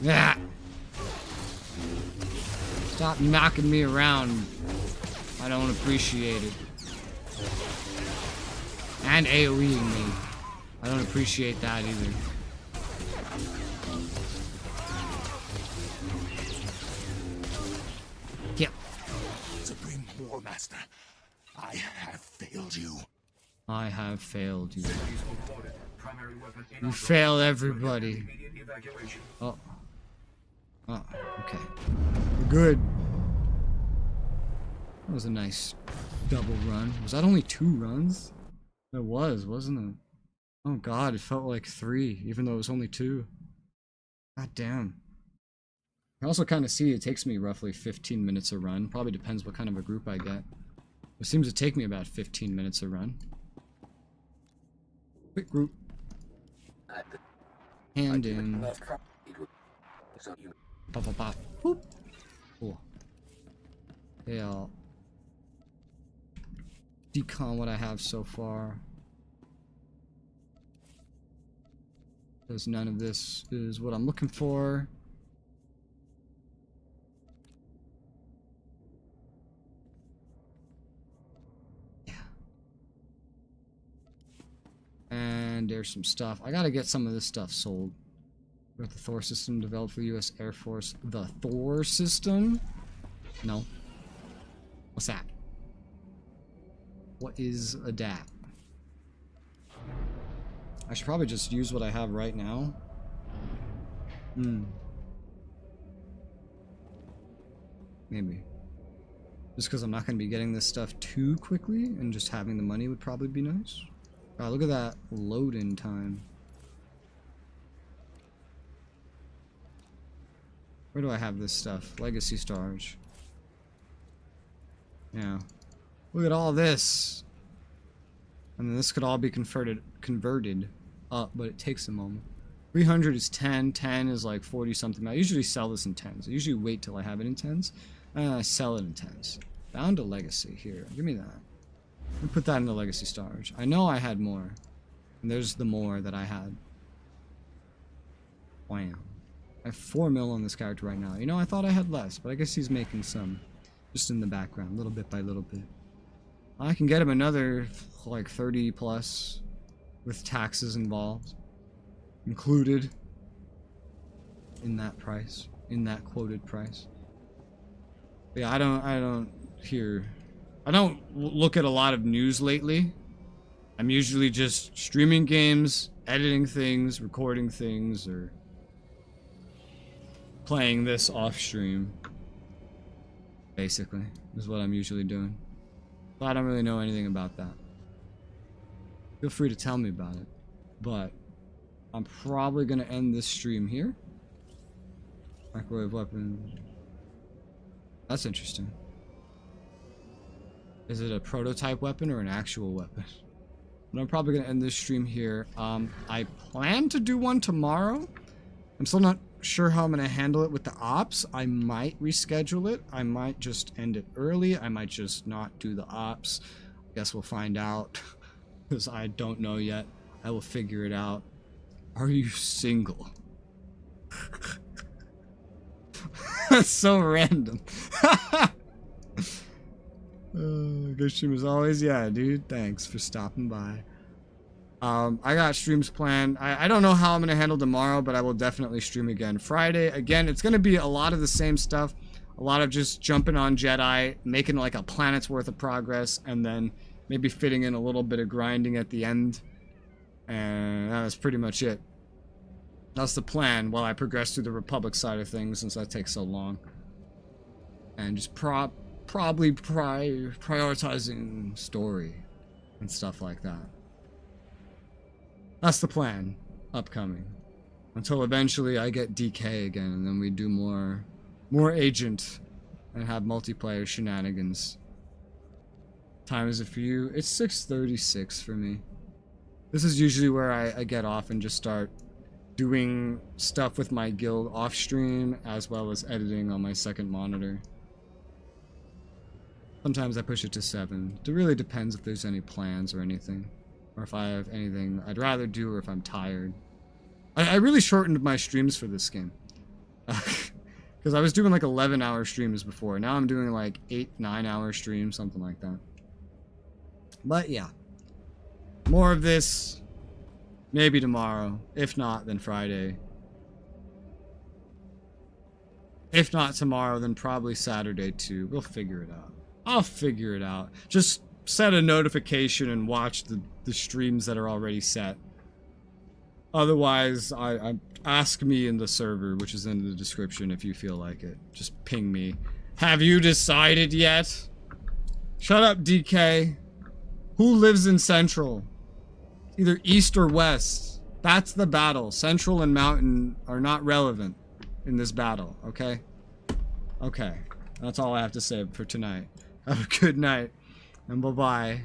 Yeah. Stop knocking me around. I don't appreciate it. And AoEing me. I don't appreciate that either. Yep. Supreme War Master, I have failed you. I have failed you. You failed everybody. Oh. Oh, okay. We're good. That was a nice double run. Was that only 2 runs? It was, wasn't it? Oh god, it felt like 3, even though it was only 2. God damn. I also kind of see it takes me roughly 15 minutes a run. Probably depends what kind of a group I get. It seems to take me about 15 minutes a run. Quick group. Hand in. Pop, pop, pop. Boop. Cool. Okay, I'll decon what I have so far. Because none of this is what I'm looking for. Yeah. And there's some stuff. I gotta get some of this stuff sold. Got the Thor system developed for the U.S. Air Force. The Thor system? No. What's that? What is a DAT? I should probably just use what I have right now. Maybe. Just because I'm not going to be getting this stuff too quickly, and just having the money would probably be nice. Wow, look at that load-in time. Where do I have this stuff? Legacy Stars. Yeah. Look at all this. And then this could all be converted up, but it takes a moment. 300 is 10. 10 is like 40 something. I usually sell this in 10s. I usually wait till I have it in 10s. And I sell it in 10s. Bound to Legacy. Here, give me that. Let me put that in the Legacy Stars. I know I had more. And there's the more that I had. Wow. I have 4 mil on this character right now. You know, I thought I had less, but I guess he's making some. Just in the background, little bit by little bit. I can get him another, like, 30 plus with taxes involved. Included in that price. In that quoted price. But yeah, I don't look at a lot of news lately. I'm usually just streaming games, editing things, recording things, or playing this off stream. Basically, is what I'm usually doing. But I don't really know anything about that. Feel free to tell me about it. But I'm probably gonna end this stream here. Microwave weapon. That's interesting. Is it a prototype weapon or an actual weapon? But I'm probably gonna end this stream here. I plan to do one tomorrow. I'm still not sure how I'm going to handle it with the ops. I might reschedule it. I might just end it early. I might just not do the ops. Guess we'll find out. Because I don't know yet. I will figure it out. Are you single? That's so random. Good stream as always. Yeah, dude. Thanks for stopping by. I got streams planned. I don't know how I'm going to handle tomorrow, but I will definitely stream again. Friday, again, it's going to be a lot of the same stuff. A lot of just jumping on Jedi, making like a planet's worth of progress, and then maybe fitting in a little bit of grinding at the end. And that's pretty much it. That's the plan while I progress through the Republic side of things, since that takes so long. And just probably prioritizing story and stuff like that. That's the plan, upcoming. Until eventually I get DK again, and then we do more agent and have multiplayer shenanigans. Time is it for you? It's 6:36 for me. This is usually where I get off and just start doing stuff with my guild off stream, as well as editing on my second monitor. Sometimes I push it to 7. It really depends if there's any plans or anything. Or if I have anything I'd rather do, or if I'm tired. I really shortened my streams for this game. Because I was doing like 11-hour streams before. Now I'm doing like 8-9-hour streams, something like that. But yeah. More of this, maybe tomorrow. If not, then Friday. If not tomorrow, then probably Saturday too. We'll figure it out. I'll figure it out. Just set a notification and watch the streams that are already set. Otherwise, I ask me in the server, which is in the description if you feel like it. Just ping me. Have you decided yet? Shut up, DK. Who lives in Central? Either East or West. That's the battle. Central and Mountain are not relevant in this battle, okay? Okay. That's all I have to say for tonight. Have a good night, and bye-bye.